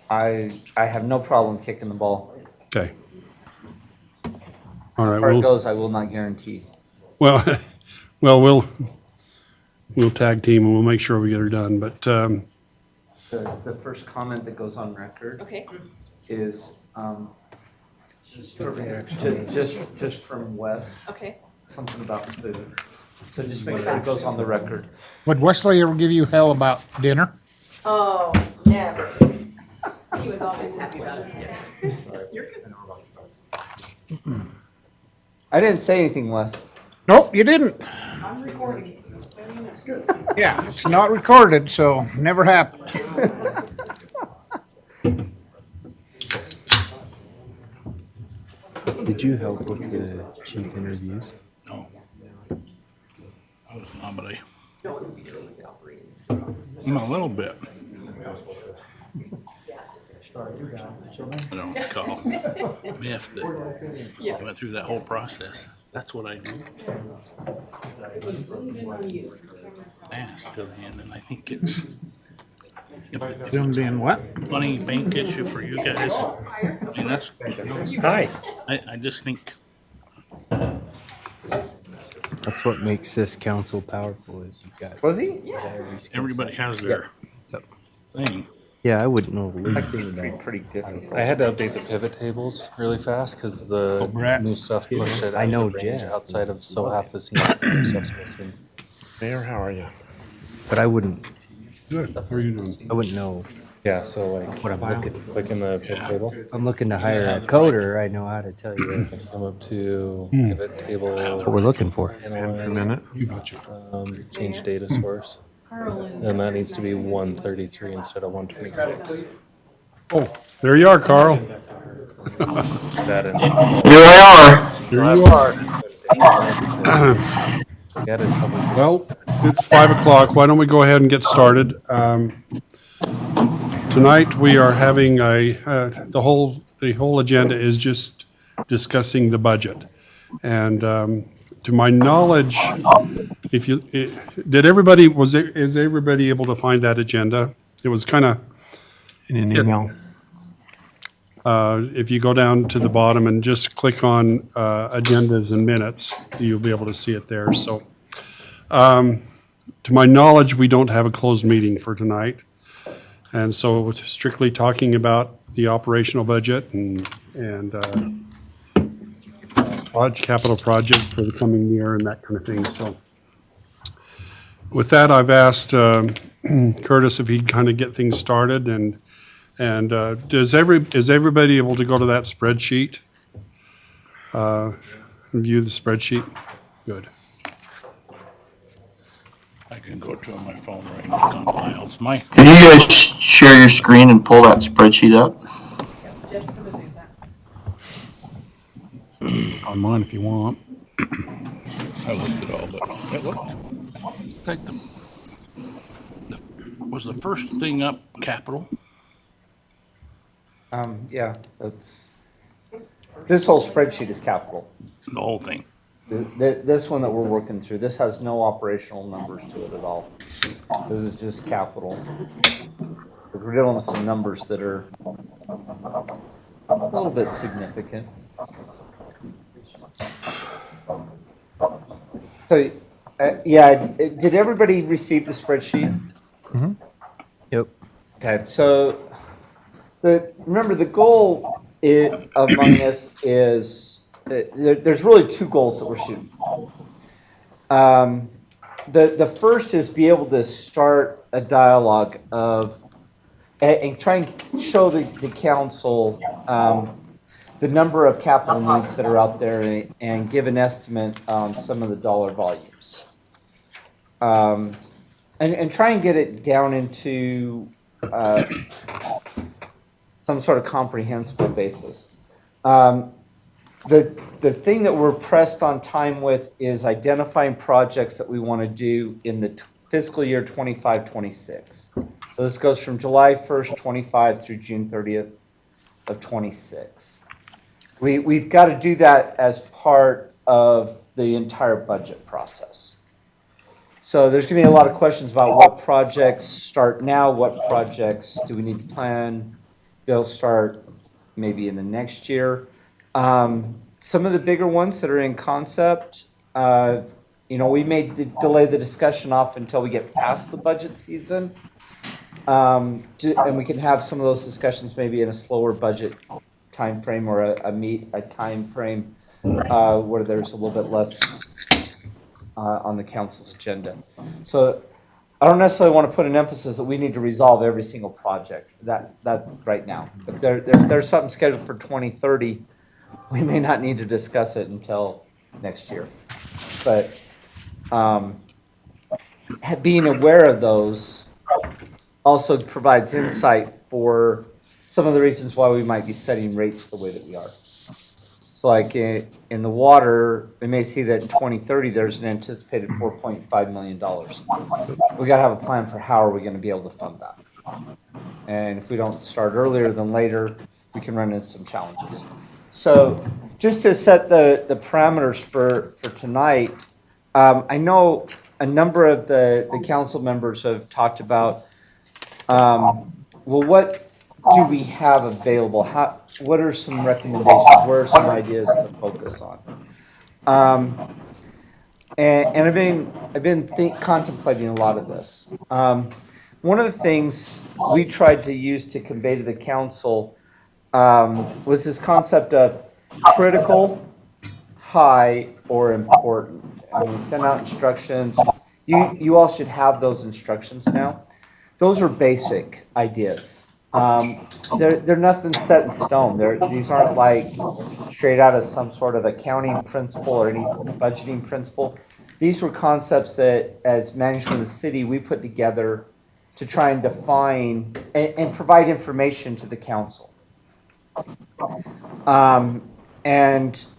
I have no problem kicking the ball. Okay. All right, Where it well, goes, I will not guarantee. well, well, we'll tag team and we'll make sure we get her done, but, The first comment that goes on record Okay. is, just from Wes, Okay. something about food. So just make sure it goes on the record. Would Wesley ever give you hell about dinner? Oh, never. He was always happy about it. Yes. You're good. I didn't say anything, Wes. Nope, you didn't. I'm recording. Yeah, it's not recorded, so never happened. Did you help with the chief interviews? No. I was nominee. A little bit. I don't recall. Miff that I went through that whole process. That's what I do. Asked till the end, and I think it's if it's Zoomed in what? money bank issue for you guys. I mean, that's, Hi. I just think That's what makes this council powerful is you've got Was he? everybody has their thing. Yeah, I wouldn't know the least Pretty, thing about pretty difficult. I had to update the pivot tables really fast because the Brett. new stuff pushed it. I out know of the range Jeff. outside of so half the senior center stuff's missing. Mayor, how are you? But I wouldn't good. How are you doing? I wouldn't know Yeah, so like what I'm looking. clicking the pivot table, I'm looking to hire a coder. I know how to tell you everything. come up to pivot table, What we're looking for. analyze, You betcha. change data source, Carl is. and that needs to be 133 instead of 126. Oh, there you are, Carl. That in. There you are. Got it probably. Well, it's 5:00. Why don't we go ahead and get started? Tonight, we are having the whole agenda is just discussing the budget. And to my knowledge, is everybody able to find that agenda? It was kind of, In an email. if you go down to the bottom and just click on agendas and minutes, you'll be able to see it there. So, to my knowledge, we don't have a closed meeting for tonight. And so it's strictly talking about the operational budget and capital projects for the coming year and that kind of thing. So with that, I've asked Curtis if he'd kind of get things started and is everybody able to go to that spreadsheet? And view the spreadsheet? Good. I can go to it on my phone right now on files. My Can you guys share your screen and pull that spreadsheet up? Jeff's gonna do that. On mine if you want. I looked at all, but it looked like was the first thing up capital? Yeah, this whole spreadsheet is capital. The whole thing. This one that we're working through, this has no operational numbers to it at all. This is just capital. We're dealing with some numbers that are a little bit significant. So, did everybody receive the spreadsheet? Yep. Okay, so remember the goal among us is there's really two goals that we're shooting for. The first is be able to start a dialogue and try and show the council the number of capital needs that are out there and give an estimate on some of the dollar volumes. And try and get it down into some sort of comprehensible basis. The thing that we're pressed on time with is identifying projects that we want to do in the fiscal year 25-26. So this goes from July 1st, 25 through June 30th of 26. We've got to do that as part of the entire budget process. So there's going to be a lot of questions about what projects start now, what projects do we need to plan they'll start maybe in the next year. Some of the bigger ones that are in concept, we may delay the discussion off until we get past the budget season. And we can have some of those discussions maybe in a slower budget timeframe or a timeframe where there's a little bit less on the council's agenda. So I don't necessarily want to put an emphasis that we need to resolve every single project that right now. If there's something scheduled for 2030, we may not need to discuss it until next year. But being aware of those also provides insight for some of the reasons why we might be setting rates the way that we are. So like in the water, we may see that in 2030, there's an anticipated $4.5 million. We gotta have a plan for how are we gonna be able to fund that. And if we don't start earlier than later, we can run into some challenges. So just to set the parameters for tonight, I know a number of the council members have talked about, well, what do we have available? What are some recommendations? Where are some ideas to focus on? And I've been contemplating a lot of this. One of the things we tried to use to convey to the council was this concept of critical, high, or important. And we sent out instructions. You all should have those instructions now. Those are basic ideas. They're nothing set in stone. These aren't like straight out of some sort of accounting principle or any budgeting principle. These were concepts that, as management of the city, we put together to try and define and provide information to the council. And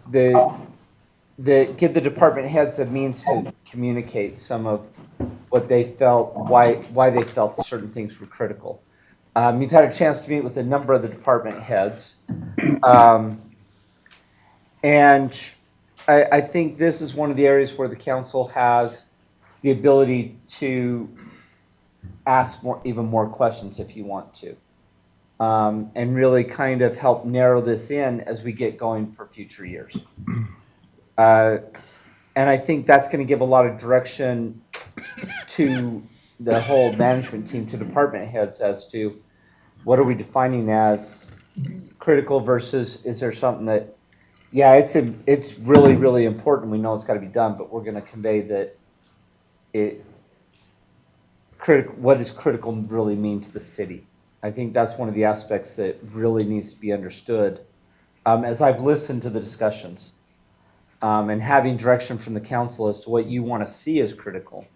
give the department heads a means to communicate some of what they felt, why they felt certain things were critical. You've had a chance to meet with a number of the department heads. And I think this is one of the areas where the council has the ability to ask even more questions if you want to. And really kind of help narrow this in as we get going for future years. And I think that's going to give a lot of direction to the whole management team, to department heads as to what are we defining as critical versus is there something that, yeah, it's really, really important. We know it's got to be done, but we're going to convey that what does critical really mean to the city? I think that's one of the aspects that really needs to be understood. As I've listened to the discussions and having direction from the council as to what you want to see as critical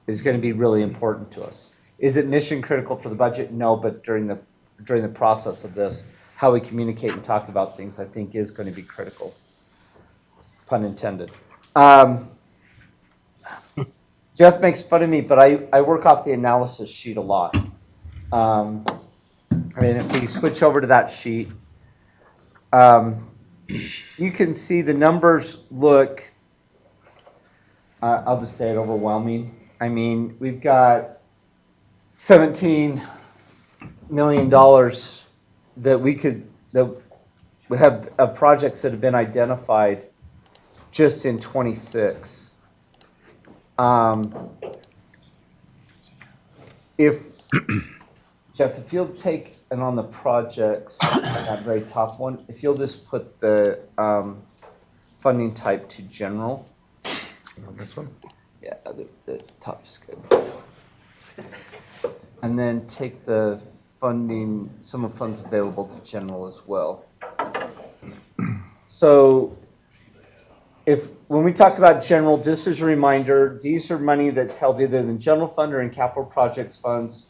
is going to be really important to us. Is it mission critical for the budget? No, but during the process of this, how we communicate and talk about things, I think, is going to be critical. Pun intended. Jeff makes fun of me, but I work off the analysis sheet a lot. I mean, if we switch over to that sheet, you can see the numbers look, I'll just say it, overwhelming. I mean, we've got $17 million that we have projects that have been identified just in 26. Jeff, if you'll take, and on the projects, that very top one, if you'll just put the funding type to general. On this one? Yeah, the top's good. And then take the funding, sum of funds available to general as well. So when we talk about general, just as a reminder, these are money that's held either in the general fund or in capital projects funds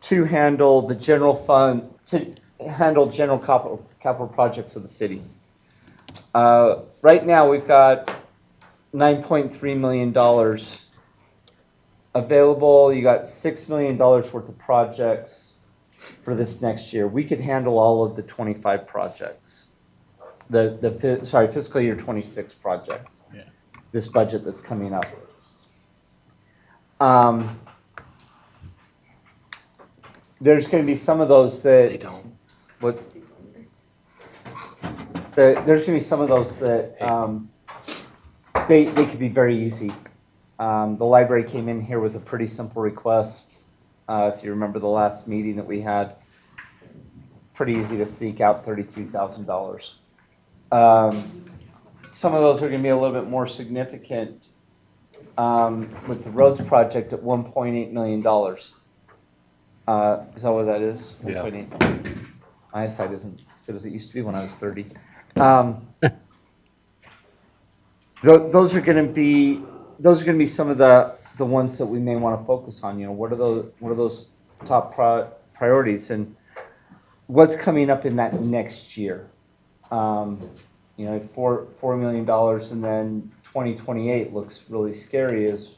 to handle the general fund, to handle general capital projects of the city. Right now, we've got $9.3 million available. You got $6 million worth of projects for this next year. We could handle all of the 25 projects. Fiscal year 26 projects. Yeah. This budget that's coming up. there's gonna be some of those that. They don't. What? There's gonna be some of those that, they could be very easy. The library came in here with a pretty simple request. If you remember the last meeting that we had, pretty easy to seek out $33,000. Some of those are gonna be a little bit more significant, with the roads project at $1.8 million. Is that what that is? Yeah. 1.8. My eyesight isn't as good as it used to be when I was 30. Those are gonna be some of the ones that we may wanna focus on, you know, what are those top priorities and what's coming up in that next year? You know, $4 million and then 2028 looks really scary as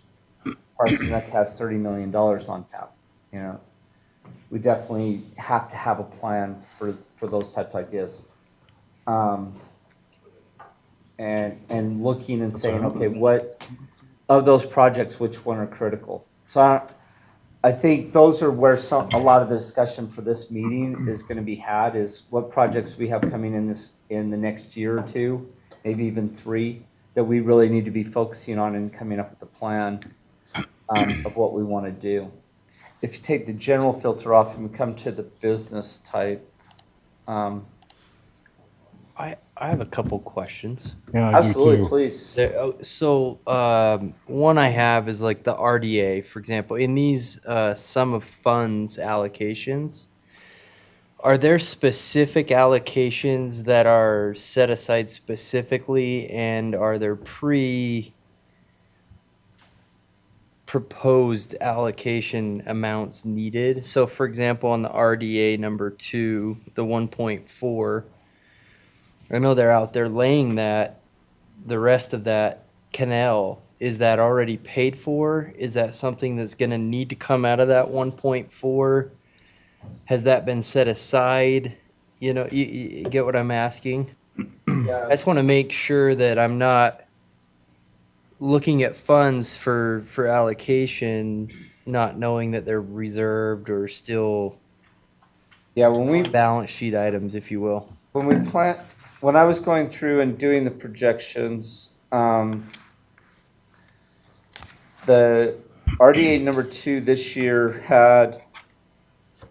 Parks and Rec has $30 million on tap, you know. We definitely have to have a plan for those type of ideas. And looking and saying, okay, what of those projects, which one are critical? So I think those are where a lot of the discussion for this meeting is gonna be had, is what projects we have coming in the next year or two, maybe even 3, that we really need to be focusing on and coming up with a plan of what we wanna do. If you take the general filter off and we come to the business type, I have a couple questions. Yeah, I do absolutely, too. please. One I have is like the RDA, for example. In these sum of funds allocations, are there specific allocations that are set aside specifically, and are there proposed allocation amounts needed? So, for example, on the RDA number 2, the 1.4. I know they're out there laying that, the rest of that canal, is that already paid for? Is that something that's gonna need to come out of that 1.4? Has that been set aside? You know, you get what I'm asking? I just wanna make sure that I'm not looking at funds for allocation, not knowing that they're reserved or still Yeah, when balance sheet items, if you will. when I was going through and doing the projections, the RDA number 2 this year had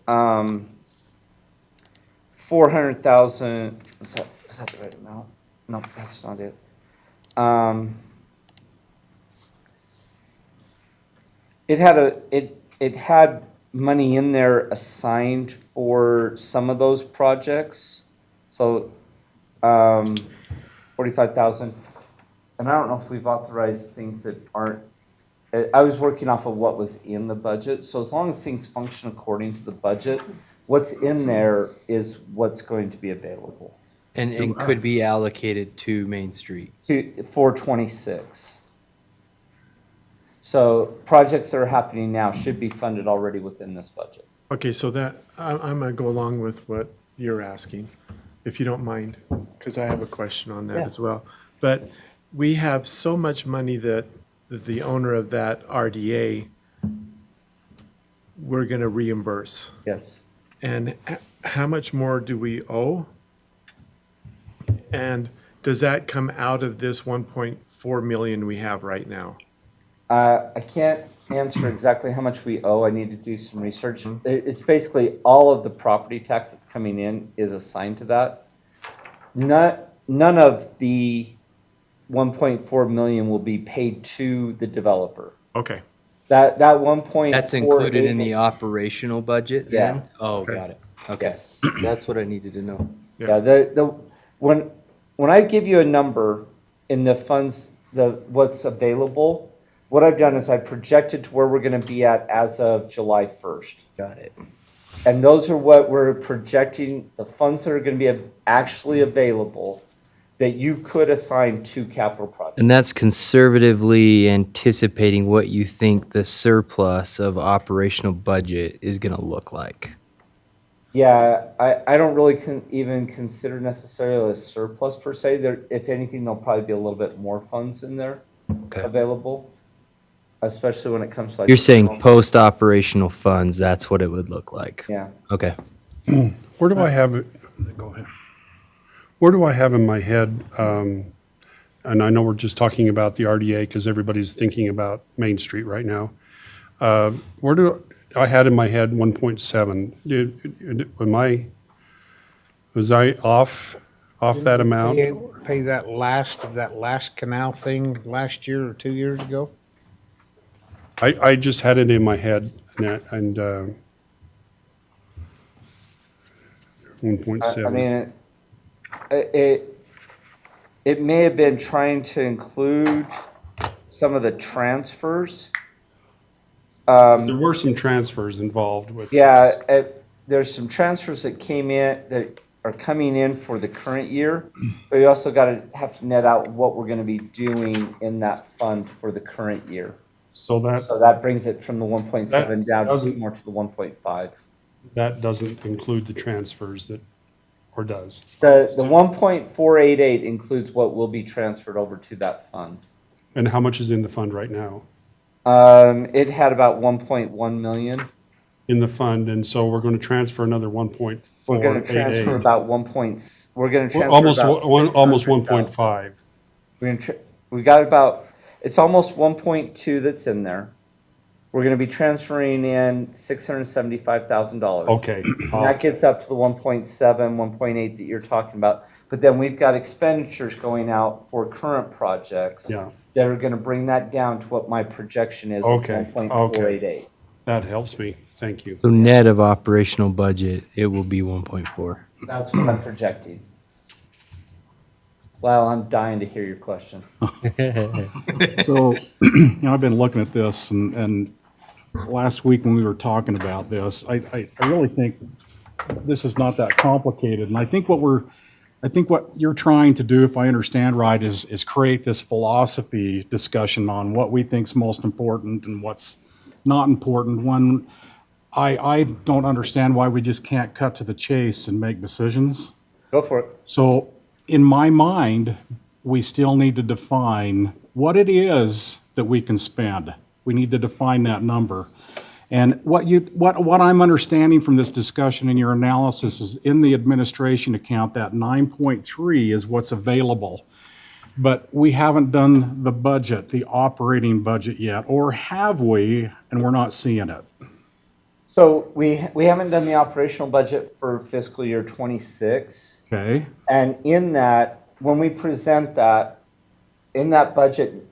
400,000. Is that the right amount? No, that's not it. It had money in there assigned for some of those projects. So 45,000, and I don't know if we've authorized things that aren't. I was working off of what was in the budget, so as long as things function according to the budget, what's in there is what's going to be available. And could be allocated to Main Street. For 26. So projects that are happening now should be funded already within this budget. Okay, so that, I'm gonna go along with what you're asking, if you don't mind, because I have a question on that as well. But we have so much money that the owner of that RDA, we're gonna reimburse. Yes. And how much more do we owe? And does that come out of this 1.4 million we have right now? I can't answer exactly how much we owe. I need to do some research. It's basically all of the property tax that's coming in is assigned to that. None of the 1.4 million will be paid to the developer. Okay, That 1.4. That's included in the operational budget Yeah. then? Oh, got it. Okay. Yes. That's what I needed to know. Yeah, when I give you a number in the funds, what's available, what I've done is I projected to where we're gonna be at as of July 1st. Got it. And those are what we're projecting, the funds that are gonna be actually available that you could assign to capital projects. And that's conservatively anticipating what you think the surplus of operational budget is going to look like. Yeah, I don't really even consider necessarily a surplus per se. If anything, there'll probably be a little bit more funds in there Okay. available. especially when it comes to like. You're saying post-operational funds, that's what it would look like? Yeah. Okay. Where do I have it? Go ahead. Where do I have in my head, and I know we're just talking about the RDA because everybody's thinking about Main Street right now. Where do, I had in my head 1.7. Was I off that amount? Pay that last canal thing last year or 2 years ago? I just had it in my head and 1.7. I mean, it may have been trying to include some of the transfers. There were some transfers involved with this. Yeah, there's some transfers that came in, that are coming in for the current year, but we also have to net out what we're gonna be doing in that fund for the current year. So So that brings it from the 1.7 That down doesn't- more to the 1.5. that doesn't include the transfers that, or does? The 1.488 includes what will be transferred over to that fund. And how much is in the fund right now? It had about 1.1 million. In the fund, and so we're going to transfer another 1.488. We're gonna transfer about we're gonna transfer Almost about almost 600,000. 1.5. We got about, it's almost 1.2 that's in there. We're gonna be transferring in $675,000. Okay. And that gets up to the 1.7, 1.8 that you're talking about. But then we've got expenditures going out for current projects. Yeah. That are gonna bring that down to what my projection is of Okay, 1.488. That helps me. Thank you. So net of operational budget, it will be 1.4. That's what I'm projecting. Lyle, I'm dying to hear your question. So, I've been looking at this and last week when we were talking about this, I really think this is not that complicated. And I think what you're trying to do, if I understand right, is create this philosophy discussion on what we think's most important and what's not important, when I don't understand why we just can't cut to the chase and make decisions. Go for it. So in my mind, we still need to define what it is that we can spend. We need to define that number. And what I'm understanding from this discussion and your analysis is in the administration account, that 9.3 is what's available. But we haven't done the budget, the operating budget yet, or have we, and we're not seeing it? So we haven't done the operational budget for fiscal year 26. Okay, And in that, when we present that, in that budget,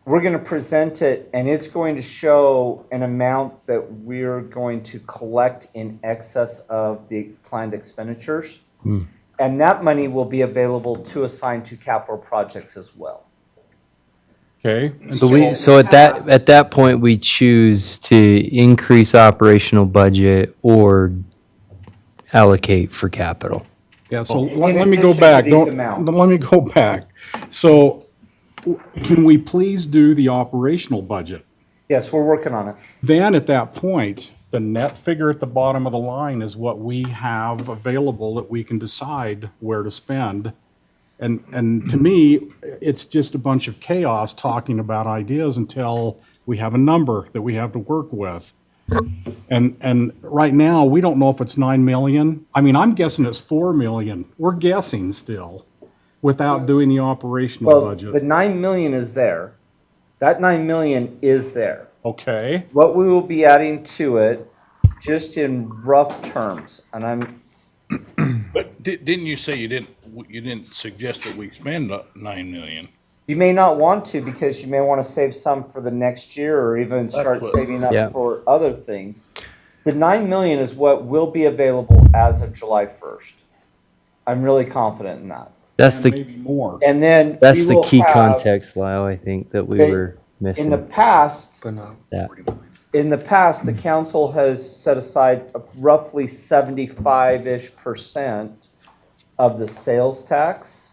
we're gonna present it and it's going to show an amount that we're going to collect in excess of the planned expenditures. And that money will be available to assign to capital projects as well. okay. So at that point, we choose to increase operational budget or allocate for capital. Yeah, so In let me go addition to back. these Don't, amounts. let me go back. So can we please do the operational budget? Yes, we're working on it. Then at that point, the net figure at the bottom of the line is what we have available that we can decide where to spend. And to me, it's just a bunch of chaos talking about ideas until we have a number that we have to work with. And right now, we don't know if it's 9 million. I mean, I'm guessing it's 4 million. We're guessing still without doing the operational Well, the budget. 9 million is there. That 9 million is there. Okay, What we will be adding to it, just in rough terms, and I'm, But didn't you say you didn't suggest that we spend 9 million? you may not want to because you may want to save some for the next year or even start what- saving Yeah. up for other things. The 9 million is what will be available as of July 1st. I'm really confident in that. That's and the maybe more. And then that's we the will key have- context, Lyle. I think that we They- were In missing. the past, But not That. 40 million. in the past, the council has set aside roughly 75-ish% of the sales tax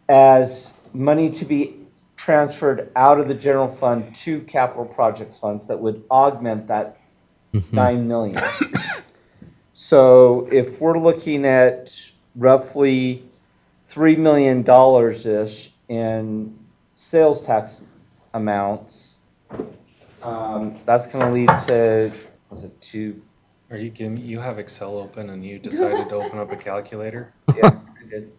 as money to be transferred out of the general fund to capital projects funds that would augment that 9 million. So if we're looking at roughly $3 million-ish in sales tax amounts, that's gonna lead to, was it two? Are you kidding me? You have Excel open and you decided to open up a calculator? Yeah, I did.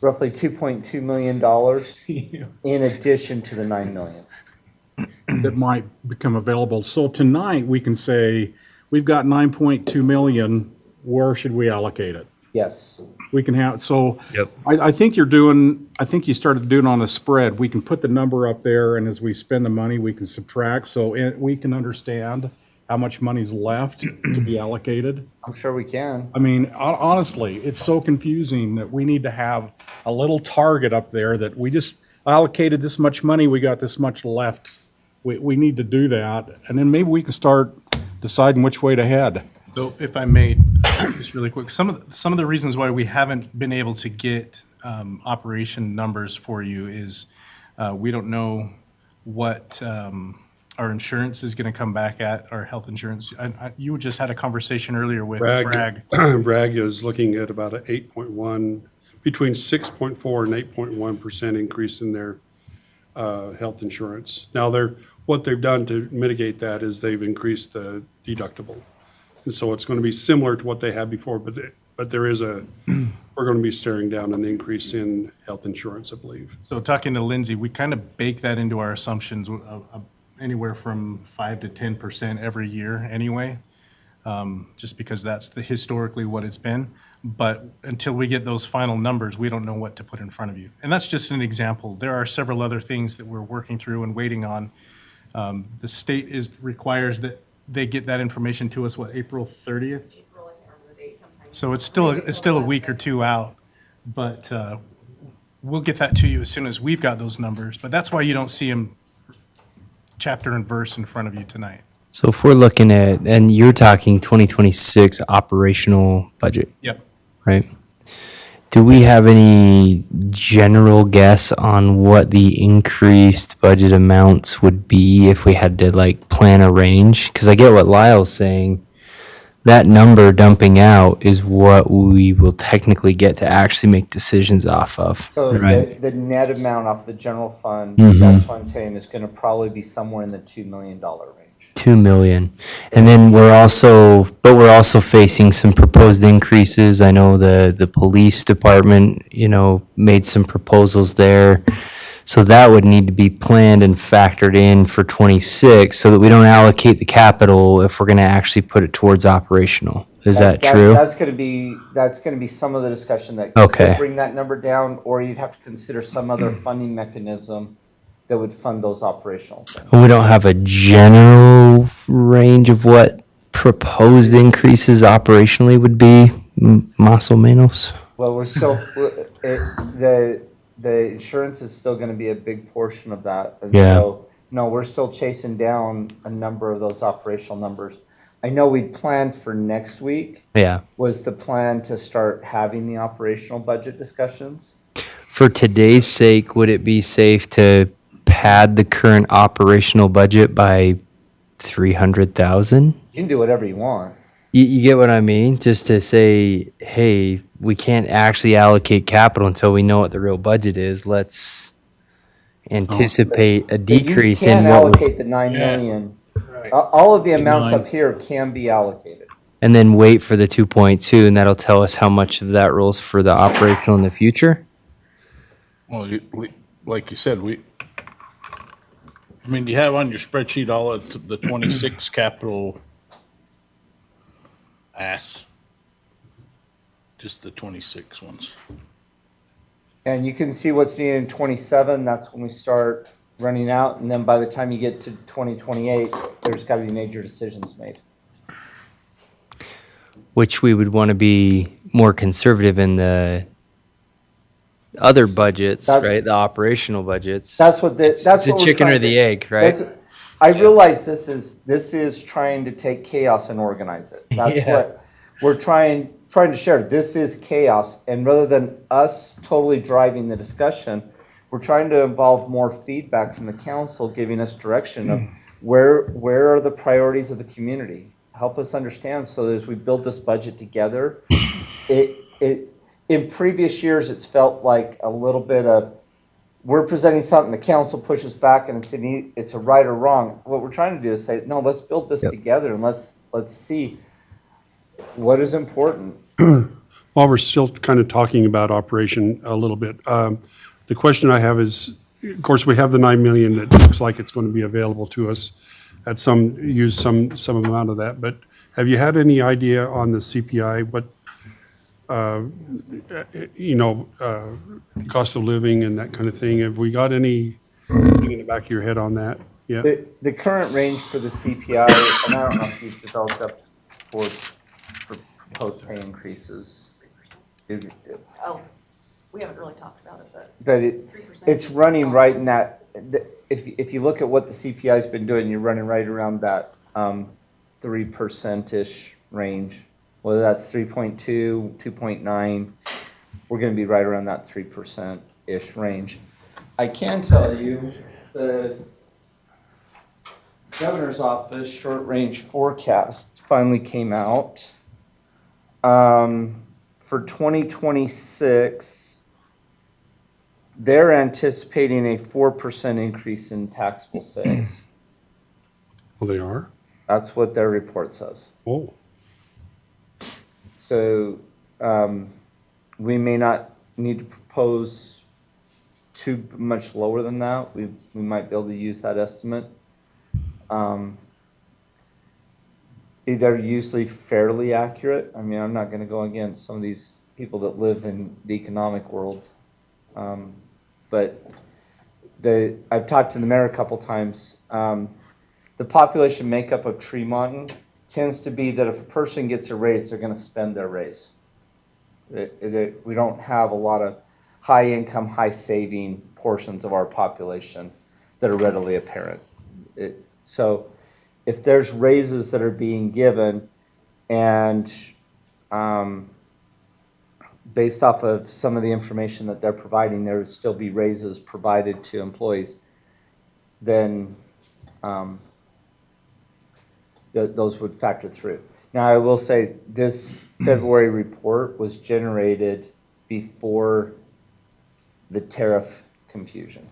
Roughly $2.2 million in addition to the 9 million. That might become available. So tonight, we can say, we've got 9.2 million, where should we allocate it? Yes. We can have, so. Yep. I think I think you started doing on a spread. We can put the number up there, and as we spend the money, we can subtract, so we can understand how much money's left to be allocated. I'm sure we can. I mean, honestly, it's so confusing that we need to have a little target up there that we just allocated this much money, we got this much left. We need to do that, and then maybe we can start deciding which way to head. So if I may, just really quick, some of the reasons why we haven't been able to get operation numbers for you is we don't know what our insurance is going to come back at, our health insurance. You just had a conversation earlier with Bragg. Bragg is looking at about an 8.1, between 6.4 and 8.1% increase in their health insurance. Now, what they've done to mitigate that is they've increased the deductible. And so it's going to be similar to what they had before, but there is we're going to be staring down an increase in health insurance, I believe. So talking to Lindsay, we kind of bake that into our assumptions, anywhere from 5 to 10% every year anyway, just because that's historically what it's been. But until we get those final numbers, we don't know what to put in front of you. And that's just an example. There are several other things that we're working through and waiting on. The state requires that they get that information to us, April 30th? April, I can't remember the date sometimes. So it's still a week or two out, but we'll get that to you as soon as we've got those numbers. But that's why you don't see them chapter and verse in front of you tonight. So if we're looking at, and you're talking 2026 operational budget, Yep. right? Do we have any general guess on what the increased budget amounts would be if we had to like plan a range? Because I get what Lyle's saying. That number dumping out is what we will technically get to actually make decisions off of. So right? the net amount off the general fund, Mhm. that's what I'm saying, is gonna probably be somewhere in the $2 million range. 2 million. And then we're also facing some proposed increases. I know the police department, made some proposals there. So that would need to be planned and factored in for 26 so that we don't allocate the capital if we're going to actually put it towards operational. Is that true? That's gonna be some of the discussion that Okay. could bring that number down, or you'd have to consider some other funding mechanism that would fund those operational things. We don't have a general range of what proposed increases operationally would be, más o menos. Well, the insurance is still gonna be a big portion of that. And Yeah. so, no, we're still chasing down a number of those operational numbers. I know we planned for next week, Yeah. was the plan to start having the operational budget discussions. For today's sake, would it be safe to pad the current operational budget by 300,000? You can do whatever you want. You get what I mean? Just to say, hey, we can't actually allocate capital until we know what the real budget is. Let's anticipate a decrease You in can't what, allocate the 9 million. All of the amounts up here can be allocated. and then wait for the 2.2, and that'll tell us how much of that rolls for the operational in the future. Well, like you said, you have on your spreadsheet all of the 26 capital just the 26 ones. And you can see what's needed in 27, that's when we start running out, and then by the time you get to 2028, there's gotta be major decisions made. Which we would want to be more conservative in the other budgets, That- right? The operational budgets. That's what It's that's a what we're chicken or trying the to- egg, right? that's- I realize this is trying to take chaos and organize it. That's Yeah. what we're trying to share. This is chaos, and rather than us totally driving the discussion, we're trying to involve more feedback from the council, giving us direction of where are the priorities of the community. Help us understand, so that as we build this budget together, in previous years, it's felt like a little bit of, we're presenting something, the council pushes back and it's a right or wrong. What we're trying to do is say, no, let's build this together and let's see what is important. While we're still kind of talking about operation a little bit, the question I have is, of course, we have the 9 million that looks like it's going to be available to us at use some amount of that, but have you had any idea on the CPI, what, cost of living and that kind of thing? Have we got anything in the back of your head on that? Yeah, The current range for the CPI, and I don't know if you've developed up for proposed pay increases. Oh, we haven't really talked about it, but But 3%. it's running right in that, if you look at what the CPI's been doing, you're running right around that 3%-ish range. Whether that's 3.2, 2.9, we're gonna be right around that 3%-ish range. I can tell you, the governor's office short-range forecast finally came out. For 2026, they're anticipating a 4% increase in taxable sales. well, they are. That's what their report says. Oh, So, we may not need to propose too much lower than that. We might be able to use that estimate. They're usually fairly accurate. I mean, I'm not gonna go against some of these people that live in the economic world. But I've talked to the mayor a couple times. The population makeup of Tremont tends to be that if a person gets a raise, they're gonna spend their raise. We don't have a lot of high income, high saving portions of our population that are readily apparent. So if there's raises that are being given and based off of some of the information that they're providing, there would still be raises provided to employees, then those would factor through. Now, I will say this February report was generated before the tariff confusion.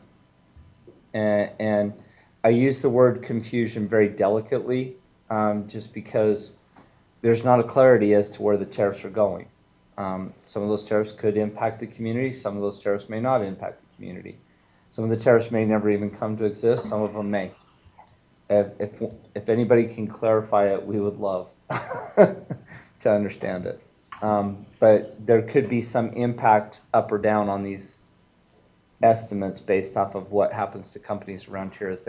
And I use the word confusion very delicately, just because there's not a clarity as to where the tariffs are going. Some of those tariffs could impact the community. Some of those tariffs may not impact the community. Some of the tariffs may never even come to exist. Some of them may. If anybody can clarify it, we would love to understand it. But there could be some impact up or down on these estimates based off of what happens to companies around here as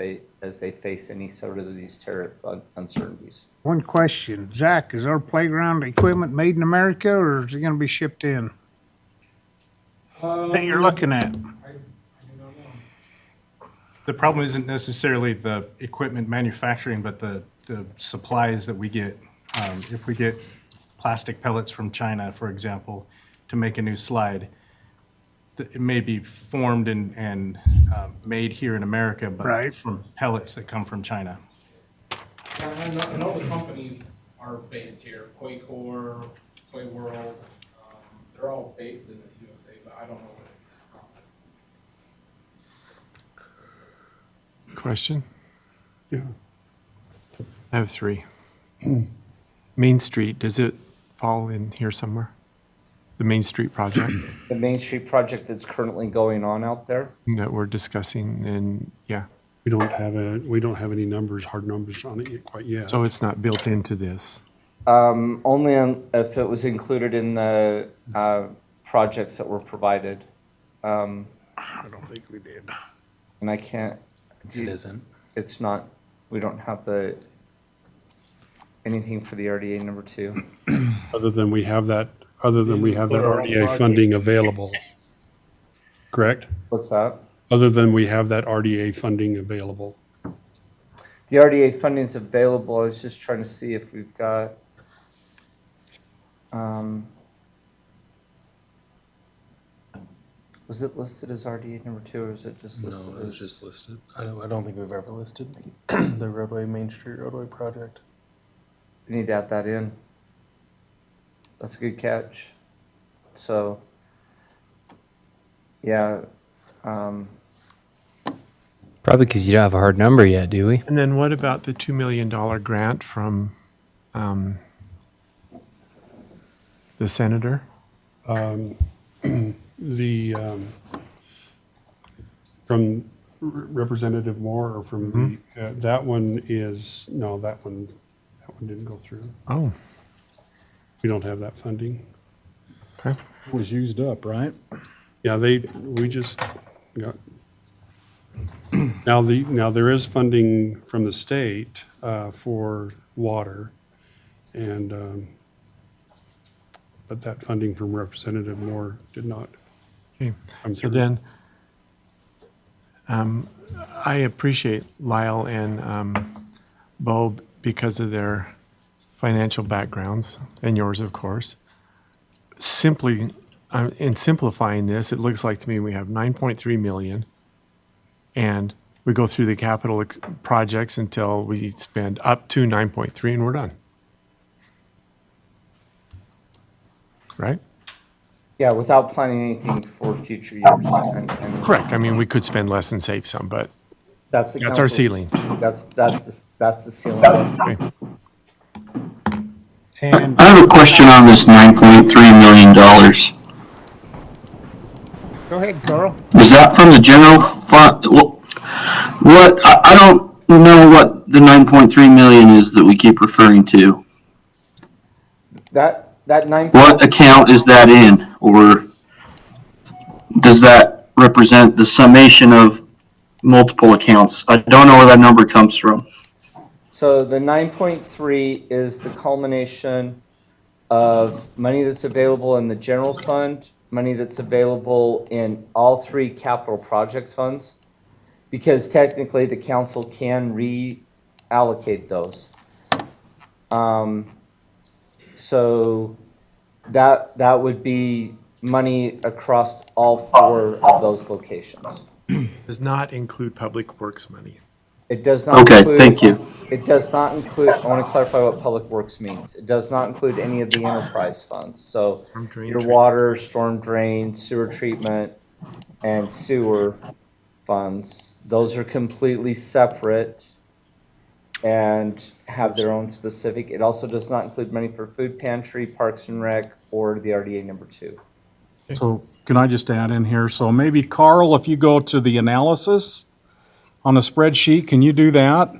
they face any sort of these tariff uncertainties. One question, Zach, is our playground equipment made in America or is it gonna be shipped in? That you're looking at? The problem isn't necessarily the equipment manufacturing, but the supplies that we get. If we get plastic pellets from China, for example, to make a new slide, it may be formed and made here in America, but Right. from pellets that come from China. I know the companies are based here, Quaycore, Toy World, they're all based in the USA, but I don't know where they're from. Question? yeah. I have three. Main Street, does it fall in here somewhere? The Main Street project The Main Street project that's currently going on out there, that we're discussing, and yeah, We don't have any numbers, hard numbers on it yet, quite yet. so it's not built into this. only if it was included in the projects that were provided. I don't think we did. And I can't. It isn't. It's not. We don't have anything for the RDA number 2. Other than we have that RDA funding available. Correct? What's that? Other than we have that RDA funding available. The RDA funding's available. I was just trying to see if we've got. Was it listed as RDA number 2, or is it just listed No, it was as? just listed. I don't think we've ever listed the roadway, Main Street roadway project. We need to add that in. That's a good catch. So, yeah, Probably because you don't have a hard number yet, do we? And then what about the $2 million grant from the senator? The, from Representative Moore or from the, that one is, no, that one didn't go through. Oh, We don't have that funding. okay. It was used up, right? Yeah, we just got, now there is funding from the state, for water and, but that funding from Representative Moore did not. Okay. come So through. then, I appreciate Lyle and Bo because of their financial backgrounds, and yours, of course. Simply, in simplifying this, it looks like to me we have 9.3 million, and we go through the capital projects until we spend up to 9.3, and we're done. Right? Yeah, without planning anything for future years. And Correct. I mean, we could spend less and save some, but That's the that's our council's- ceiling. That's the ceiling. Okay. And I have a question on this $9.3 million. go ahead, Carl. Is that from the general fund? I don't know what the 9.3 million is that we keep referring to. That 9. What account is that in? Or does that represent the summation of multiple accounts? I don't know where that number comes from. So the 9.3 is the culmination of money that's available in the general fund, money that's available in all three capital projects funds, because technically the council can reallocate those. So that would be money across all four of those locations. Does not include public works money. It does not Okay, include. thank you. It does not include, I want to clarify what public works means. It does not include any of the enterprise funds. So Storm drain your treatment. water, storm drain, sewer treatment, and sewer funds. Those are completely separate and have their own specific. It also does not include money for food pantry, parks and rec, or the RDA number 2. So can I just add in here? So maybe Carl, if you go to the analysis on the spreadsheet, can you do that?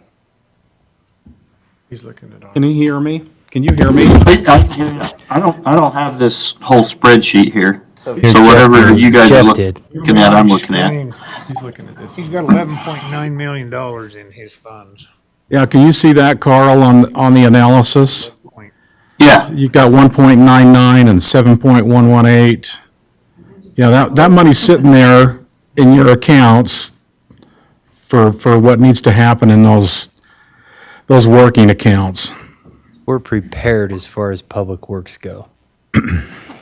He's looking at ours. Can you hear me? Can you hear me? I don't have this whole spreadsheet here. So So whatever you guys are Jeff did. looking at, I'm looking at. He's looking at this. He's got $11.9 million in his funds. Yeah, can you see that, Carl, on the analysis? Yeah, You've got 1.99 and 7.118. Yeah, that money's sitting there in your accounts for what needs to happen in those working accounts. We're prepared as far as public works go.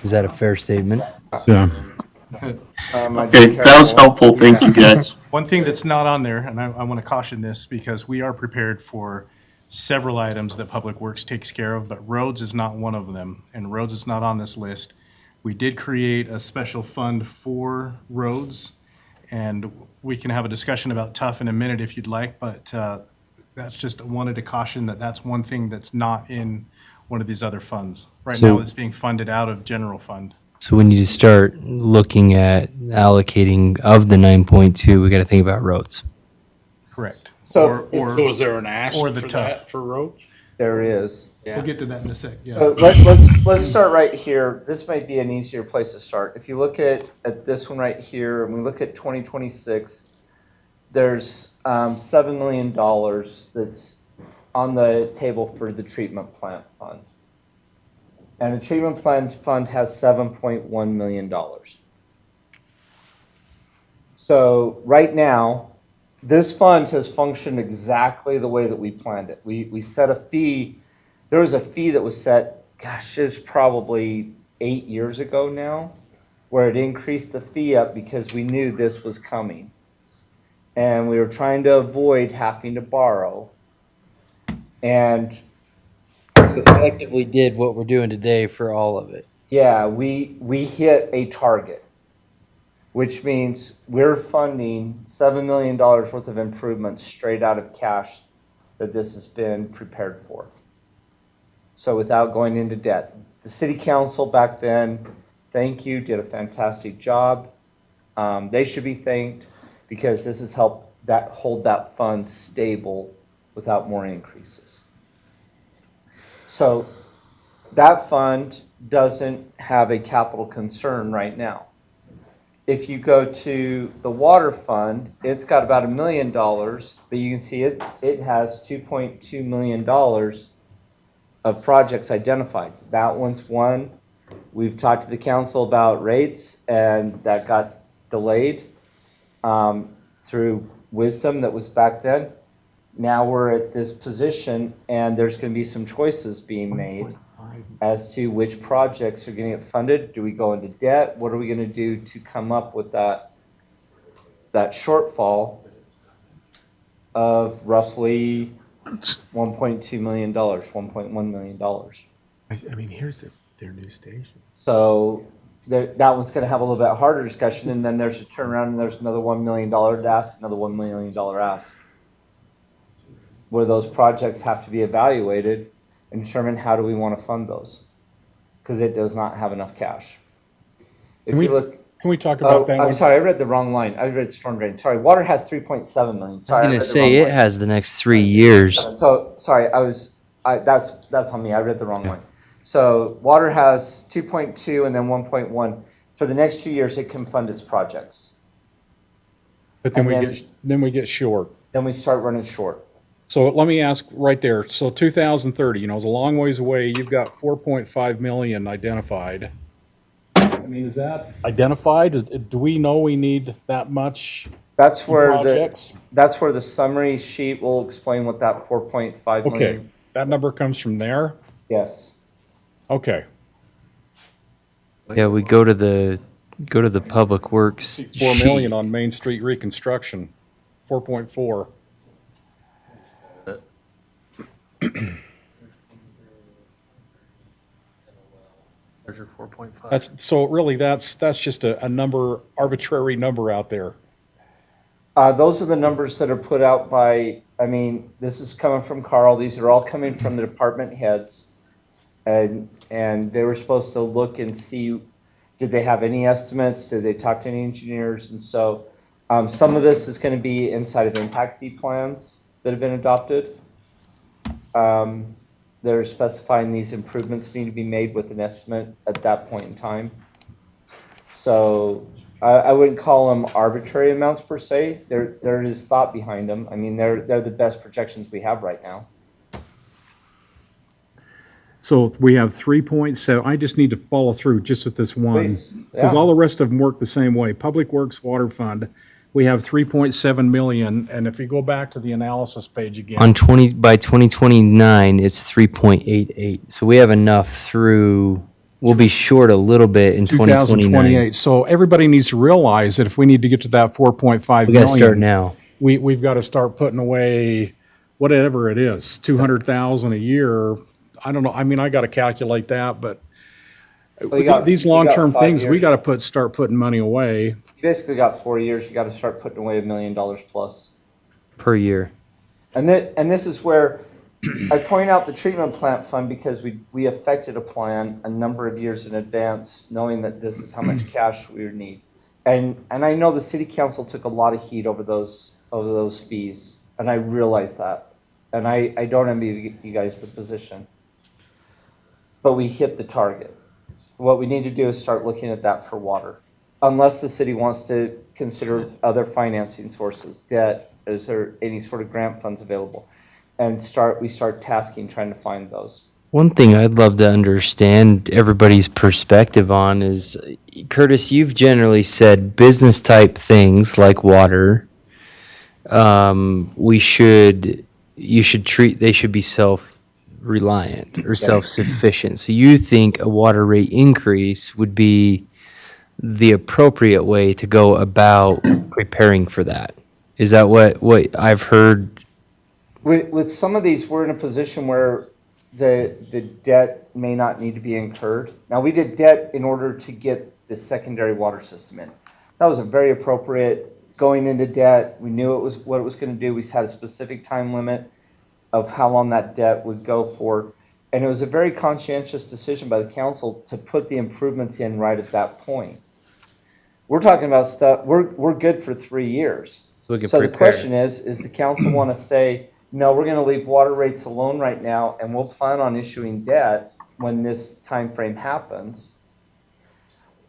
Is that a fair statement? So, okay, that was helpful. Thank you, guys. One thing that's not on there, and I want to caution this because we are prepared for several items that Public Works takes care of, but roads is not one of them, and roads is not on this list. We did create a special fund for roads, and we can have a discussion about TUF in a minute if you'd like, but that's just wanted to caution that that's one thing that's not in one of these other funds. Right So- now, it's being funded out of general fund. So we need to start looking at allocating of the 9.2, we got to think about roads. Correct. So if- Or Was there an ask Or for the that TUF. for roads? there is. We'll get to that in a sec, yeah. So let's start right here. This might be an easier place to start. If you look at this one right here, and we look at 2026, there's $7 million that's on the table for the treatment plant fund. And the treatment plant fund has $7.1 million. So right now, this fund has functioned exactly the way that we planned it. We set a fee. There was a fee that was set, gosh, it's probably 8 years ago now, where it increased the fee up because we knew this was coming. And we were trying to avoid having to borrow. And Effectively did what we're doing today for all of it. yeah, we hit a target. which means we're funding $7 million worth of improvements straight out of cash that this has been prepared for. So without going into debt. The city council back then, thank you, did a fantastic job. They should be thanked because this has helped that hold that fund stable without more increases. So that fund doesn't have a capital concern right now. If you go to the water fund, it's got about $1 million, but you can see it has $2.2 million of projects identified. That one's one. We've talked to the council about rates, and that got delayed through wisdom that was back then. Now we're at this position, and there's going to be some choices being made as to which projects are going to get funded. Do we go into debt? What are we going to do to come up with that shortfall of roughly $1.2 million, $1.1 million? I mean, here's their new station. So that one's going to have a little bit harder discussion, and then there's a turnaround, and there's another $1 million ask, another $1 million ask, where those projects have to be evaluated and determine how do we want to fund those, because it does not have enough cash. If you look, Can we talk about that I'm one? sorry, I read the wrong line. I read storm drain. Sorry, water has 3.7 million. I was Sorry, gonna read the say wrong it line. has the next 3 years. So sorry, that's on me. I read the wrong line. So water has 2.2 and then 1.1. For the next 2 years, it can fund its projects. But then and we get short. Then we start running short. So let me ask right there. So 2030, it's a long ways away. You've got 4.5 million identified. I mean, is that identified? Do we know we need that much That's where projects? that's where the summary sheet will explain what that 4.5 million. Okay, that number comes from there? Yes. Okay. Yeah, we go to the public works 4 sheet. million on Main Street reconstruction, 4.4. There's your 4.5. That's just a number, arbitrary number out there. Those are the numbers that are put out by, this is coming from Carl. These are all coming from the department heads. And they were supposed to look and see, did they have any estimates? Did they talk to any engineers? And so some of this is going to be inside of impact fee plans that have been adopted. They're specifying these improvements need to be made with an estimate at that point in time. So I wouldn't call them arbitrary amounts per se. There is thought behind them. They're the best projections we have right now. So we have 3.7, I just need to follow through just with this one. Please, Because yeah. all the rest of them work the same way. Public Works Water Fund, we have 3.7 million, and if you go back to the analysis page again. By 2029, it's 3.88. So we have enough through. We'll be short a little bit in 2029. 2028. So everybody needs to realize that if we need to get to that 4.5 We million. got to start now. We've got to start putting away whatever it is, 200,000 a year. I don't know. I got to calculate that, but these you got long-term 5 things, we years. got to start putting money away. You basically got 4 years. You got to start putting away $1 million plus. Per year. And this is where I point out the treatment plant fund, because we affected a plan a number of years in advance, knowing that this is how much cash we would need. And I know the city council took a lot of heat over those fees, and I realize that. And I don't envy you guys the position. But we hit the target. What we need to do is start looking at that for water. Unless the city wants to consider other financing sources, debt, is there any sort of grant funds available? And we start tasking, trying to find those. One thing I'd love to understand everybody's perspective on is, Curtis, you've generally said business type things like water, they should be self-reliant or self-sufficient. So you think a water rate increase would be the appropriate way to go about preparing for that? Is that what I've heard? With some of these, we're in a position where the debt may not need to be incurred. Now, we did debt in order to get the secondary water system in. That was a very appropriate going into debt. We knew it was what it was gonna do. We had a specific time limit of how long that debt would go for. And it was a very conscientious decision by the council to put the improvements in right at that point. We're talking about stuff, we're good for 3 years. So we can So the prepare. question is the council want to say, no, we're gonna leave water rates alone right now, and we'll plan on issuing debt when this time frame happens?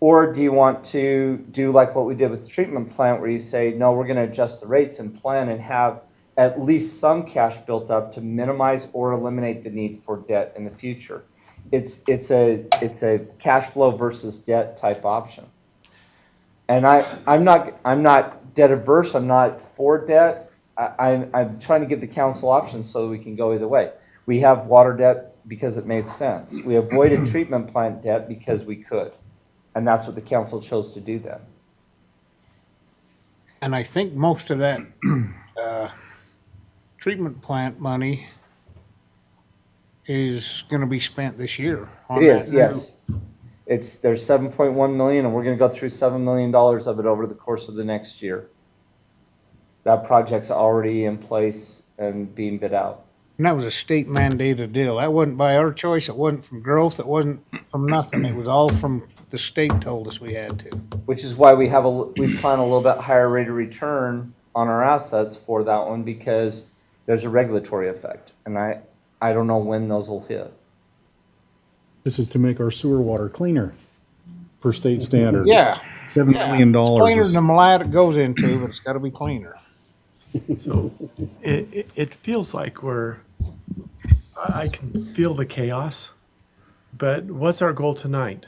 Or do you want to do like what we did with the treatment plant, where you say, no, we're gonna adjust the rates and plan and have at least some cash built up to minimize or eliminate the need for debt in the future? It's a cash flow versus debt type option. And I'm not debt averse, I'm not for debt. I'm trying to give the council options so that we can go either way. We have water debt because it made sense. We avoided treatment plant debt because we could. And that's what the council chose to do then. And I think most of that, treatment plant money is gonna be spent this year. on It is, that. yes. There's 7.1 million, and we're gonna go through $7 million of it over the course of the next year. That project's already in place and being bid out. And that was a state mandated deal. That wasn't by our choice. It wasn't from growth. It wasn't from nothing. It was all from the state told us we had to. Which is why we plan a little bit higher rate of return on our assets for that one, because there's a regulatory effect. And I don't know when those will hit. This is to make our sewer water cleaner per state standards. Yeah. $7 million. Cleaner than the lad it goes into, but it's gotta be cleaner. So it feels like I can feel the chaos, but what's our goal tonight?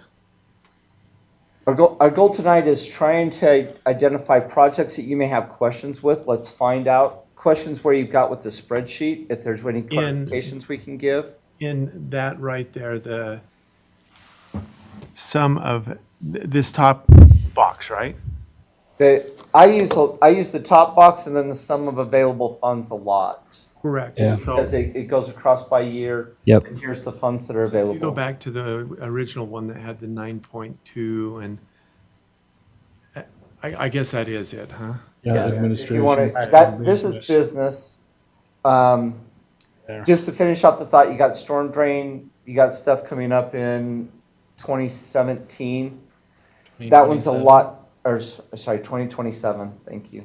Our goal tonight is trying to identify projects that you may have questions with. Let's find out questions where you've got with the spreadsheet, if there's any clarifications we can give. In that right there, the sum of this top box, right? I use the top box and then the sum of available funds a lot. Correct. Yeah. So Because it goes across by year. Yep. And here's the funds that are if you go available. back to the original one that had the 9.2 and I guess that is it, huh? Yeah, If administration. you want to, Back that, to this is business. business. There. Just to finish up the thought, you got storm drain, you got stuff coming up in 2017. That one's a lot, or sorry, 2027, thank you.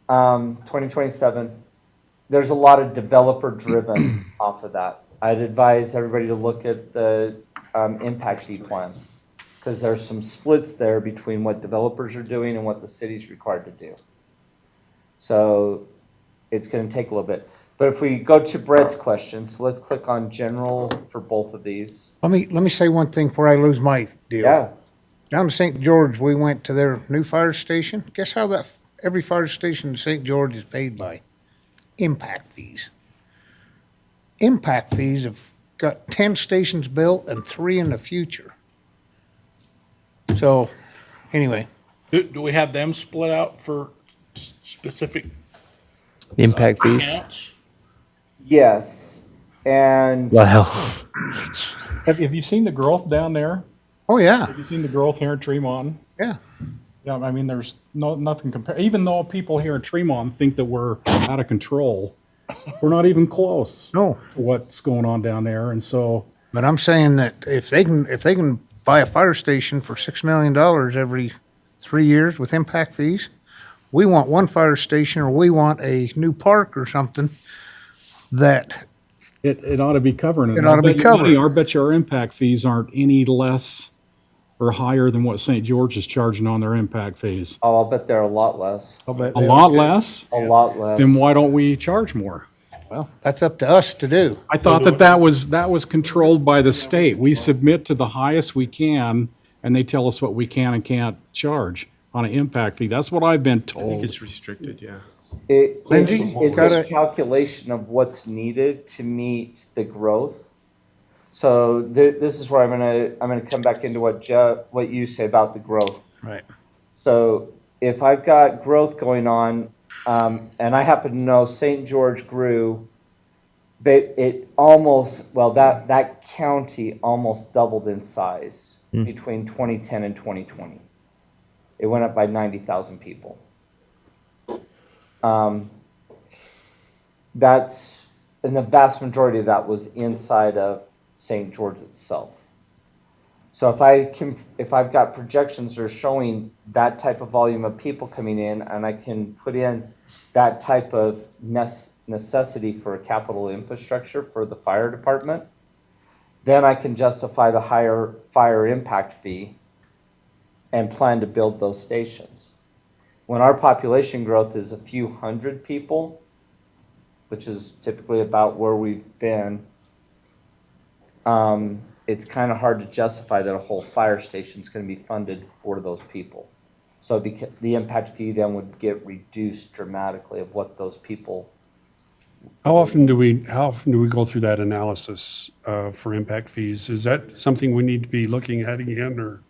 2027, there's a lot of developer driven off of that. I'd advise everybody to look at the impact fee plan, because there's some splits there between what developers are doing and what the city's required to do. So it's gonna take a little bit. But if we go to Brett's question, so let's click on general for both of these. Let me say one thing before I lose my deal. Yeah, Down to St. George, we went to their new fire station. Guess how every fire station in St. George is paid by? Impact fees. Impact fees have got 10 stations built and 3 in the future. So, anyway, Do we have them split out for specific Impact fees. accounts? yes, and Wow. Have you seen the growth down there? oh yeah, Have you seen the growth here in Tremont? yeah. Yeah, I mean, there's nothing compare, even though people here in Tremont think that we're out of control, we're not even close No, to what's going on down there. And so, but I'm saying that if they can buy a fire station for $6 million every 3 years with impact fees, we want one fire station or we want a new park or something that, it ought to be covering it. It ought to be I bet you money, covered. I bet you our impact fees aren't any less or higher than what St. George is charging on their impact fees. oh, I'll bet they're a lot less. I'll bet A they lot are. less? A lot less. Then why don't we charge more? Well, that's up to us to do. I thought that was controlled by the state. We submit to the highest we can, and they tell us what we can and can't charge on an impact fee. That's what I've been I think told. it's restricted, yeah. Lindsay, It's got a it. calculation of what's needed to meet the growth. So this is where I'm gonna come back into what you say about the growth. Right. So if I've got growth going on, and I happen to know St. George grew, but that county almost doubled in size between 2010 and 2020. it went up by 90,000 people. That's, and the vast majority of that was inside of St. George itself. So if I've got projections that are showing that type of volume of people coming in, and I can put in that type of necessity for a capital infrastructure for the fire department, then I can justify the higher fire impact fee and plan to build those stations. When our population growth is a few hundred people, which is typically about where we've been, it's kind of hard to justify that a whole fire station is going to be funded for those people. So the impact fee then would get reduced dramatically of what those people. How often do we go through that analysis for impact fees? Is that something we need to be looking at again, or?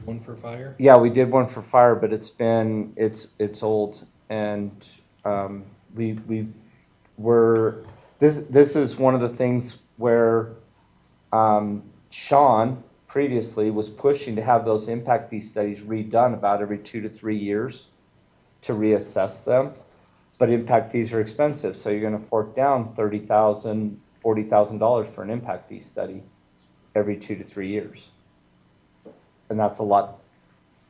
One for fire? Yeah, we did one for fire, but it's old, and this is one of the things where Sean previously was pushing to have those impact fee studies redone about every 2 to 3 years to reassess them. But impact fees are expensive, so you're going to fork down $30,000, $40,000 for an impact fee study every 2 to 3 years, and that's a lot.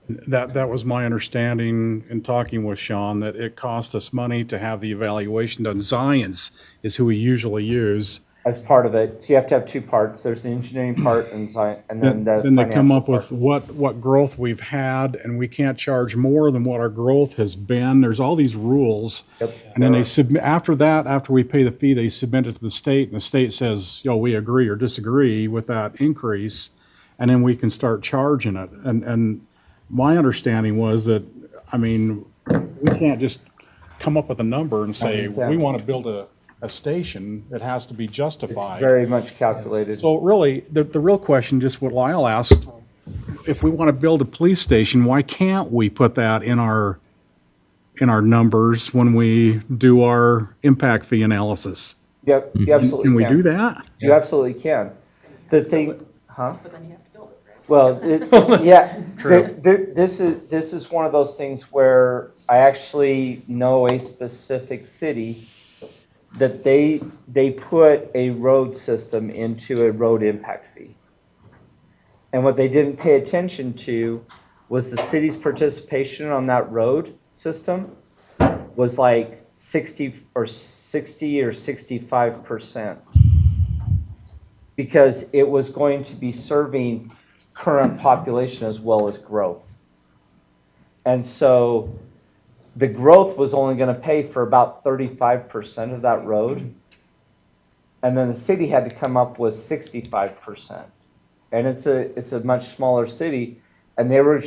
That was my understanding in talking with Sean, that it cost us money to have the evaluation done. Zions is who we usually use. As part of it, so you have to have two parts. There's the engineering part and then the Then they come financial up with what growth we've had, and we can't charge more than what our growth has been. There's all these rules. Yep. And then they submit, after that, after we pay the fee, they submit it to the state, and the state says, yo, we agree or disagree with that increase, and then we can start charging it. And my understanding was that, I mean, we can't just come up with a number and say, Yeah. we want to build a station. It has to be justified. very much calculated. So really, the real question, just what Lyle asked, if we want to build a police station, why can't we put that in our numbers when we do our impact fee analysis? Yep, you absolutely Can we can. do that? You absolutely can. The thing, huh? But then you have to build it, right? Well, yeah. True. This is one of those things where I actually know a specific city that they put a road system into a road impact fee. And what they didn't pay attention to was the city's participation on that road system was like 60 or 65%. Because it was going to be serving current population as well as growth. And so the growth was only going to pay for about 35% of that road. And then the city had to come up with 65%. And it's a much smaller city, and they were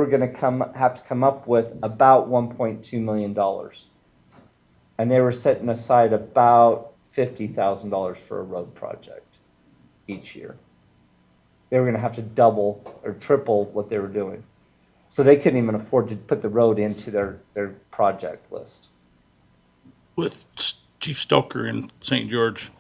going to have to come up with about $1.2 million. And they were setting aside about $50,000 for a road project each year. They were going to have to double or triple what they were doing. So they couldn't even afford to put the road into their project list. With Chief Stoker in St. George,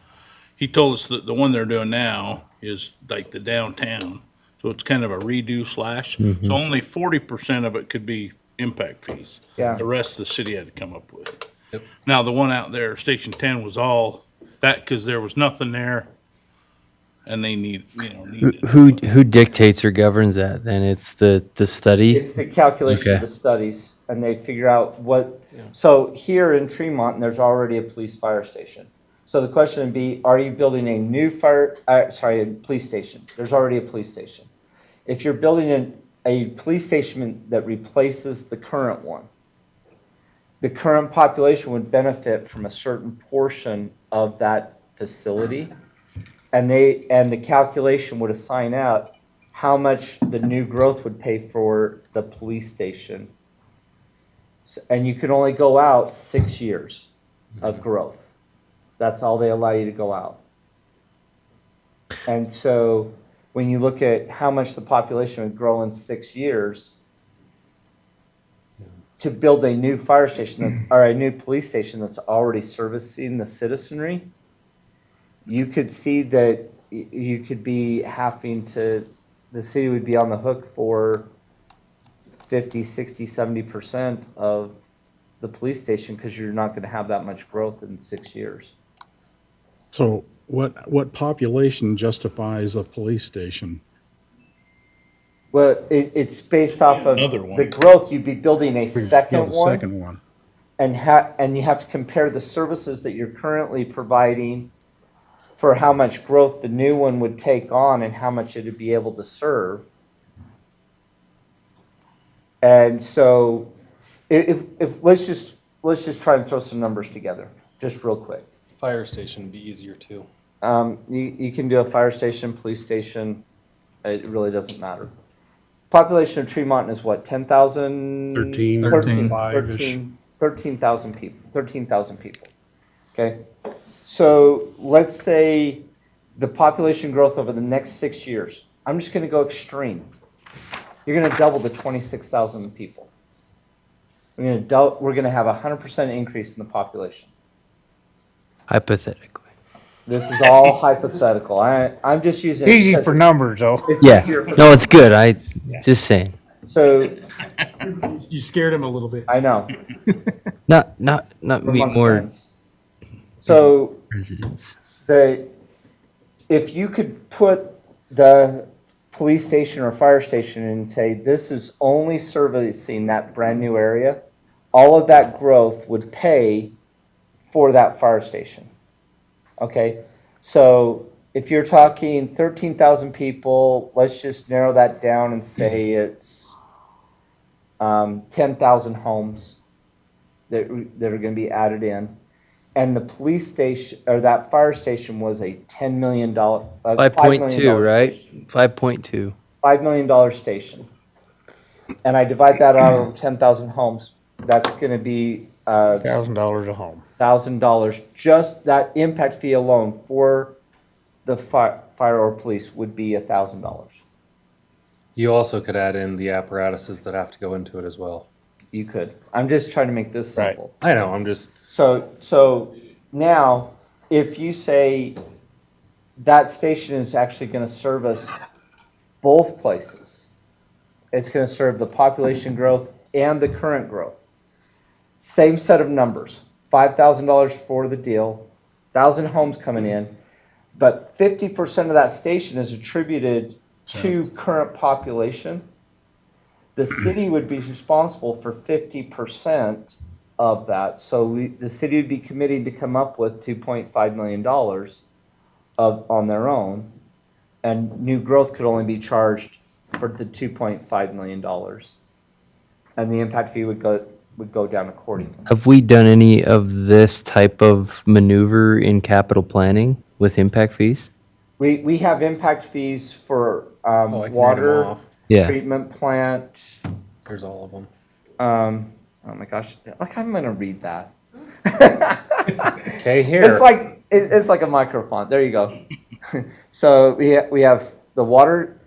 he told us that the one they're doing now is like the downtown. So it's kind of a redo slash. So only 40% of it could be impact fees. Yeah. The rest the city had to come up with. Yep. Now, the one out there, Station 10, was all that because there was nothing there and they needed it. Who dictates or governs that? Then it's the study. It's the calculation of Okay. the studies, and they figure out what, so here in Tremont, there's already a police fire station. So the question would be, are you building a new a police station? There's already a police station. If you're building a police station that replaces the current one, the current population would benefit from a certain portion of that facility. And the calculation would assign out how much the new growth would pay for the police station. And you can only go out 6 years of growth. That's all they allow you to go out. And so when you look at how much the population would grow in 6 years, to build a new fire station or a new police station that's already servicing the citizenry, you could see that you could be having to, the city would be on the hook for 50, 60, 70% of the police station because you're not going to have that much growth in 6 years. So what population justifies a police station? Well, it's based off of Another one. the growth. You'd be building a Yeah, second the one, second one. and you have to compare the services that you're currently providing for how much growth the new one would take on and how much it'd be able to serve. And so, if let's just try and throw some numbers together, just real quick. Fire station would be easier too. You can do a fire station, police station. It really doesn't matter. Population of Tremont is what, 10,000? 5-ish. 13,000 people, 13,000 people. Okay? So let's say the population growth over the next 6 years. I'm just gonna go extreme. You're gonna double to 26,000 people. We're gonna have a 100% increase in the population. Hypothetically. This is all hypothetical. I'm just using. Easy for numbers, though. It's Yeah. easier for- No, it's good. Just saying. So, You scared him a little bit. I know. Not We're meet among more friends. So, residents. if you could put the police station or fire station and say, this is only servicing that brand new area, all of that growth would pay for that fire station. Okay, so if you're talking 13,000 people, let's just narrow that down and say it's 10,000 homes that are going to be added in. And the police station, or that fire station was a $10 million, $5.2, right? 5.2. $5 million station. And I divide that out over 10,000 homes, that's going to be $1,000 a home. $1,000. Just that impact fee alone for the fire or police would be $1,000. You also could add in the apparatuses that have to go into it as well. You could. I'm just trying to make this Right. simple. I know, I'm just, So now, if you say that station is actually going to service both places, it's going to serve the population growth and the current growth. Same set of numbers, $5,000 for the deal, 1,000 homes coming in, but 50% of that station is attributed to current population. The city would be responsible for 50% of that. So the city would be committing to come up with $2.5 million on their own. And new growth could only be charged for the $2.5 million. And the impact fee would go down accordingly. Have we done any of this type of maneuver in capital planning with impact fees? We have impact fees for I can read 'em water, off. Yeah. treatment plant. There's all of them. Oh my gosh, like I'm gonna read that. Okay, here. It's like a microfont. There you go. So we have the water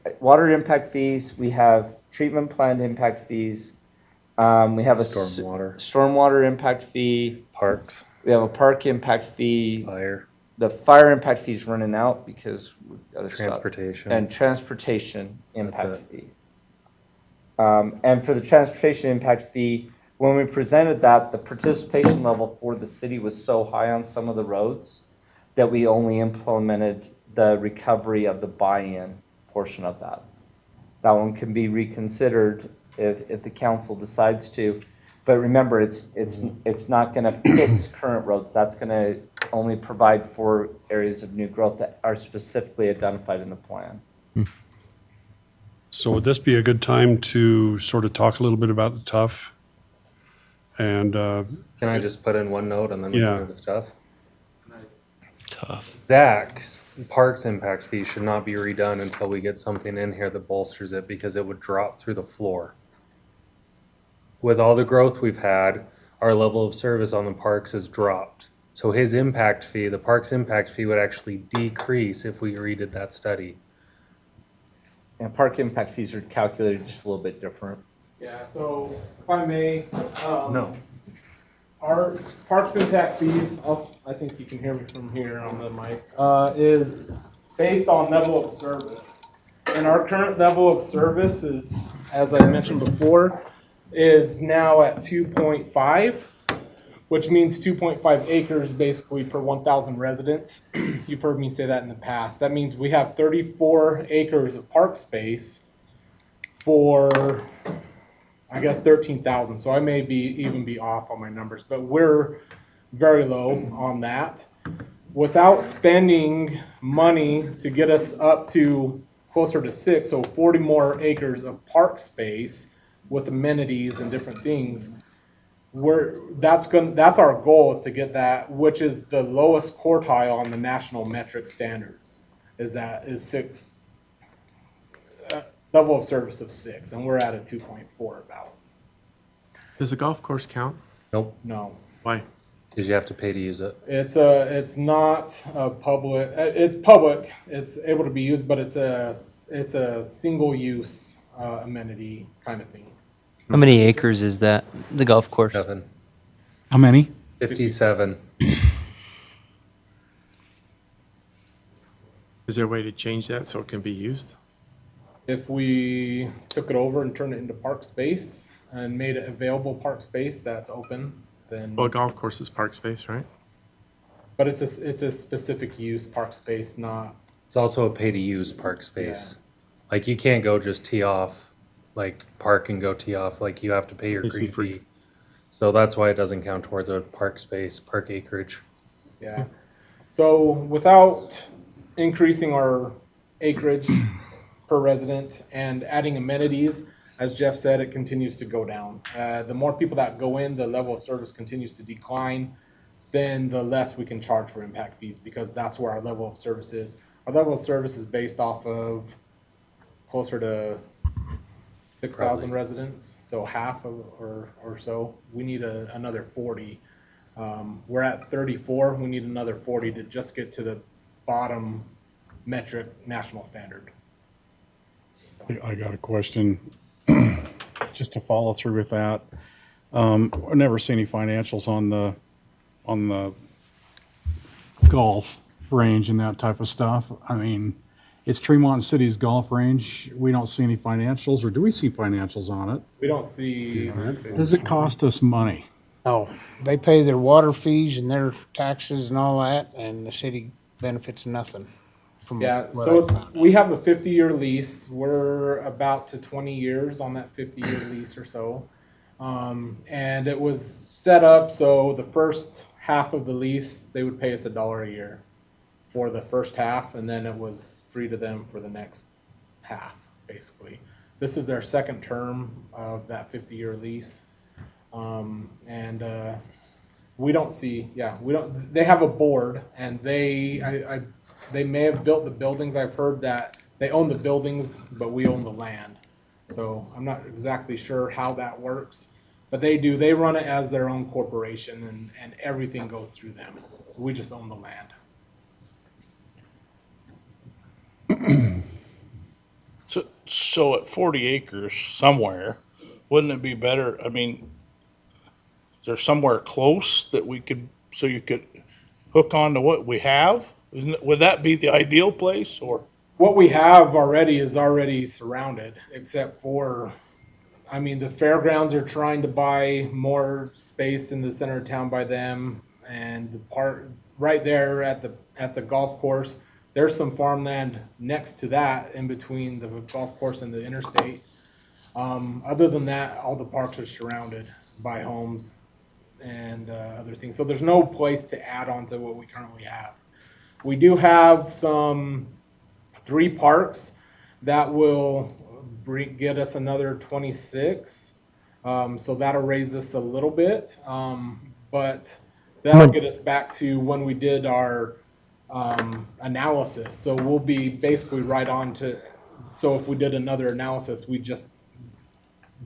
impact fees. We have treatment plant impact fees. We have a Stormwater. stormwater impact fee. Parks, We have a park impact fee. fire, The fire impact fee is running out because we've got to stop. transportation. And transportation impact it. fee. And for the transportation impact fee, when we presented that, the participation level for the city was so high on some of the roads that we only implemented the recovery of the buy-in portion of that. That one can be reconsidered if the council decides to. But remember, it's not gonna fix current roads. That's gonna only provide for areas of new growth that are specifically identified in the plan. So would this be a good time to sort of talk a little bit about the TUF? And, Can I just put in one note and then we Yeah. can move the stuff? Tough. Zach's parks impact fee should not be redone until we get something in here that bolsters it because it would drop through the floor. With all the growth we've had, our level of service on the parks has dropped. So his impact fee, the parks impact fee would actually decrease if we redid that study. And park impact fees are calculated just a little bit different. Yeah, so if I may, No. our parks impact fees, I think you can hear me from here on the mic, is based on level of service. And our current level of service is, as I mentioned before, is now at 2.5, which means 2.5 acres basically per 1,000 residents. You've heard me say that in the past. That means we have 34 acres of park space for, I guess, 13,000. So I may even be off on my numbers, but we're very low on that. Without spending money to get us up to closer to 6, so 40 more acres of park space with amenities and different things, that's our goal, is to get that, which is the lowest quartile on the national metric standards, is 6, level of service of 6, and we're at a 2.4 about. Does the golf course count? Nope, No. Why? because you have to pay to use it. It's not a public, it's public, it's able to be used, but it's a single use amenity kind of thing. How many acres is that, the golf course? 7, How many? 57. Is there a way to change that so it can be used? If we took it over and turned it into park space and made it available park space that's open, then, Well, golf course is park space, right? but it's a specific use park space, not, It's also a pay to use park space. Like you can't go just tee off, like park and go tee off. Like you have to pay your Needs to be green free. fee. So that's why it doesn't count towards a park space, park acreage. yeah. So without increasing our acreage per resident and adding amenities, as Jeff said, it continues to go down. The more people that go in, the level of service continues to decline, then the less we can charge for impact fees, because that's where our level of service is. Our level of service is based off of closer to 6,000 residents, so half of, or so. We need another 40. We're at 34, we need another 40 to just get to the bottom metric national standard. I got a question, just to follow through with that. I've never seen any financials on the golf range and that type of stuff. I mean, it's Tremont City's golf range. We don't see any financials, or do we see financials on it? We don't see, Does it cost us money? Oh, they pay their water fees and their taxes and all that, and the city benefits nothing from yeah, what so I found. we have the 50-year lease. We're about to 20 years on that 50-year lease or so. And it was set up so the first half of the lease, they would pay us $1 a year for the first half, and then it was free to them for the next half, basically. This is their second term of that 50-year lease. We don't see, they have a board, and they may have built the buildings. I've heard that they own the buildings, but we own the land. So I'm not exactly sure how that works, but they run it as their own corporation, and everything goes through them. We just own the land. So at 40 acres somewhere, wouldn't it be better, I mean, is there somewhere close that we could, so you could hook on to what we have? Would that be the ideal place, or? What we have already is already surrounded, except for, I mean, the fairgrounds are trying to buy more space in the center of town by them, and the part right there at the golf course, there's some farmland next to that in between the golf course and the interstate. Other than that, all the parks are surrounded by homes and other things. So there's no place to add on to what we currently have. We do have 3 parks that will get us another 26. So that'll raise us a little bit. But that'll get us back to when we did our analysis. So we'll be basically right on to, so if we did another analysis, we'd just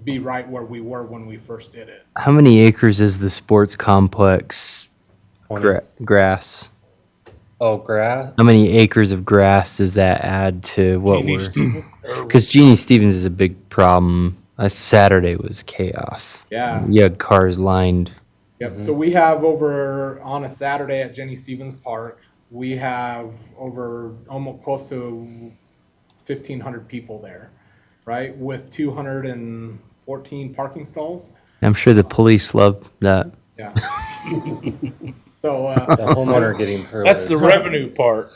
be right where we were when we first did it. How many acres is the sports complex 20. grass? Oh, grass? How many acres of grass does that add to what Jeannie we're? Stevens? Because Jeannie Stevens is a big problem. Saturday was chaos. Yeah. You had cars lined. Yep. So we have over on a Saturday at Jenny Stevens Park, we have over almost close to 1,500 people there, right? With 240 14 parking stalls. I'm sure the police love that. Yeah. So, The homeowner getting That's the permits. revenue part.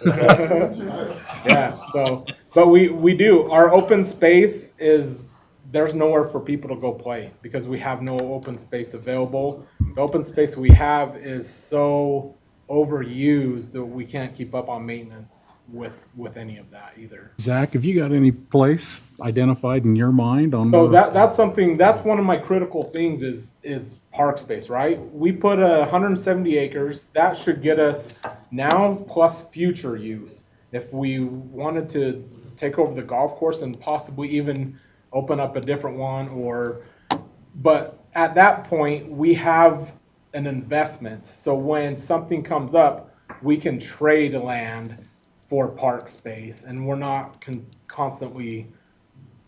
yeah, so, but we do, our open space is, there's nowhere for people to go play because we have no open space available. The open space we have is so overused that we can't keep up on maintenance with any of that either. Zach, have you got any place identified in your mind on? So where- that's something, that's one of my critical things is park space, right? We put 170 acres, that should get us now plus future use. If we wanted to take over the golf course and possibly even open up a different one but at that point, we have an investment. So when something comes up, we can trade land for park space and we're not constantly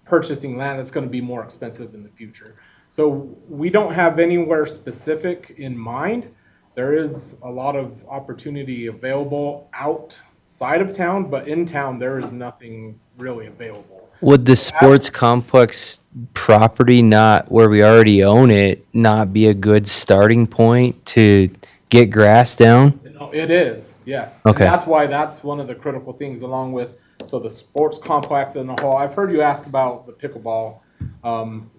purchasing land that's going to be more expensive in the future. So we don't have anywhere specific in mind. There is a lot of opportunity available outside of town, but in town, there is nothing really available. Would the sports complex property not, where we already own it, not be a good starting point to get grass down? No, it is, yes. Okay. And that's why that's one of the critical things along with, so the sports complex and the whole, I've heard you ask about the pickleball,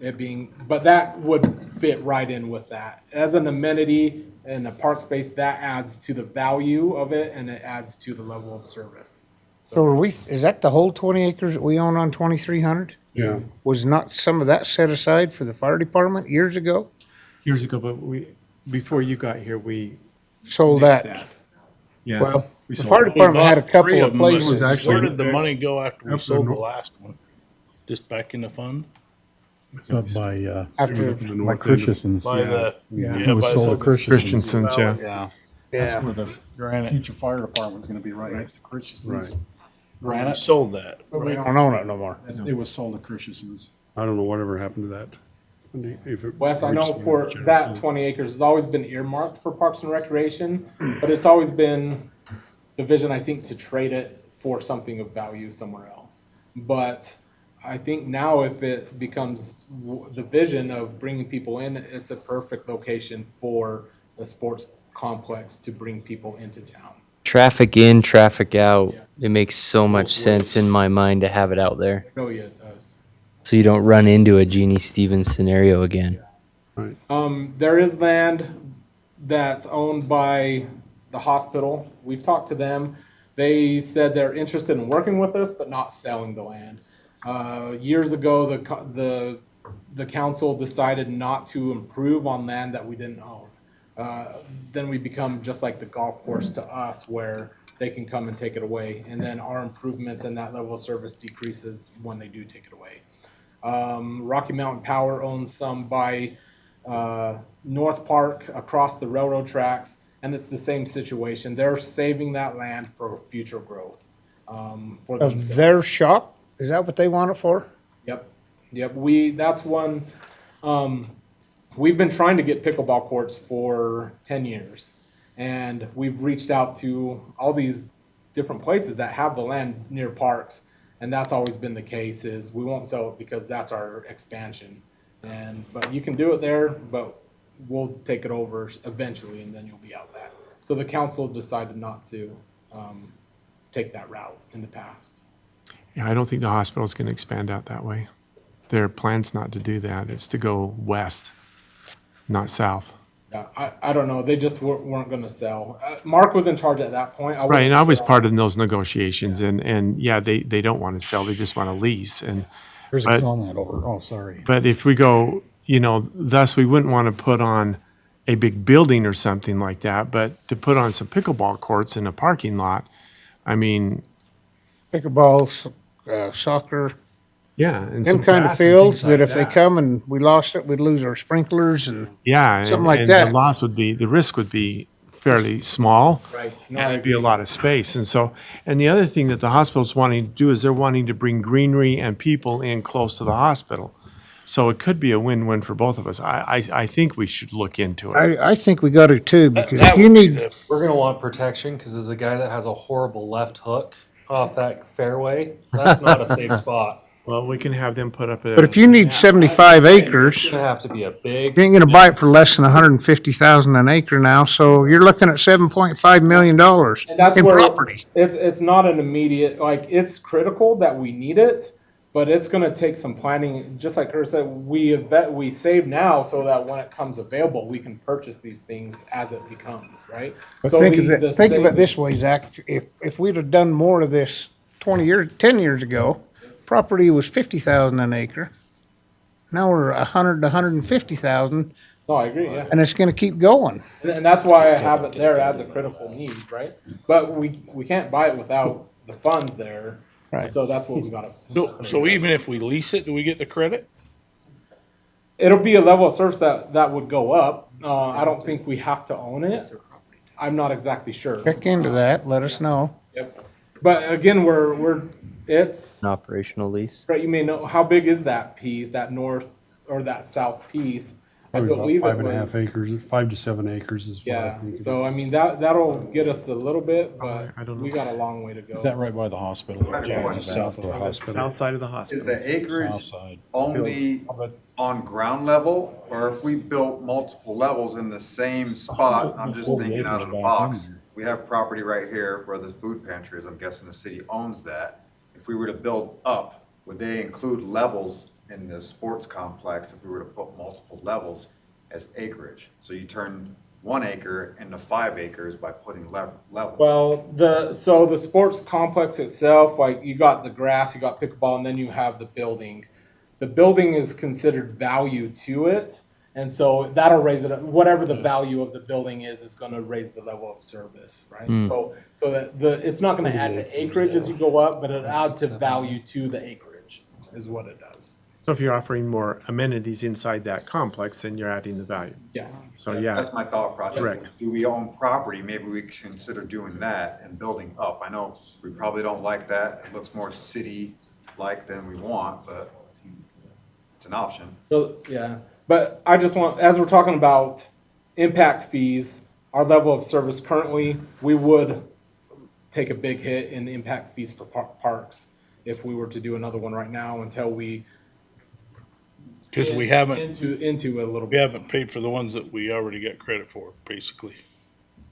it being, but that would fit right in with that. As an amenity in a park space, that adds to the value of it and it adds to the level of service. So is that the whole 20 acres that we own on 2300? Yeah. Was not some of that set aside for the fire department years ago? Years ago, but before you got here, we Sold nixed that. Yeah. Well, We the sold fire it. department had a We bought couple three of them, but places. actually- Where did the money go after we Up sold in the Nor- last one? Just back in the fund? Up by, After, The by north end of- Christensen's. By the, Yeah. yeah, It was by sold the to Christensen's. Christensen's, yeah. Yeah. That's where the Granite. future fire department is gonna be right next to Christensen's. Right. We Granite, sold that. we don't own it no more. it was sold to Christensen's. I don't know whatever happened to that. If it- Wes, I know for that 20 acres has always been earmarked for Parks and Recreation, but it's always been the vision, I think, to trade it for something of value somewhere else. But I think now if it becomes the vision of bringing people in, it's a perfect location for a sports complex to bring people into town. Traffic in, traffic out. It makes so much sense in my mind to have it out there. Oh, yeah, it does. So you don't run into a Jeannie Stevens scenario again. There is land that's owned by the hospital. We've talked to them. They said they're interested in working with us, but not selling the land. Years ago, the council decided not to improve on land that we didn't own. Then we become just like the golf course to us, where they can come and take it away. And then our improvements and that level of service decreases when they do take it away. Rocky Mountain Power owns some by North Park across the railroad tracks, and it's the same situation. They're saving that land for future growth. For Of themselves. their shop? Is that what they want it for? Yep, that's one, we've been trying to get pickleball courts for 10 years. And we've reached out to all these different places that have the land near parks. And that's always been the case, is we won't sell it because that's our expansion. But you can do it there, but we'll take it over eventually and then you'll be out that. So the council decided not to, take that route in the past. Yeah, I don't think the hospital's gonna expand out that way. Their plan's not to do that. It's to go west, not south. Yeah, I don't know. They just weren't going to sell. Mark was in charge at that point. Right, and I was part of those negotiations, and yeah, they don't want to sell, they just want to lease, and, There's a But- comment over, oh, sorry. but if we go, thus, we wouldn't want to put on a big building or something like that, but to put on some pickleball courts in a parking lot, I mean, Pickleball, soccer, yeah. and them some kind of grass and fields things like that if they come and we lost it, we'd lose our sprinklers and Yeah, and- something like and that. the loss would be, the risk would be fairly small. Right. No, And I it'd be a lot of space. And so, and the other thing that the hospital's wanting to do is they're wanting to bring greenery and people in close to the hospital. So it could be a win-win for both of us. I think we should look into it. I think we got to too, because That if you would be need, the- We're gonna want protection, cause there's a guy that has a horrible left hook off that fairway. That's not a safe spot. Well, we can have them put up a. But if you need 75 acres, It's gonna have to be a big. you ain't gonna buy it for less than 150,000 an acre now, so you're looking at $7.5 million And that's in where property. it's not an immediate, like, it's critical that we need it, but it's gonna take some planning. Just like Kurt said, we save now so that when it comes available, we can purchase these things as it becomes, right? But So think the- of it, the think of it save- this way, Zach, if we'd have done more of this 10 years ago, property was 50,000 an acre. Now we're 100 to 150,000, No, I agree, yeah. and it's gonna keep going. And that's why I have it there as a critical need, right? But we can't buy it without the funds there. Right. So that's what we gotta. So even if we lease it, do we get the credit? It'll be a level of service that would go up. I don't think we have to own it. I'm not exactly sure. Check into that, let us know. Yep. But again, it's, An operational lease. right, you may know, how big is that piece, that north or that south piece? I Probably believe about it 5.5 was. acres, 5 to 7 acres is what I Yeah, think. it so is. I mean, that'll get us a little bit, but I don't know. we got a long way to go. Is that right by the hospital? Yeah, South of the hospital. South side of the Is hospital. the South acreage side. only on ground level, or if we built multiple levels in the same spot, I'm just 40 thinking out of acres the back box. in We have property right here where the food pantry is, I'm guessing the city owns that. If we were to build up, would they include levels in the sports complex if we were to put multiple levels as acreage? So you turn 1 acre into 5 acres by putting levels. Well, so the sports complex itself, like you got the grass, you got pickleball, and then you have the building. The building is considered value to it, and so that'll raise it. Whatever the value of the building is going to raise the level of service, right? So that it's not going to add to acreage as you go up, but it adds to value to the acreage is what it does. So if you're offering more amenities inside that complex, then you're adding the value. Yes. So, yeah. That's my thought process. Correct. Do we own property? Maybe we consider doing that and building up. I know we probably don't like that. It looks more city-like than we want, but it's an option. So, yeah, but I just want, as we're talking about impact fees, our level of service currently, we would take a big hit in impact fees for parks if we were to do another one right now until we. Cause we haven't, Into a little we bit. haven't paid for the ones that we already got credit for, basically.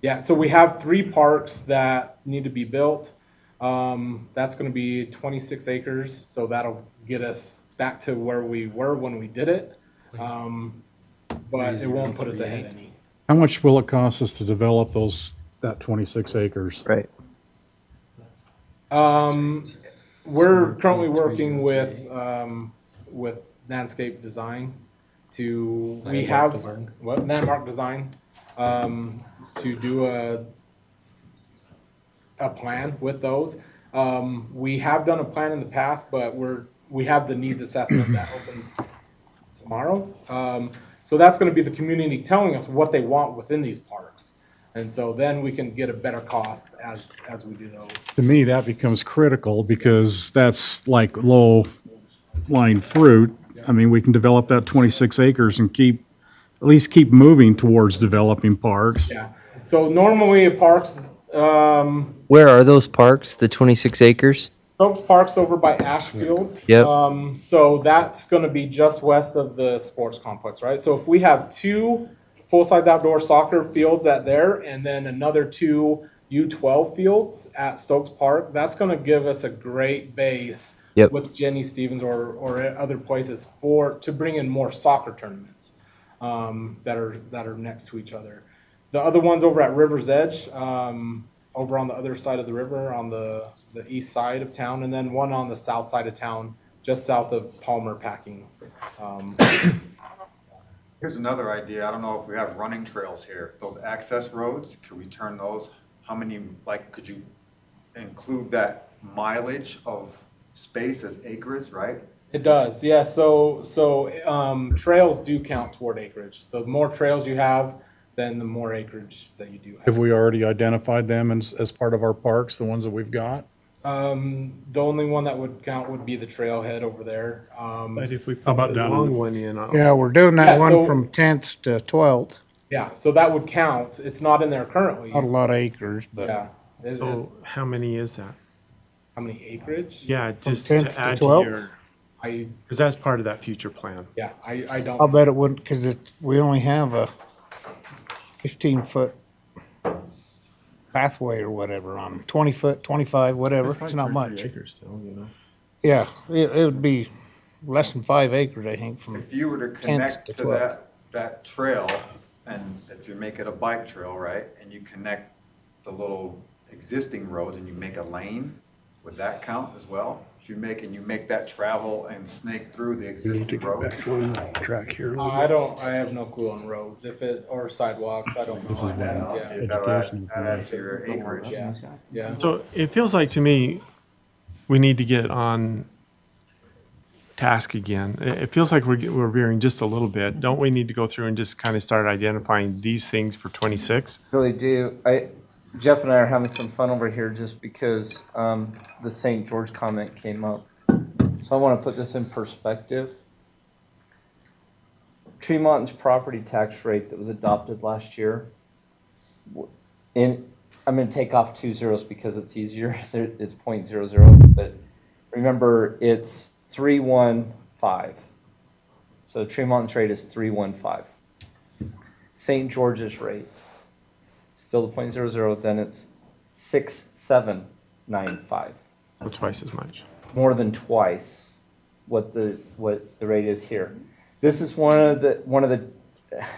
Yeah, so we have 3 parks that need to be built. That's gonna be 26 acres, so that'll get us back to where we were when we did it. But it won't put us ahead any. How much will it cost us to develop that 26 acres? Right. We're currently working with landscape design we have, what, landmark design, to do a plan with those. We have done a plan in the past, but we have the needs assessment that opens tomorrow. So that's gonna be the community telling us what they want within these parks. And so then we can get a better cost as we do those. To me, that becomes critical because that's like low-lying fruit. I mean, we can develop that 26 acres and at least keep moving towards developing parks. Yeah, so normally parks, Where are those parks, the 26 acres? Stokes Park's over by Ashfield. Yep. So that's gonna be just west of the sports complex, right? So if we have 2 full-size outdoor soccer fields at there, and then another 2 U12 fields at Stokes Park, that's gonna give us a great base Yep. with Jenny Stevens or other places to bring in more soccer tournaments that are next to each other. The other ones over at River's Edge, over on the other side of the river, on the east side of town, and then one on the south side of town, just south of Palmer Packing. Here's another idea. I don't know if we have running trails here. Those access roads, could we turn those? How many, could you include that mileage of space as acres, right? It does, yeah. So trails do count toward acreage. The more trails you have, then the more acreage that you do Have have. we already identified them as part of our parks, the ones that we've got? The only one that would count would be the trailhead over there. But if we How about put the down in long the- one in, Yeah, we're doing Yeah, that one so- from 10th to 12th. Yeah, so that would count. It's not in there currently. Not a lot of acres, but Yeah. so how many is that? How many acreage? Yeah, just 10th to to add to 12th? your, Because that's part of that future plan. Yeah, I don't. I'll bet it wouldn't, because we only have a 15-foot pathway or whatever on them, 20-foot, 25, whatever, it's not much. Yeah, it would be less than 5 acres, I think, from If you were to 10th connect to to 12th. that trail, and if you make it a bike trail, right, and you connect the little existing roads and you make a lane, would that count as well? If you make that travel and snake through the We need existing to get road? back on track here. a little I have no clue on roads, or sidewalks, I don't know. This is Yeah. See, that adds to your acreage. Yeah, yeah. So it feels like to me, we need to get on task again. It feels like we're veering just a little bit. Don't we need to go through and just kind of start identifying these things for 26? Really do. Jeff and I are having some fun over here just because the St. George comment came up. So I want to put this in perspective. Tremont's property tax rate that was adopted last year, I'm going to take off 2 zeros because it's easier. It's 0.00, but remember it's 315. So Tremont's rate is 315. St. George's rate, still the 0.00, then it's 6795. So twice as much. More than twice what the rate is here. This is one of the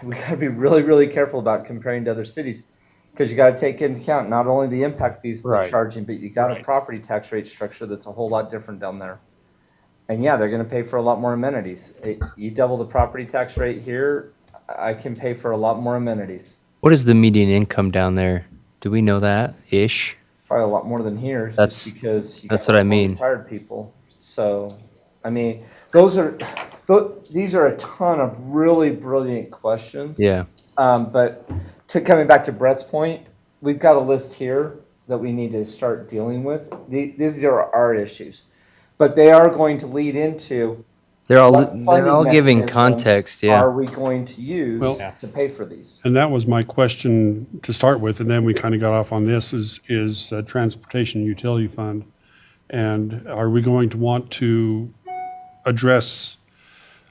we got to be really, really careful about comparing to other cities, because you got to take into account not only the impact fees that they're Right. charging, but you got a property tax rate structure that's a whole lot different down there. And yeah, they're going to pay for a lot more amenities. You double the property tax rate here, I can pay for a lot more amenities. What is the median income down there? Do we know that ish? Probably a lot more than here. just That's- because you that's got what I more mean. Retired people. So, I mean, these are a ton of really brilliant questions. Yeah. But coming back to Brett's point, we've got a list here that we need to start dealing with. These are our issues, but they are going to lead into They're all what they're all funding giving mechanisms context. Yeah. Are we going to use Well- to pay for these? And that was my question to start with, and then we kind of got off on this, is Transportation Utility Fund. And are we going to want to address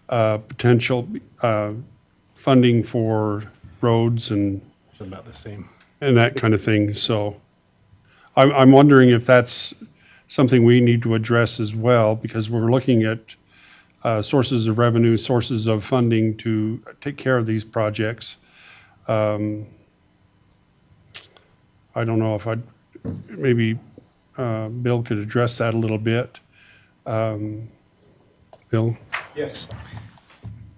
potential funding for roads and It's about the same. that kind of thing? So I'm wondering if that's something we need to address as well, because we're looking at sources of revenue, sources of funding to take care of these projects. I don't know if maybe Bill could address that a little bit. Bill, Yes.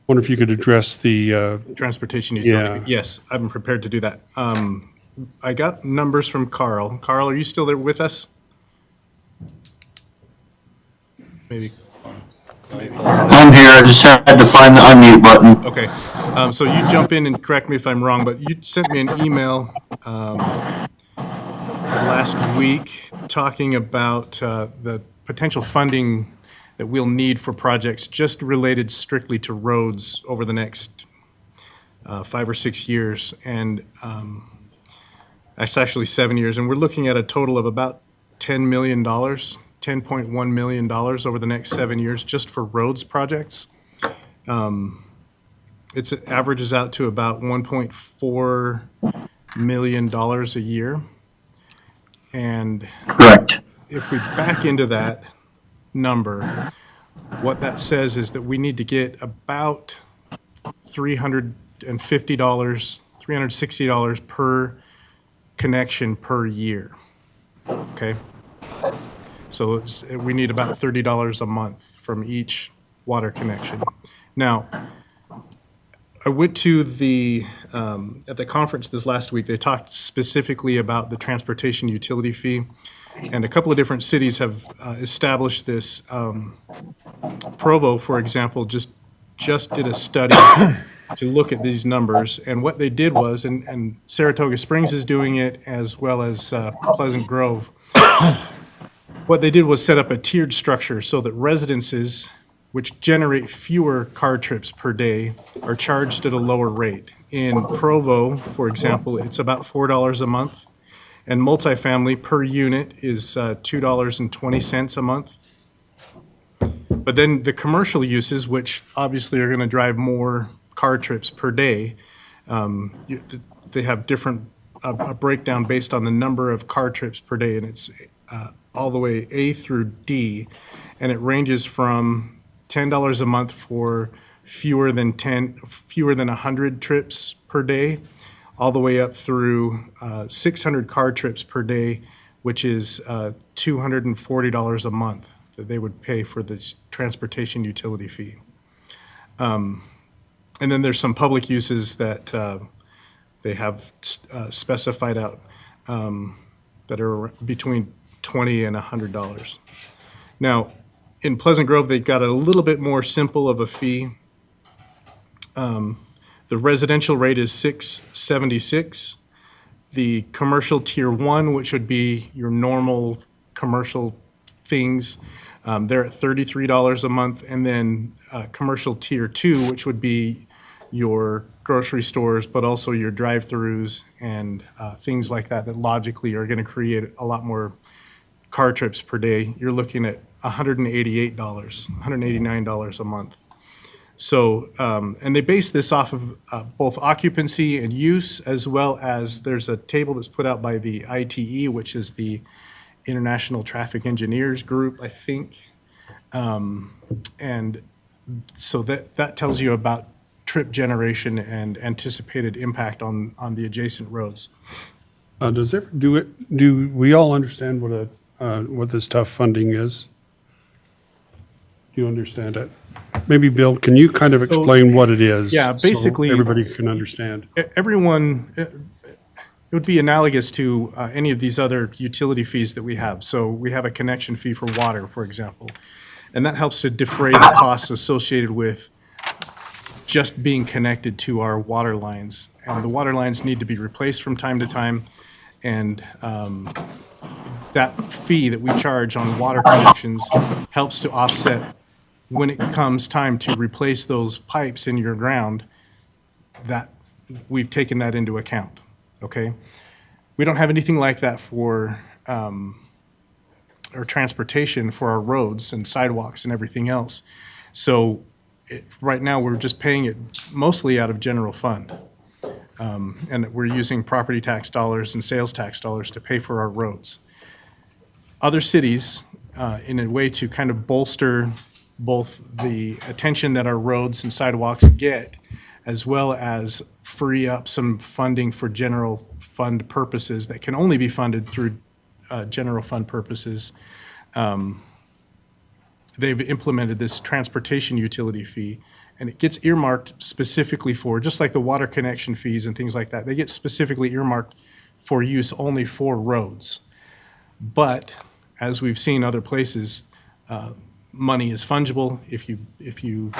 wonder if you could address the, Transportation utility. Yeah. Yes, I'm prepared to do that. I got numbers from Carl. Carl, are you still there with us? Maybe. I'm here, I just had to find the unmute button. Okay. So you jump in and correct me if I'm wrong, but you sent me an email last week talking about the potential funding that we'll need for projects just related strictly to roads over the next 5 or 6 years. And that's actually 7 years. And we're looking at a total of about $10 million, $10.1 million over the next 7 years just for roads projects. It averages out to about $1.4 million a year. And Correct. if we back into that number, what that says is that we need to get about $350, $360 per connection per year. Okay? So we need about $30 a month from each water connection. Now, I went to at the conference this last week, they talked specifically about the transportation utility fee. And a couple of different cities have established this. Provo, for example, just did a study to look at these numbers. And what they did was, and Saratoga Springs is doing it as well as Pleasant Grove. What they did was set up a tiered structure so that residences, which generate fewer car trips per day, are charged at a lower rate. In Provo, for example, it's about $4 a month. And multifamily per unit is $2.20 a month. But then the commercial uses, which obviously are going to drive more car trips per day, they have different, a breakdown based on the number of car trips per day, and it's all the way A through D, and it ranges from $10 a month for fewer than 100 trips per day, all the way up through 600 car trips per day, which is $240 a month that they would pay for the transportation utility fee. And then there's some public uses that they have specified out that are between $20 and $100. Now, in Pleasant Grove, they've got a little bit more simple of a fee. The residential rate is $6.76. The commercial tier 1, which would be your normal commercial things, they're at $33 a month. And then commercial tier 2, which would be your grocery stores, but also your drive-throughs and things like that logically are going to create a lot more car trips per day. You're looking at $189 a month. So, and they base this off of both occupancy and use, as well as there's a table that's put out by the ITE, which is the International Traffic Engineers Group, I think. And so that tells you about trip generation and anticipated impact on the adjacent roads. Do we all understand what this tough funding is? Do you understand it? Maybe, Bill, can you kind of explain what it is? Yeah, basically, so everybody can understand. Everyone, it would be analogous to any of these other utility fees that we have. So we have a connection fee for water, for example, and that helps to defray the costs associated with just being connected to our water lines. And the water lines need to be replaced from time to time, and that fee that we charge on water connections helps to offset when it comes time to replace those pipes in your ground. That we've taken that into account, okay? We don't have anything like that for our transportation for our roads and sidewalks and everything else. So right now, we're just paying it mostly out of general fund. And we're using property tax dollars and sales tax dollars to pay for our roads. Other cities, in a way to kind of bolster both the attention that our roads and sidewalks get, as well as free up some funding for general fund purposes that can only be funded through general fund purposes, they've implemented this transportation utility fee, and it gets earmarked specifically for, just like the water connection fees and things like that, they get specifically earmarked for use only for roads. But as we've seen other places, money is fungible. If you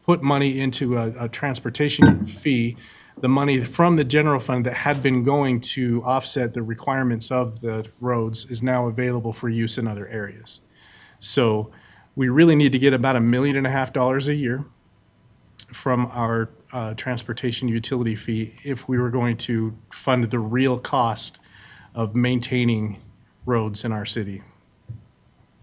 put money into a transportation fee, the money from the general fund that had been going to offset the requirements of the roads is now available for use in other areas. So we really need to get about $1.5 million a year from our transportation utility fee if we were going to fund the real cost of maintaining roads in our city.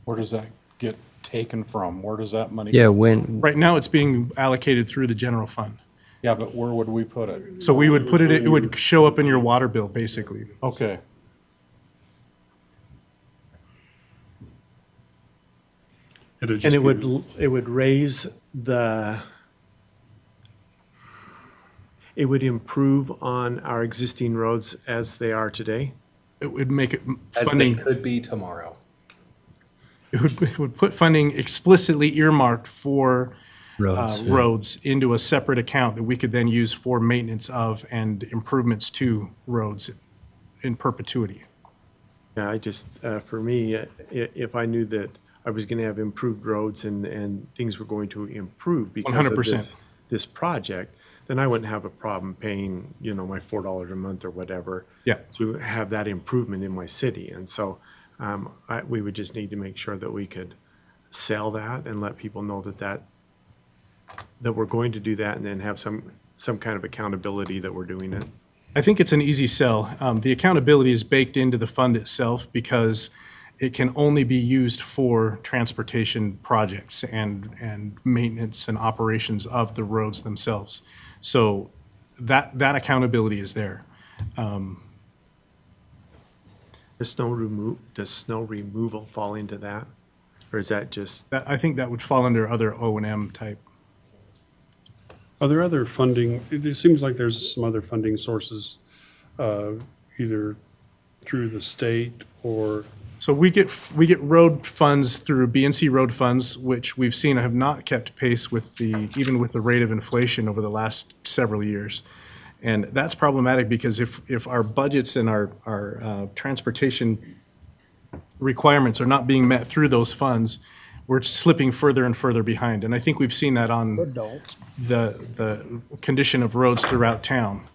Where does that get taken from? Where does that money? Yeah, when, Right now, it's being allocated through the general fund. Yeah, but where would we put it? So we would put it, it would show up in your water bill, basically. Okay. It'd just And be- it would raise it would improve on our existing roads as they are today? It would make it As they funding, could be tomorrow. it would put funding explicitly earmarked for roads into a separate account that we could then use for maintenance of and improvements to roads in perpetuity. Yeah, I just, for me, if I knew that I was gonna have improved roads and things were going to improve because of 100%. this project, then I wouldn't have a problem paying, my $4 a month or whatever. Yeah. To have that improvement in my city. And so, we would just need to make sure that we could sell that and let people know that we're going to do that, and then have some kind of accountability that we're doing it. I think it's an easy sell. The accountability is baked into the fund itself because it can only be used for transportation projects and maintenance and operations of the roads themselves. So that accountability is there. Does snow removal fall into that? Or is that just, I think that would fall under other O&M type. Are there other funding, it seems like there's some other funding sources, either through the state or, So we get road funds through BNC road funds, which we've seen have not kept pace with even with the rate of inflation over the last several years. And that's problematic because if our budgets and our transportation requirements are not being met through those funds, we're slipping further and further behind. And I think we've seen that on Adults. the condition of roads throughout town.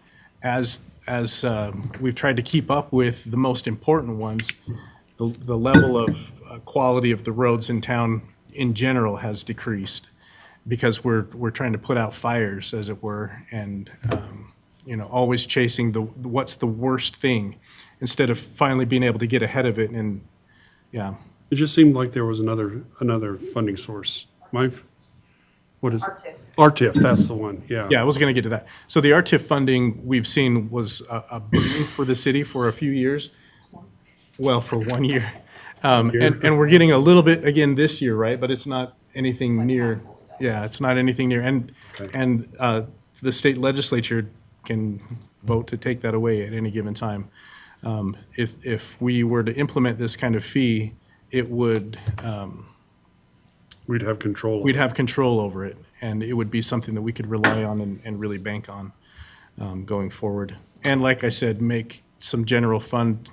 As we've tried to keep up with the most important ones, the level of quality of the roads in town in general has decreased because we're trying to put out fires, as it were, and always chasing what's the worst thing instead of finally being able to get ahead of it. And yeah, it just seemed like there was another funding source. What is it? RTIF, that's the one, yeah. yeah, I was going to get to that. So the RTIF funding we've seen was a boom for the city for a few years. Well, for 1 year. And we're getting a little bit again this year, right? But it's not anything near, it's not anything near. And the state legislature can vote to take that away at any given time. If we were to implement this kind of fee, it would, We'd have control. we'd have control over it. And it would be something that we could rely on and really bank on going forward. And like I said, make some general fund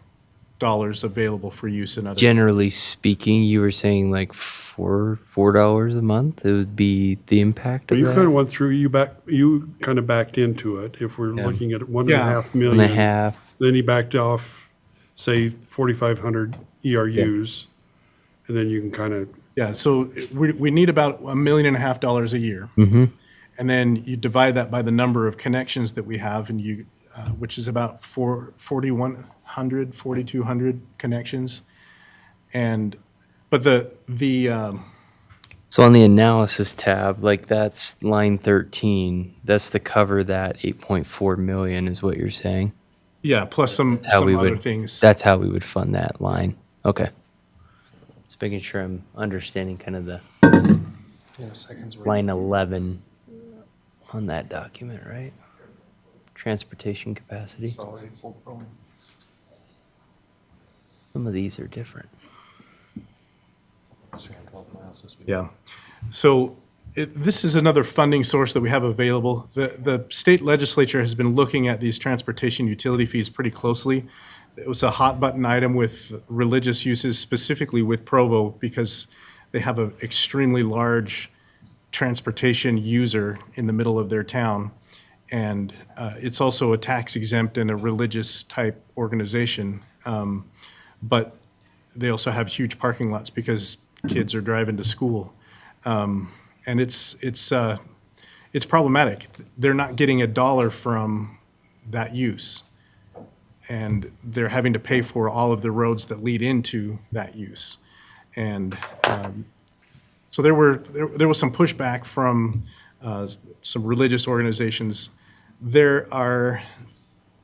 dollars available for use in other. Generally speaking, you were saying like $4 a month. It would be the impact But of you that. kind of went through, you kind of backed into it. If we're looking at 1.5 Yeah. million. And a half. Then you backed off, say, 4,500 ERUs. And then you can kind of, Yeah, so we need about $1.5 million a year. Mm-hmm. And then you divide that by the number of connections that we have, and which is about 4,100, 4,200 connections. But So on the analysis tab, like that's line 13. That's to cover that 8.4 million, is what you're saying. yeah, plus some How we other would. things. That's how we would fund that line. Okay. Just making sure I'm understanding kind of the line 11 on that document, right? Transportation capacity. Some of these are different. Yeah. So this is another funding source that we have available. The state legislature has been looking at these transportation utility fees pretty closely. It was a hot button item with religious uses, specifically with Provo, because they have an extremely large transportation user in the middle of their town. And it's also a tax exempt and a religious type organization. But they also have huge parking lots because kids are driving to school. And it's problematic. They're not getting $1 from that use. And they're having to pay for all of the roads that lead into that use. And so there was some pushback from some religious organizations. There are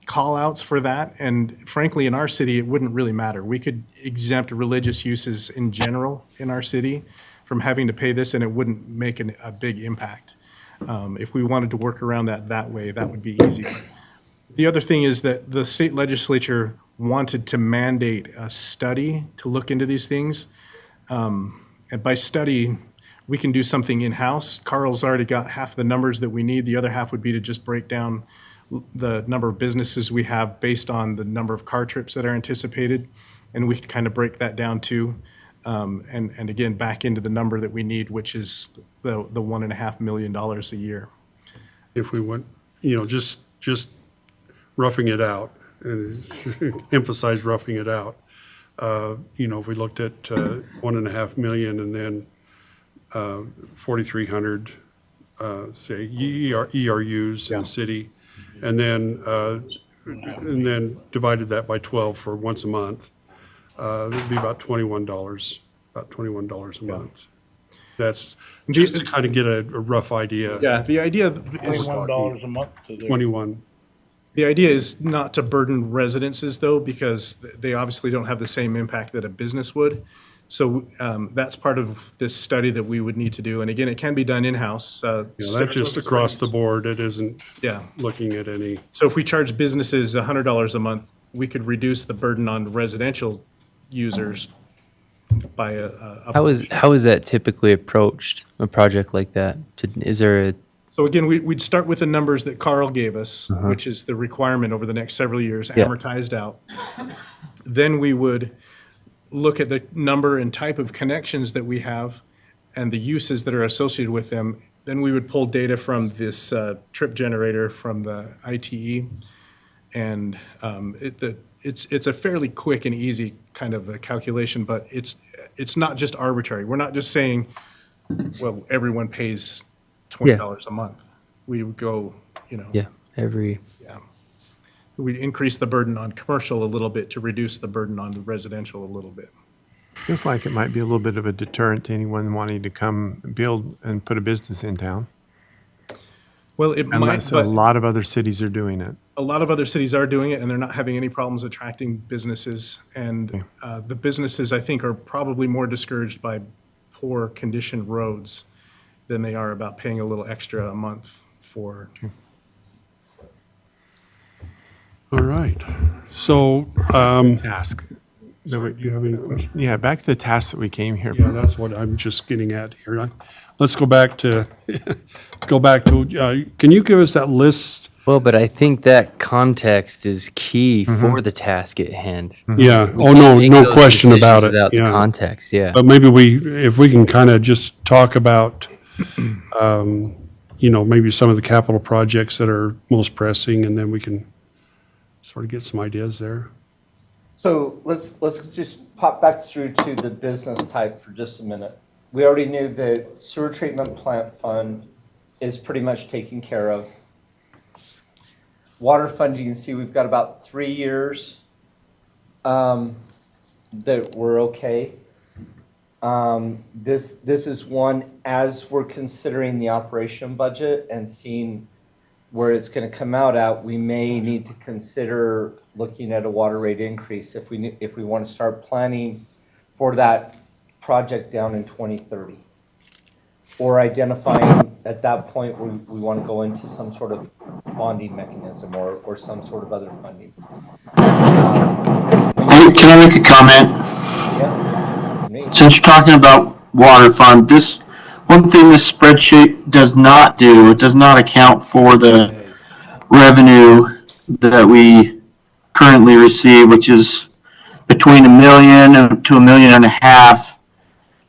call-outs for that, and frankly, in our city, it wouldn't really matter. We could exempt religious uses in general in our city from having to pay this, and it wouldn't make a big impact. If we wanted to work around that way, that would be easy. The other thing is that the state legislature wanted to mandate a study to look into these things. And by study, we can do something in-house. Carl's already got half the numbers that we need. The other half would be to just break down the number of businesses we have based on the number of car trips that are anticipated. And we can kind of break that down too. And again, back into the number that we need, which is the $1.5 million a year. if we went, just roughing it out, and emphasize roughing it out. If we looked at 1.5 million and then 4,300, say, ERUs in the city, and then divided that by 12 for once a month, it'd be about $21 a month. That's just to kind of get a rough idea. Yeah, the idea is $21 a month to do. 21. the idea is not to burden residences though, because they obviously don't have the same impact that a business would. So that's part of this study that we would need to do. And again, it can be done in-house. That's just across the board. It isn't Yeah. looking at any. So if we charge businesses $100 a month, we could reduce the burden on residential users by a. How is that typically approached, a project like that? Is there a, So again, we'd start with the numbers that Carl gave us, which is the requirement over the next several years, Yeah. amortized out. Then we would look at the number and type of connections that we have and the uses that are associated with them. Then we would pull data from this trip generator from the ITE. And it's a fairly quick and easy kind of a calculation, but it's not just arbitrary. We're not just saying, well, everyone pays $20 a month. We would go, yeah, every, we increase the burden on commercial a little bit to reduce the burden on residential a little bit. Feels like it might be a little bit of a deterrent to anyone wanting to come build and put a business in town. Well, it might, Unless a but lot of other cities are doing it. a lot of other cities are doing it and they're not having any problems attracting businesses. And the businesses, I think, are probably more discouraged by poor conditioned roads than they are about paying a little extra a month for. All right. So, Task. you have any questions? Yeah, back to the task that we came here Yeah, for. that's what I'm just getting at here. Let's go back to, can you give us that list? well, but I think that context is key for the task at hand. Yeah, We oh, can't no, make no those question decisions about it. Without the Yeah. context, yeah. But maybe if we can kind of just talk about, maybe some of the capital projects that are most pressing, and then we can sort of get some ideas there. So let's just pop back through to the business type for just a minute. We already knew that sewer treatment plant fund is pretty much taken care of. Water fund, you can see we've got about 3 years that we're okay. This is one, as we're considering the operation budget and seeing where it's gonna come out at, we may need to consider looking at a water rate increase if we wanna start planning for that project down in 2030. Or identifying at that point, we wanna go into some sort of bonding mechanism or some sort of other funding. Hey, can I make a comment? Yeah, me. Since you're talking about water fund, this, one thing this spreadsheet does not do, it does not account for the revenue that we currently receive, which is between $1 million to $1.5 million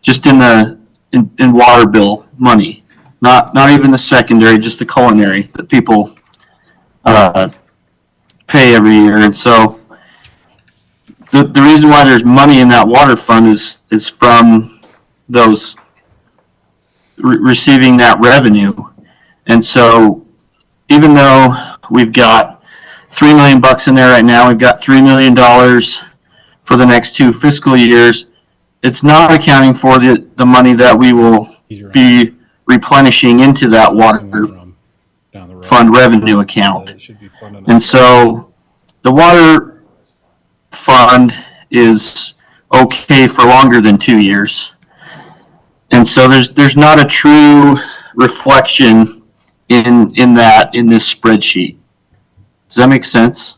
just in water bill money. Not even the secondary, just the culinary that people pay every year. And so the reason why there's money in that water fund is from those receiving that revenue. And so even though we've got $3 million in there right now, we've got $3 million for the next 2 fiscal years, it's not accounting for the money that we will be replenishing into that water fund revenue account. And so the water fund is okay for longer than 2 years. And so there's not a true reflection in this spreadsheet. Does that make sense?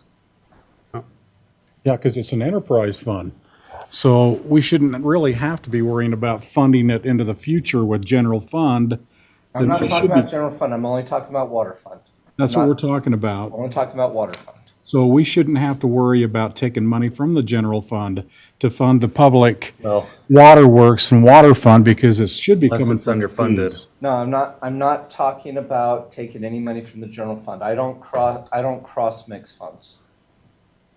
Yeah, because it's an enterprise fund. So we shouldn't really have to be worrying about funding it into the future with general fund. I'm Then not we talking should be- about general fund, I'm only talking about water fund. That's what we're talking about. I'm only talking about water fund. So we shouldn't have to worry about taking money from the general fund to fund the public Well, water works and water fund because it should be unless coming it's from the underfunded. fees. No, I'm not talking about taking any money from the general fund. I don't cross mix funds.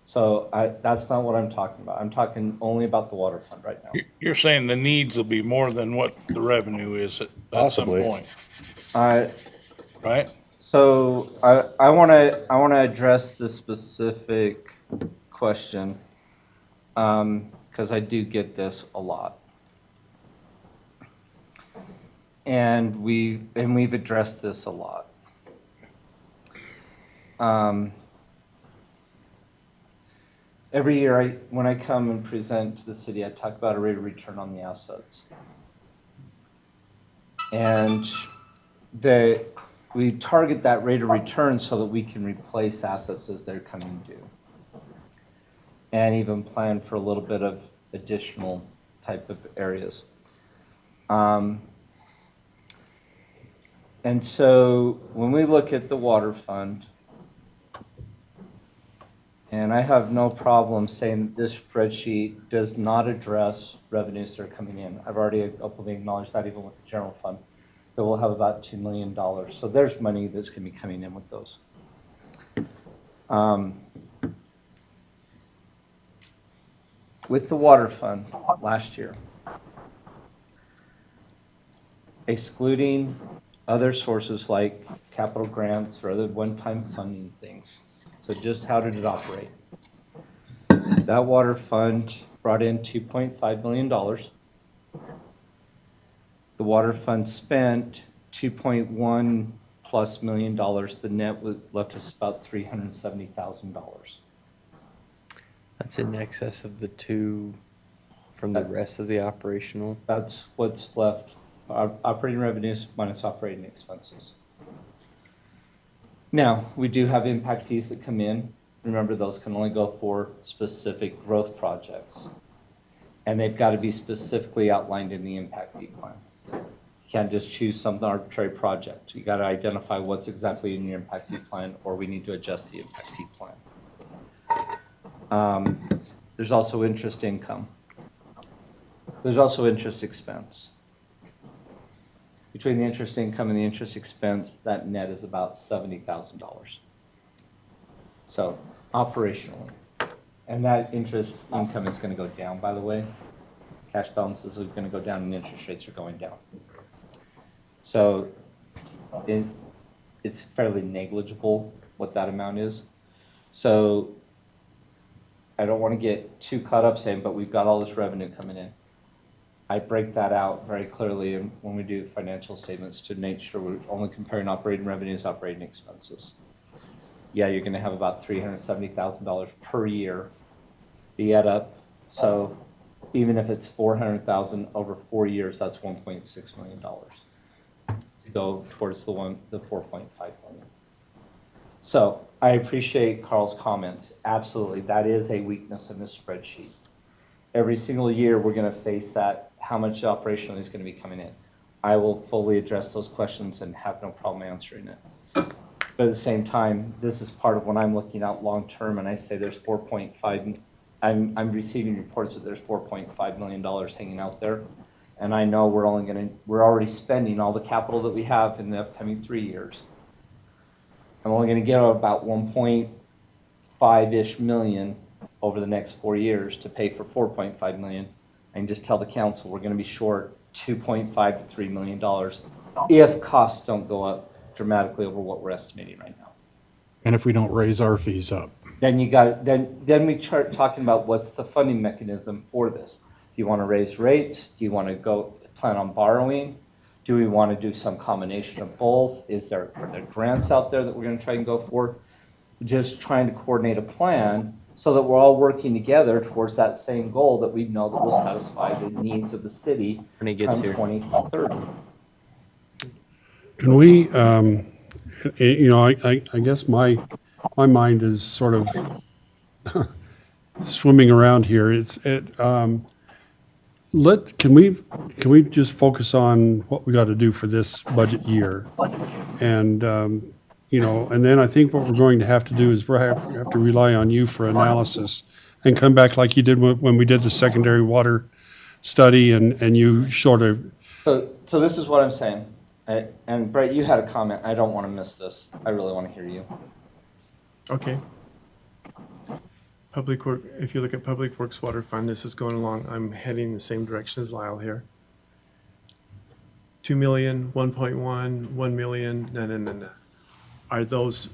So that's not what I'm talking about. I'm talking only about the water fund right now. You're saying the needs will be more than what the revenue is at some Possibly. point, Uh, right? So I wanna address the specific question. because I do get this a lot. And we've addressed this a lot. Every year, when I come and present to the city, I talk about a rate of return on the assets. And we target that rate of return so that we can replace assets as they're coming due. And even plan for a little bit of additional type of areas. And so when we look at the water fund, and I have no problem saying that this spreadsheet does not address revenues that are coming in. I've already openly acknowledged that even with the general fund, that we'll have about $2 million. So there's money that's going to be coming in with those. With the water fund last year, excluding other sources like capital grants or other one-time funding things. So just how did it operate? That water fund brought in $2.5 million. The water fund spent $2.1 plus million. The net left us about $370,000. That's in excess of the 2 from the rest of the operational. That's what's left, operating revenues minus operating expenses. Now, we do have impact fees that come in. Remember, those can only go for specific growth projects. And they've got to be specifically outlined in the impact fee plan. You can't just choose some arbitrary project. You got to identify what's exactly in your impact fee plan, or we need to adjust the impact fee plan. There's also interest income. There's also interest expense. Between the interest income and the interest expense, that net is about $70,000. So operationally, and that interest income is going to go down, by the way. Cash balances are going to go down and interest rates are going down. So it's fairly negligible what that amount is. So I don't want to get too caught up saying, but we've got all this revenue coming in. I break that out very clearly when we do financial statements to make sure we're only comparing operating revenues, operating expenses. Yeah, you're going to have about $370,000 per year be add up. So even if it's $400,000 over 4 years, that's $1.6 million to go towards the 4.5 million. So I appreciate Carl's comments. Absolutely, that is a weakness in this spreadsheet. Every single year, we're going to face that, how much operationally is going to be coming in. I will fully address those questions and have no problem answering it. But at the same time, this is part of when I'm looking out long-term and I say there's 4.5, I'm receiving reports that there's $4.5 million hanging out there. And I know we're already spending all the capital that we have in the upcoming 3 years. I'm only going to get about 1.5-ish million over the next 4 years to pay for 4.5 million. I can just tell the council we're going to be short $2.5 to $3 million if costs don't go up dramatically over what we're estimating right now. And if we don't raise our fees up. Then then we start talking about what's the funding mechanism for this. Do you want to raise rates? Do you want to plan on borrowing? Do we want to do some combination of both? Are there grants out there that we're going to try and go for? Just trying to coordinate a plan so that we're all working together towards that same goal that we know that will satisfy the needs of the city When it gets come here. 2030. Can we, I guess my mind is sort of swimming around here. Can we just focus on what we got to do for this budget year? And, and then I think what we're going to have to do is we have to rely on you for analysis and come back like you did when we did the secondary water study and you sort of. So this is what I'm saying. And Brett, you had a comment. I don't want to miss this. I really want to hear you. Okay. If you look at Public Works Water Fund, this is going along, I'm heading the same direction as Lyle here. 2 million, 1.1, 1 million, no. Are those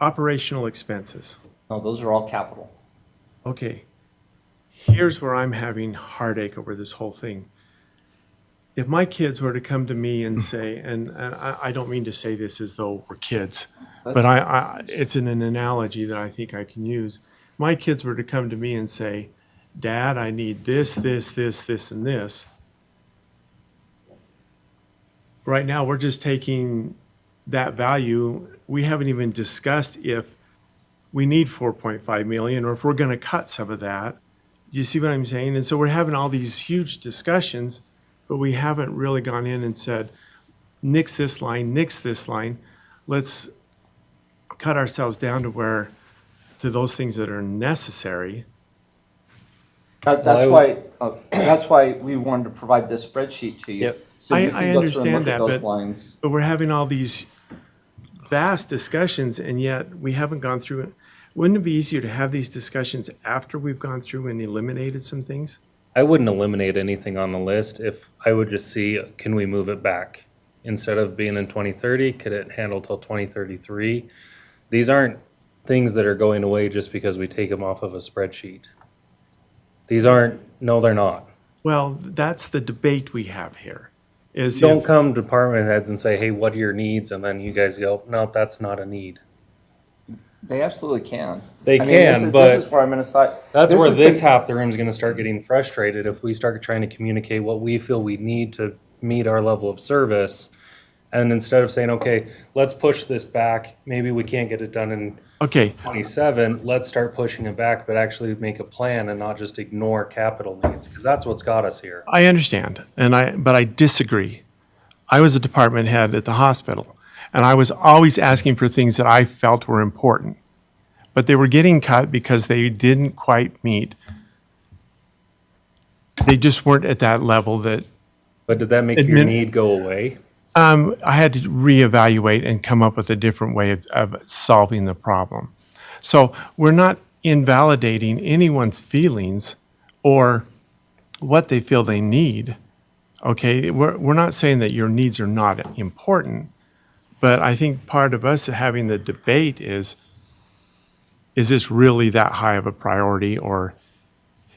operational expenses? No, those are all capital. Okay. here's where I'm having heartache over this whole thing. If my kids were to come to me and say, and I don't mean to say this as though we're kids, but it's an analogy that I think I can use. My kids were to come to me and say, Dad, I need this, this, this, this, and this. Right now, we're just taking that value. We haven't even discussed if we need 4.5 million or if we're going to cut some of that. Do you see what I'm saying? And so we're having all these huge discussions, but we haven't really gone in and said, nix this line, nix this line. Let's cut ourselves down to those things that are necessary. That's why we wanted to provide this spreadsheet to you. Yep. So you I can go through and understand look at that, those but- lines. But we're having all these vast discussions, and yet we haven't gone through it. Wouldn't it be easier to have these discussions after we've gone through and eliminated some things? I wouldn't eliminate anything on the list if I would just see, can we move it back? Instead of being in 2030, could it handle till 2033? These aren't things that are going away just because we take them off of a spreadsheet. No, they're not. Well, that's the debate we have here. Is Don't if, come to department heads and say, hey, what are your needs? And then you guys go, no, that's not a need. They absolutely can. They I mean, can, but this is where I'm going to side. That's where is this the- half the room is going to start getting frustrated if we start trying to communicate what we feel we need to meet our level of service. And instead of saying, okay, let's push this back, maybe we can't get it done in okay, 27, let's start pushing it back, but actually make a plan and not just ignore capital needs, because that's what's got us here. I understand, but I disagree. I was a department head at the hospital, and I was always asking for things that I felt were important. But they were getting cut because they didn't quite meet. They just weren't at that level that But did that make your Admin- need go away? I had to reevaluate and come up with a different way of solving the problem. So we're not invalidating anyone's feelings or what they feel they need. Okay, we're not saying that your needs are not important, but I think part of us having the debate is this really that high of a priority? Or,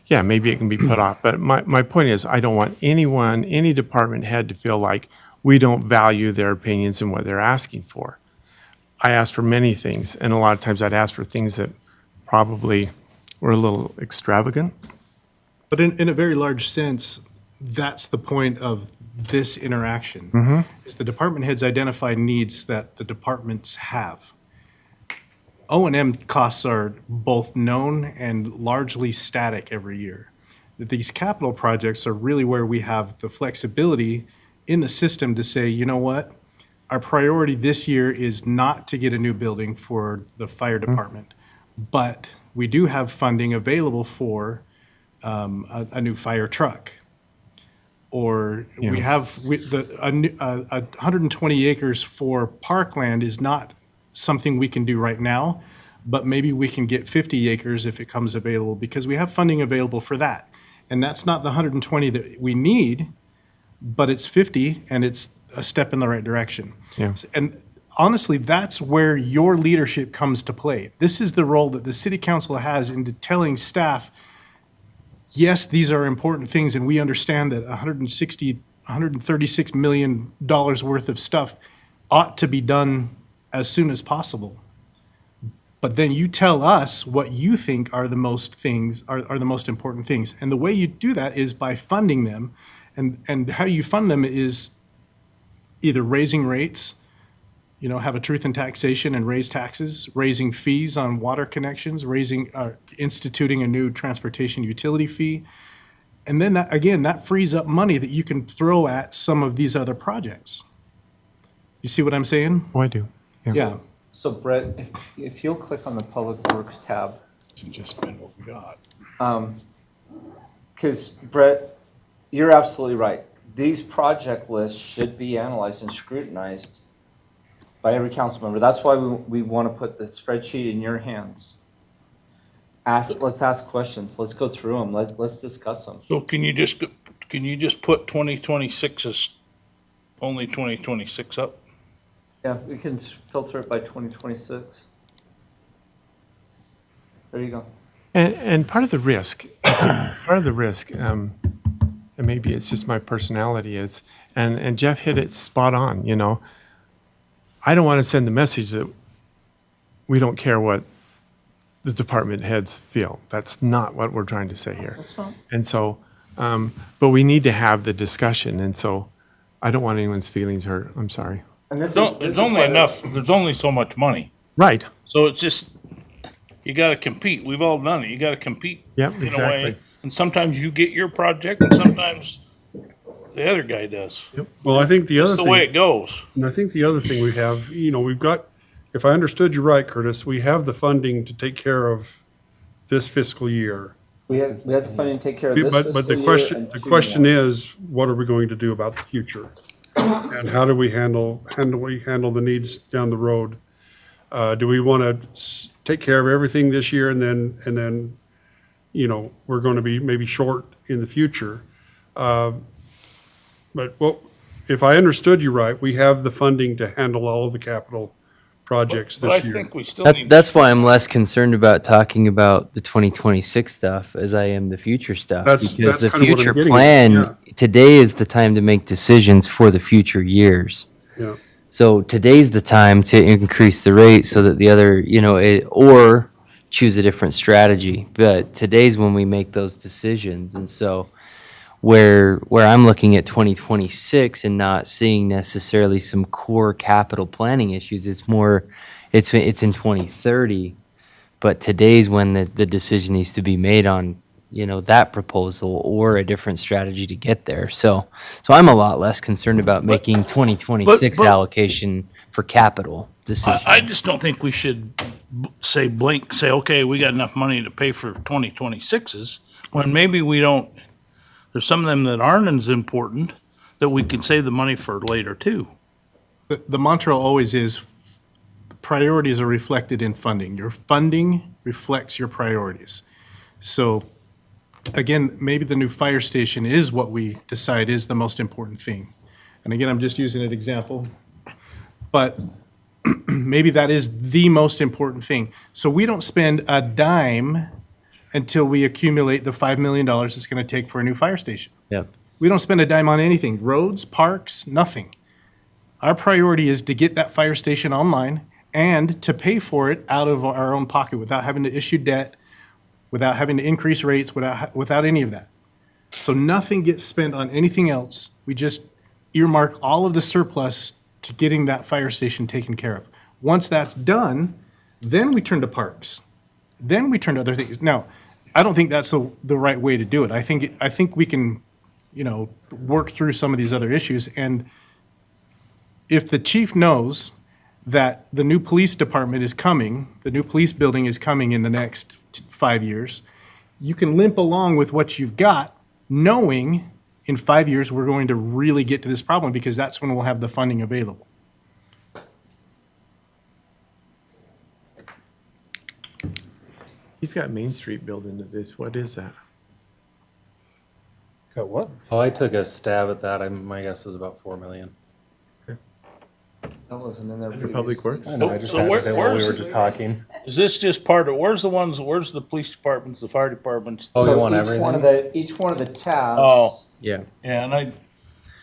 yeah, maybe it can be put off. But my point is, I don't want any department head to feel like we don't value their opinions and what they're asking for. I ask for many things, and a lot of times I'd ask for things that probably were a little extravagant. But in a very large sense, that's the point of this interaction, is the department heads identify needs that the departments have. O&M costs are both known and largely static every year. That these capital projects are really where we have the flexibility in the system to say, you know what? Our priority this year is not to get a new building for the fire department, but we do have funding available for a new fire truck. Or we have, a 120 acres for parkland is not something we can do right now, but maybe we can get 50 acres if it comes available, because we have funding available for that. And that's not the 120 that we need, but it's 50 and it's a step in the right direction. Yeah. And honestly, that's where your leadership comes to play. This is the role that the city council has in telling staff, yes, these are important things, and we understand that $136 million worth of stuff ought to be done as soon as possible. But then you tell us what you think are the most things, are the most important things. And the way you do that is by funding them. And how you fund them is either raising rates, have a truth in taxation and raise taxes, raising fees on water connections, instituting a new transportation utility fee. And then that frees up money that you can throw at some of these other projects. You see what I'm saying? Oh, I do. Yeah. So Brett, if you'll click on the Public Works tab, Doesn't just spend what we got. because Brett, you're absolutely right. These project lists should be analyzed and scrutinized by every council member. That's why we want to put the spreadsheet in your hands. Let's ask questions. Let's go through them. Let's discuss them. So can you just put 2026 as only 2026 up? Yeah, we can filter it by 2026. There you go. And part of the risk, part of the risk, and maybe it's just my personality is, and Jeff hit it spot on, you know. I don't want to send the message that we don't care what the department heads feel. That's not what we're trying to say here. That's not. And so, but we need to have the discussion, and so I don't want anyone's feelings hurt. I'm sorry. And this There's only enough, there's only so much money. Right. So it's just, you gotta compete. We've all done it. You gotta compete. Yep, in a exactly. way. And sometimes you get your project and sometimes the other guy does. Well, I think the other That's the thing. way it goes. And I think the other thing we have, we've got, if I understood you right, Curtis, we have the funding to take care of this fiscal year. We have the funding to take care of this But the fiscal question, year and the 2 question more. is, what are we going to do about the future? And how do we handle the needs down the road? Do we want to take care of everything this year and then, we're going to be maybe short in the future? But, well, if I understood you right, we have the funding to handle all of the capital projects But I this year. think we still need. That's why I'm less concerned about talking about the 2026 stuff as I am the future stuff. That's Because the kind of what I'm future getting at, plan, yeah. today is the time to make decisions for the future years. Yeah. So today's the time to increase the rate so that the other, or choose a different strategy. But today's when we make those decisions. And so where I'm looking at 2026 and not seeing necessarily some core capital planning issues, it's more, it's in 2030. But today's when the decision needs to be made on, that proposal or a different strategy to get there. So I'm a lot less concerned about making 2026 but- allocation for capital decisions. I just don't think we should say, okay, we got enough money to pay for 2026s, when maybe we don't, there's some of them that aren't as important, that we can save the money for later too. The mantra always is, priorities are reflected in funding. Your funding reflects your priorities. So, again, maybe the new fire station is what we decide is the most important thing. And again, I'm just using an example, but maybe that is the most important thing. So we don't spend a dime until we accumulate the $5 million it's going to take for a new fire station. Yep. We don't spend a dime on anything, roads, parks, nothing. Our priority is to get that fire station online and to pay for it out of our own pocket without having to issue debt, without having to increase rates, without any of that. So nothing gets spent on anything else. We just earmark all of the surplus to getting that fire station taken care of. Once that's done, then we turn to parks. Then we turn to other things. Now, I don't think that's the right way to do it. I think we can, work through some of these other issues. And if the chief knows that the new police department is coming, the new police building is coming in the next 5 years, you can limp along with what you've got, knowing in 5 years we're going to really get to this problem because that's when we'll have the funding available. He's got Main Street built into this. What is that? Got what? Oh, I took a stab at that. My guess is about 4 million. That wasn't in there Under Public previously. Works? I know, I just So added it while we where's- were just talking. Is this just part of, where's the police departments, the fire departments? Oh, So you want each one of the tabs. Oh. Yeah. Yeah, and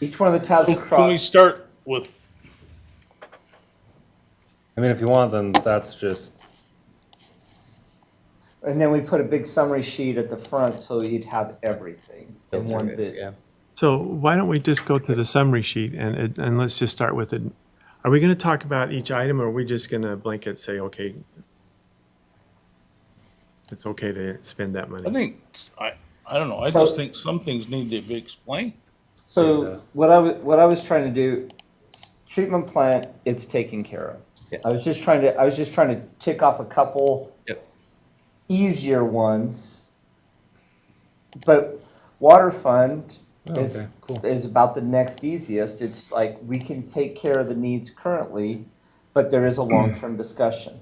Each one of the tabs can we across. start with, I mean, if you want, then that's just, And then we put a big summary sheet at the front so you'd have everything in one bit. Yeah. So why don't we just go to the summary sheet and let's just start with it. Are we gonna talk about each item or are we just gonna blanket say, okay, it's okay to spend that money? I think, I don't know, I just think some things need to be explained. So what I was trying to do, treatment plant, it's taken care of. Yeah. I was just trying to tick off a couple Yep. easier ones. But water fund is, okay, cool. is about the next easiest. It's like we can take care of the needs currently, but there is a long-term discussion.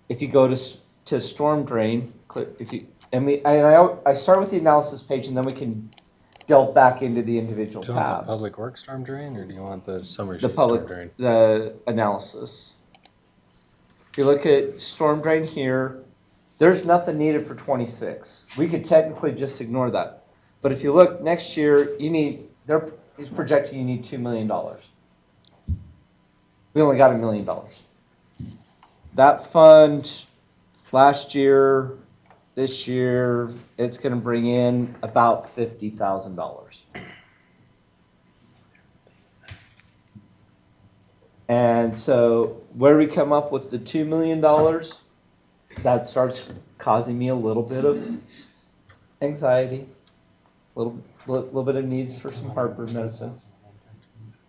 If you go to storm drain, I start with the analysis page and then we can delve back into the individual do you want the tabs. public works storm drain or do you want the summary The sheet public, storm drain? the analysis. If you look at storm drain here, There's nothing needed for 26. We could technically just ignore that. But if you look next year, he's projecting you need $2 million. We only got $1 million. That fund last year, this year, it's gonna bring in about $50,000. And so where we come up with the $2 million, that starts causing me a little bit of anxiety, little bit of need for some heartburn medicine.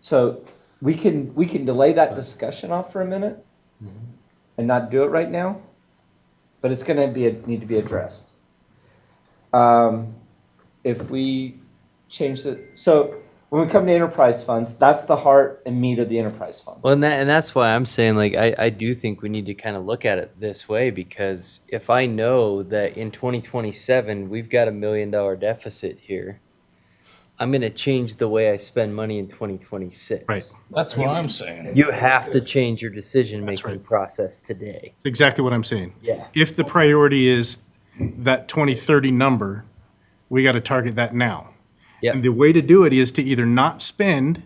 So we can delay that discussion off for a minute and not do it right now, but it's gonna need to be addressed. If we change so when we come to enterprise funds, that's the heart and meat of the enterprise funds. Well, and that's why I'm saying, like, I do think we need to kind of look at it this way, because if I know that in 2027 we've got $1 million deficit here, I'm going to change the way I spend money in 2026. Right. That's what I'm saying. You have to change your decision-making process today. That's exactly what I'm saying. Yeah. If the priority is that 2030 number, we got to target that now. Yep. And the way to do it is to either not spend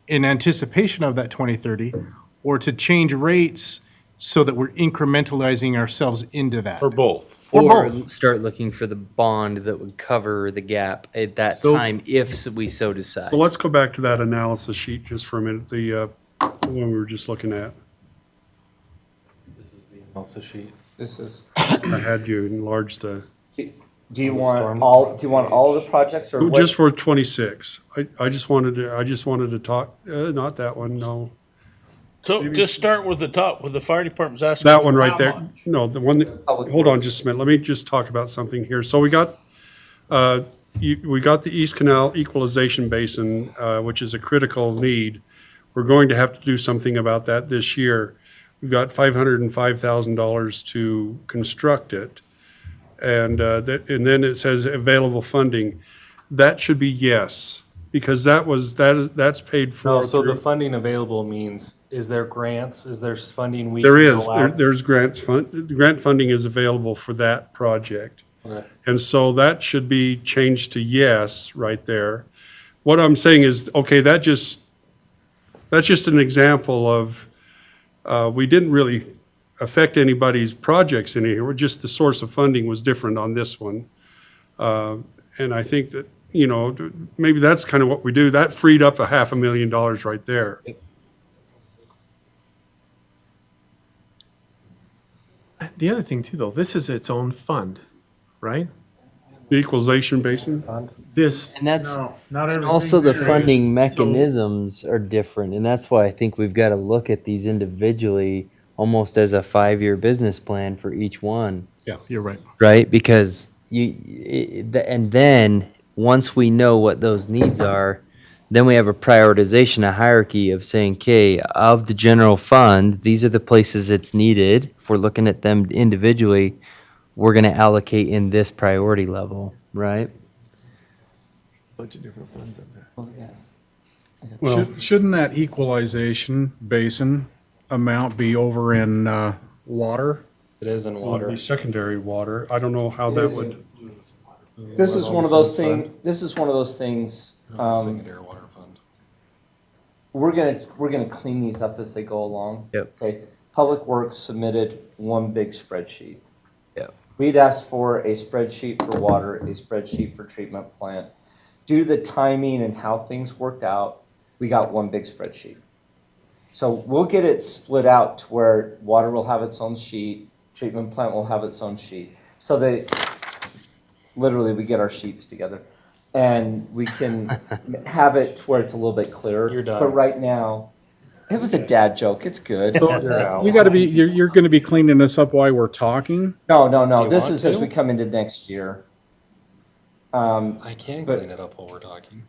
in anticipation of that 2030, or to change rates so that we're incrementalizing ourselves into that. Or both. Or start looking for the bond that would cover the gap at that time, if we so decide. So let's go back to that analysis sheet just for a minute, the one we were just looking at. Also sheet. This is. I had you enlarge the, Do you want all of the projects or what? just for 26. I just wanted to talk, not that one, no. So just start with the top, with the fire department's asking. That one for right how there. much? No, the one, hold on just a minute. Let me just talk about something here. So we got the East Canal Equalization Basin, which is a critical need. We're going to have to do something about that this year. We've got $505,000 to construct it. And then it says available funding. That should be yes, because that's paid for. No, so the through- funding available means, is there grants? Is there funding we There can is, go out? there's grant funding is available for that project. Okay. And so that should be changed to yes right there. What I'm saying is, okay, that's just an example of, we didn't really affect anybody's projects in here. Just the source of funding was different on this one. And I think that, maybe that's kind of what we do. That freed up $500,000 right there. The other thing too, though, this is its own fund, right? The equalization basin? This, And that's, not and everything also the there is. funding mechanisms are different, and that's why I think we've got to look at these individually, almost as a 5-year business plan for each one, Yeah, you're right. right? Because and then, once we know what those needs are, then we have a prioritization, a hierarchy of saying, okay, of the general fund, these are the places it's needed. If we're looking at them individually, we're going to allocate in this priority level, right? Bunch of different funds up there. Well, Shouldn't that equalization basin amount be over in water? It is in it'd water. be secondary water. I don't know how that would. This is one of those things, Secondary water fund. we're gonna clean these up as they go along. Yep. Okay, Public Works submitted one big spreadsheet. Yep. We'd asked for a spreadsheet for water, a spreadsheet for treatment plant. Due to the timing and how things worked out, we got one big spreadsheet. So we'll get it split out to where water will have its own sheet, treatment plant will have its own sheet. So literally, we get our sheets together. And we can have it to where it's a little bit clearer. You're done. But right now, it was a dad joke, it's good. You gotta be, you're gonna be cleaning this up while we're talking? No, Do you this want is as to? we come into next year. I can But- clean it up while we're talking.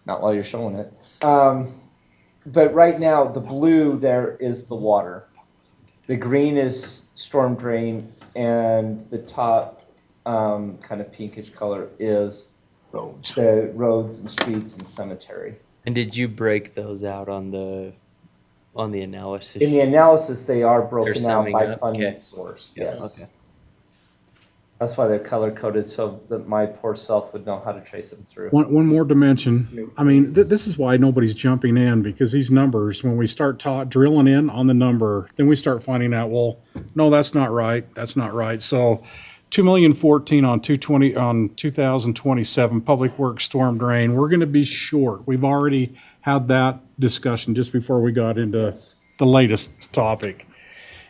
Not while you're showing it. But right now, the blue there is the water. The green is storm drain, and the top kind of pinkish color is the roads and streets and cemetery. And did you break those out on the on the analysis. In the analysis, they are broken They're out summing by up, funding okay. source, Yeah, yes. okay. That's why they're color coded, so that my poor self would know how to trace them through. One more dimension. I mean, this is why nobody's jumping in, because these numbers, when we start drilling in on the number, then we start finding out, well, no, that's not right. That's not right. So 2,014 on 2027 public works storm drain. We're going to be short. We've already had that discussion just before we got into the latest topic.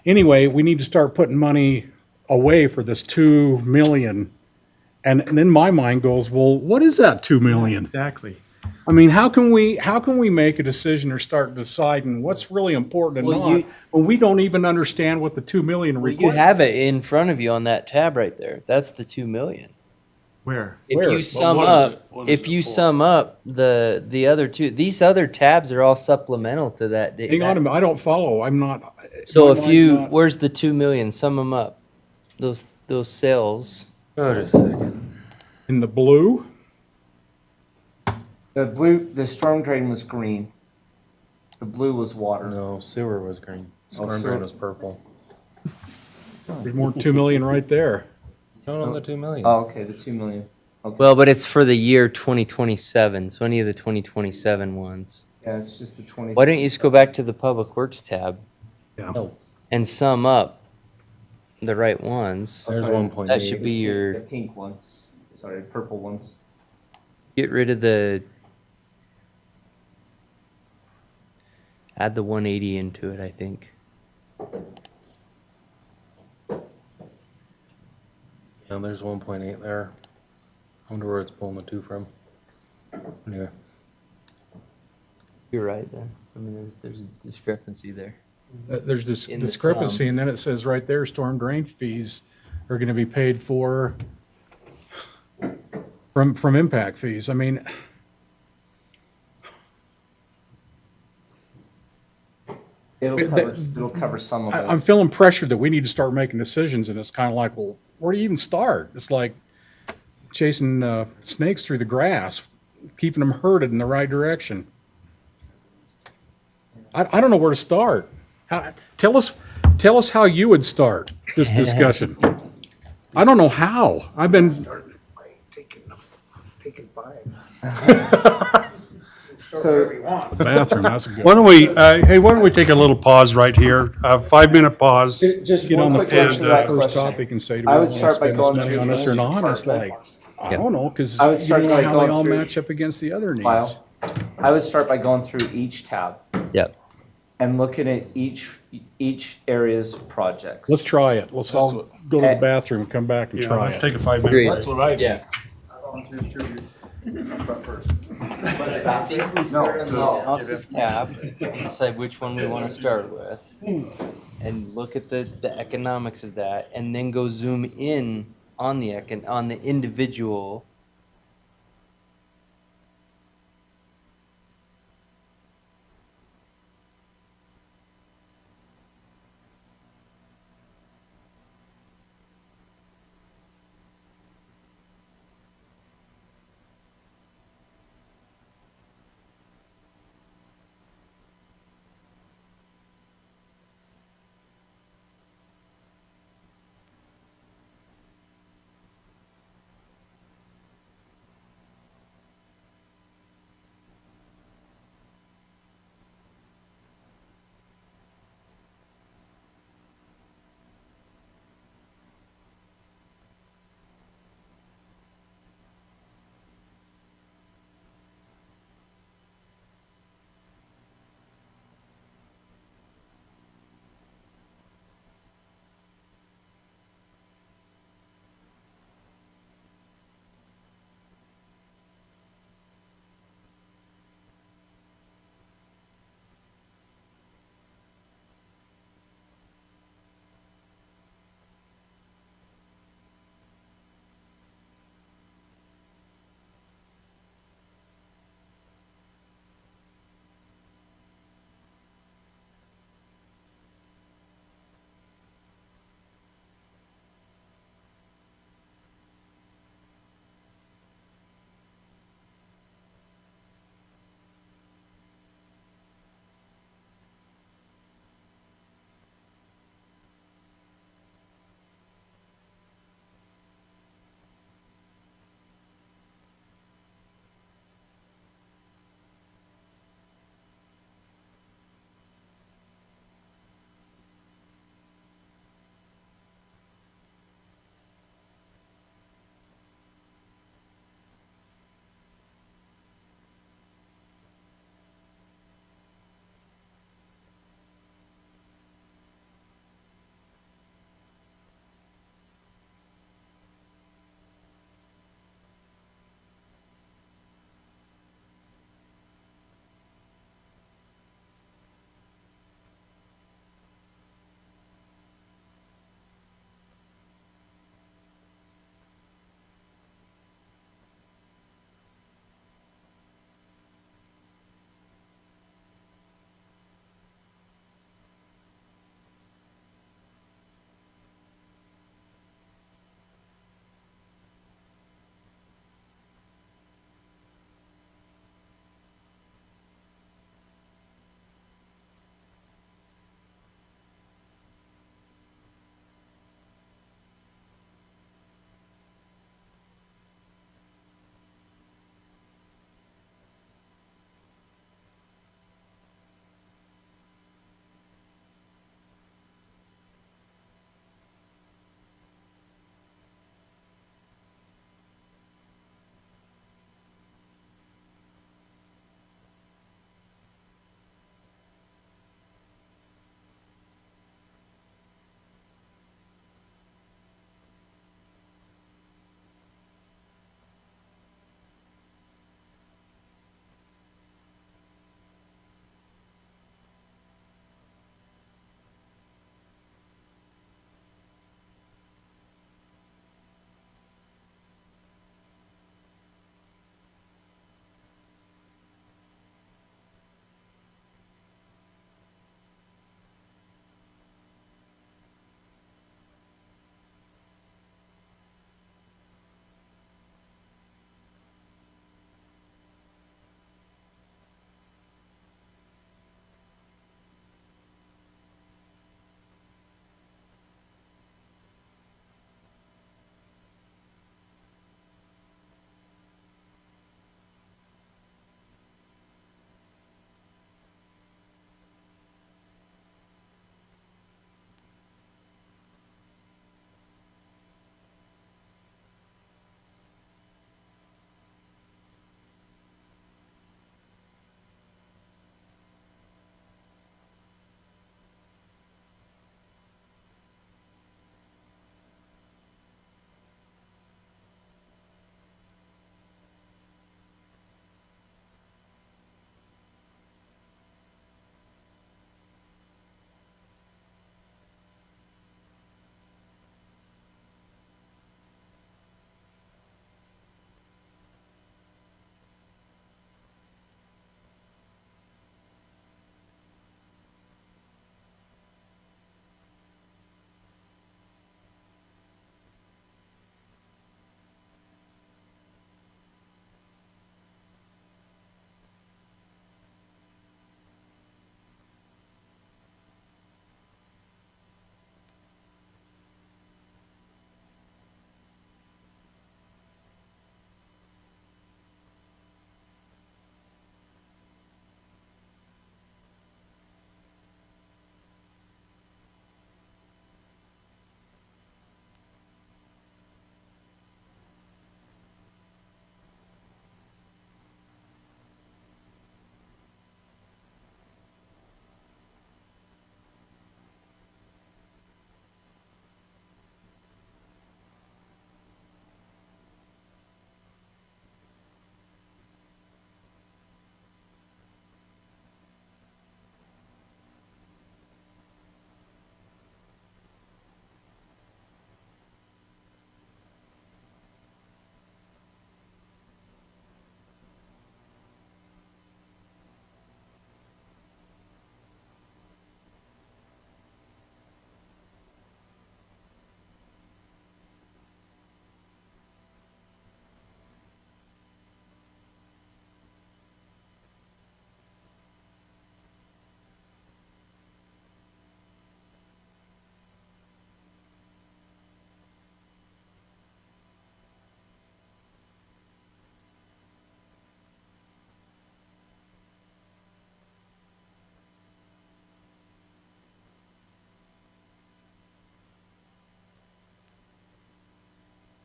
Anyway, we need to start putting money away for this 2 million. And then my mind goes, well, what is that 2 million? Exactly. I mean, how can we make a decision or start deciding what's really important and Well, not when we don't even understand what the 2 million Well, request you have is? it in front of you on that tab right there. That's the 2 million. Where? If Where? you Well, sum what is up, it? What is if it you for? sum up the other two, these other tabs are all supplemental to that. Hang on a minute, I don't follow. I'm not. So my if mind's you, not- where's the 2 million? Sum them up. Those cells. Oh, just a second. In the blue? The storm drain was green. The blue was water. No, sewer was green. Storm sewer. drain was purple. There's more than 2 million right there. Shown on the 2 million. Oh, okay, the 2 million. Okay. Well, but it's for the year 2027. So any of the 2027 ones. Yeah, it's just the 20. Why don't you just go back to the Public Works tab No, and sum up the right ones? there's Sorry. 1.8. That should be The your, pink ones. Sorry, purple ones. get rid of the, add the 180 into it, I think. Yeah, there's 1.8 there. I wonder where it's pulling the 2 from. Anyway, You're right then. I mean, there's a discrepancy there. There's this In the discrepancy, sum. and then it says right there, storm drain fees are gonna be paid for from impact fees. I mean, It'll It- cover, that- it'll cover some of I'm it. feeling pressured that we need to start making decisions, and it's kind of like, well, where do you even start? It's like chasing snakes through the grass, keeping them herded in the right direction. I don't know where to start. Tell us how you would start this discussion. I don't know how. I've been, Taking 5. So, bathroom, that's a good. Why don't we, hey, why don't we take a little pause right here, 5-minute pause? just Get on one the quick answer first, to that first question. topic and say, do we I want would to start by spend this going money through on this or each not? It's like, department. I don't know, because I you would start don't know by how they going all through- match up against the other needs. Lyle, I would start by going through each tab Yep. and looking at each area's projects. Let's try it. Let's all go to the Eh. bathroom and come back and Yeah, try let's it. take a 5-minute. Agreed. break. That's what I did. Yeah. I'll start first. I think we start on the analysis tab, decide which one we want to start with, and look at the economics of that, and then go zoom in on the on the individual.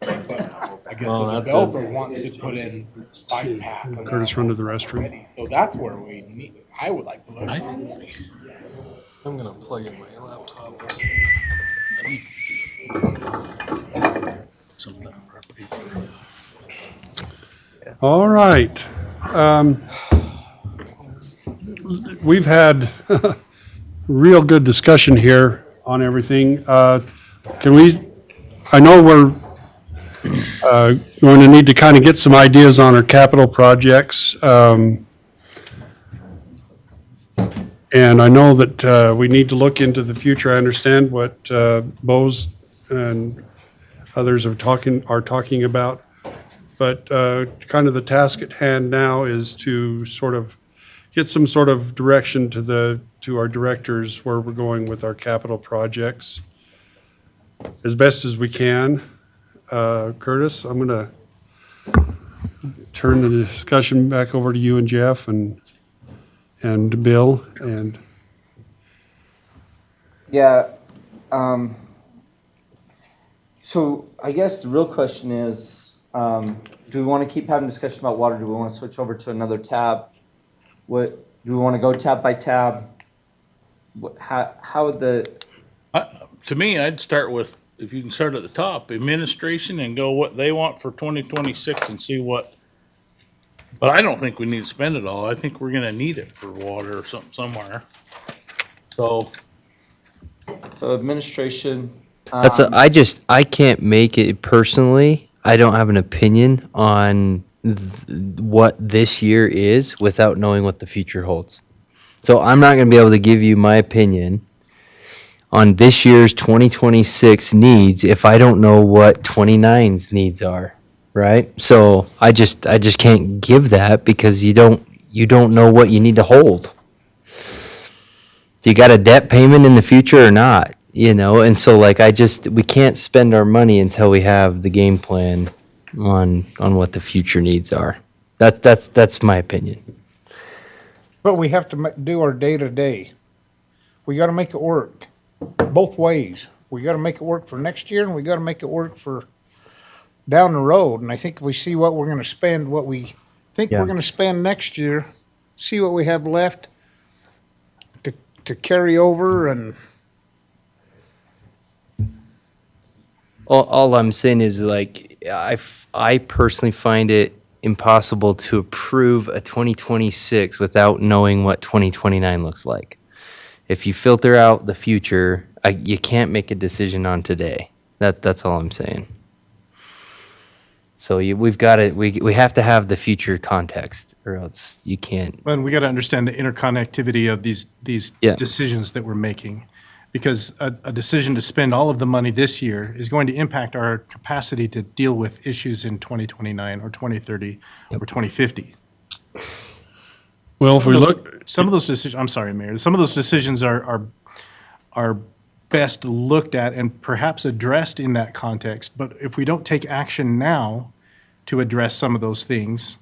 I guess Well, the that developer wants to put in bike paths. and Curtis, that run to the once restroom. ready. So that's where we need, I would like to look. I think I'm gonna plug in my laptop. some of that property for All right. We've had real good discussion here on everything. Can we, I know we're going to need to kind of get some ideas on our capital projects. And I know that we need to look into the future. I understand what Bose and others are talking about. But kind of the task at hand now is to sort of get some sort of direction to our directors where we're going with our capital projects as best as we can. Curtis, I'm going to turn the discussion back over to you and Jeff and Bill and. Yeah, so I guess the real question is, do we want to keep having discussion about water? Do we want to switch over to another tab? What, do we want to go tab by tab? How would the, to me, I'd start with, if you can start at the top, administration, and go what they want for 2026 and see what. But I don't think we need to spend it all. I think we're gonna need it for water or something somewhere. So, administration? That's I can't make it personally. I don't have an opinion on what this year is without knowing what the future holds. So I'm not going to be able to give you my opinion on this year's 2026 needs if I don't know what 29's needs are, right? So I just can't give that because you don't know what you need to hold. Do you got a debt payment in the future or not? You know, and so like we can't spend our money until we have the game plan on what the future needs are. That's my opinion. But we have to do our day-to-day. We gotta make it work, both ways. We gotta make it work for next year, and we gotta make it work for down the road. And I think we see what we're gonna spend, what we think Yeah. we're gonna spend next year, see what we have left to carry over, and All I'm saying is like I personally find it impossible to approve a 2026 without knowing what 2029 looks like. If you filter out the future, you can't make a decision on today. That's all I'm saying. So we've got to we have to have the future context, or else you can't. And we got to understand the interconnectivity of these Yeah. decisions that we're making. Because a decision to spend all of the money this year is going to impact our capacity to deal with issues in 2029 or 2030 or 2050. Well, if we look, Some of those decisions, I'm sorry, Mayor, some of those decisions are best looked at and perhaps addressed in that context. But if we don't take action now to address some of those things,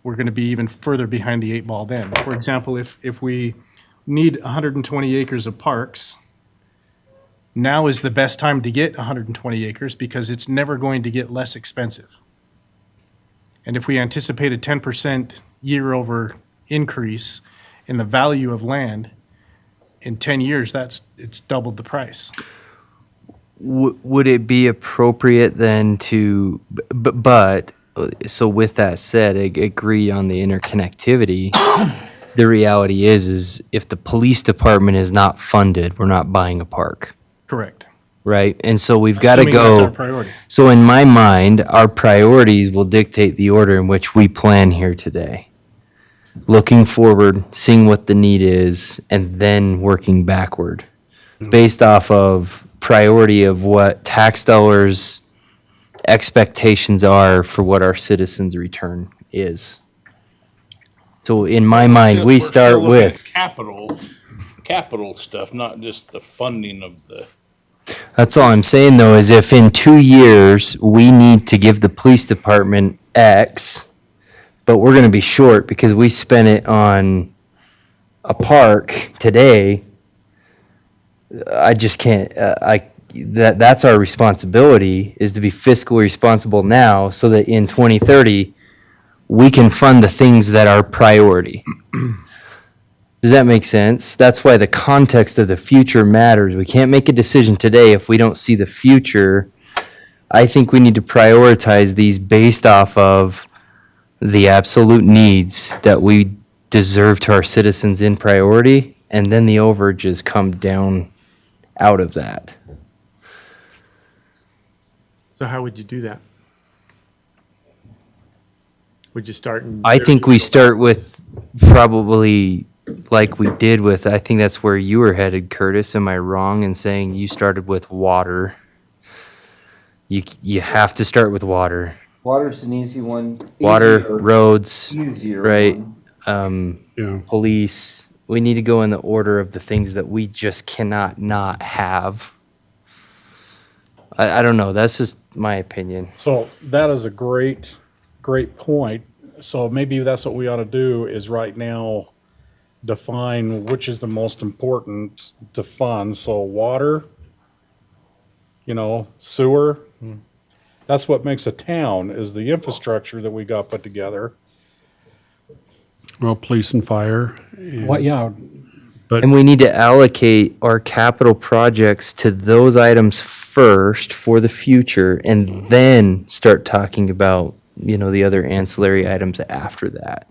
we're going to be even further behind the eight ball then. For example, if we need 120 acres of parks, now is the best time to get 120 acres because it's never going to get less expensive. And if we anticipate a 10% year over increase in the value of land, in 10 years, it's doubled the price. Would it be appropriate then to, but so with that said, agree on the interconnectivity. The reality is if the police department is not funded, we're not buying a park, Correct. right? And so we've got to Assuming that's our go. priority. So in my mind, our priorities will dictate the order in which we plan here today. Looking forward, seeing what the need is, and then working backward based off of priority of what tax dollars expectations are for what our citizens' return is. So in my mind, we we're start still looking at with, capital stuff, not just the funding of the. that's all I'm saying though, is if in 2 years, we need to give the police department X, but we're gonna be short because we spent it on a park today, I just can't, that's our responsibility, is to be fiscally responsible now so that in 2030, we can fund the things that are priority. Does that make sense? That's why the context of the future matters. We can't make a decision today if we don't see the future. I think we need to prioritize these based off of the absolute needs that we deserve to our citizens in priority, and then the overages come down out of that. So how would you do that? Would you start in? I think we start with probably like we did with, I think that's where you were headed, Curtis. Am I wrong in saying you started with water? You have to start with water. Water's an easy one. Water, Easier. roads, Easier right? one. Yeah. Police. We need to go in the order of the things that we just cannot not have. I don't know. That's just my opinion. So that is a great point. So maybe that's what we ought to do is right now define which is the most important to fund. So water, sewer. That's what makes a town, is the infrastructure that we got put together. Well, police and fire. What, yeah, And we need to allocate our capital projects to those items first for the future, and then start talking about, the other ancillary items after that.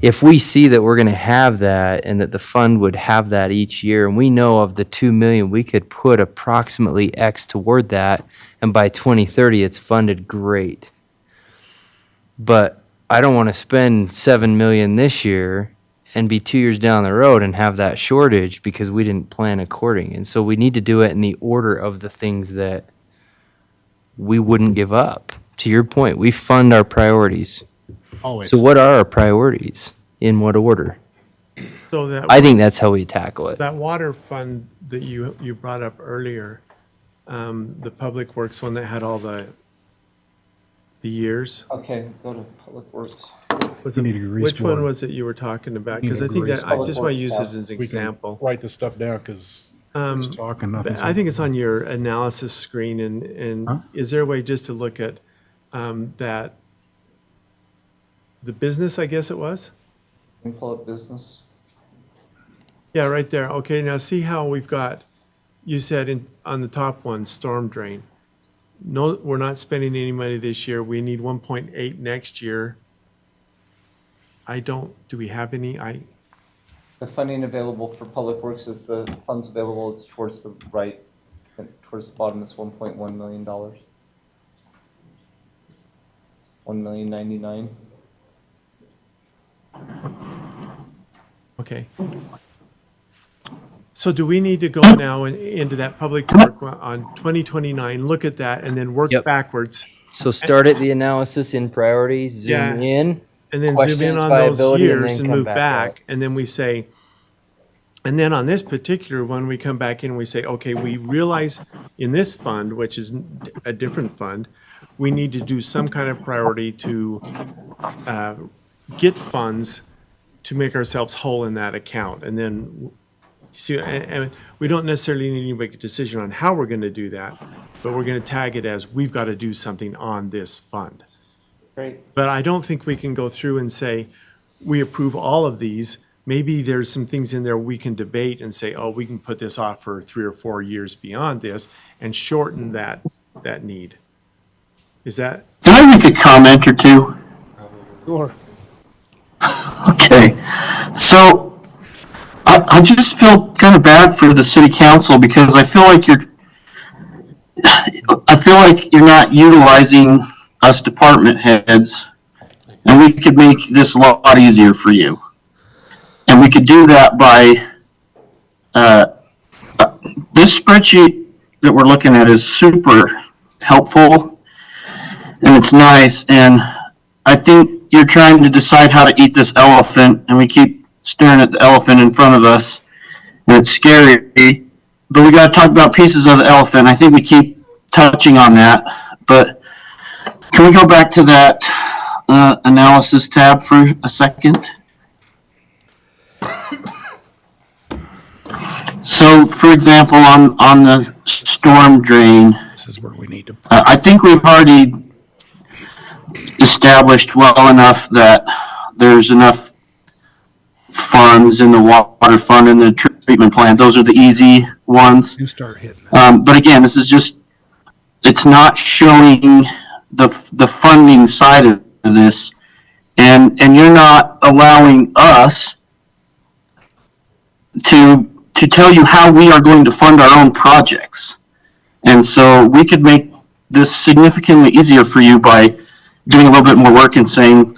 If we see that we're gonna have that and that the fund would have that each year, and we know of the 2 million, we could put approximately X toward that, and by 2030, it's funded, great. But I don't wanna spend 7 million this year and be 2 years down the road and have that shortage because we didn't plan according. And so we need to do it in the order of the things that we wouldn't give up. To your point, we fund our priorities. always. So what are our priorities? In what order? So that. I think that's how we tackle it. That water fund that you brought up earlier, the Public Works one that had all the years. Okay, go to Public Works. Was You it, need to which one rescore. was it you were talking about? You need Because I to think that, I rescore. just want to use it as an We can example. Write this stuff down because just talking, But nothing's. I think it's on your analysis screen, and Huh? is there a way just to look at that, the business, I guess it was? Can you pull up business? Yeah, right there. Okay, now see how we've got, you said on the top one, storm drain. No, we're not spending any money this year. We need 1.8 next year. Do we have any? The funding available for Public Works is the funds available, it's towards the right, and towards the bottom, it's $1.1 million. 1,099,000. Okay. So do we need to go now into that public work on 2029, look at that, and then work Yep. backwards? So start at the analysis in priorities, zoom Yeah. in. And then zoom in Questions, on those viability, and years then and come move back back, and then we say, and then on this particular one, we come back in and we say, okay, we realize in this fund, which is a different fund, we need to do some kind of priority to get funds to make ourselves whole in that account. And then, see, and we don't necessarily need to make a decision on how we're gonna do that, but we're gonna tag it as, we've gotta do something on this fund. Great. But I don't think we can go through and say, we approve all of these. Maybe there's some things in there we can debate and say, oh, we can put this off for 3 or 4 years beyond this and shorten that need. Is that? Can I make a comment or two? Sure. Okay, so I just feel kind of bad for the city council because I feel like you're not utilizing us department heads, and we could make this a lot easier for you. And we could do that by, this spreadsheet that we're looking at is super helpful, and it's nice, and I think you're trying to decide how to eat this elephant, and we keep staring at the elephant in front of us, and it's scary, but we gotta talk about pieces of the elephant. I think we keep touching on that, but can we go back to that analysis tab for a second? So, for example, on the storm drain, This is where we need to. I think we've already established well enough that there's enough funds in the water fund and the treatment plant. Those are the easy ones. You start hitting. But again, this is just, it's not showing the funding side of this. And you're not allowing us to tell you how we are going to fund our own projects. And so we could make this significantly easier for you by doing a little bit more work and saying,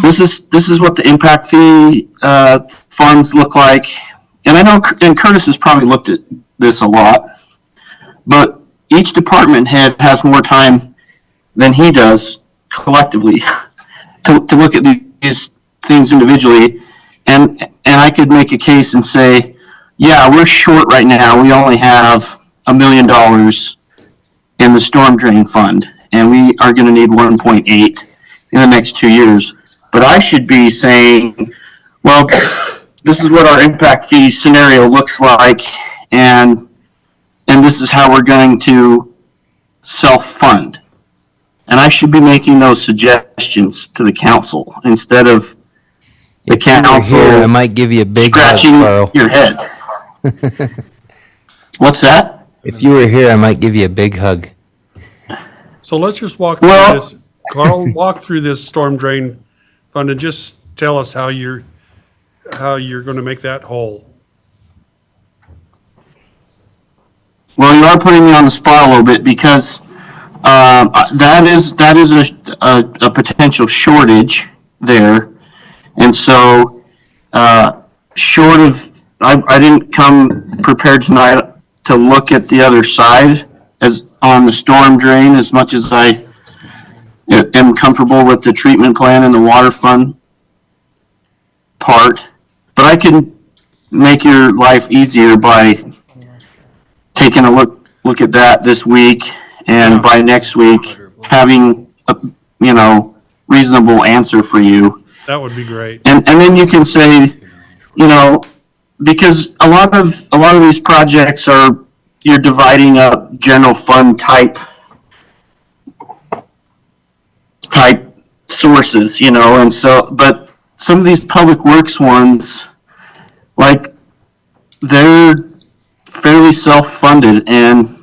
this is what the impact fee funds look like. And I know, and Curtis has probably looked at this a lot, but each department head has more time than he does collectively to look at these things individually. And I could make a case and say, yeah, we're short right now. We only have $1 million in the storm drain fund, and we are going to need 1.8 in the next 2 years. But I should be saying, well, this is what our impact fee scenario looks like, and this is how we're going to self-fund. And I should be making those suggestions to the council instead of the If you were council here, I might give you a big hug, scratching Carl. your head. What's that? If you were here, I might give you a big hug. So let's just walk through Well- this. Carl, walk through this storm drain fund and just tell us how you're going to make that whole. Well, you are putting me on the spot a little bit because that is a potential shortage there, and so short of I didn't come prepared tonight to look at the other side as on the storm drain as much as I am comfortable with the treatment plan and the water fund part, but I can make your life easier by taking a look at that this week, and by next week having a reasonable answer for you. That would be great. And then you can say, because a lot of these projects you're dividing up general fund type sources, and so, but some of these public works ones, like, they're fairly self-funded, and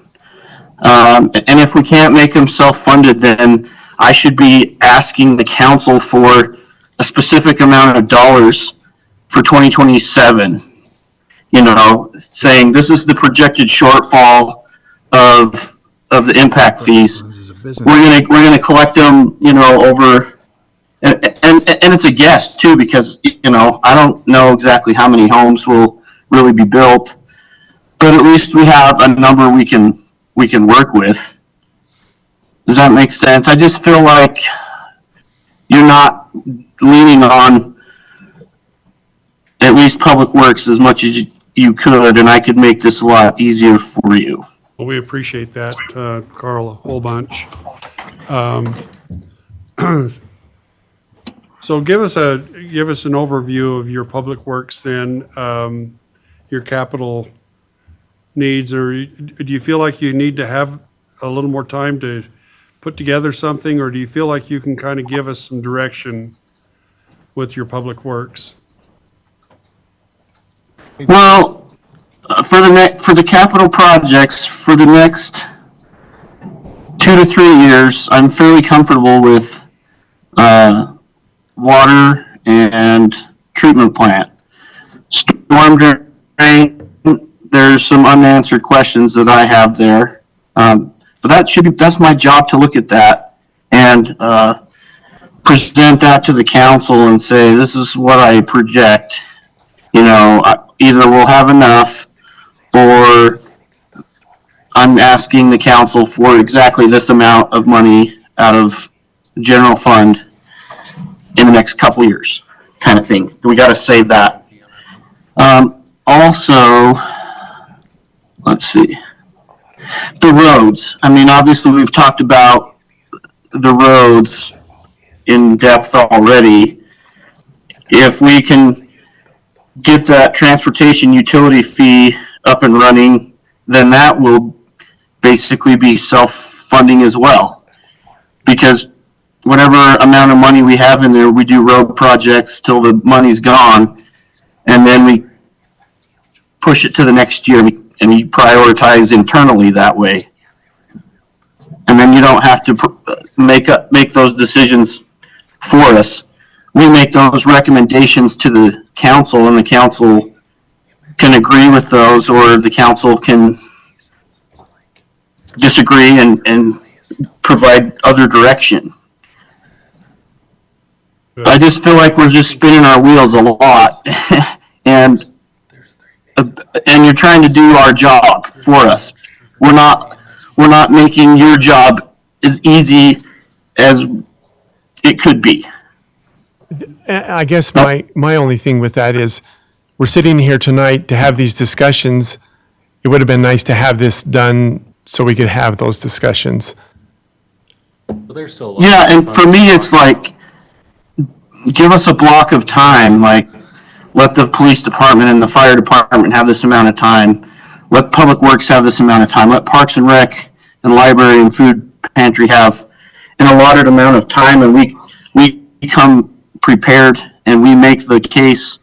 if we can't make them self-funded, then I should be asking the council for a specific amount of dollars for 2027, saying this is the projected shortfall of the impact fees. We're gonna collect them, over, and it's a guess too, because, I don't know exactly how many homes will really be built, but at least we have a number we can work with. Does that make sense? I just feel like you're not leaning on at least Public Works as much as you could, and I could make this a lot easier for you. Well, we appreciate that, Carl, a whole bunch. So give us an overview of your public works then, your capital needs, or do you feel like you need to have a little more time to put together something, or do you feel like you can kind of give us some direction with your public works? Well, for the capital projects for the next 2 to 3 years, I'm fairly comfortable with water and treatment plant. Storm drain, there's some unanswered questions that I have there, but that's my job to look at that and present that to the council and say, this is what I project. Either we'll have enough, or I'm asking the council for exactly this amount of money out of general fund in the next couple years, kind of thing. We got to save that. Also, let's see, the roads. I mean, obviously we've talked about the roads in depth already. If we can get that transportation utility fee up and running, then that will basically be self-funding as well. Because whatever amount of money we have in there, we do road projects till the money's gone, and then we push it to the next year, and we prioritize internally that way. And then you don't have to make those decisions for us. We make those recommendations to the council, and the council can agree with those, or the council can disagree and provide other direction. I just feel like we're just spinning our wheels a lot, and you're trying to do our job for us. We're not making your job as easy as it could be. I guess my only thing with that is, we're sitting here tonight to have these discussions. It would have been nice to have this done so we could have those discussions. But there's still a lot. Yeah, and for me, it's like, give us a block of time, like, let the police department and the fire department have this amount of time. Let Public Works have this amount of time. Let Parks and Rec and Library and Food Pantry have an allotted amount of time, and we come prepared, and we make the case,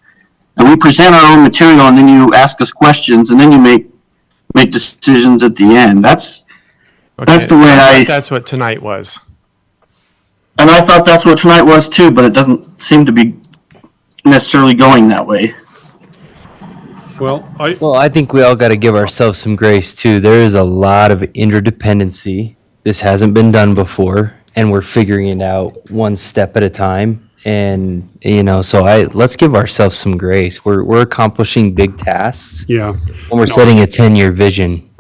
and we present our own material, and then you ask us questions, and then you make decisions at the end. That's the way That's what tonight was. and I thought that's what tonight was too, but it doesn't seem to be necessarily going that way. Well, I think we all got to give ourselves some grace too. There is a lot of interdependency. This hasn't been done before, and we're figuring it out one step at a time. And so let's give ourselves some grace. We're accomplishing big tasks. yeah. When we're setting a 10-year vision,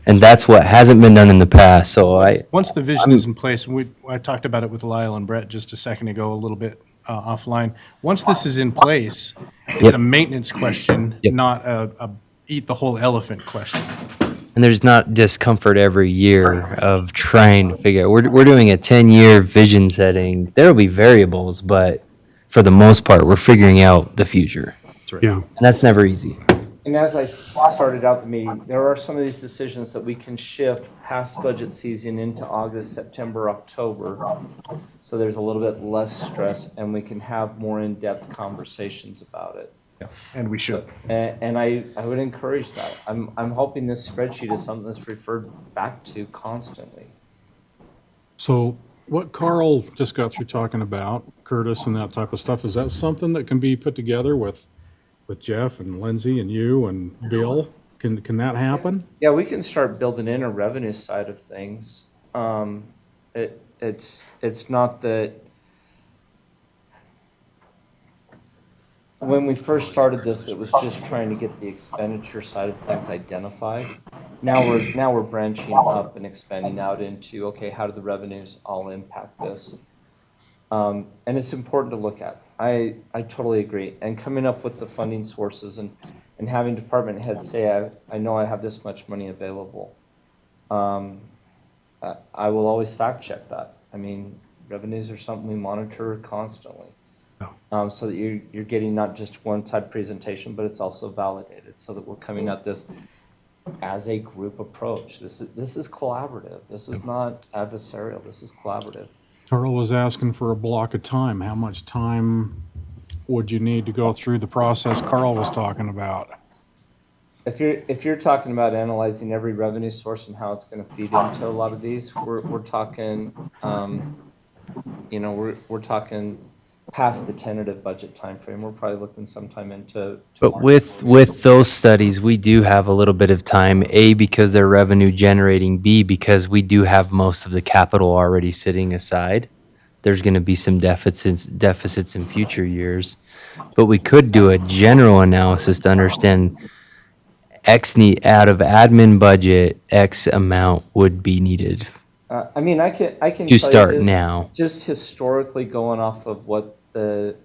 and that's what hasn't been done in the past. So Once the vision is in place, and I talked about it with Lyle and Brett just a second ago, a little bit offline. Once this is in place, it's Yep. a maintenance question, Yep. not a eat the whole elephant question. And there's not discomfort every year of trying to figure out. We're doing a 10-year vision setting. There will be variables, but for the most part, we're figuring out the future. Yeah. And that's never easy. And as I started out the meeting, there are some of these decisions that we can shift past budget season into August, September, October. So there's a little bit less stress, and we can have more in-depth conversations about it. And we should. And I would encourage that. I'm hoping this spreadsheet is something that's referred back to constantly. So what Carl just got through talking about, Curtis and that type of stuff, is that something that can be put together with Jeff and Lindsay and you and Bill? Can that happen? Yeah, we can start building in a revenue side of things. It's not that. When we first started this, it was just trying to get the expenditure side of things identified. Now we're branching up and expanding out into, okay, how do the revenues all impact this? And it's important to look at. I totally agree. And coming up with the funding sources and having department heads say, I know I have this much money available. I will always fact check that. I mean, revenues are something we monitor constantly. So that you're getting not just one side presentation, but it's also validated, so that we're coming at this as a group approach. This is collaborative. This is not adversarial. This is collaborative. Carl was asking for a block of time. How much time would you need to go through the process Carl was talking about? If you're talking about analyzing every revenue source and how it's going to feed into a lot of these, we're talking, we're talking past the tentative budget timeframe. We're probably looking sometime into. But with those studies, we do have a little bit of time, A, because they're revenue generating, B, because we do have most of the capital already sitting aside. There's going to be some deficits in future years. But we could do a general analysis to understand X out of admin budget, X amount would be needed I mean, I can to tell you start that now. Just historically, going off of what the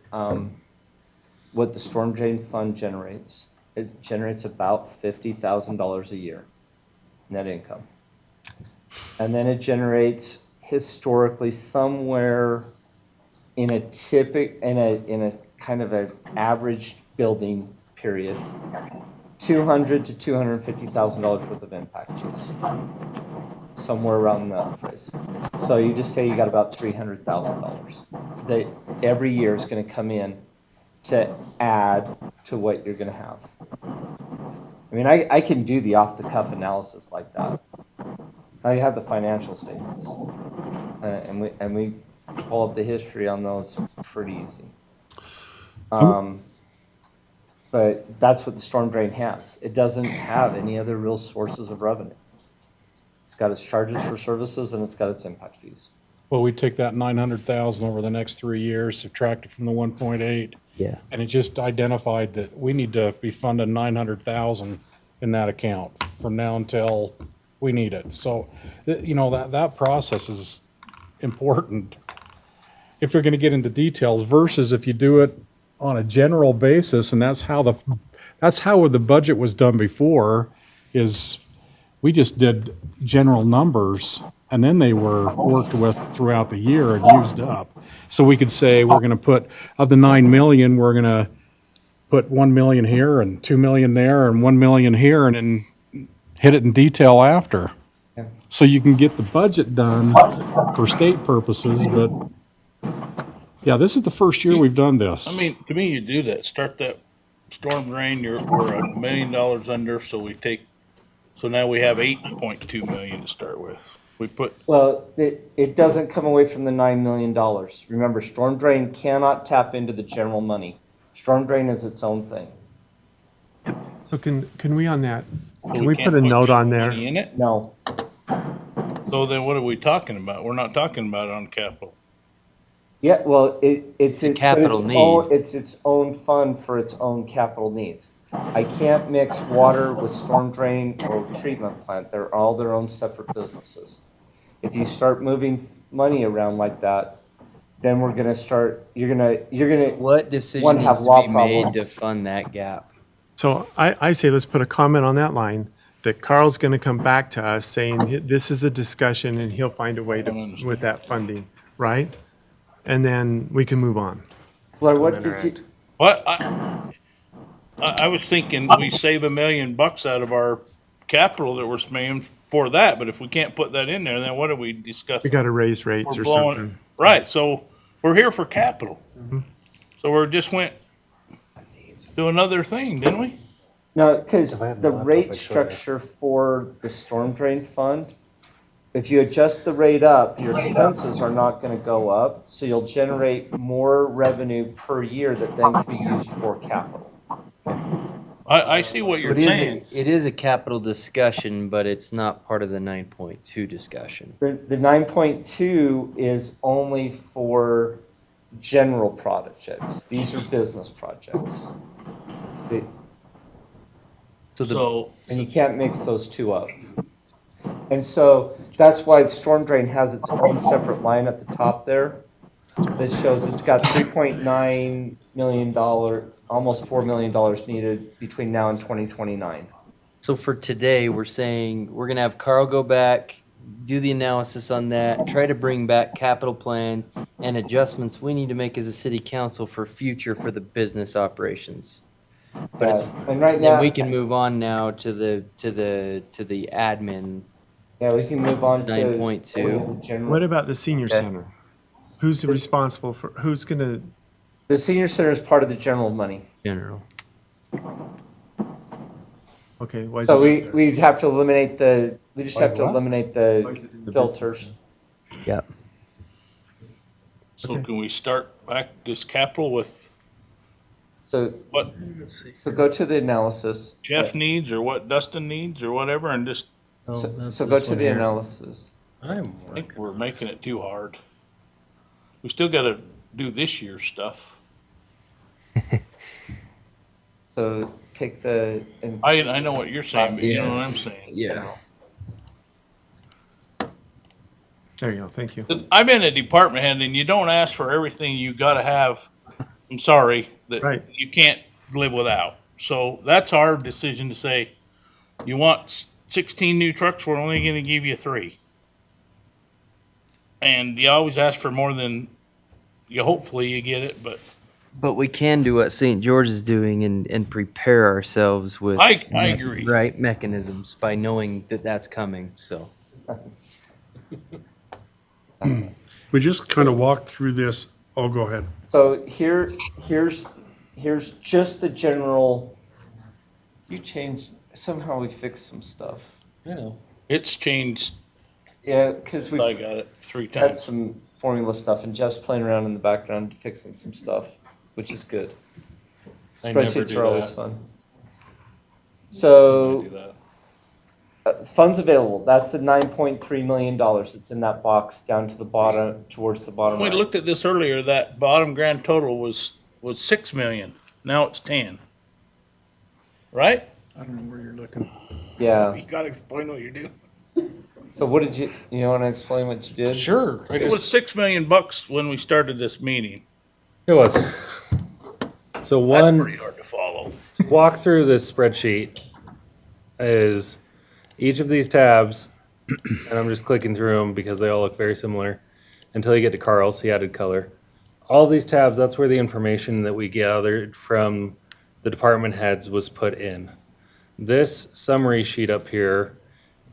storm drain fund generates, it generates about $50,000 a year net income, and then it generates historically somewhere in a kind of an average building period, $200,000 to $250,000 worth of impact fees. Somewhere around that phrase. So you just say you got about $300,000 that every year is gonna come in to add to what you're gonna have. I mean, I can do the off-the-cuff analysis like that. I have the financial statements. And we pull up the history on those pretty easy. But that's what the storm drain has. It doesn't have any other real sources of revenue. It's got its charges for services and it's got its impact fees. Well, we take that 900,000 over the next 3 years, subtract it from the 1.8. Yeah. And it just identified that we need to be funding 900,000 in that account from now until we need it. So, that process is important if you're gonna get into details versus if you do it on a general basis, and that's how the budget was done before, is we just did general numbers and then they were worked with throughout the year and used up. So we could say, we're gonna put, of the 9 million, we're gonna put 1 million here and 2 million there and 1 million here, and then hit it in detail after. Yeah. So you can get the budget done for state purposes, but yeah, this is the first year we've done this. I mean, to me, you do that, start that storm drain, we're $1 million under, so now we have 8.2 million to start with. We put, Well, it doesn't come away from the $9 million. Remember, storm drain cannot tap into the general money. Storm drain is its own thing. So can we on that, can we we can't put a note on general there? money in it, No, so then what are we talking about? We're not talking about it on capital. yeah, well, it's a but capital its need. It's its own fund for its own capital needs. I can't mix water with storm drain or treatment plant. They're all their own separate businesses. If you start moving money around like that, then we're gonna start, you're gonna, What decision One, have needs to law be made to problems. fund that gap? So I say let's put a comment on that line, that Carl's gonna come back to us saying, this is the discussion, and he'll find a way to, with that funding, right? And then we can move on. Blair, what did you, What, I was thinking we save $1 million out of our capital that we're spending for that, but if we can't put that in there, then what are we discussing? We gotta raise rates We're or blowing- something. Right, so we're here for capital. So we're just went to another thing, didn't we? no, because If I had the my laptop, rate I'd show you. structure for the storm drain fund, if you adjust the rate up, your expenses are not gonna go up, so you'll generate more revenue per year that then can be used for capital. I see what So you're it is, saying. it is a capital discussion, but it's not part of the 9.2 discussion. The 9.2 is only for general projects. These are business projects. The- So the, So, And you can't mix those two up. And so that's why the storm drain has its own separate line at the top there that shows it's got $3.9 million, almost $4 million needed between now and 2029. so for today, we're saying, we're gonna have Carl go back, do the analysis on that, try to bring back capital plan and adjustments we need to make as a city council for future for the business operations. But it's, And right then now, we can move on now to the admin. yeah, we can move on to 9.2. the general. What about the senior center? Who's responsible for, who's gonna, The senior center is part of the general money. General. okay, why is So it? we'd have to eliminate we just have to what? eliminate Why the is it in the filters. Yep. so Okay. can we start back this capital with So, what so go to the analysis. Jeff needs or what Dustin needs or whatever and just, So go to the analysis. I think we're making it too hard. We still gotta do this year's stuff. So take the, and I know what you're saying, but you know what I'm saying. Yeah. There you go, thank you. I've been a department head and you don't ask for everything you gotta have. I'm sorry, that Right. you can't live without. So that's our decision to say, you want 16 new trucks, we're only gonna give you 3. And you always ask for more than, hopefully you get it, but But we can do what St. George is doing and prepare ourselves with I agree. right mechanisms by knowing that that's coming. So We just kind of walked through this. Oh, go ahead. So here's just the general. You changed, somehow we fixed some stuff. I know. It's changed. Yeah, because I we've got it 3 had times. some formula stuff and Jeff's playing around in the background fixing some stuff, which is good. I never Spreadsheets do are always that. fun. I So, do that. funds available, that's the $9.3 million. It's in that box down to the bottom, towards the bottom We right. looked at this earlier, that bottom grand total was 6 million. Now it's 10. Right? I don't know where you're looking. Yeah. You gotta explain what you're doing. So what did you want to explain what you did? Sure. I It was just, 6 million bucks when we started this meeting. it was. So That's one pretty hard to follow. walk through this spreadsheet is each of these tabs, and I'm just clicking through them because they all look very similar until you get to Carl's. He added color. All these tabs, that's where the information that we gathered from the department heads was put in. This summary sheet up here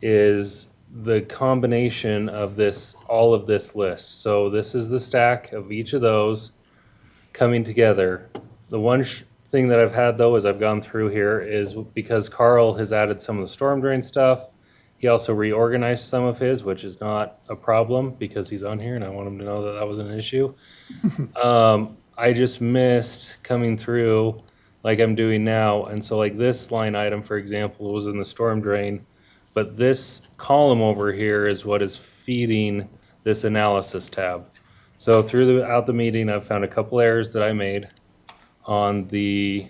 is the combination of this, all of this list. So this is the stack of each of those coming together. The one thing that I've had though, as I've gone through here, is because Carl has added some of the storm drain stuff. He also reorganized some of his, which is not a problem because he's on here and I want him to know that that was an issue. I just missed coming through like I'm doing now. And so like this line item, for example, was in the storm drain, but this column over here is what is feeding this analysis tab. So throughout the meeting, I've found a couple errors that I made on the,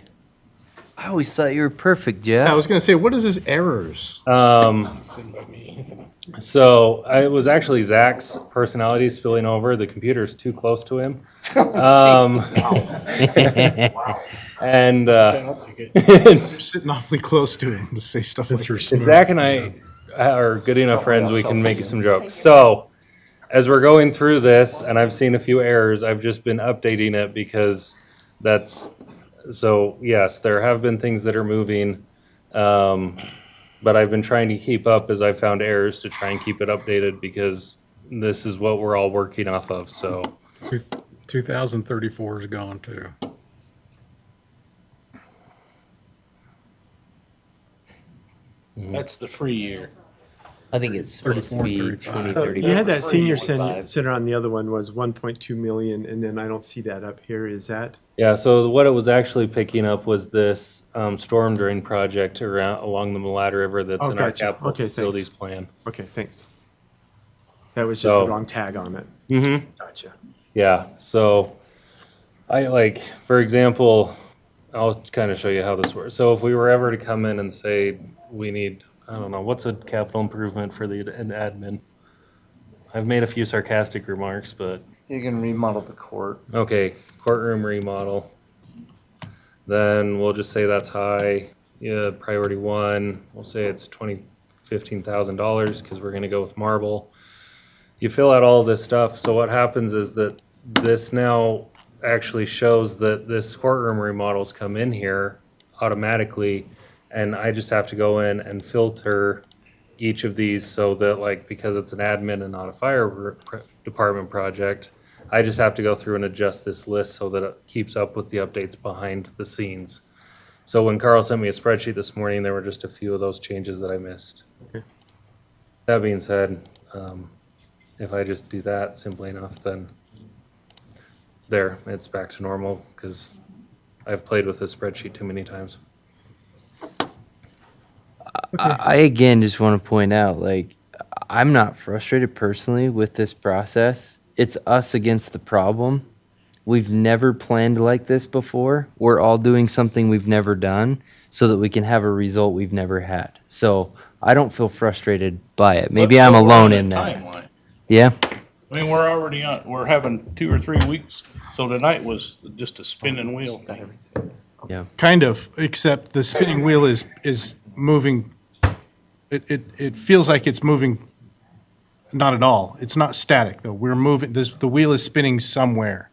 I always thought you were perfect, Jeff. I was gonna say, what is this errors? Send by me. so it was actually Zach's personality spilling over. The computer's too close to him. And I'll take it. it's You're sitting awfully close to him to say stuff like that. Zach and I are good enough friends, we can make some jokes. So, as we're going through this, and I've seen a few errors, I've just been updating it because that's, so yes, there have been things that are moving. But I've been trying to keep up as I found errors to try and keep it updated because this is what we're all working off of, so. 2034 is gone too. That's the free year. I think it's supposed to be 34, 20, So 30. you had that senior 25. center on the other one was 1.2 million, and then I don't see that up here. Is that? Yeah, so what it was actually picking up was this storm drain project around along the Mallard River that's Oh, in our gotcha. capital Okay, facilities thanks. plan. Okay, thanks. That was just So- the wrong tag on it. Mm-hmm. Gotcha. Yeah, so I like, for example, I'll kind of show you how this works. So if we were ever to come in and say we need, I don't know, what's a capital improvement for the an admin? I've made a few sarcastic remarks, but You can remodel the court. okay, courtroom remodel. Then we'll just say that's high. Yeah, priority one, we'll say it's $15,000 because we're gonna go with marble. You fill out all this stuff, so what happens is that this now actually shows that this courtroom remodels come in here automatically, and I just have to go in and filter each of these so that like, because it's an admin and not a fire department project, I just have to go through and adjust this list so that it keeps up with the updates behind the scenes. So when Carl sent me a spreadsheet this morning, there were just a few of those changes that I missed. Okay. That being said, if I just do that simply enough, then there, it's back to normal because I've played with this spreadsheet too many times. I again just want to point out, like, I'm not frustrated personally with this process. It's us against the problem. We've never planned like this before. We're all doing something we've never done so that we can have a result we've never had. So I don't feel frustrated by it. Maybe Let's I'm go alone on in the that. timeline. Yeah. I mean, we're already on, we're having 2 or 3 weeks, so tonight was just a spinning wheel thing. Yeah. Kind of, except the spinning wheel is moving. It feels like it's moving. Not at all. It's not static though. We're moving. The wheel is spinning somewhere,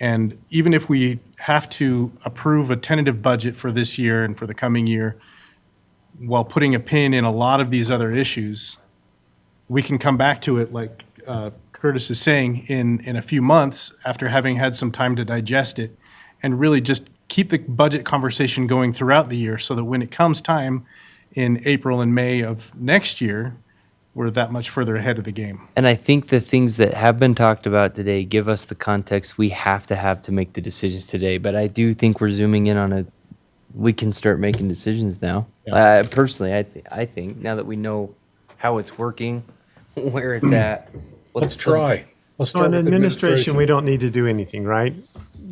and even if we have to approve a tentative budget for this year and for the coming year while putting a pin in a lot of these other issues, we can come back to it, like Curtis is saying, in a few months after having had some time to digest it, and really just keep the budget conversation going throughout the year so that when it comes time in April and May of next year, we're that much further ahead of the game. And I think the things that have been talked about today give us the context we have to make the decisions today. But I do think we're zooming in on we can start making decisions now. Personally, I think now that we know how it's working, where it's at. Let's try. Let's So start in with administration, we don't need to do anything, right?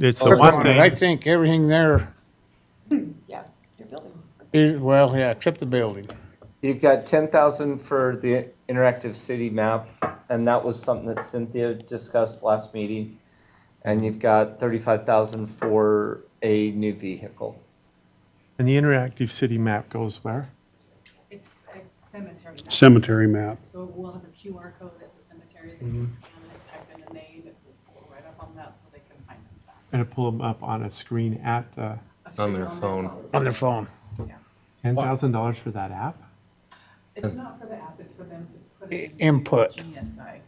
It's the Work one on it. I thing, think everything there Yeah, you're building. is, well, yeah, except the building. You've got 10,000 for the interactive city map, and that was something that Cynthia discussed last meeting. And you've got 35,000 for a new vehicle. and the interactive city map goes where? It's a cemetery map. Cemetery map. So we'll have a QR code at the cemetery, they can scan it, type in the name, it will pull right up on that so they can find them fast. And pull them up on a screen at A On screen their phone. On their phone. $10,000 for that app? It's not for the app, it's for them to put it into Input. GSI.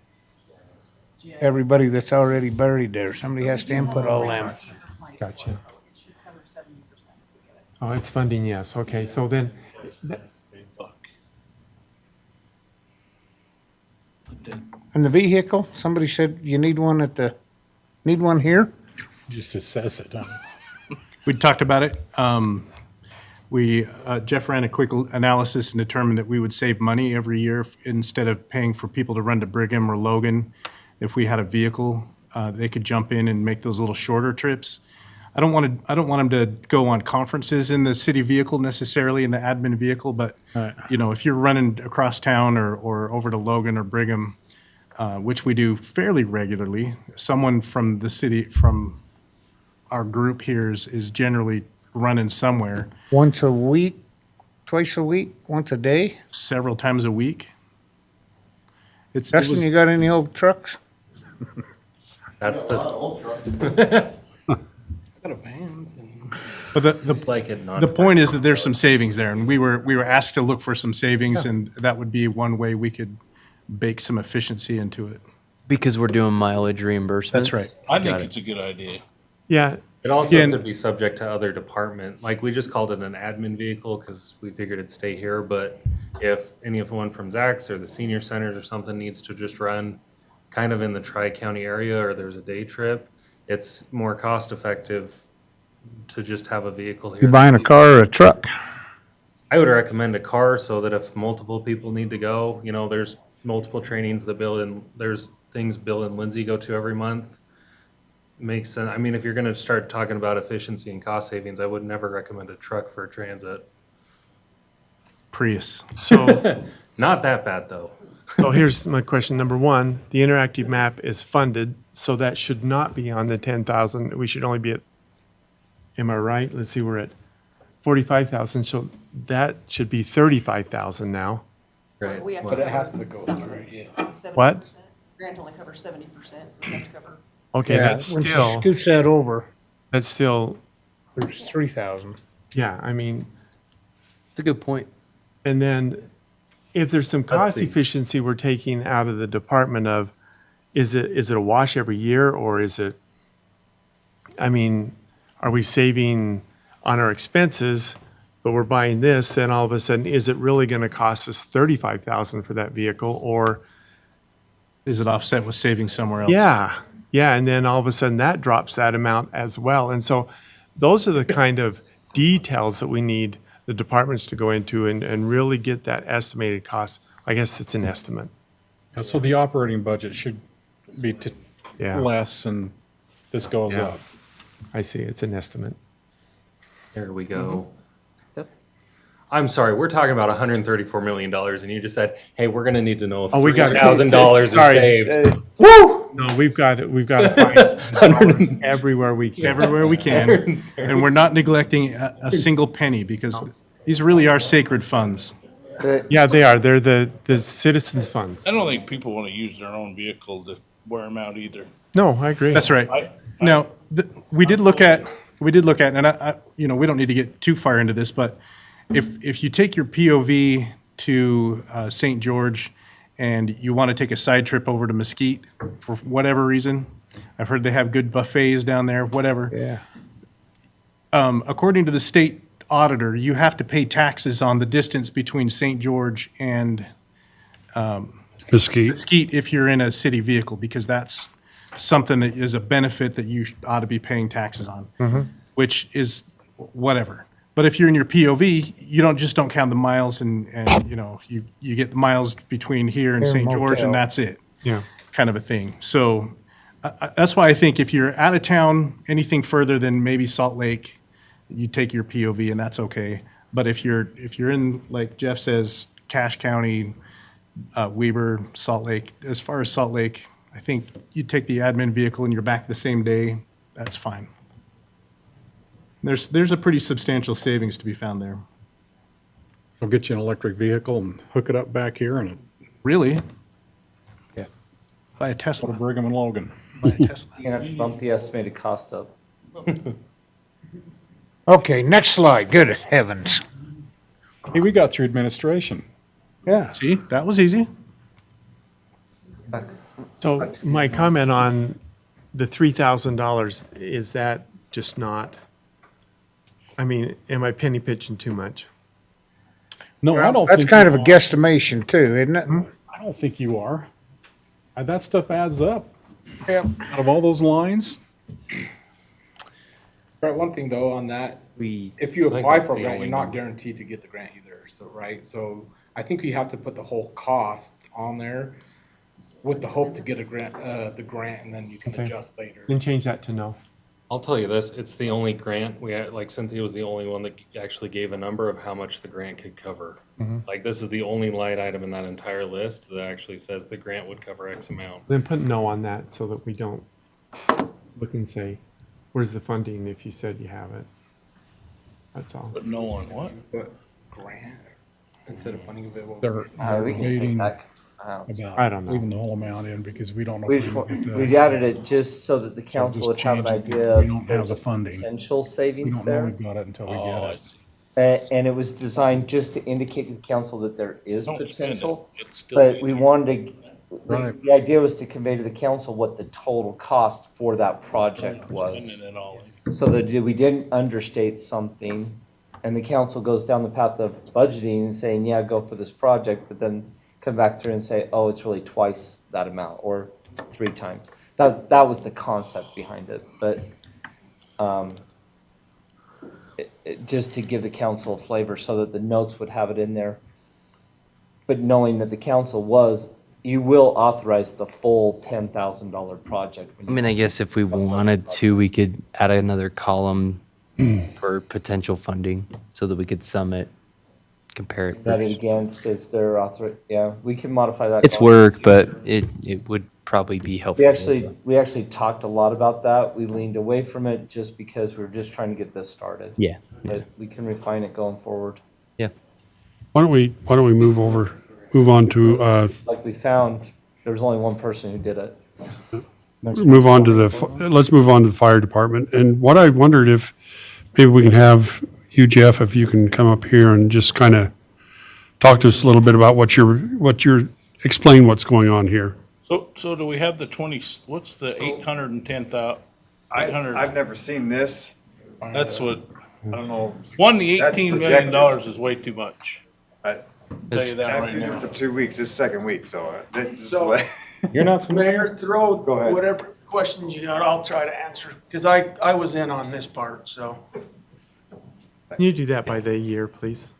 GIS. Everybody that's already buried there, somebody has to input all them. Gotcha. It should cover 70% if we get it. Oh, it's funding, yes, okay, so then, And the vehicle, somebody said you need one need one here? Just assess it. We talked about it. Jeff ran a quick analysis and determined that we would save money every year instead of paying for people to run to Brigham or Logan. If we had a vehicle, they could jump in and make those little shorter trips. I don't want them to go on conferences in the city vehicle necessarily, in the admin vehicle, but, if you're running across town or over to Logan or Brigham, which we do fairly regularly, someone from the city, from our group here is generally running somewhere Once a week, twice a week, once a day? several times a week. Justin, you got any old trucks? That's the, But like it not. the point is that there's some savings there, and we were asked to look for some savings, and that would be one way we could bake some efficiency into it. Because we're doing mileage reimbursements. That's right. I Got think it. it's a good idea. yeah, It also Again- could be subject to other department, like we just called it an admin vehicle because we figured it'd stay here, but if anyone from Zach's or the senior centers or something needs to just run kind of in the tri-county area or there's a day trip, it's more cost effective to just have a vehicle here. You buying a car or a truck? I would recommend a car so that if multiple people need to go, there's multiple trainings that there's things Bill and Lindsay go to every month. Makes sense. I mean, if you're gonna start talking about efficiency and cost savings, I would never recommend a truck for a transit. Prius. so, Not that bad, though. so here's my question, number one, the interactive map is funded, so that should not be on the 10,000, we should only be at, am I right? Let's see, we're at 45,000, so that should be 35,000 now. Right. We have Well, to has cover to go 70%. through it, yeah. 70%. What? Grant only covers 70%, so we have to cover. Okay, that's When she still, scoots that over, that's still, there's 3,000. yeah, I mean, It's a good point. and then if there's some That's cost the- efficiency we're taking out of the department of, is it a wash every year, or is it, I mean, are we saving on our expenses, but we're buying this, then all of a sudden, is it really gonna cost us 35,000 for that vehicle, or? Is it offset with savings somewhere else? Yeah, and then all of a sudden that drops that amount as well. And so those are the kind of details that we need the departments to go into and really get that estimated cost. I guess it's an estimate. So the operating budget should be Yeah. less and this goes Yeah. up. I see, it's an estimate. There we go. I'm sorry, we're talking about $134 million and you just said, hey, we're gonna need to know if Oh, we got- $3,000 is Sorry. saved. No, we've got to find everywhere we can. Everywhere we can, and we're not neglecting a single penny because these really are sacred funds. Yeah, they are. They're the citizens' funds. I don't think people want to use their own vehicle to wear them out either. No, I agree. That's right. Now, we did look at we did look at, and you know, we don't need to get too far into this, but if you take your POV to St. George and you want to take a side trip over to Mesquite for whatever reason, I've heard they have good buffets down there, whatever. Yeah. According to the state auditor, you have to pay taxes on the distance between St. George and Mesquite. Mesquite if you're in a city vehicle, because that's something that is a benefit that you ought to be paying taxes on, which is whatever. But if you're in your POV, you don't count the miles and you know, you get the miles between here and Here, St. George motel. and that's it. Yeah. Kind of a thing. So that's why I think if you're out of town, anything further than maybe Salt Lake, you take your POV and that's okay. But if you're in, like Jeff says, Cache County, Weber, Salt Lake, as far as Salt Lake, I think you take the admin vehicle and you're back the same day, that's fine. There's a pretty substantial savings to be found there. So get you an electric vehicle and hook it up back here and it's Really? Yeah. Buy a Tesla. Brigham and Logan. Buy a Tesla. You're gonna have to bump the estimated cost up. Okay, next slide. Good heavens. Hey, we got through administration. Yeah. See, that was easy. So my comment on the $3,000, is that just not, I mean, am I penny pitching too much? No, I don't That's think kind you of a are. guesstimation too, isn't it? I don't think you are. That stuff adds up. Yep. Out of all those lines, Right, one thing though on that, We, if you I think apply that's for a the grant, only you're not one. guaranteed to get the grant either, so, right? So I think we have to put the whole cost on there with the hope to get a grant, the grant, and then you can Okay. adjust later. Then change that to no. I'll tell you this, it's the only grant, we had, like Cynthia was the only one that actually gave a number of how much the grant could cover. Like, this is the only line item in that entire list that actually says the grant would cover X amount. Then put no on that so that we don't look and say, where's the funding if you said you have it? That's all. But no on what? But grant, instead of funding available. they're We can take debating that out. about I don't know. leaving the whole amount in because we don't know. We if just, we're gonna get we the- added it just so that the So council just would have an change it. idea We of don't have there's the a funding. potential We savings don't know there. we've got it until we Oh, get I it. see. And it was designed just to indicate to the council that there is Don't spend it. potential. It's still But in we there. wanted to, Right. the idea was to convey to the council what the total cost for that project was. Spending it all in. So that we didn't understate something and the council goes down the path of budgeting and saying, yeah, go for this project, but then come back through and say, oh, it's really twice that amount or 3 times. That was the concept behind it, but, just to give the council a flavor so that the notes would have it in there. But knowing that the council you will authorize the full $10,000 project. I mean, I guess if we wanted to, we could add another column for potential funding so that we could sum it, compare it. That against is their yeah, we can modify that. It's work, but it would probably be helpful. We actually talked a lot about that. We leaned away from it just because we were just trying to get this started. Yeah. But we can refine it going forward. Yeah. Why don't we move on to, Like we found, there was only one person who did it. let's move on to the fire department. And what I wondered if maybe we can have you, Jeff, if you can come up here and just kind of talk to us a little bit about explain what's going on here. So do we have the 20, what's the 810,000? I've never seen this. That's what, I don't know. the That's $18 million projected. is way too much. I- Tell you that I've right been here now. for 2 weeks, this is second week, so that's just So- like. You're not Mayor, throw Go ahead. whatever questions you got, I'll try to answer, because I was in on this part, so. Can you do that by the year, please?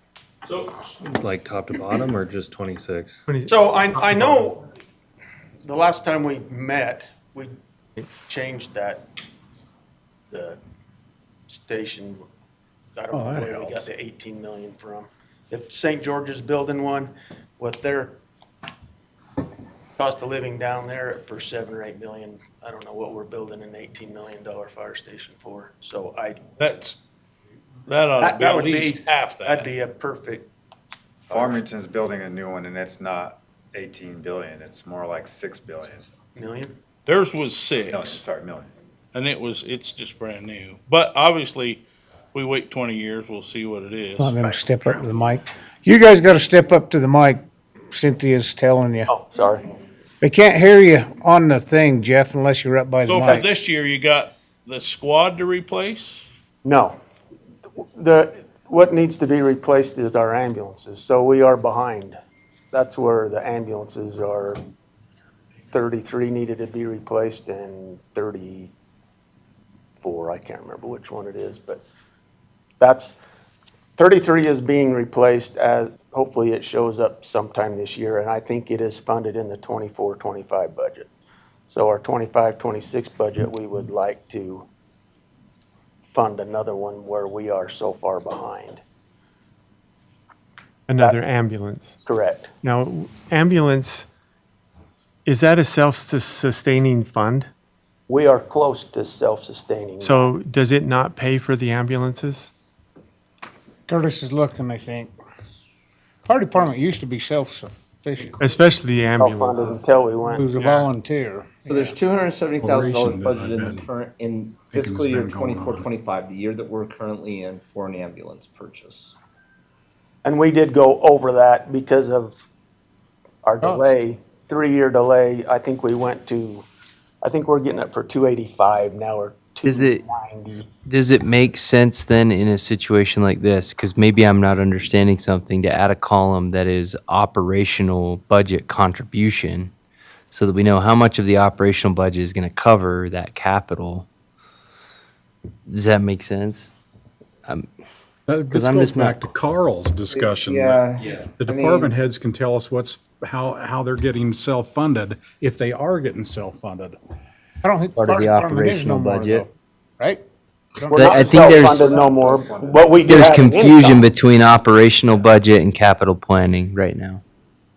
So, Like top to bottom or just 26? So I know the last time we met, we changed the station. I don't Oh, know that where we got helps. the 18 million from. If St. George is building one, what their cost of living down there for 7 or 8 million, I don't know what we're building an $18 million fire station for. So that ought to that be at would be, least half that'd that. be a perfect. Farmington's building a new one and it's not 18 billion, it's more like 6 billion. Million? Theirs was Million, 6, sorry, million. and it's just brand new. But obviously, we wait 20 years, we'll see what it is. Want them to step up to the mic? You guys gotta step up to the mic, Cynthia's telling you. Oh, sorry. They can't hear you on the thing, Jeff, unless you're up by the So for mic. this year, you got the squad to replace? No. What needs to be replaced is our ambulances, so we are behind. That's where the ambulances are. 33 needed to be replaced and 34, I can't remember which one it is, but 33 is being replaced as, hopefully it shows up sometime this year, and I think it is funded in the 24-25 budget. So our 25-26 budget, we would like to fund another one where we are so far behind. Another ambulance. Correct. Now, ambulance, is that a self-sustaining fund? We are close to self-sustaining. So does it not pay for the ambulances? Curtis is looking, I think. Fire department used to be self-sufficient. Especially the Self-funded ambulances. until we It went. was a volunteer. So there's $270,000 Operation budgeted that in I've the current, in thinking fiscal has year been going on. 24-25, the year that we're currently in, for an ambulance purchase. And we did go over that because of our delay, 3-year delay. I think we're getting it for 285 now, or Is it- 290. Does it make sense then in a situation like this? Because maybe I'm not understanding something, to add a column that is operational budget contribution so that we know how much of the operational budget is going to cover that capital. Does that make sense? This I'm goes just not- back to Carl's discussion. Yeah. The I mean- department heads can tell us how they're getting self-funded, if they are getting self-funded. I don't think Part of fire the department is no operational more, budget. though, right? We're I not think there's- self-funded no more, but we do There's have an confusion income. between operational budget and capital planning right now.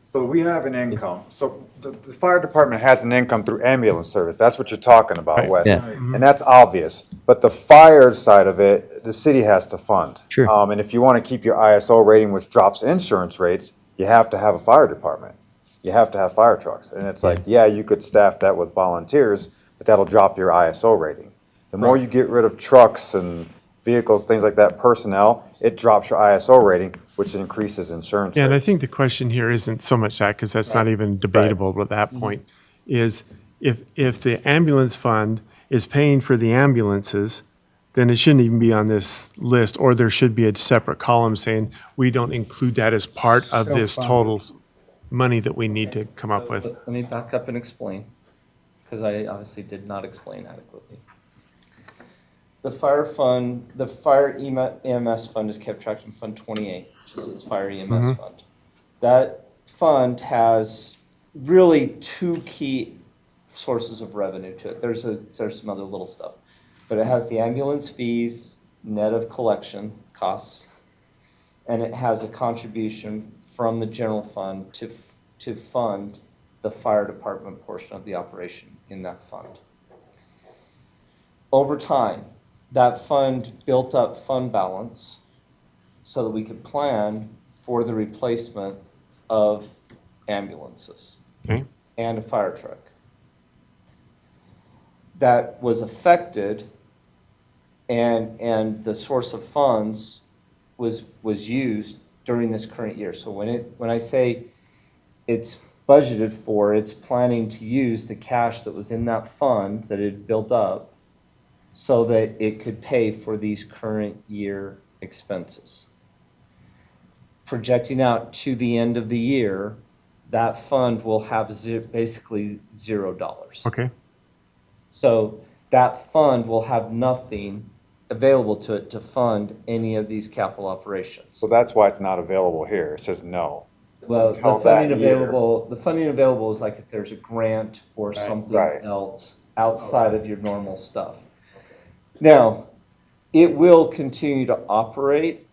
So we have an income. So the fire department has an income through ambulance service. That's what you're talking about, Wes. Yeah. And that's obvious. But the fire side of it, the city has to fund. Sure. And if you want to keep your ISO rating, which drops insurance rates, you have to have a fire department. You have to have fire trucks. And it's like, yeah, you could staff that with volunteers, but that'll drop your ISO rating. The more you get rid of trucks and vehicles, things like that, personnel, it drops your ISO rating, which increases insurance Yeah, and I rates. think the question here isn't so much that, because that's not even debatable at that point, is if the ambulance fund is paying for the ambulances, then it shouldn't even be on this list, or there should be a separate column saying, we don't include that as part of this total money that we need to come up with. Let me back up and explain, because I obviously did not explain adequately. The fire fund, the fire EMS fund is kept tracked in Fund 28, which is its fire EMS fund. That fund has really two key sources of revenue to it. There's some other little stuff, but it has the ambulance fees, net of collection costs, and it has a contribution from the general fund to fund the fire department portion of the operation in that fund. Over time, that fund built up fund balance so that we could plan for the replacement of ambulances Okay. and a fire truck. That was affected, and the source of funds was used during this current year. So when I say it's budgeted for, it's planning to use the cash that was in that fund that it built up so that it could pay for these current year expenses. Projecting out to the end of the year, that fund will have basically $0. Okay, So that fund will have nothing available to it to fund any of these capital operations. So that's why it's not available here. It says no. Well, Until the funding that year. available is like if there's a grant or something Right. else outside of your normal stuff. Now, it will continue to operate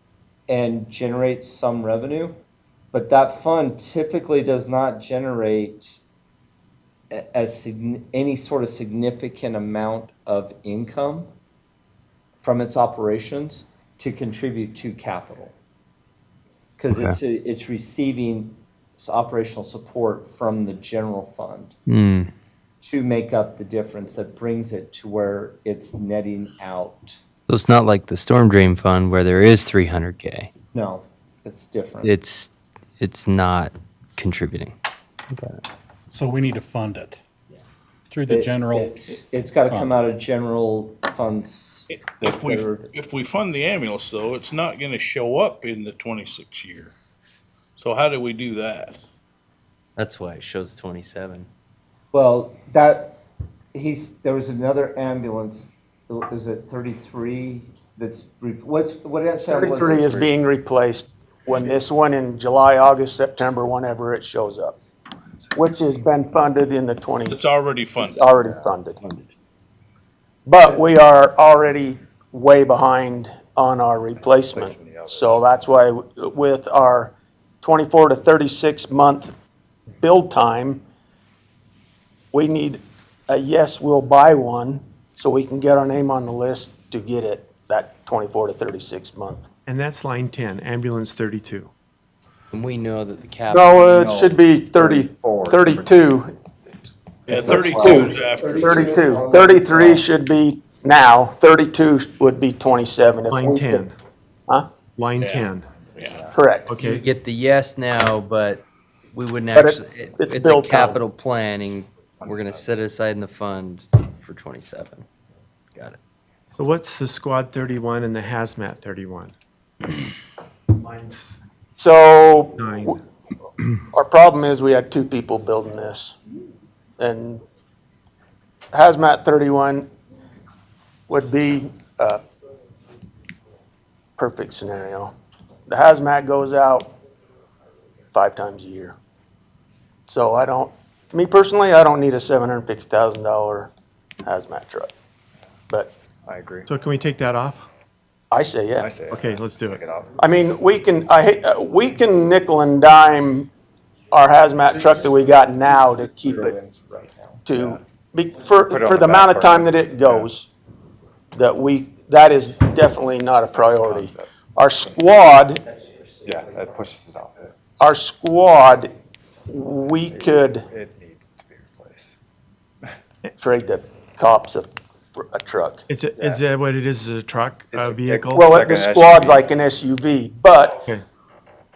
and generate some revenue, but that fund typically does not generate any sort of significant amount of income from its operations to contribute to capital. Because it's receiving operational support from the general fund. to make up the difference that brings it to where it's netting out. So it's not like the storm drain fund where there is 300K. No, it's different. It's not contributing. So we need to fund it through the general. It's got to come out of general funds. If we fund the ambulance though, it's not gonna show up in the 26 year. So how do we do that? That's why it shows 27. Well, there was another ambulance, is it 33 that's, what actually? 33 is being replaced when this one in July, August, September, whenever it shows up, which has been funded in the 20. It's already It's funded. already funded. But we are already way behind on our replacement. So that's why with our 24 to 36 month build time, we need a yes, we'll buy one so we can get our name on the list to get it that 24 to 36 month. And that's line 10, ambulance 32. And we know that the cap. No, it should be 32. Yeah, 32 is after. 32. 33 should be now, 32 would be 27. If Line we 10. could- Huh? Line Yeah. 10. Correct. Okay. You get the yes now, but we wouldn't But actually, it's it's a built time. capital planning. We're gonna set it aside in the fund for 27. Got it. So what's the squad 31 and the hazmat 31? Mine's So 9. our problem is we had two people building this. And hazmat 31 would be a perfect scenario. The hazmat goes out 5 times a year. So me personally, I don't need a $750,000 hazmat truck. But I agree. So can we take that off? I say yeah. I say. Okay, let's do it. I mean, we can nickel and dime our hazmat truck that we got now to keep it for Put it on the the amount back of time burner. that it goes, that is definitely not a priority. Our squad, Yeah, that pushes it off. we could It needs to be replaced. trade the cops for a truck. Is that what it is, a truck, a vehicle? Well, like the an squad's SUV. like an SUV, but Okay.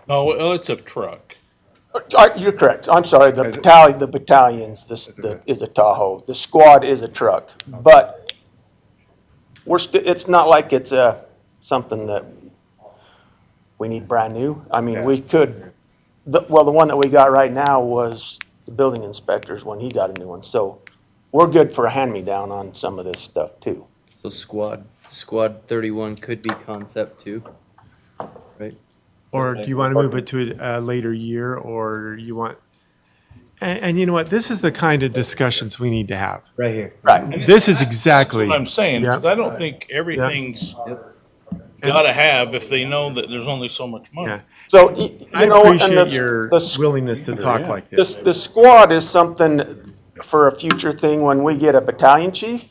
No, well, it's a truck. you're correct. I'm sorry, the battalion's is a Tahoe. The squad is a truck, but it's not like it's something that we need brand new. I mean, we could, the one that we got right now was the building inspector's when he got a new one. So we're good for a hand-me-down on some of this stuff too. So squad 31 could be concept 2, right? Or do you want to move it to a later year, or you want, and you know what, this is the kind of discussions we need to have. Right here. Right. This is exactly. That's what I'm saying, because Yeah. I don't think everything's gotta have if they know that there's only so much money. Yeah. So, I and appreciate your willingness to talk like this. The squad is something for a future thing when we get a battalion chief.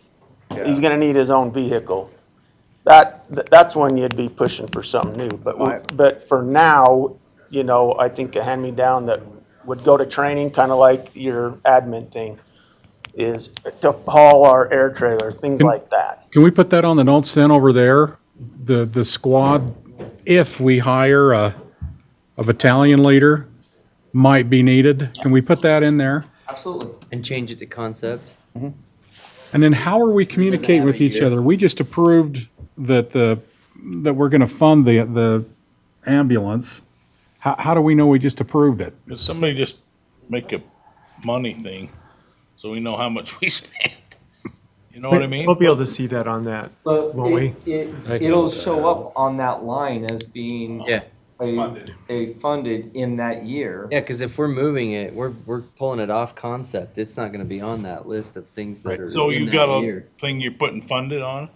He's gonna need his own vehicle. That's when you'd be pushing for something new, but for now, I think a hand-me-down that would go to training, kinda like your admin thing, is to haul our air trailer, things like that. Can we put that on the notes then over there? The squad, if we hire a battalion leader, might be needed. Can we put that in there? Absolutely. And change it to concept. And then how are we communicating with each other? We just approved that we're gonna fund the ambulance. How do we know we just approved it? Does somebody just make a money thing, so we know how much we spent? You know what I mean? We'll be able to see that on that, But won't we? it'll show up on that line as being Yeah. funded in that year. Yeah, because if we're moving it, we're pulling it off concept. It's not going to be on that list of things that are So in you that got a year. thing you're putting funded on?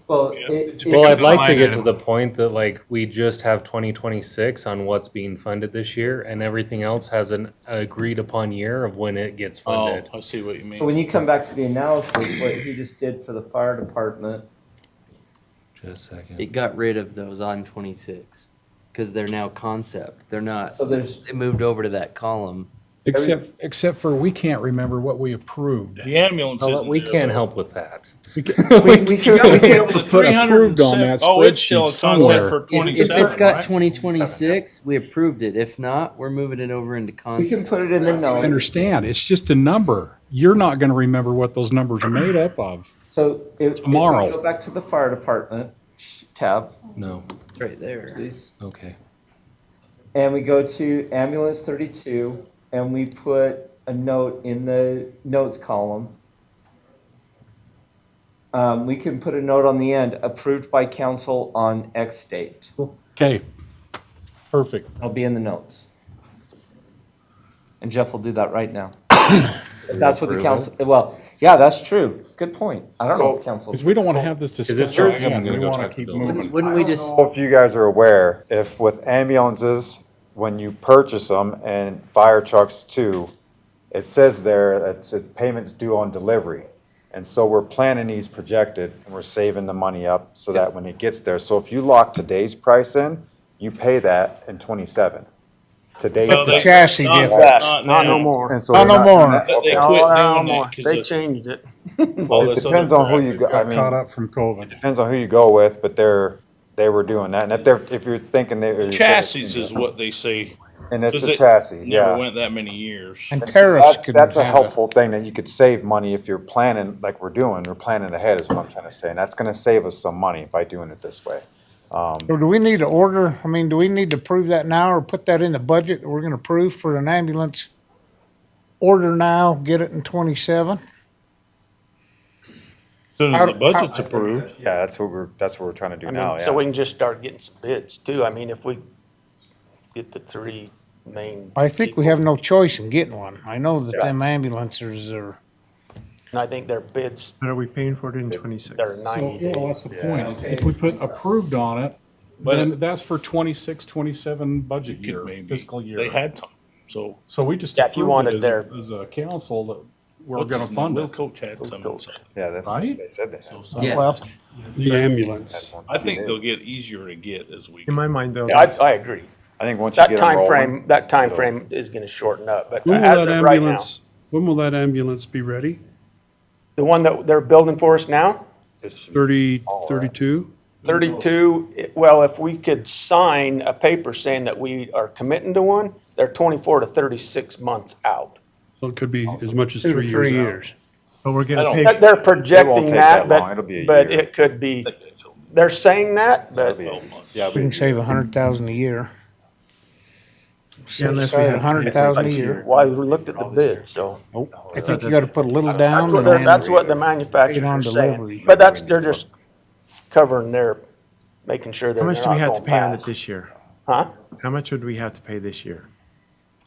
Well, Well, Because I'd like to line get to item. the point that like we just have 2026 on what's being funded this year and everything else has an agreed upon year of when it gets Oh, funded. I see what you So when mean. you come back to the analysis, what he just did for the fire department, Just a second. It got rid of those on 26 because they're now concept. They're not. So there's- They moved over to that column. Except for we can't remember what we approved. The ambulance Well, isn't we there, can't though. help with that. We We could The put approved on 307 that oh, it's still, spreadsheet it's on set somewhere. for If 27, it's got right? 2026, we approved it. If not, we're moving it over into We concept. can put it in the I notes. understand, it's just a number. You're not gonna remember what those numbers are made up of. So if we Tomorrow. go back to the fire department tab, No. It's right there. please. Okay. And we go to ambulance 32, and we put a note in the notes column. We can put a note on the end, approved by council on X date. Okay, perfect. It'll be in the notes. And Jeff will do that right now. If that's what the council, well, yeah, that's true. Good point. I don't know if council. Because we don't want to have this discussion again. We want to keep moving. Wouldn't we just, If you guys are aware, if with ambulances, when you purchase them and fire trucks too, it says there that it says payments due on delivery. And so we're planning these projected and we're saving the money up so that when it gets there. So if you lock today's price in, you pay that in 27. Today's Well, The they- chassis not- difference. not Not no now. more. And so Not they're no not doing more. that. They Okay. quit No, doing no that more. 'cause They of changed it. all It this depends other on who crap. you go, I Got caught mean, up from COVID. depends on who you go with, but they were doing that. And if you're thinking they. Chassis is what they say. And it's 'cause a it chassis, Never yeah. went that many years. And And so tariffs that- could. That's a have helpful thing that you could save money if you're planning like we're doing. We're planning ahead is what I'm trying to say. And that's gonna save us some money by doing it this way. So do we need to order, I mean, do we need to approve that now or put that in the budget that we're gonna approve for an ambulance? Order now, get it in 27? As soon How- as the budget's approved. Yeah, that's what we're trying to do I now, mean, so we yeah. can just start getting some bids too. I mean, if we get the three main. I think we have no choice in getting one. I know that Yeah. them ambulances are, And I think their bids, But are we paying for it in 26? they're So, 90 well, days. that's the point, is if we put approved on it, But then that's for 26, 27 budget Could year, maybe- fiscal year. They had some, so. So we just Yeah, if you approved wanted it as their- as a council that we're what's gonna his fund name? it. Will Coach had some. Coach. so Yeah, that's what Right? they said they had. yes. The ambulance. I think they'll get easier to get as we. In my mind, though, Yeah, I agree. I think once you That get them time rolling. frame, that time frame is gonna shorten up, but When will as that of right now, ambulance, when will that ambulance be ready? the one that they're building for us now, It's- 32? 32, well, if we could sign a paper saying that we are committing to one, they're 24 to 36 months out. So it could be as much as 2 to 3 3 years out. years. but we're I gonna don't- pay, They're It won't projecting take that, that long. It'll be a but year. it could be, they're saying that, but It'll be- Yeah, We can save 100,000 a year. Yeah, Set unless we aside have- 100,000 a year. why we looked at the bid, so. I think you gotta put a little down. That's what and they're, then- that's what the Paid on manufacturer's delivery. saying. But that's, they're just covering their, making sure they're how not much do we have to going pay on it past. this year? Huh? How much would we have to pay this year?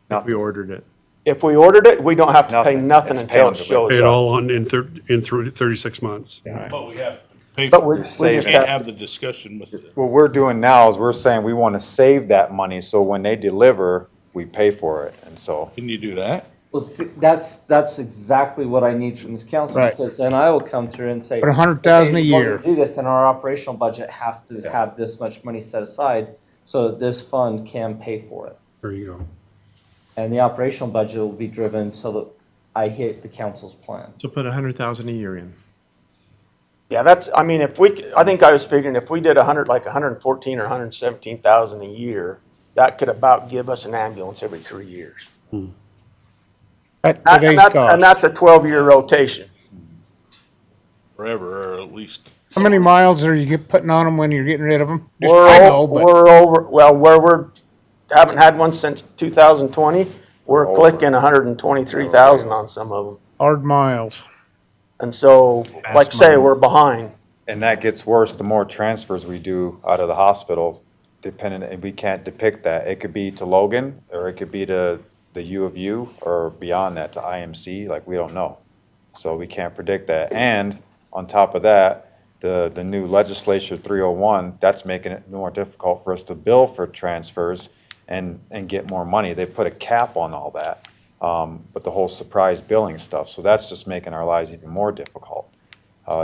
If Nothing. we ordered it? If we ordered it, we don't have to pay Nothing. nothing It's until it paid on shows Pay it up. all on in 36 months. But we have to pay But for we it. just saving. Can't have, have the discussion with it. What we're doing now is we're saying we want to save that money, so when they deliver, we pay for it, and so. Can you do that? Well, see, that's exactly what I need from this council, Right. because then I will come through and say. Put 100,000 a "Okay, in order year." to do this, then our operational budget has to have this much money set aside so that this fund can pay for it. There you go. And the operational budget will be driven so that I hit the council's plan. So put 100,000 a year in. yeah, that's, I mean, if we, I think I was figuring if we did 100, like 114 or 117,000 a year, that could about give us an ambulance every 3 years. At And today's that's, cost. and that's a 12-year rotation. Forever, or at least. How many miles are you putting on them when you're getting rid of them? Just, We're, I o- know, but we're over, well, where we're, haven't had one since 2020, we're clicking 123,000 on some of them. hard miles. And so, like I say, we're behind. And that gets worse the more transfers we do out of the hospital, depending, and we can't depict that. It could be to Logan, or it could be to the U of U, or beyond that to IMC, like, we don't know. So we can't predict that. And on top of that, the new legislature 301, that's making it more difficult for us to bill for transfers and get more money. They put a cap on all that, but the whole surprise billing stuff. So that's just making our lives even more difficult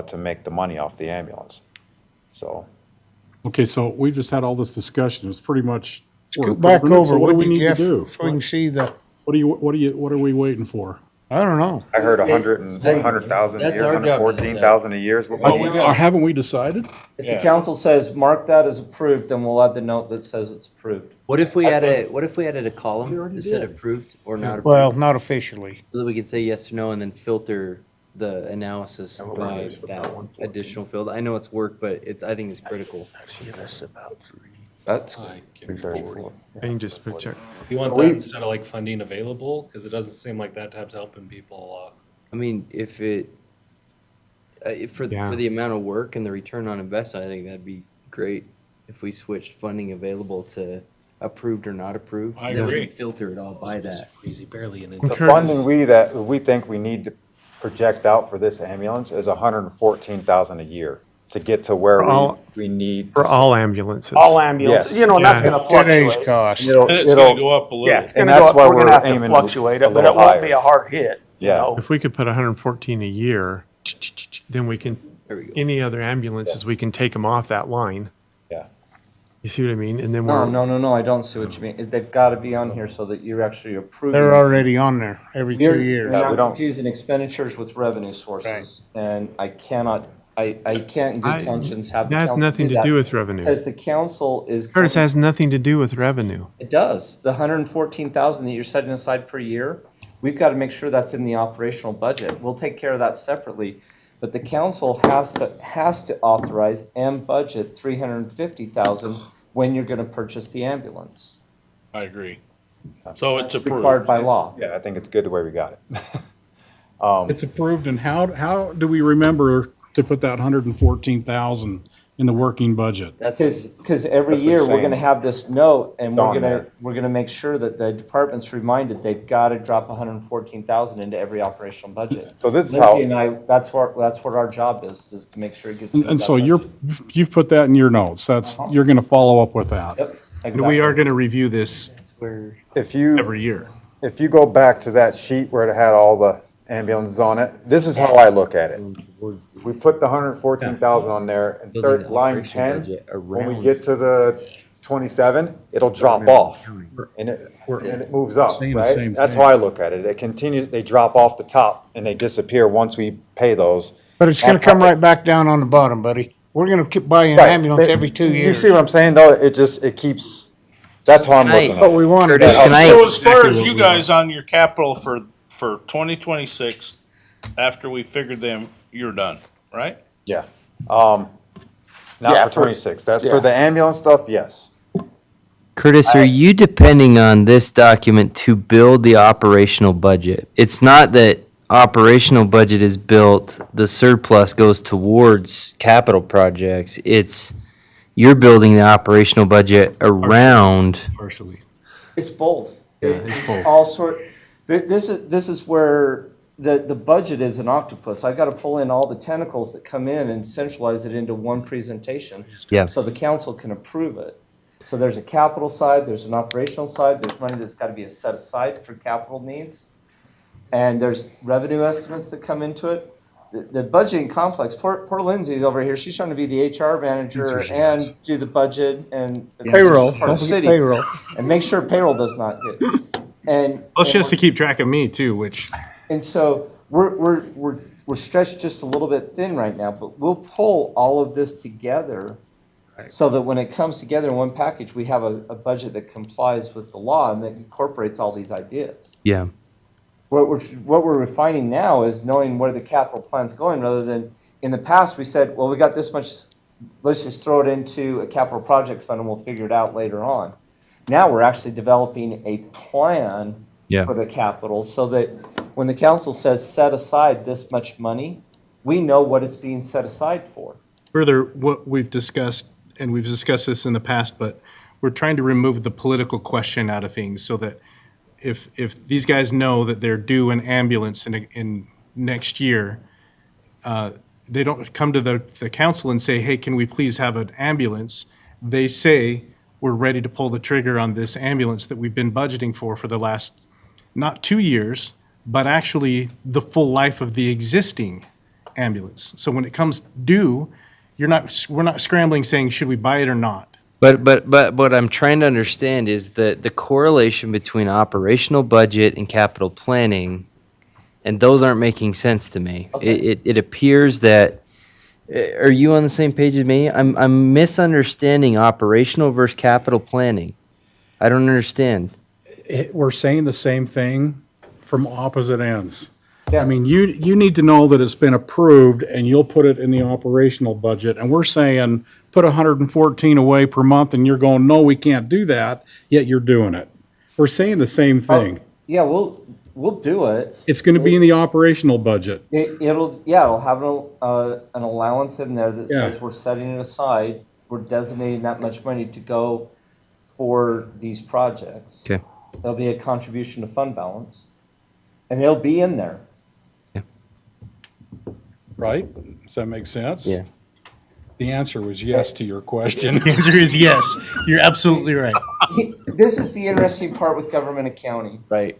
to make the money off the ambulance. So, Okay, so we've just had all this discussion. It's pretty much. we're Scoot back approving it, so over, what do would we you, need to Jeff, do? so we can see the What are we waiting for? I don't know. I heard 100,000 a That's year, our job to 114,000 a year is what we need. Or haven't we decided? If the council says, mark that as approved, then we'll add the note that says it's approved. What if we added a column that said approved or not approved? Well, not officially. So that we could say yes or no and then filter the analysis by Right. that additional field. I know it's work, but I think it's critical. Actually, that's about three. That's, 334. I can just check. You want that instead of like funding available? Because it doesn't seem like that type's helping people a lot. I mean, if for Yeah. the amount of work and the return on investment, I think that'd be great if we switched funding available to approved or not approved. I Then we agree. can filter it all by that. Crazy, barely in The Curtis. funding we think we need to project out for this ambulance is 114,000 a year to get to where For all- we need. For to- all ambulances. All ambulances, Yes. you know, and that's Yeah. gonna Today's fluctuate. cost. It'll, And it's gonna it'll, go up a little. Yeah, it's And gonna go that's up. why We're we're gonna have to aiming fluctuate a it, but little it won't be higher. a hard hit. you Yeah. know? If we could put 114 a year, then we can, There we go. any other ambulances, we can take them off that line. Yeah. You see what I mean? And then no, we're, no, I don't see what you mean. They've got to be on here so that you're actually approving. They're already on there every You're 2 years. Yeah, you're we not don't- confusing expenditures with revenue sources. And I can't in good I- conscience have. the that has council nothing to that do with revenue. Because the council is. Curtis, has nothing to do with revenue. It does. The 114,000 that you're setting aside per year, we've got to make sure that's in the operational budget. We'll take care of that separately. But the council has to authorize and budget 350,000 when you're going to purchase the ambulance. I agree. So it's It's required approved. by law. Yeah, I think it's good the way we got it. It's approved, and how do we remember to put that 114,000 in the working budget? That's Because every That's what year he's we're saying. gonna have this note and It's on we're gonna make sure that the department's reminded they've got to drop 114,000 into every operational budget. So this is how, Lindsay and I, that's what our job is to make sure it gets. into And that so budget. you've put that in your notes. You're going to follow up with that. Yep, And we are exactly. going to review this where if you, every year. if you go back to that sheet where it had all the ambulances on it, this is how I look at it. We put the 114,000 on there and Building third, the line operation 10, budget when we around- get to the 27, it'll drop off and it moves up, saying the right? same That's thing. how I look at it. It continues, they drop off the top and they disappear once we pay those. But it's gonna That's come how- right back down on the bottom, buddy. We're gonna keep buying an Right, ambulance they- every 2 You years. see what I'm saying, though? It keeps, that's how I'm Can I- looking at But it. we wanted Curtis, that. can I? So as far Exactly as what you we guys on your capital for 2026, after we figured them, you're done, right? Yeah. Yeah, Not for for- 26. That's yeah. for the ambulance stuff, yes. Curtis, are you depending on this document to build the operational budget? It's not that operational budget is built, the surplus goes towards capital projects. It's you're building the operational budget around. Partially. It's both. it's It's both. all sort, this is where the budget is an octopus. I've got to pull in all the tentacles that come in and centralize it into one presentation. Yeah. So the council can approve it. So there's a capital side, there's an operational side, there's money that's got to be set aside for capital needs. And there's revenue estimates that come into it. The budgeting complex, poor Lindsay's over here, she's trying to be the HR manager That's what she and is. do the budget and. Payroll, part of the city. payroll. And make sure payroll does not get, and. Well, she has to keep track of me too, which And so we're stretched just a little bit thin right now, but we'll pull all of this together so that when it comes together in one package, we have a budget that complies with the law and that incorporates all these ideas. Yeah. What we're refining now is knowing where the capital plan's going rather than, in the past, we said, well, we got this much, let's just throw it into a capital projects fund and we'll figure it out later on. Now we're actually developing a plan Yeah. for the capital so that when the council says set aside this much money, we know what it's being set aside for. further, what we've discussed, and we've discussed this in the past, but we're trying to remove the political question out of things so that if these guys know that they're due an ambulance in next year, they don't come to the council and say, hey, can we please have an ambulance? They say, we're ready to pull the trigger on this ambulance that we've been budgeting for the last, not 2 years, but actually the full life of the existing ambulance. So when it comes due, we're not scrambling saying, should we buy it or not? But what I'm trying to understand is the correlation between operational budget and capital planning, and those aren't making sense to me. It appears that, are you on the same page as me? I'm misunderstanding operational versus capital planning. I don't understand. We're saying the same thing from opposite ends. Yeah. I mean, you need to know that it's been approved and you'll put it in the operational budget. And we're saying, put 114 away per month, and you're going, no, we can't do that, yet you're doing it. We're saying the same thing. Yeah, we'll do it. It's going to be in the operational budget. It'll have an allowance in there that says we're setting it aside. We're designating that much money to go for these projects. Okay. There'll be a contribution to fund balance, and they'll be in there. Right? Does that make sense? Yeah. The answer was yes to your question. The answer is yes. You're absolutely right. This is the interesting part with government accounting, Right.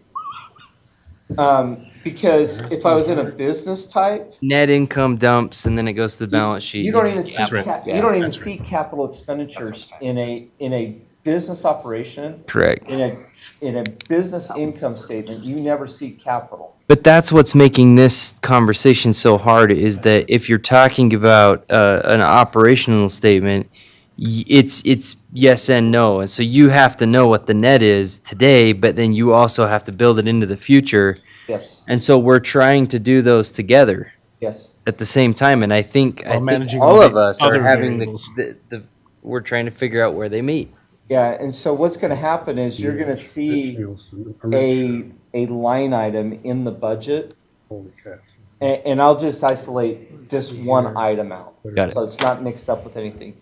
because if I was in a business type, Net income dumps and then it goes to the balance sheet. you don't even see right. you don't even see capital expenditures in a business operation. Correct. In a business income statement, you never see capital. But that's what's making this conversation so hard is that if you're talking about an operational statement, it's yes and no. And so you have to know what the net is today, but then you also have to build it into the future. Yes, And so we're trying to do those together yes. at the same time. And I think managing all all of the us are other having variables. we're trying to figure out where they meet. Yeah, and so what's gonna happen is you're gonna see a line item in the budget, and I'll just isolate this one item out. Got it. So it's not mixed up with anything.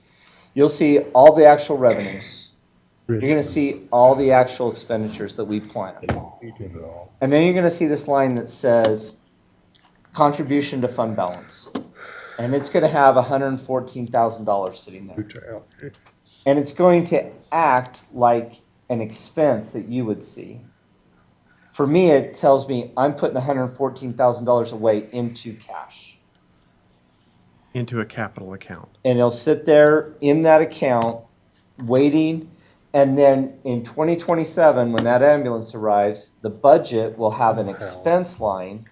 You'll see all the actual revenues. You're gonna see all the actual expenditures that we plan. And then you're gonna see this line that says contribution to fund balance. And it's gonna have $114,000 sitting there. And it's going to act like an expense that you would see. For me, it tells me I'm putting $114,000 away into cash. Into a capital account. And it'll sit there in that account, waiting. And then in 2027, when that ambulance arrives, the budget will have an expense line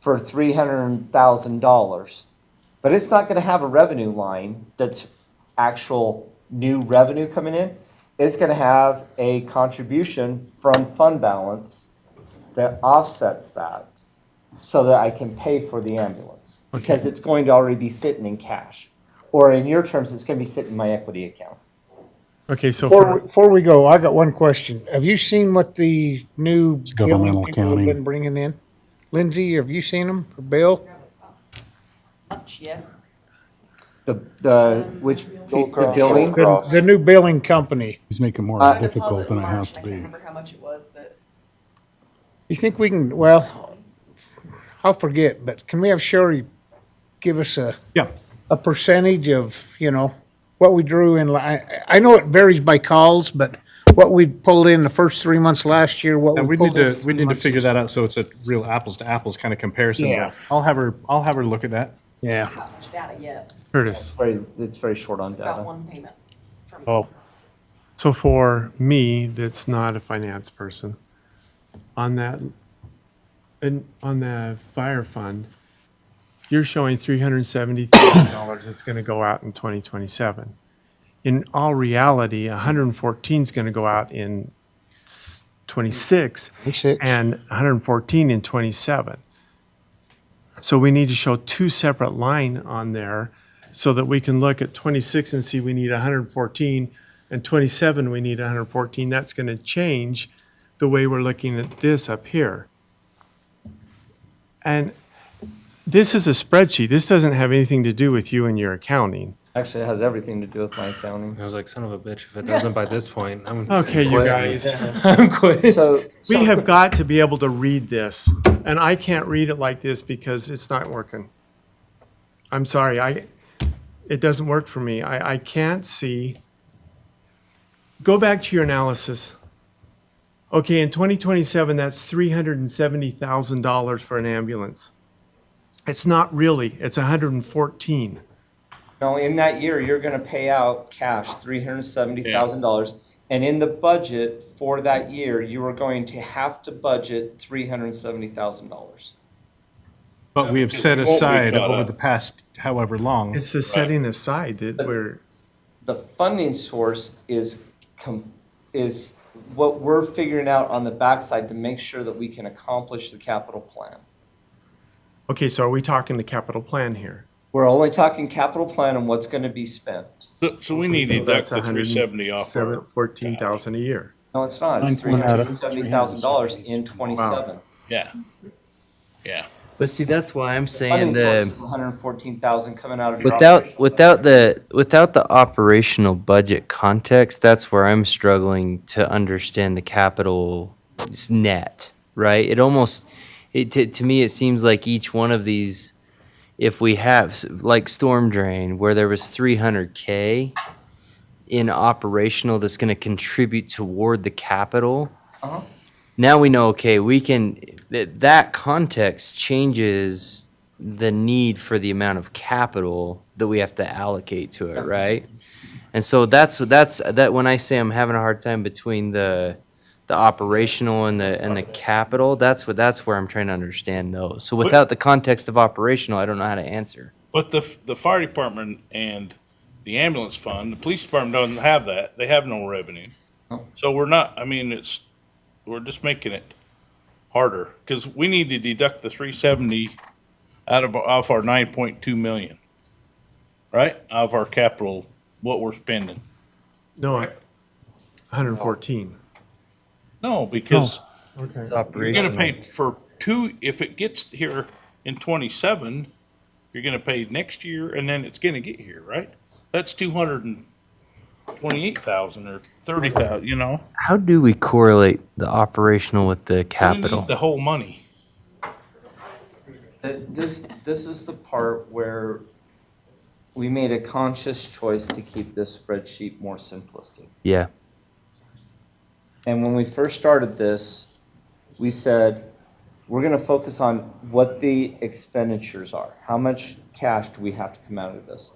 for $300,000. But it's not gonna have a revenue line that's actual new revenue coming in. It's gonna have a contribution from fund balance that offsets that so that I can pay for the ambulance. Because it's going to already be sitting in cash. Or in your terms, it's gonna be sitting in my equity account. Okay, so Before we go, I got one question. Have you seen what the new governmental billing people have accounting. been bringing in? Lindsay, have you seen them, or Bill? Much, yeah. The which, the billing? The new billing company. He's making it more Uh, difficult than it has to I be. can't remember how much it was, but You think we can, well, I'll forget, but can we have Sherry give us Yeah. a percentage of, what we drew in, I know it varies by calls, but what we pulled in the first 3 months last year, what Yeah, we we pulled need in. to, we need to figure that out so it's a real apples to apples kind of comparison. Yeah. But I'll have her look at that. Yeah. not much data yet. Curtis, It's very short on Got data. one payment from. Oh, so for me, that's not a finance person, on that, and on the fire fund, you're showing $370,000 that's gonna go out in 2027. In all reality, 114 is gonna go out in 26 26. and 114 in 27. So we need to show two separate line on there so that we can look at 26 and see we need 114, and 27 we need 114. That's going to change the way we're looking at this up here. And this is a spreadsheet. This doesn't have anything to do with you and your accounting. Actually, it has everything to do with my accounting. I was like, son of a bitch, if it doesn't by this point, I'm. Okay, you guys. I'm quitting. So, We have got to be able to read this, and I can't read it like this because it's not working. I'm sorry, it doesn't work for me. I can't see. Go back to your analysis. Okay, in 2027, that's $370,000 for an ambulance. It's not really, it's 114. No, in that year, you're gonna pay out cash, $370,000. And in the budget for that year, you are going to have to budget $370,000. But we have set It won't be aside caught over up. the past however long. It's the setting aside that we're, The funding source is what we're figuring out on the backside to make sure that we can accomplish the capital plan. okay, so are we talking the capital plan here? We're only talking capital plan and what's gonna be spent. So we need to So deduct that's the 370 off our. 14,000 a year. No, it's not. It's $370,000 in '27. Yeah. Yeah. But see, that's why I'm saying Funding source the is $114,000 coming out of your without operational without the operational budget context, that's where I'm struggling to understand the capital net, right? To me, it seems like each one of these, if we have like storm drain where there was 300K in operational that's going to contribute toward the capital. Uh-huh. Now we know, okay, we can, that context changes the need for the amount of capital that we have to allocate to it, right? And so that's when I say I'm having a hard time between the operational and the capital, that's where I'm trying to understand those. So without the context of operational, I don't know how to answer. But the fire department and the ambulance fund, the police department doesn't have that. They have no revenue. So we're not, I mean, we're just making it harder because we need to deduct the 370 off our 9.2 million, right? Of our capital, what we're spending. No, 114. No, because It's Okay. you're operational. gonna pay for two, if it gets here in 27, you're gonna pay next year and then it's gonna get here, right? That's 228,000 or 30,000, you know? How do we correlate the operational with the We capital? need the whole money. This is the part where we made a conscious choice to keep this spreadsheet more simplistic. Yeah. And when we first started this, we said, we're gonna focus on what the expenditures are. How much cash do we have to come out of this?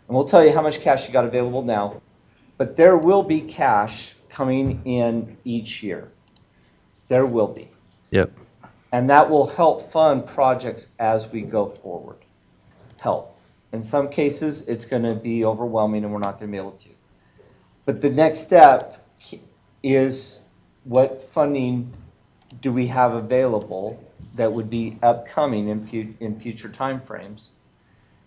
And we'll tell you how much cash you got available now, but there will be cash coming in each year. There will be. Yep. And that will help fund projects as we go forward. Help. In some cases, it's gonna be overwhelming and we're not gonna be able to. But the next step is what funding do we have available that would be upcoming in future timeframes?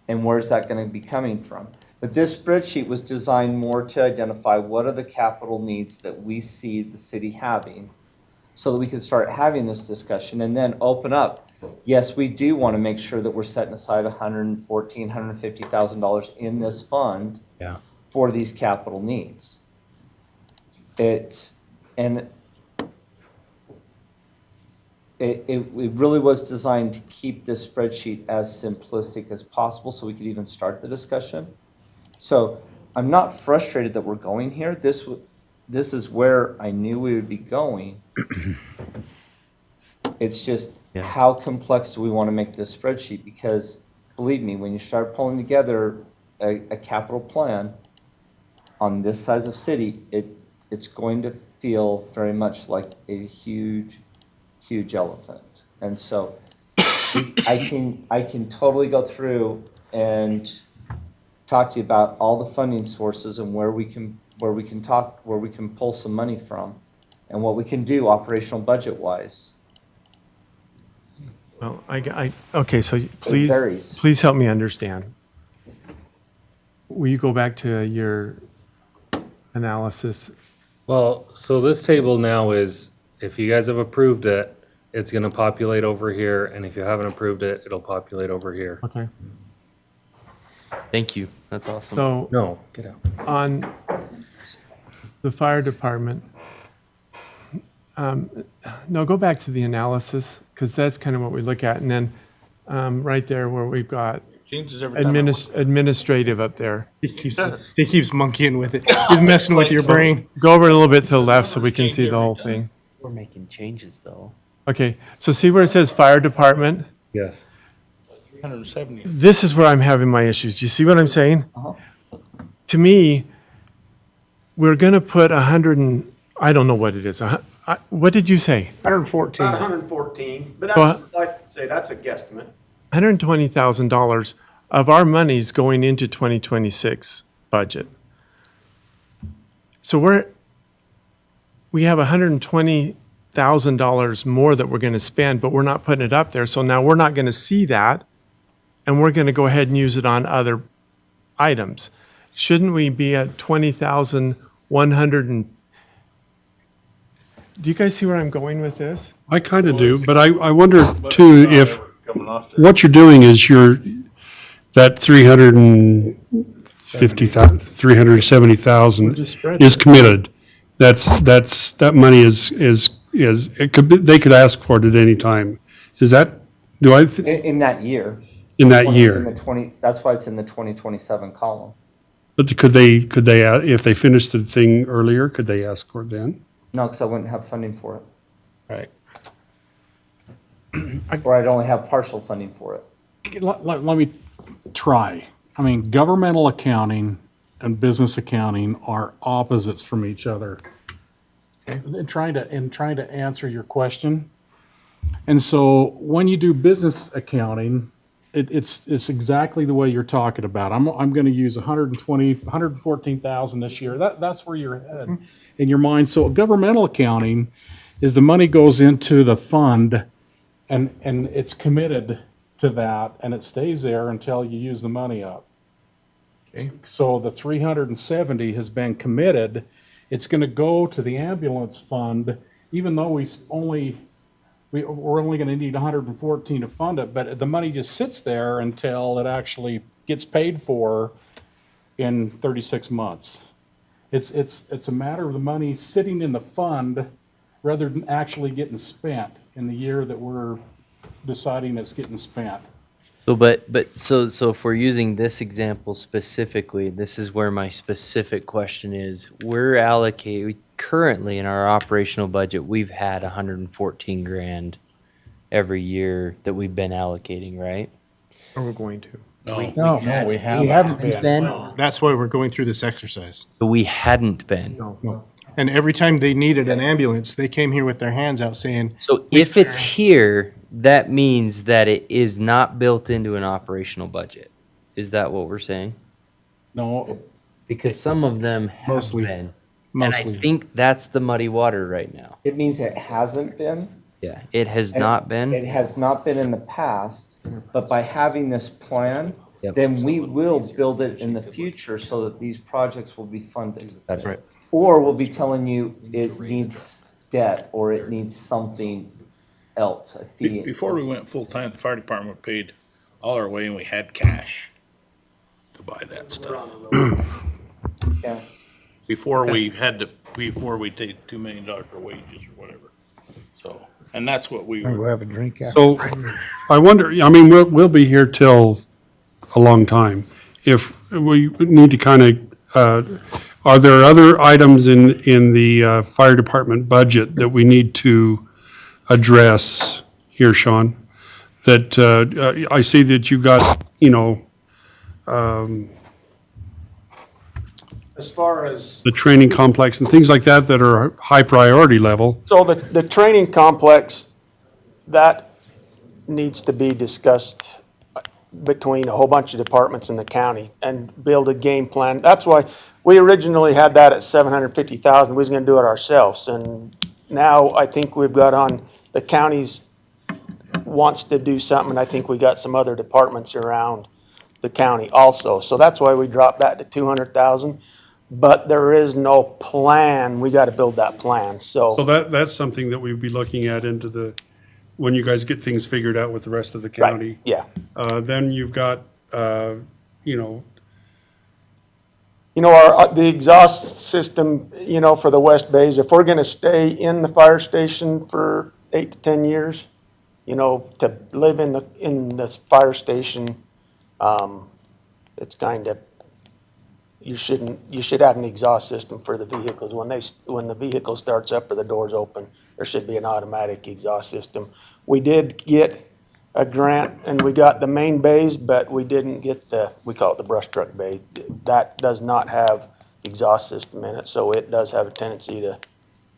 And where's that gonna be coming from? But this spreadsheet was designed more to identify what are the capital needs that we see the city having so that we could start having this discussion and then open up. Yes, we do want to make sure that we're setting aside $150,000 in this fund Yeah. for these capital needs. It really was designed to keep this spreadsheet as simplistic as possible so we could even start the discussion. So I'm not frustrated that we're going here. This is where I knew we would be going. It's just, Yeah. how complex do we want to make this spreadsheet? Because believe me, when you start pulling together a capital plan on this size of city, it's going to feel very much like a huge elephant. And so I can totally go through and talk to you about all the funding sources and where we can pull some money from and what we can do operational budget wise. Well, okay, so varies. please help me understand. Will you go back to your analysis? Well, so this table now is, if you guys have approved it, it's gonna populate over here, and if you haven't approved it, it'll populate over here. Okay, Thank you. That's awesome. so No, get out. on the fire department, no, go back to the analysis, because that's kind of what we look at. And then right there where we've got Changes every time. administrative up there. He keeps monkeying with it. He's messing with your brain. Go over a little bit to the left so we can see the whole thing. We're making changes though. Okay, so see where it says fire department? Yes. 170. This is where I'm having my issues. Do you see what I'm saying? To me, we're gonna put 100 and, I don't know what it is. What did you say? 114. 114, but Well- that's, like I say, that's a guesstimate. $120,000 of our money's going into 2026 budget. So we have $120,000 more that we're gonna spend, but we're not putting it up there. So now we're not gonna see that, and we're gonna go ahead and use it on other items. Shouldn't we be at 20,100 and, do you guys see where I'm going with this? I kind of do, but I wonder too if, Coming off there. what you're doing is that 350,000, 370,000 just spread is it. committed. That money is, it could be, they could ask for it at any time. Is that, In that year. in that In year? the 20, that's why it's in the 2027 column. But could they, if they finished the thing earlier, could they ask for it then? No, because I wouldn't have funding for it. Right. Or I'd only have partial funding for it. Let me try. I mean, governmental accounting and business accounting are opposites from each other. In trying to answer your question. And so when you do business accounting, it's exactly the way you're talking about. I'm going to use 114,000 this year. That's where you're headed in your mind. So governmental accounting is the money goes into the fund and it's committed to that and it stays there until you use the money up. So the 370 has been committed. It's going to go to the ambulance fund, even though we're only going to need 114 to fund it, but the money just sits there until it actually gets paid for in 36 months. It's a matter of the money sitting in the fund rather than actually getting spent in the year that we're deciding it's getting spent. So, so if we're using this example specifically, this is where my specific question is. Currently in our operational budget, we've had 114 grand every year that we've been allocating, right? Or we're going to. No, We haven't. been. That's why we're going through this exercise. So we hadn't been. No. And every time they needed an ambulance, they came here with their hands out saying, So if it's here, that means that it is not built into an operational budget. Is that what we're saying? No, Because some of them have Mostly. been. mostly. And I think that's the muddy water right now. It means it hasn't been. Yeah, it has and not been. It has not been in the past, but by having this plan, Yep. then we will build it in the future so that these projects will be funded. That's right. Or we'll be telling you it needs debt or it needs something else, a fee. Before we went full-time, the fire department paid all our way and we had cash to buy that stuff. Yeah. Before we take $2 million for wages or whatever. So, and that's what we We'll were, have a drink after. So I wonder, I mean, we'll be here till a long time. If we need to kind of, are there other items in the fire department budget that we need to address here, Sean? That, I see that you got, As far as, the training complex and things like that that are high priority level. so the training complex, that needs to be discussed between a whole bunch of departments in the county and build a game plan. That's why we originally had that at 750,000. We was gonna do it ourselves. And now I think we've got on, the counties wants to do something. And I think we got some other departments around the county also. So that's why we dropped that to 200,000. But there is no plan. We gotta build that plan. So that's something that we'd be looking at when you guys get things figured out with the rest of the county. Yeah. Then you've got, the exhaust system, for the West Bays, if we're gonna stay in the fire station for 8 to 10 years, to live in this fire station, it's kind of, you should have an exhaust system for the vehicles. When the vehicle starts up or the doors open, there should be an automatic exhaust system. We did get a grant and we got the main bays, but we didn't get we call it the brush truck bay. That does not have exhaust system in it, so it does have a tendency to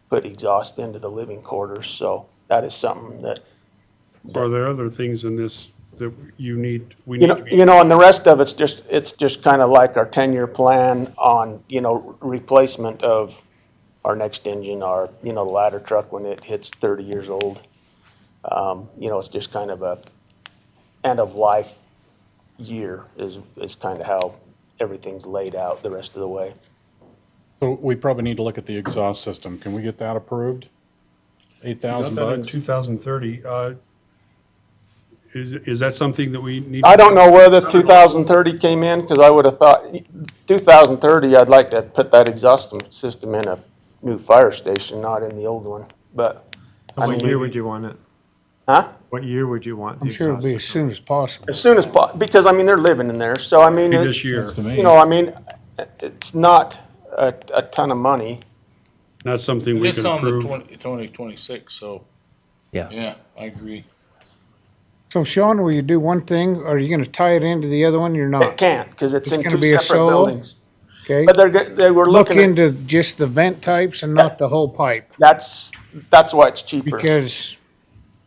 put exhaust into the living quarters, so that is something that, Are there other things in this that we need to be? and the rest of it's just kind of like our 10-year plan on, replacement of our next engine, our, the ladder truck when it hits 30 years old. It's just kind of a end of life year is kind of how everything's laid out the rest of the way. So we probably need to look at the exhaust system. Can we get that approved? $8,000? 2030. Is that something that we need? I don't know where the 2030 came in, because I would have thought 2030, I'd like to put that exhaust system in a new fire station, not in the old one, but. What year would you want it? Huh? What year would you want the I'm sure it'll exhaust be as system? soon as possible. As soon as because they're living in there, so Be this year. it's not a ton of money. Not something we It's can on the approve. 2026, so. Yeah. Yeah, I agree. So Sean, will you do one thing? Or are you gonna tie it into the other one? You're It not? can't, because it's in gonna two be a separate solo? buildings. Okay? But they were Look looking at, into just the vent types and not the whole pipe. that's why it's cheaper. Because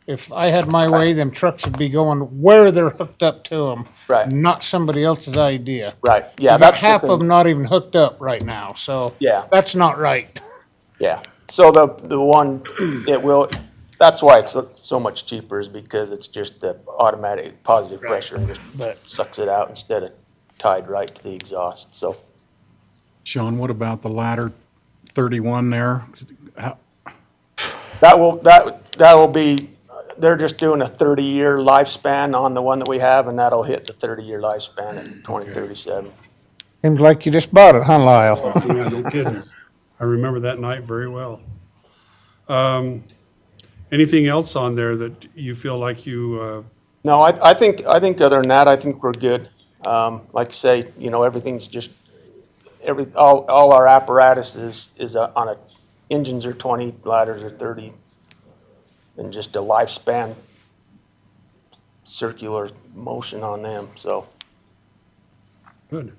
if I had my way, them trucks would be going where they're hooked up to them. Right. Not somebody else's idea. Right, yeah, You got that's the half of thing. them not even hooked up right now, so. Yeah. That's not right. Yeah, so the one, that's why it's so much cheaper, is because it's just the automatic positive pressure and just But- sucks it out instead of tied right to the exhaust, so. Sean, what about the ladder 31 there? That will be, they're just doing a 30-year lifespan on the one that we have, and that'll hit the 30-year lifespan in 2037. Seems like you just bought it, huh, Lyle? Yeah, no kidding. I remember that night very well. Anything else on there that you feel like you, No, I think other than that, I think we're good. Like I say, everything's just, all our apparatus is on engines are 20, ladders are 30, and just a lifespan circular motion on them, so. good.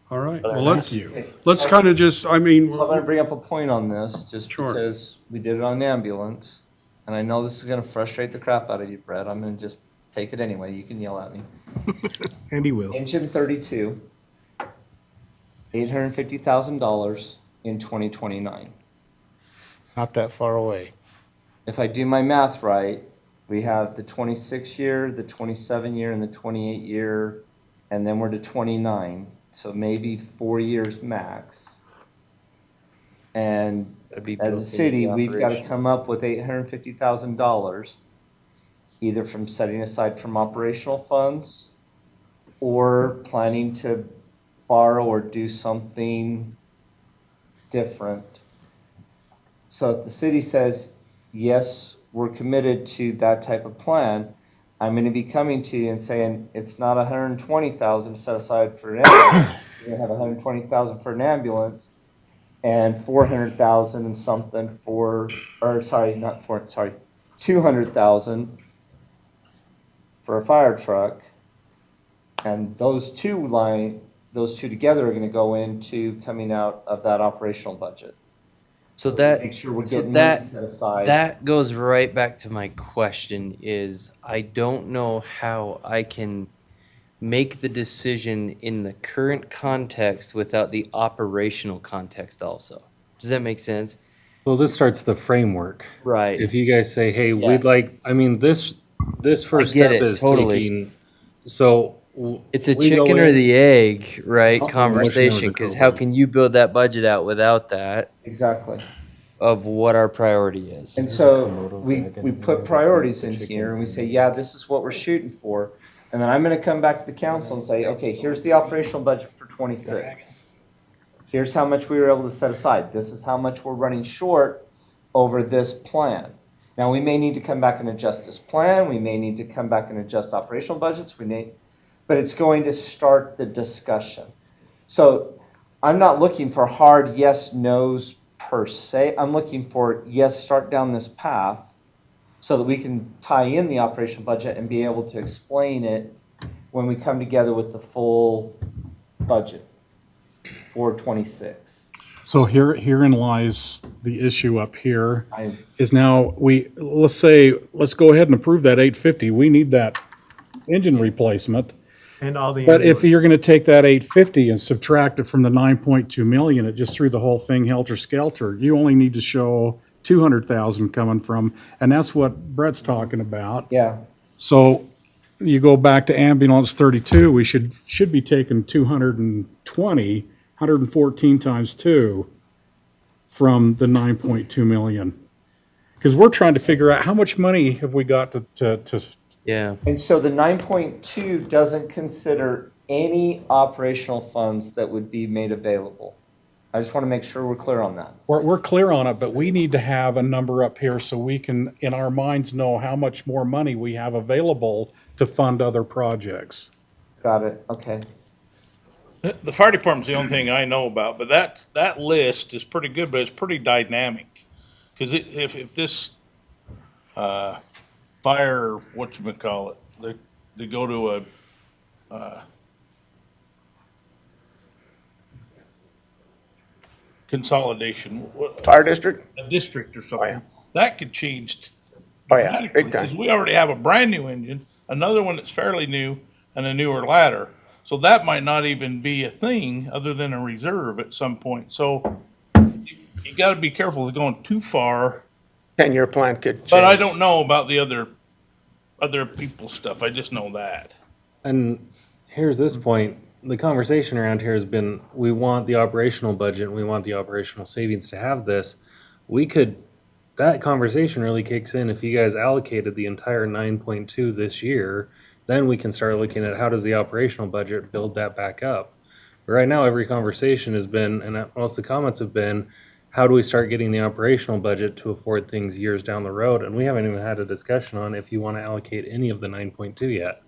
All right. Other Well, than let's kind of just, I'm gonna bring up a point on this, just Sure. because we did it on the ambulance, and I know this is gonna frustrate the crap out of you, Brett, I'm gonna just take it anyway, you can yell at me. Andy will. Engine 32, $850,000 in 2029. Not that far away. If I do my math right, we have the 26 year, the 27 year, and the 28 year, and then we're to 29, so maybe 4 years max. And That'd be as built a into city, the we've got to operation. come up with $850,000, either from setting aside from operational funds or planning to borrow or do something different. So if the city says, yes, we're committed to that type of plan, I'm gonna be coming to you and saying, it's not 120,000 set aside for an ambulance. You're gonna have 120,000 for an ambulance and 400,000 and something for, 200,000 for a fire truck. And those two together are gonna go into coming out of that operational budget. So that, Make sure we're so getting that, money set aside. that goes right back to my question is, I don't know how I can make the decision in the current context without the operational context also. Does that make sense? Well, this starts the framework. Right. If you guys say, hey, Yeah. we'd like, this first get step it, is totally. taking, so. It's a we go chicken or in- the egg, right? Oh, Conversation, because how can you build that budget out without that Exactly. of what our priority is? And so we put priorities in here and we say, yeah, this is what we're shooting for. And then I'm gonna come back to the council and say, okay, here's the operational budget for 26. Here's how much we were able to set aside. This is how much we're running short over this plan. Now, we may need to come back and adjust this plan. We may need to come back and adjust operational budgets. But it's going to start the discussion. So I'm not looking for hard yes, nos per se. I'm looking for, yes, start down this path. so that we can tie in the operational budget and be able to explain it when we come together with the full budget for 26. So herein lies the issue up here, I- is now let's go ahead and approve that 850. We need that engine replacement. And all the. But if you're gonna take that 850 and subtract it from the 9.2 million, it just threw the whole thing helter-skelter. You only need to show 200,000 coming from, and that's what Brett's talking about. Yeah, So you go back to ambulance 32, we should be taking 220, 114 times 2 from the 9.2 million. Because we're trying to figure out how much money have we got to Yeah. and so the 9.2 doesn't consider any operational funds that would be made available. I just want to make sure we're clear on that. we're clear on it, but we need to have a number up here so we can, in our minds, know how much more money we have available to fund other projects. Got it, okay. The fire department's the only thing I know about, but that list is pretty good, but it's pretty dynamic. Cause if this, fire, whatchamacallit, they go to a, consolidation, Fire district? a district or yeah. something, that could change Oh, yeah, dramatically. big time. Because we already have a brand new engine, another one that's fairly new, and a newer ladder. So that might not even be a thing other than a reserve at some point. So you gotta be careful of going too far. 10-year plan could change. But I don't know about the other people's stuff. I just know that. And here's this point, the conversation around here has been, we want the operational budget, and we want the operational savings to have this. That conversation really kicks in if you guys allocated the entire 9.2 this year, then we can start looking at how does the operational budget build that back up. But right now, every conversation has been, and most of the comments have been, how do we start getting the operational budget to afford things years down the road? And we haven't even had a discussion on if you want to allocate any of the 9.2 yet.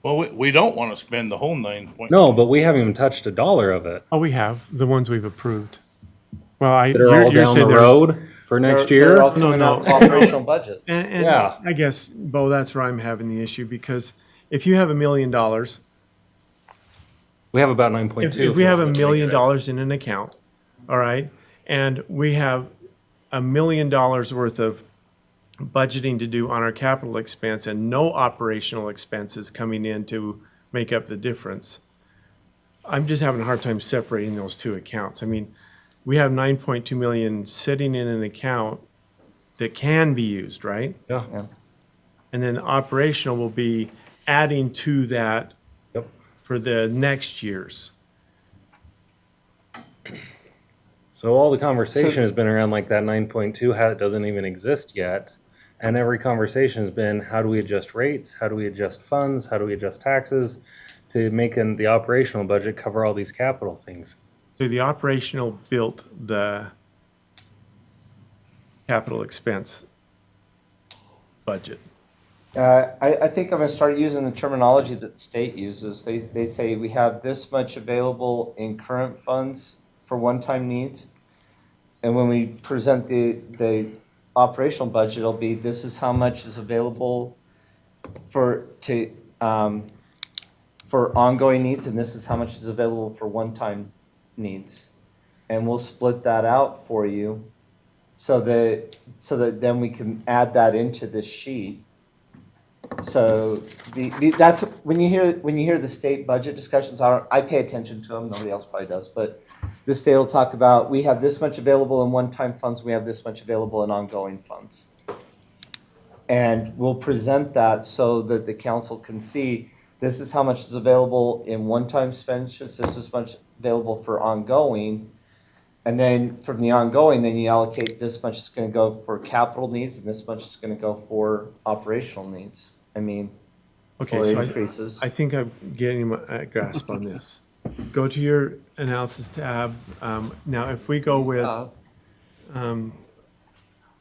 Well, we don't want to spend the whole 9.2. No, but we haven't even touched a dollar of it. Oh, we have, the ones we've approved. Well, That are all down the road for next year. They're all coming out of operational budget. And Yeah. I guess, Bo, that's where I'm having the issue, because if you have $1 million, We have about 9.2. if we have $1 $1 million in an account, all right, and we have $1 million worth of budgeting to do on our capital expense and no operational expenses coming in to make up the difference, I'm just having a hard time separating those two accounts. I mean, we have 9.2 million sitting in an account that can be used, right? Yeah. Yeah. And then operational will be adding to that Yep. for the next years. So all the conversation has been around like that 9.2, how it doesn't even exist yet. And every conversation has been, how do we adjust rates? How do we adjust funds? How do we adjust taxes to make the operational budget cover all these capital things? So the operational built the capital expense budget. I think I'm gonna start using the terminology that the state uses. They say we have this much available in current funds for one-time needs. And when we present the operational budget, it'll be, this is how much is available for ongoing needs, and this is how much is available for one-time needs. And we'll split that out for you so that then we can add that into this sheet. So that's, when you hear the state budget discussions, I pay attention to them, nobody else probably does, but the state will talk about, we have this much available in one-time funds, we have this much available in ongoing funds. And we'll present that so that the council can see, this is how much is available in one-time expenditures, this is much available for ongoing. And then from the ongoing, then you allocate this much is gonna go for capital needs and this much is gonna go for operational needs. I mean, Okay, or so increases. I think I'm getting a grasp on this. Go to your analysis tab. Now, if we go with,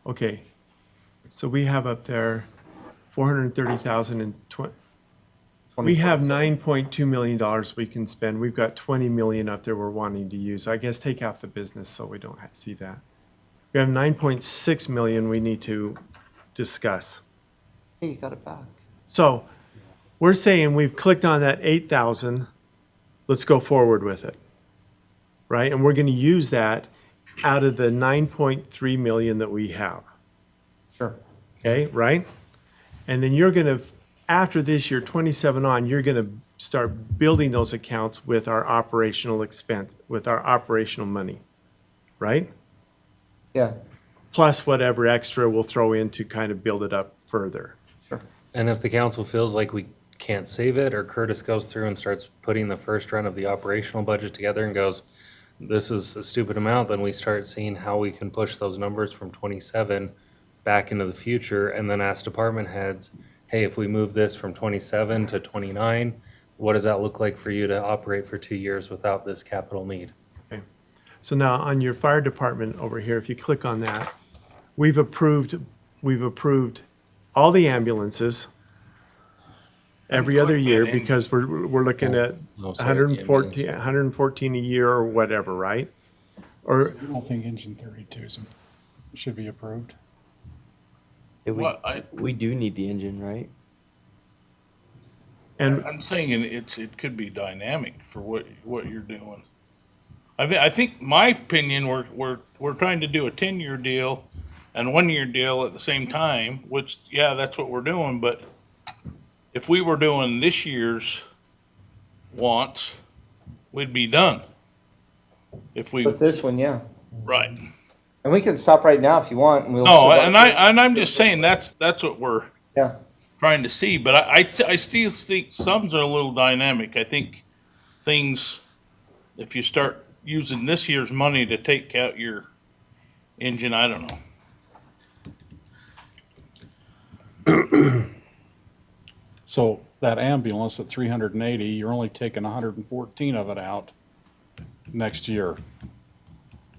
okay, so we have up there 430,000 and we have $9.2 million we can spend. We've got 20 million up there we're wanting to use. I guess take out the business so we don't see that. We have 9.6 million we need to discuss. Hey, you got it back. So we're saying we've clicked on that 8,000, let's go forward with it. Right? And we're going to use that out of the 9.3 million that we have. Sure. Okay, right? And then you're going to, after this year, 27 on, you're going to start building those accounts with our operational expense, with our operational money, right? Yeah, Plus whatever extra we'll throw in to kind of build it up further. sure. And if the council feels like we can't save it, or Curtis goes through and starts putting the first run of the operational budget together and goes, this is a stupid amount, then we start seeing how we can push those numbers from 27 back into the future, and then ask department heads, hey, if we move this from 27 to 29, what does that look like for you to operate for 2 years without this capital need? Okay. So now on your fire department over here, if you click on that, we've approved all the ambulances every other year because we're looking at No, sorry, 114 a year or whatever, right? Or I don't think engine 32s should be approved. Yeah, Well, we do need the engine, right? and I'm saying it could be dynamic for what you're doing. I think my opinion, we're trying to do a 10-year deal and 1-year deal at the same time, which, yeah, that's what we're doing, but if we were doing this year's wants, we'd be done. If we, With this one, yeah. right. And we can stop right now if you want, and we'll. No, survive this. and I'm just saying that's what we're Yeah, trying to see, but I still think sums are a little dynamic. I think things, if you start using this year's money to take out your engine, I don't know. So that ambulance at 380, you're only taking 114 of it out next year.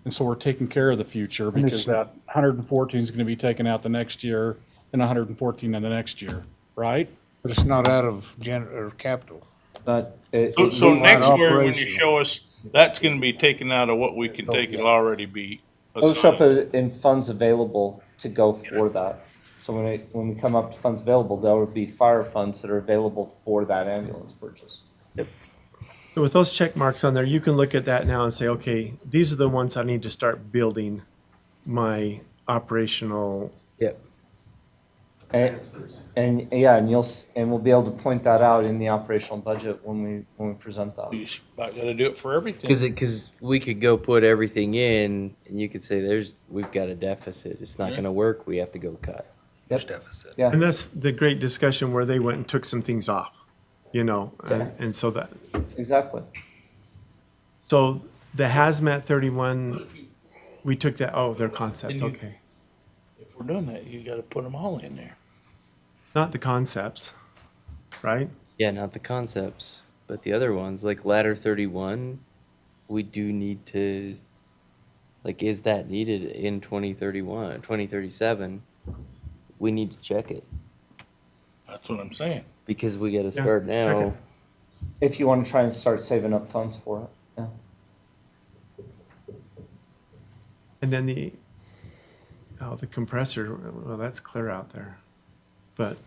And so we're taking care of the future because that 114 is going to be taken out the next year and 114 in the next year, right? But it's not out of or capital. but So Line next year, when you operational. show us, that's gonna be taken out of what we can take, it'll already be it'll show assigned. up in funds available to go for that. So when we come up to funds available, there will be fire funds that are available for that ambulance purchase. so with those check marks on there, you can look at that now and say, okay, these are the ones I need to start building my operational. Yep. And yeah, and we'll be able to point that out in the operational budget when we present that. You just about gotta do it for everything. Because we could go put everything in, and you could say we've got a deficit. It's not going to work. We have to go cut. Yep. Deficit. Yeah, And that's the great discussion where they went and took some things off, and Yeah. so that, exactly. so the hazmat 31, we took that, oh, their concepts, And you- okay. If we're doing that, you gotta put them all in there. Not the concepts, right? Yeah, not the concepts, but the other ones, like ladder 31, we do need to, like, is that needed in 2031, 2037? We need to check it That's what I'm saying. because we got to Yeah, start check it. now. If you want to try and start saving up funds for it, yeah. And then the compressor, well, that's clear out there. But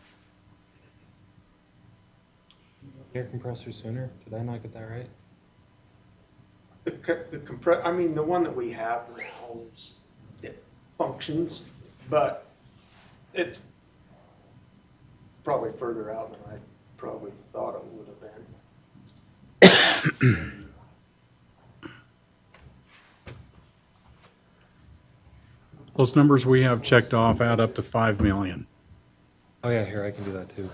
Air compressor sooner? Did I not get that right? I mean, the one that we have now it functions, but it's probably further out than I probably thought it would have been. Those numbers we have checked off add up to 5 million, Oh yeah, here, I can do that too.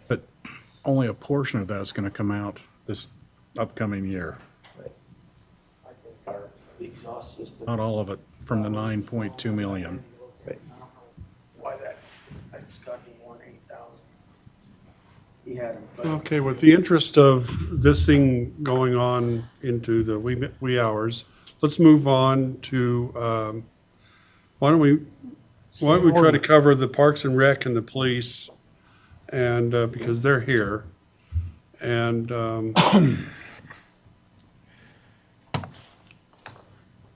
but only a portion of that's going to come out this upcoming year. I think our exhaust system. Not all of it from the 9.2 million. Why it's got to be more than 8,000. He had them. but- Okay, with the interest of this thing going on into the wee hours, let's move on to, why don't we try to cover the Parks and Rec and the police, and, because they're here. And,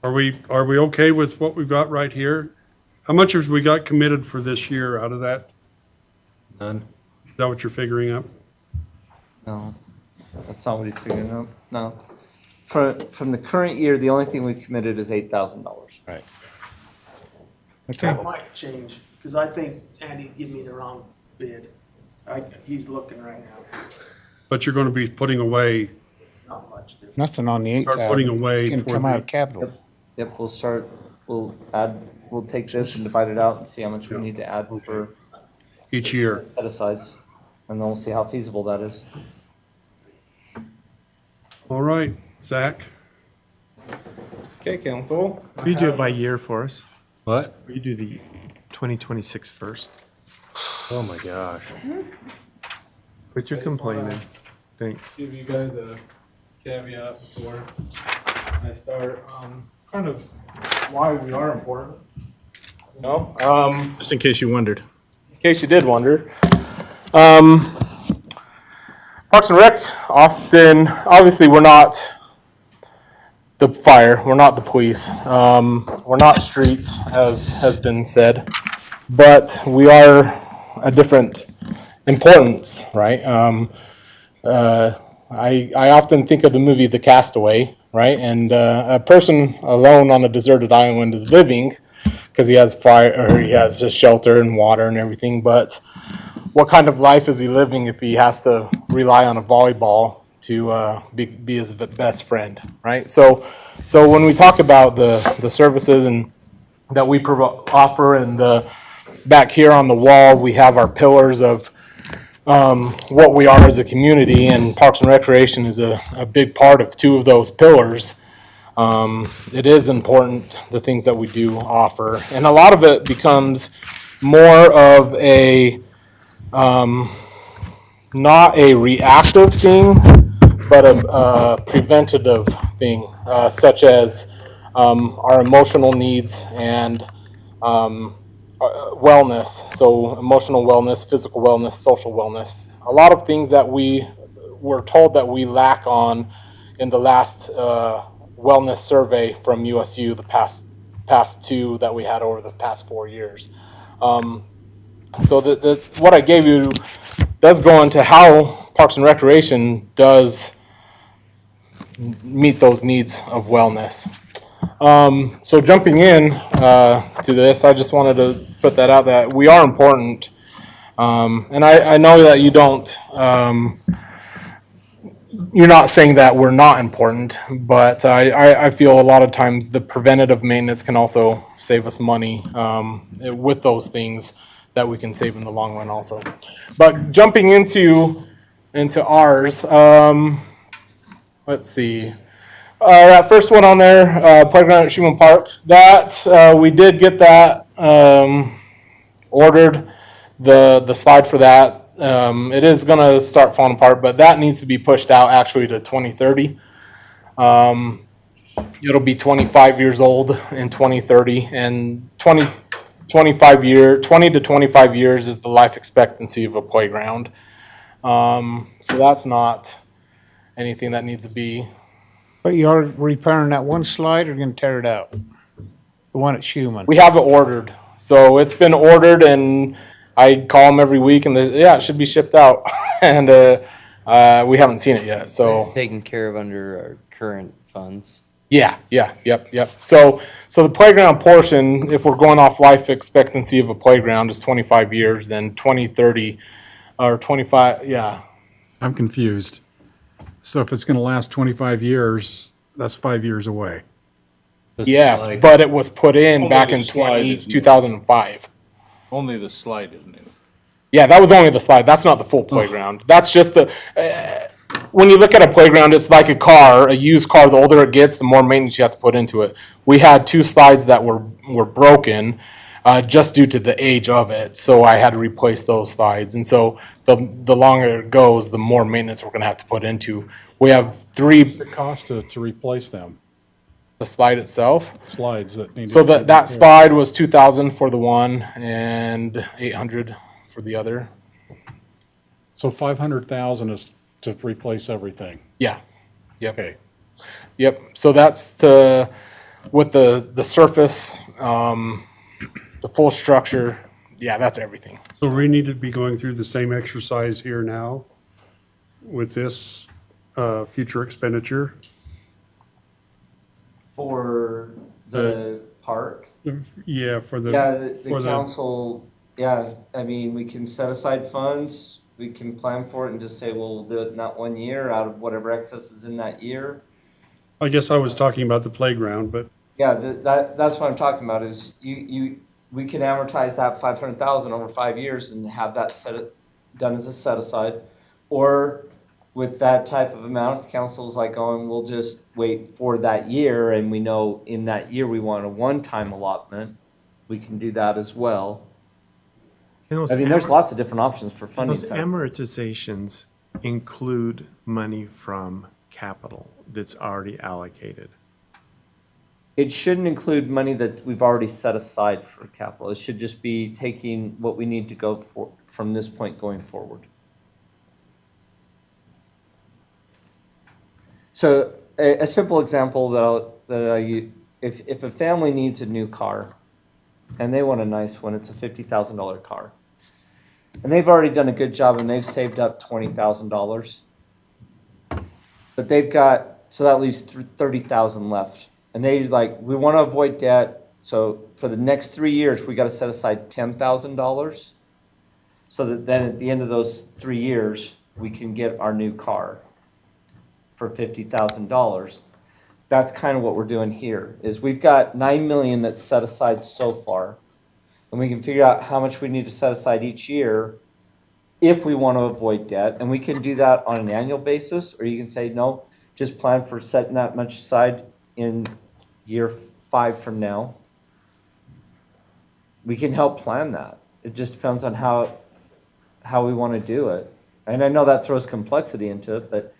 Are we okay with what we've got right here? How much have we got committed for this year out of that? None. Is that what you're figuring up? No, that's not what he's figuring out. No. From the current year, the only thing we committed is $8,000. Right. Okay. That might change, because I think Andy gave me the wrong bid. He's looking right now. But you're gonna be putting away, It's not much different. Nothing on the eight Start thousand. putting away It's gonna toward come out the- of capital. Yep, we'll take this and divide it out and see how much we need to add for each year. set asides. And then we'll see how feasible that is. All right, Zach? Okay, council. Will you do it by year for us? What? Will you do the 2026 first? Oh my gosh. Quit your complaining. Thanks. Give you guys a caveat before I start, kind of why we are important. You know, Just in case you wondered. in case you did wonder. Parks and Rec, obviously, we're not the fire, we're not the police, we're not streets, as has been said, but we are a different importance, right? I often think of the movie The Castaway, right? And a person alone on a deserted island is living because he has fire, or he has just shelter and water and everything, but what kind of life is he living if he has to rely on a volleyball to be his best friend, right? So when we talk about the services and that we offer, and back here on the wall we have our pillars of what we are as a community, and Parks and Recreation is a big part of two of those pillars. It is important, the things that we do offer, and a lot of it becomes more of a not a reactive thing, but a preventative thing, such as our emotional needs and wellness. So emotional wellness, physical wellness, social wellness. A lot of things that we were told that we lack on in the last wellness survey from USU, the past two that we had over the past 4 years. So what I gave you does go into how Parks and Recreation does meet those needs of wellness. So jumping in to this, I just wanted to put that out, that we are important. And I know that you don't, you're not saying that we're not important, but I feel a lot of times the preventative maintenance can also save us money with those things that we can save in the long run also. But jumping into ours, let's see. That first one on there, playground at Schumann Park, that we did get that ordered, the slide for that. It is gonna start falling apart, but that needs to be pushed out actually to 2030. It'll be 25 years old in 2030, and 20 to 25 years is the life expectancy of a playground. So that's not anything that needs to be. But you are repairing that one slide, or gonna tear it out? The one at Schumann? We have it ordered, so it's been ordered, and I call them every week, and it should be shipped out, and we haven't seen it yet. So It's taken care of under our current funds. yep. So the playground portion, if we're going off life expectancy of a playground, is 25 years, then 2030 or 25. Yeah, I'm confused. So if it's gonna last 25 years, that's 5 years away. yes, slide. but it was put in Only back the in slide is new. 2005. Only the slide is new. Yeah, that was only the slide. That's not the full playground. That's just the. When you look at a playground, it's like a car, a used car. The older it gets, the more maintenance you have to put into it. We had two slides that were broken, just due to the age of it. So I had to replace those slides. And so the longer it goes, the more maintenance we're going to have to put into. We have three. The cost to replace them, The slide itself. slides that need. So to be that repaired. slide was 2,000 for the one and 800 for the other. So 500,000 is to replace everything. Yeah. Yep. Okay. Yep. So that's to with the surface, the full structure, yeah, that's everything. So we need to be going through the same exercise here now with this future expenditure? For the park. Yeah, for the. Yeah, the for council, yeah, I mean, we can set aside funds, we can plan for it and just say, well, we'll do it in that 1 year out of whatever excess is in that year. I guess I was talking about the playground, but Yeah, that's what I'm talking about is we can amortize that 500,000 over 5 years and have that done as a set aside. Or with that type of amount, if the council's like going, we'll just wait for that year and we know in that year we want a one-time allotment, we can do that as well. I mean, there's lots of different options for funding. Those amortizations include money from capital that's already allocated. It shouldn't include money that we've already set aside for capital. It should just be taking what we need to go for from this point going forward. So a simple example that I use, if a family needs a new car and they want a nice one, it's a $50,000 car. And they've already done a good job and they've saved up $20,000. But they've got, so that leaves $30,000 left. And they we want to avoid debt. So for the next 3 years, we got to set aside $10,000. So that then at the end of those 3 years, we can get our new car for $50,000. That's kind of what we're doing here is we've got $9 million that's set aside so far. And we can figure out how much we need to set aside each year if we want to avoid debt. And we can do that on an annual basis, or you can say, no, just plan for setting that much aside in year 5 from now. We can help plan that. It just depends on how we want to do it. And I know that throws complexity into it, but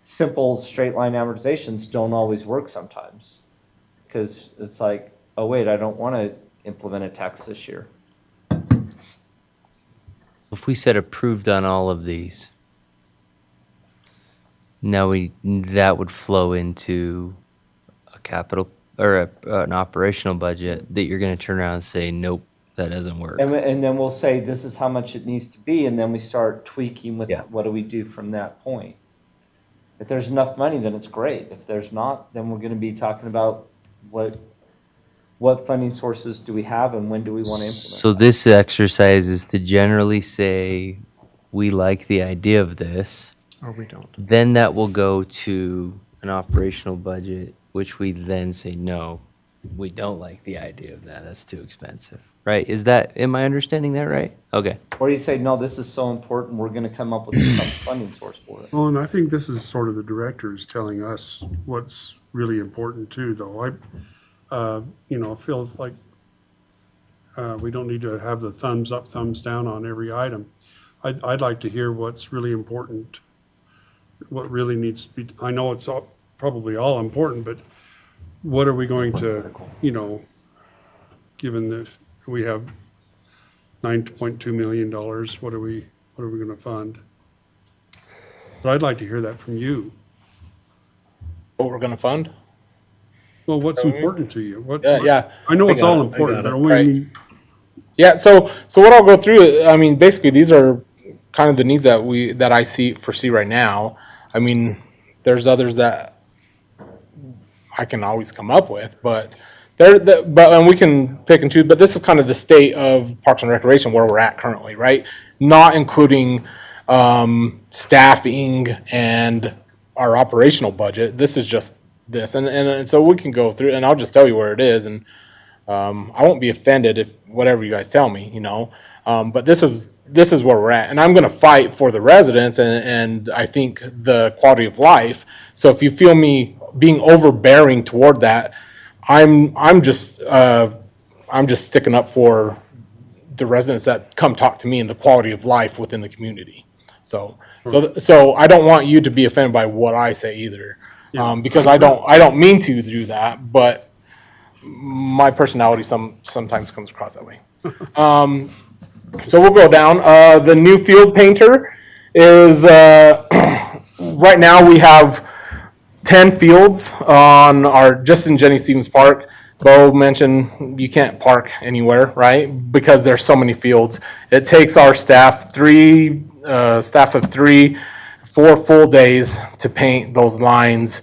simple straight line amortizations don't always work sometimes. Because it's like, oh wait, I don't want to implement a tax this year. If we said approved on all of these, now that would flow into a capital or an operational budget that you're going to turn around and say, nope, that doesn't work. And then we'll say, this is how much it needs to be, and then we start tweaking with what do we do from that point. If there's enough money, then it's great. If there's not, then we're going to be talking about what funding sources do we have and when do we want to implement. So this exercise is to generally say, we like the idea of this. Or we don't. Then that will go to an operational budget, which we then say, no, we don't like the idea of that. That's too expensive, right? Am I understanding that right? Okay. Or you say, no, this is so important, we're going to come up with some funding source for it. well, and I think this is sort of the directors telling us what's really important too, though. I feel like we don't need to have the thumbs up, thumbs down on every item. I'd like to hear what's really important, what really needs to be, I know it's probably all important, but what are we going to, given that we have $9.2 million, what are we going to fund? But I'd like to hear that from you. What we're gonna fund? Well, what's important to you? Yeah. I know it's got all it, I important, got it, but we right. need, Yeah, so what I'll go through, I mean, basically, these are kind of the needs that I foresee right now. I mean, there's others that I can always come up with, but and we can pick and choose, but this is kind of the state of Parks and Recreation where we're at currently, right? Not including staffing and our operational budget. This is just this, and so we can go through, and I'll just tell you where it is, and I won't be offended if whatever you guys tell me, but this is where we're at, and I'm going to fight for the residents and I think the quality of life. So if you feel me being overbearing toward that, I'm just sticking up for the residents that come talk to me and the quality of life within the community. So I don't want you to be offended by what I say either, because I don't mean to do that, but my personality sometimes comes across that way. So we'll go down. The new field painter is right now we have 10 fields on just in Jenny Stevens Park. Bo mentioned you can't park anywhere, right? Because there's so many fields. It takes our staff of three, 4 full days to paint those lines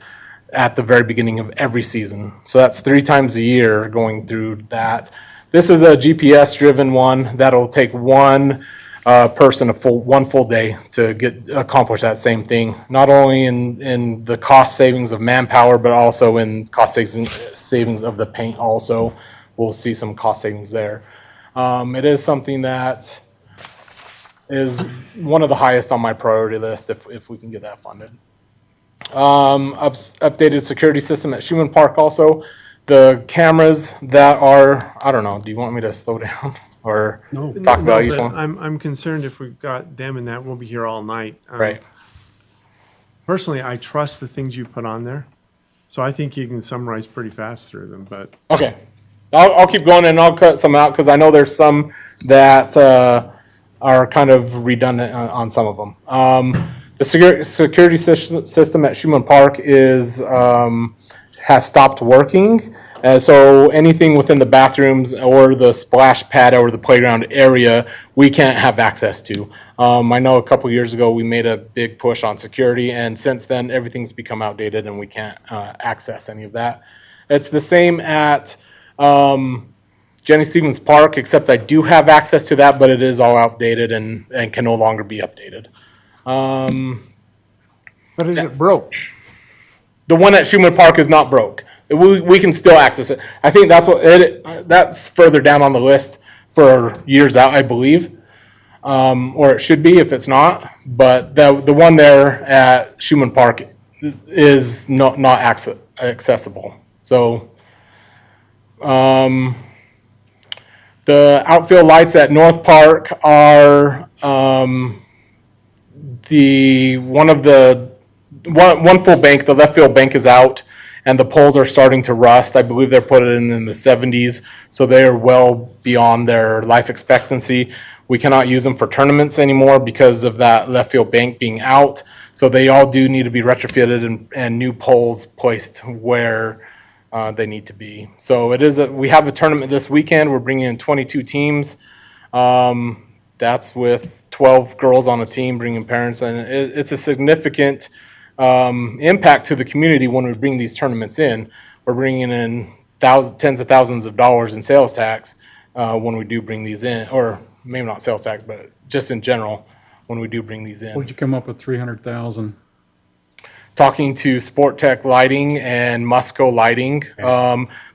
at the very beginning of every season. So that's 3 times a year going through that. This is a GPS driven one that'll take one person one full day to accomplish that same thing. Not only in the cost savings of manpower, but also in cost savings of the paint. Also, we'll see some cost savings there. It is something that is one of the highest on my priority list if we can get that funded. Updated security system at Schumann Park also. The cameras that are, I don't know, do you want me to slow down or talk about each but one? I'm concerned if we've got them and that, we'll be here all night. Right. Personally, I trust the things you put on there, so I think you can summarize pretty fast through them, but. Okay. I'll keep going and I'll cut some out because I know there's some that are kind of redundant on some of them. The security system at Schumann Park has stopped working. So anything within the bathrooms or the splash pad or the playground area, we can't have access to. I know a couple years ago we made a big push on security, and since then everything's become outdated and we can't access any of that. It's the same at Jenny Stevens Park, except I do have access to that, but it is all outdated and can no longer be updated. But is it broke? The one at Schumann Park is not broke. We can still access it. I think that's further down on the list for years out, I believe. Or it should be if it's not. But the one there at Schumann Park is not accessible. So the outfield lights at North Park are one full bank. The left field bank is out, and the poles are starting to rust. I believe they're put in the 70s, so they are well beyond their life expectancy. We cannot use them for tournaments anymore because of that left field bank being out. So they all do need to be retrofitted and new poles placed where they need to be. So we have a tournament this weekend. We're bringing in 22 teams. That's with 12 girls on a team, bringing parents, and it's a significant impact to the community when we bring these tournaments in. We're bringing in tens of thousands of dollars in sales tax when we do bring these in, or maybe not sales tax, but just in general when we do bring these in. Where'd you come up with 300,000? Talking to Sport Tech Lighting and Musco Lighting.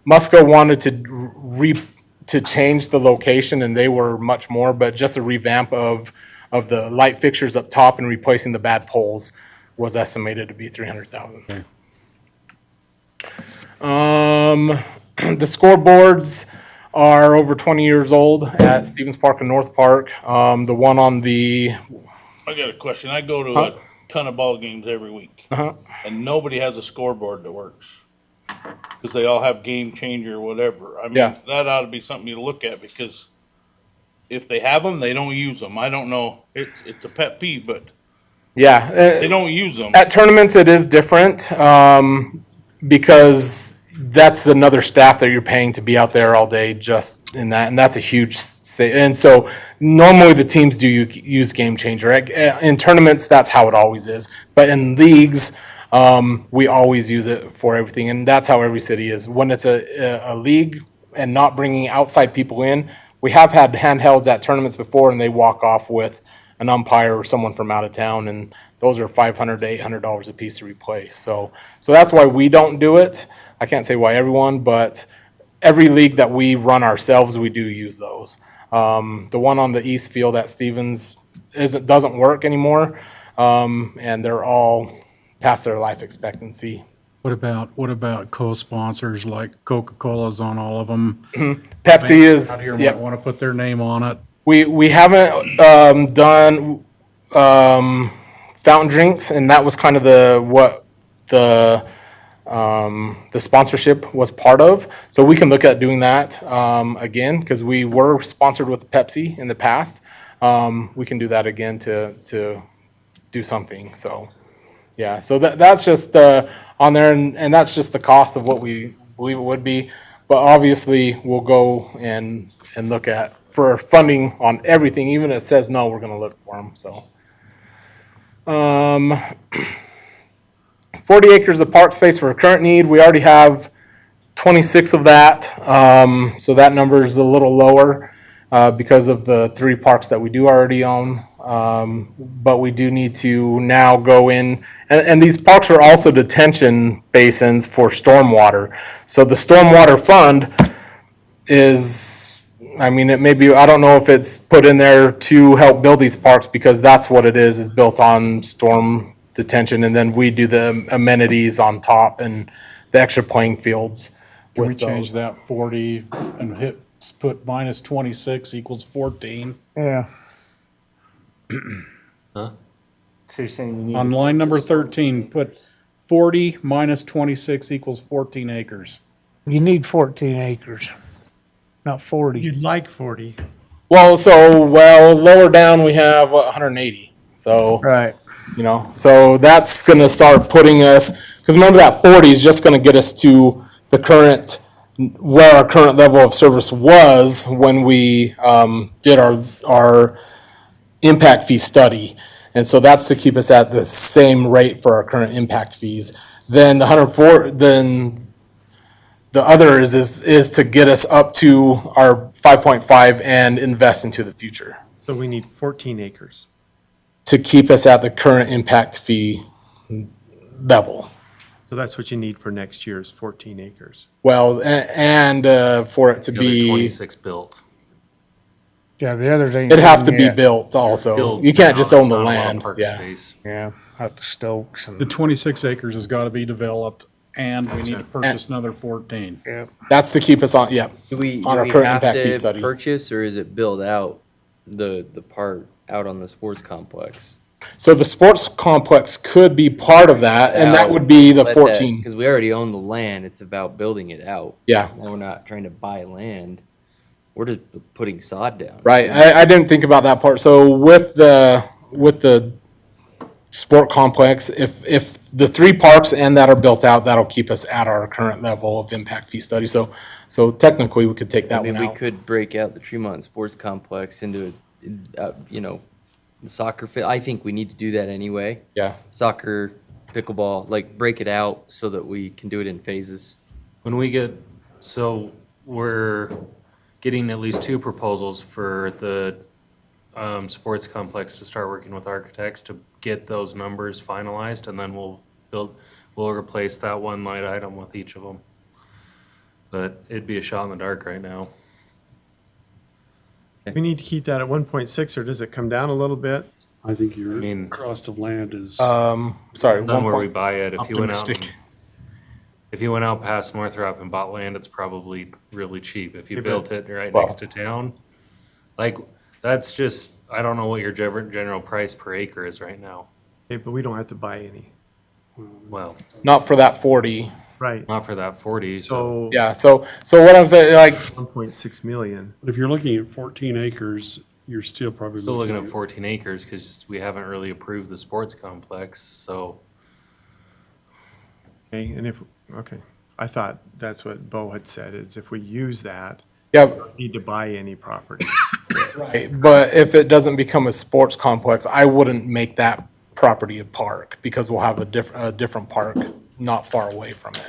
Musco wanted to change the location, and they were much more, but just a revamp of the light fixtures up top and replacing the bad poles was estimated to be 300,000. Okay. The scoreboards are over 20 years old at Stevens Park and North Park. The one on the I got a question. I go to a ton of ball games every week, and nobody has a scoreboard that works because they all have Game Changer or whatever. I mean, that ought to be something you look at because if they have them, they don't use them. I don't know. It's a pet peeve, but they don't use them. At tournaments, it is different because that's another staff that you're paying to be out there all day just in that, and that's a huge and so normally the teams do use Game Changer. In tournaments, that's how it always is, but in leagues, we always use it for everything, and that's how every city is. When it's a league and not bringing outside people in, we have had handhelds at tournaments before, and they walk off with an umpire or someone from out of town, and those are $500 to $800 a piece to replace. So that's why we don't do it. I can't say why everyone, but every league that we run ourselves, we do use those. The one on the east field at Stevens doesn't work anymore, and they're all past their life expectancy. What about co-sponsors like Coca-Cola's on all of them? Pepsi is. Out here might want to put their name on it. We haven't done fountain drinks, and that was kind of what the sponsorship was part of. So we can look at doing that again because we were sponsored with Pepsi in the past. We can do that again to do something. So Yeah, so that's just on there, and that's just the cost of what we believe it would be. But obviously, we'll go and look at for funding on everything. Even if it says no, we're going to look for them. So, 40 acres of park space for current need. We already have 26 of that, so that number is a little lower because of the 3 parks that we do already own. But we do need to now go in, and these parks are also detention basins for stormwater. So the stormwater fund is, I mean, it may be, I don't know if it's put in there to help build these parks, because that's what it is built on storm detention, and then we do the amenities on top and the extra playing fields. Can we with change those. that 40 and put minus 26 equals 14? Yeah. So you're saying you need. On to line number purchase- 13, put 40 minus 26 equals 14 acres. You need 14 acres, not 40. You'd like 40. Well, lower down we have 180. So Right. you know, so that's going to start putting us, because remember that 40 is just going to get us to the current, where our current level of service was when we did our impact fee study. And so that's to keep us at the same rate for our current impact fees. Then the 104, then the other is to get us up to our 5.5 and invest into the future, So we need 14 acres. to keep us at the current impact fee level. So that's what you need for next year is 14 acres. Well, and for it to The other be, 26 built. Yeah, the others ain't. it'd have to done be yet. built also. Built, You can't just not- own the not a lot of land, park yeah. space. Yeah, out to Stokes The and, 26 acres has got to be developed, and we need to purchase another 14. yeah. That's to keep us on, yeah, Do we, on do our we current have impact fee to study. purchase, or is it build out the part out on the sports complex? So the sports complex could be part of that, and that would be the 14. Because we already own the land, it's about building it out. Yeah. Now we're not trying to buy land, we're just putting sod down. Right, I didn't think about that part. So with the sport complex, if the 3 parks and that are built out, that'll keep us at our current level of impact fee study. So technically, we could take I that mean, one we out. could break out the Tremont Sports Complex into, soccer fit. I think we need to do that anyway. Yeah. Soccer, pickleball, like break it out so that we can do it in phases. When we get, so we're getting at least 2 proposals for the sports complex to start working with architects to get those numbers finalized, and then we'll replace that one line item with each of them. But it'd be a shot in the dark right now. We need to keep that at 1.6, or does it come down a little bit? I think your mean- cost of land is. Sorry, Done 1 where we point. buy it. If you went out, Optimistic. if you went out past Northrop and bought land, it's probably really cheap. If you Yeah, built it right well- next to town, like, that's just, I don't know what your general price per acre is right now. Okay, but we don't have to buy any. Well, Not for that 40. Right. not for that 40, so. So Yeah, so what I'm saying, like, 1.6 million. But if you're looking at 14 acres, you're still probably Still looking looking at 14 acres because we haven't really approved the sports complex, so. Okay, and okay. I thought that's what Bo had said, is if we use that, yeah, we don't need to buy any property. right. But if it doesn't become a sports complex, I wouldn't make that property a park, because we'll have a different park not far away from it.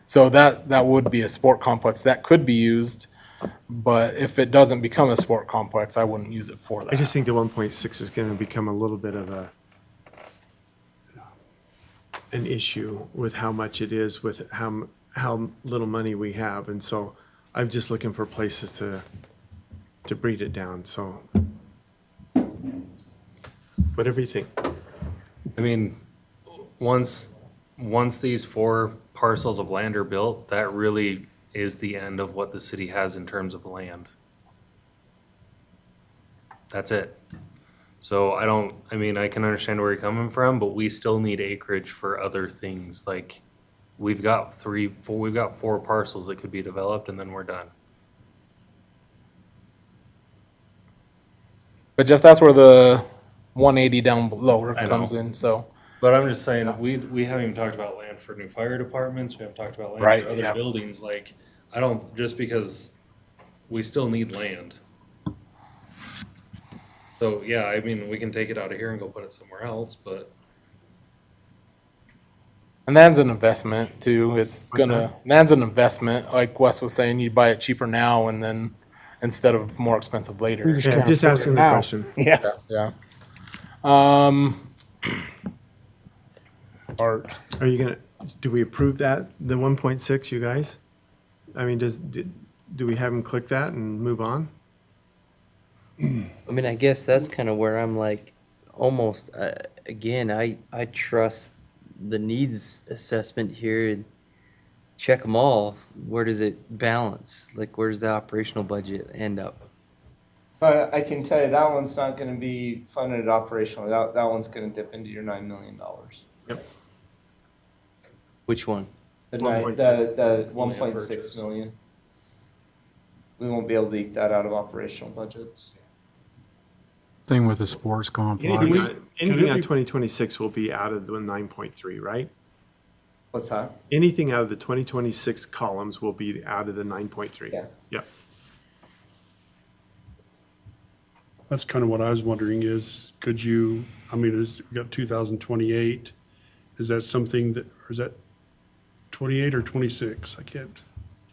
So that would be a sport complex that could be used, but if it doesn't become a sport complex, I wouldn't use it for I that. just think the 1.6 is gonna become a little bit of an issue with how much it is, with how little money we have, and so I'm just looking for places to breed it down, so. Whatever you think. I mean, once these 4 parcels of land are built, that really is the end of what the city has in terms of land. That's it. So I mean, I can understand where you're coming from, but we still need acreage for other things. Like, we've got 4 parcels that could be developed, and then we're done. But Jeff, that's where the 180 down lower I know. comes in, so. But I'm just saying, we haven't even talked about land for new fire departments, we haven't talked about land Right, for other yeah. buildings, like, I don't, just because we still need land. So, yeah, I mean, we can take it out of here and go put it somewhere else, but And that's an investment too. That's an investment. Like Wes was saying, you buy it cheaper now and then instead of more expensive later. We just Yeah, can't just afford it asking the now. question. Yeah. Yeah. Art. Are you gonna, do we approve that, the 1.6, you guys? I mean, do we have him click that and move on? I mean, I guess that's kind of where I'm like, almost, again, I trust the needs assessment here and check them all. Where does it balance? Like, where's the operational budget end up? So I can tell you that one's not gonna be funded operationally. That one's gonna dip into your $9 million. Which one? The 1.6. the 1.6 million. We won't be able to eat that out of operational budgets. Same with the sports complex. Anything on 2026 will be out of the 9.3, right? What's that? Anything out of the 2026 columns will be out of the 9.3. Yeah. Yep. That's kind of what I was wondering is, could you, I mean, we got 2028. Is that something that, or is that 28 or 26? I can't.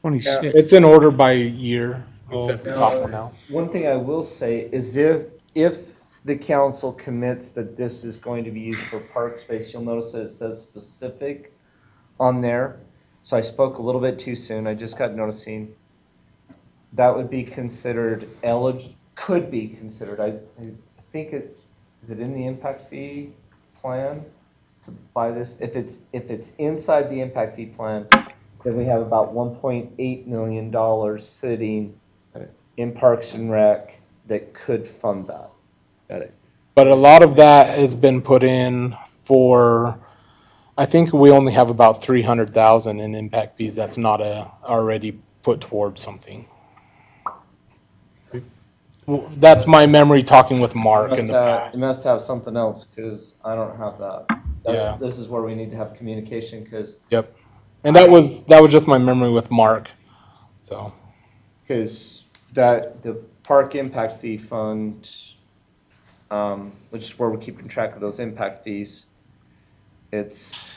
26. It's in order by year. It's Oh. at the top one now. One thing I will say is if the council commits that this is going to be used for park space, you'll notice that it says specific on there. So I spoke a little bit too soon. I just got noticing. That would be considered could be considered. I think is it in the impact fee plan to buy this? If it's inside the impact fee plan, then we have about $1.8 million sitting in Parks and Rec that could fund that. Got it. But a lot of that has been put in for, I think we only have about 300,000 in impact fees. That's not already put towards something. Well, that's my memory talking with Mark in the It past. must have something else, because I don't have that. Yeah. This is where we need to have communication, because Yep. And that was just my memory with Mark. So, the park impact fee fund, which is where we're keeping track of those impact fees, it's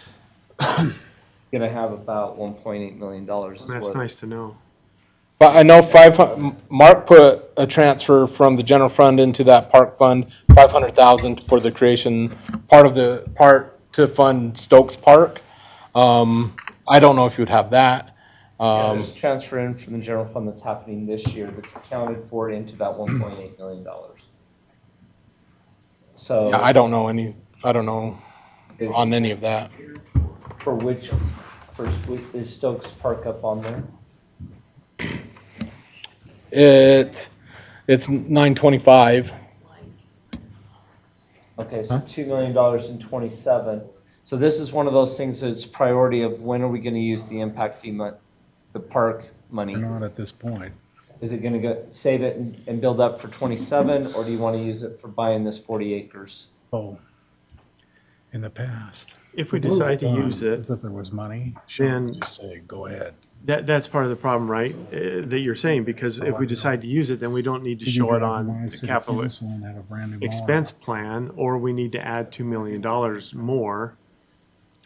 gonna have about $1.8 million. is That's what- nice to know. but I know Mark put a transfer from the general fund into that park fund, 500,000 for the creation, part to fund Stokes Park. I don't know if you would have that. Yeah, there's a transfer in from the general fund that's happening this year that's accounted for into that $1.8 million. So. Yeah, I don't know on any of that. For which, is Stokes Park up on there? It's 925. Okay, so $2 million in '27. So this is one of those things that's priority of when are we gonna use the impact fee the park money? Not at this point. Is it gonna save it and build up for '27, or do you wanna use it for buying this 40 acres? Oh, in the past. If we decide to use it, As if there was money, then just say, go ahead. that's part of the problem, right? That you're saying, because if we decide to use it, then we don't need to show it on the capital expense plan, or we need to add $2 million more,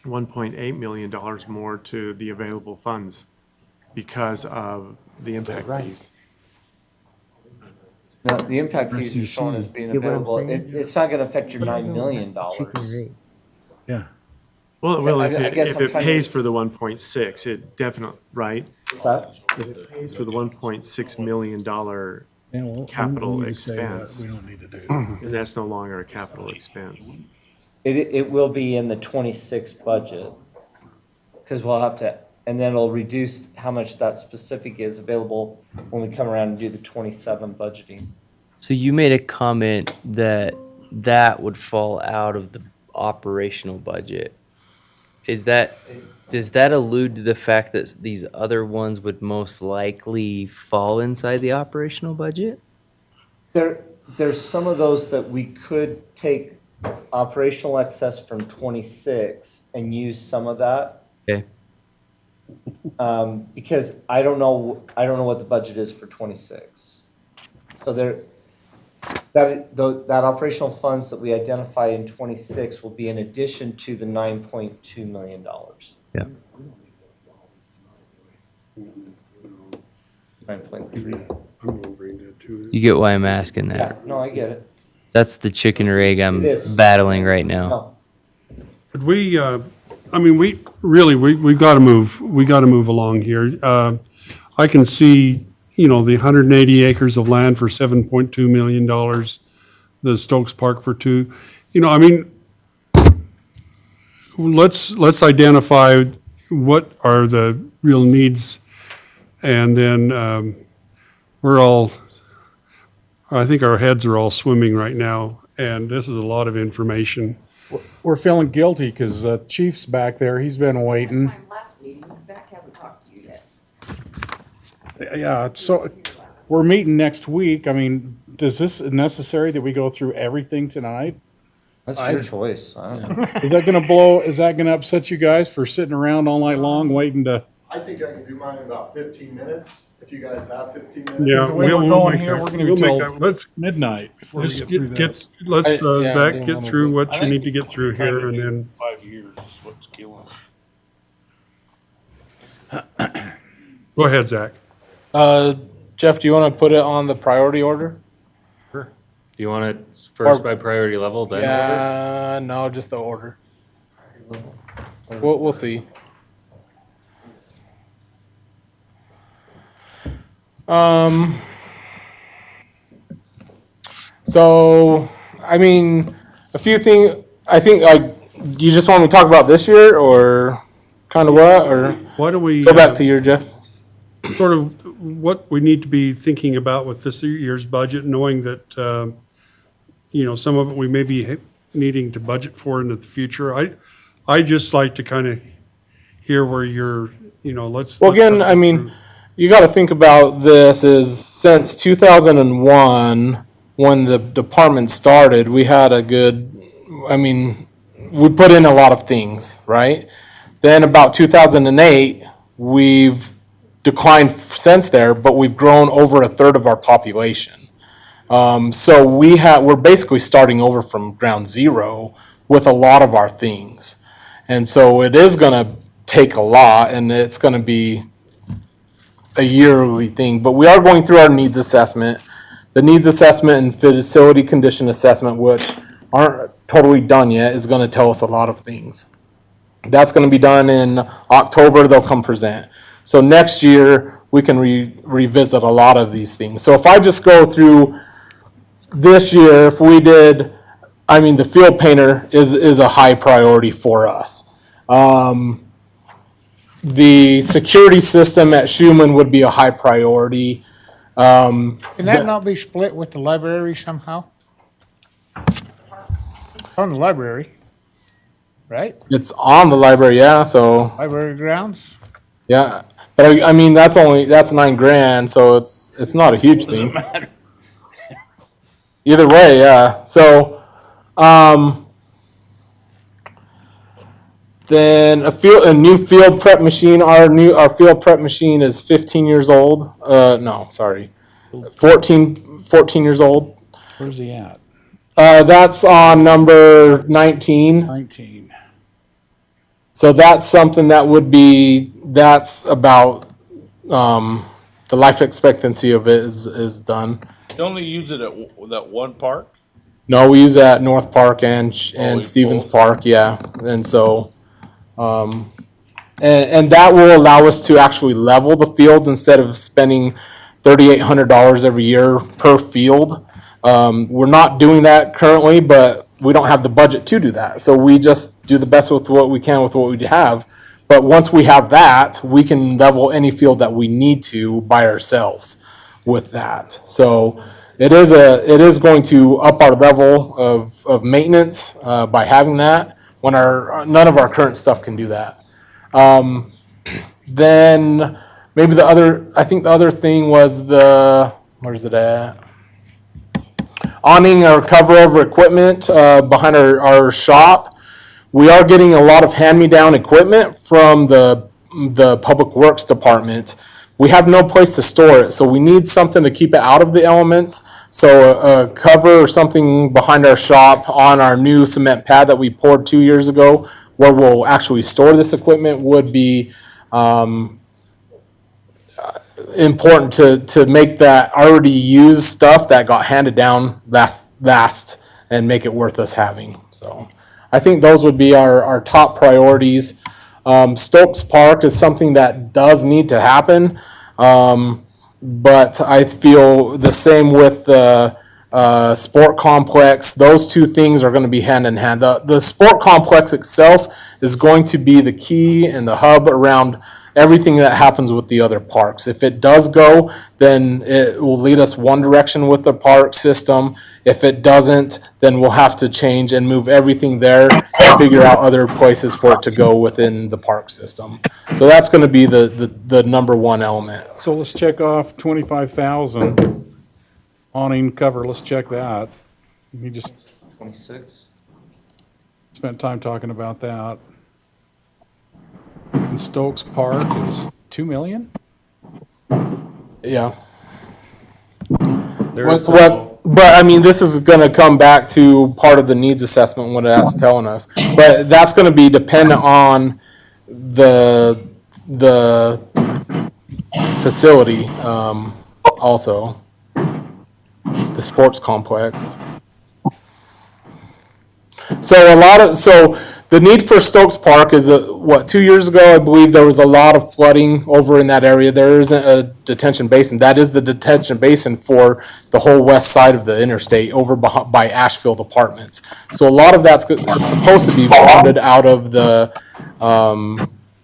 $1.8 million more to the available funds because of the impact fees. Now, the impact fees are shown as being Get what I'm available. saying? It's not gonna affect your $9 million. Yeah. Well, I if guess I'm it trying to- pays for the 1.6, it definitely, right? What's that? If it pays for the $1.6 million, Yeah, well, Capital we need to say that expense. We don't need to do that. and that's no longer a capital expense. It will be in the '26 budget, because we'll have to, and then it'll reduce how much that specific is available when we come around and do the '27 budgeting. So you made a comment that would fall out of the operational budget. Does that allude to the fact that these other ones would most likely fall inside the operational budget? There's some of those that we could take operational excess from 26 and use some of that. Okay. Because I don't know what the budget is for 26. So that operational funds that we identify in 26 will be in addition to the $9.2 million. Yeah. 9.3. I'm gonna bring that to You get why I'm asking that. Yeah, no, I get it. That's the chicken or egg I'm It is. battling right now. No. Could we, I mean, we got to move, along here. I can see, the 180 acres of land for $7.2 million, the Stokes Park for 2. I mean, let's identify what are the real needs, and then I think our heads are all swimming right now, and this is a lot of information. We're feeling guilty because Chief's back there. He's been waiting. Last meeting, Zach hasn't talked to you yet. Yeah, so we're meeting next week. I mean, is this necessary that we go through everything tonight? That's your choice. I don't know. Is that gonna upset you guys for sitting around all night long waiting to? I think I can do mine in about 15 minutes, if you guys have 15 minutes. Yeah, The way we're we'll going make here, that. we're gonna We'll be make till that. Let's midnight before we Let's get through get, this. let's, Yeah, Zach, get through what you need to get through Trying here, to and do then, 5 years is what's killing. go ahead, Zach. Jeff, do you want to put it on the priority order? Do you want it first by priority level, then order? Yeah, no, just the order. We'll see. So, I mean, a few things, I think, like, you just want me to talk about this year, or kind of what, or Why don't we? go back to your, Jeff? Sort of what we need to be thinking about with this year's budget, knowing that, some of it we may be needing to budget for in the future. I just like to kind of hear where you're, let's. Well, let's again, talk I this mean, through. you got to think about this is since 2001, when the department started, we had a good, we put in a lot of things, right? Then about 2008, we've declined since there, but we've grown over a third of our population. So we're basically starting over from ground zero with a lot of our things. And so it is going to take a lot, and it's going to be a yearly thing. But we are going through our needs assessment. The needs assessment and facility condition assessment, which aren't totally done yet, is going to tell us a lot of things. That's going to be done in October. They'll come present. So next year, we can revisit a lot of these things. So if I just go through this year, if we did, the field painter is a high priority for us. The security system at Schumann would be a high priority. Can that not be split with the library somehow? On the library, right? It's on the library, yeah, so, Library grounds? yeah. But that's $9,000, so it's not a huge thing. Either way, yeah. So, then a new field prep machine. Our field prep machine is 15 years old. 14 years old. Where's he at? That's on number 19. 19. So that's something that's about, the life expectancy of it is done. You only use it at that one park? No, we use it at North Park and you Stevens both? Park, yeah. And so, and that will allow us to actually level the fields instead of spending $3,800 every year per field. We're not doing that currently, but we don't have the budget to do that. So we just do the best with what we can with what we have. But once we have that, we can level any field that we need to by ourselves with that. So it is going to up our level of maintenance by having that when none of our current stuff can do that. Then maybe the other thing was where's it at? awning or cover over equipment behind our shop. We are getting a lot of hand-me-down equipment from the Public Works Department. We have no place to store it, so we need something to keep it out of the elements. So a cover or something behind our shop on our new cement pad that we poured 2 years ago, where we'll actually store this equipment, would be important to make that already used stuff that got handed down last and make it worth us having. So I think those would be our top priorities. Stokes Park is something that does need to happen, but I feel the same with the sport complex. Those two things are going to be hand in hand. The sport complex itself is going to be the key and the hub around everything that happens with the other parks. If it does go, then it will lead us one direction with the park system. If it doesn't, then we'll have to change and move everything there and figure out other places for it to go within the park system. So that's going to be the number one element. So let's check off 25,000 awning cover. Let's check that. We just 26. spent time talking about that. And Stokes Park is 2 million? Yeah. There's But I mean, this is going to come back to part of the needs assessment, what that's telling us. But that's going to be dependent on the facility, also the sports complex. So the need for Stokes Park is 2 years ago, I believe there was a lot of flooding over in that area. There isn't a detention basin. That is the detention basin for the whole west side of the interstate over by Ashfield Apartments. So a lot of that's supposed to be funded out of the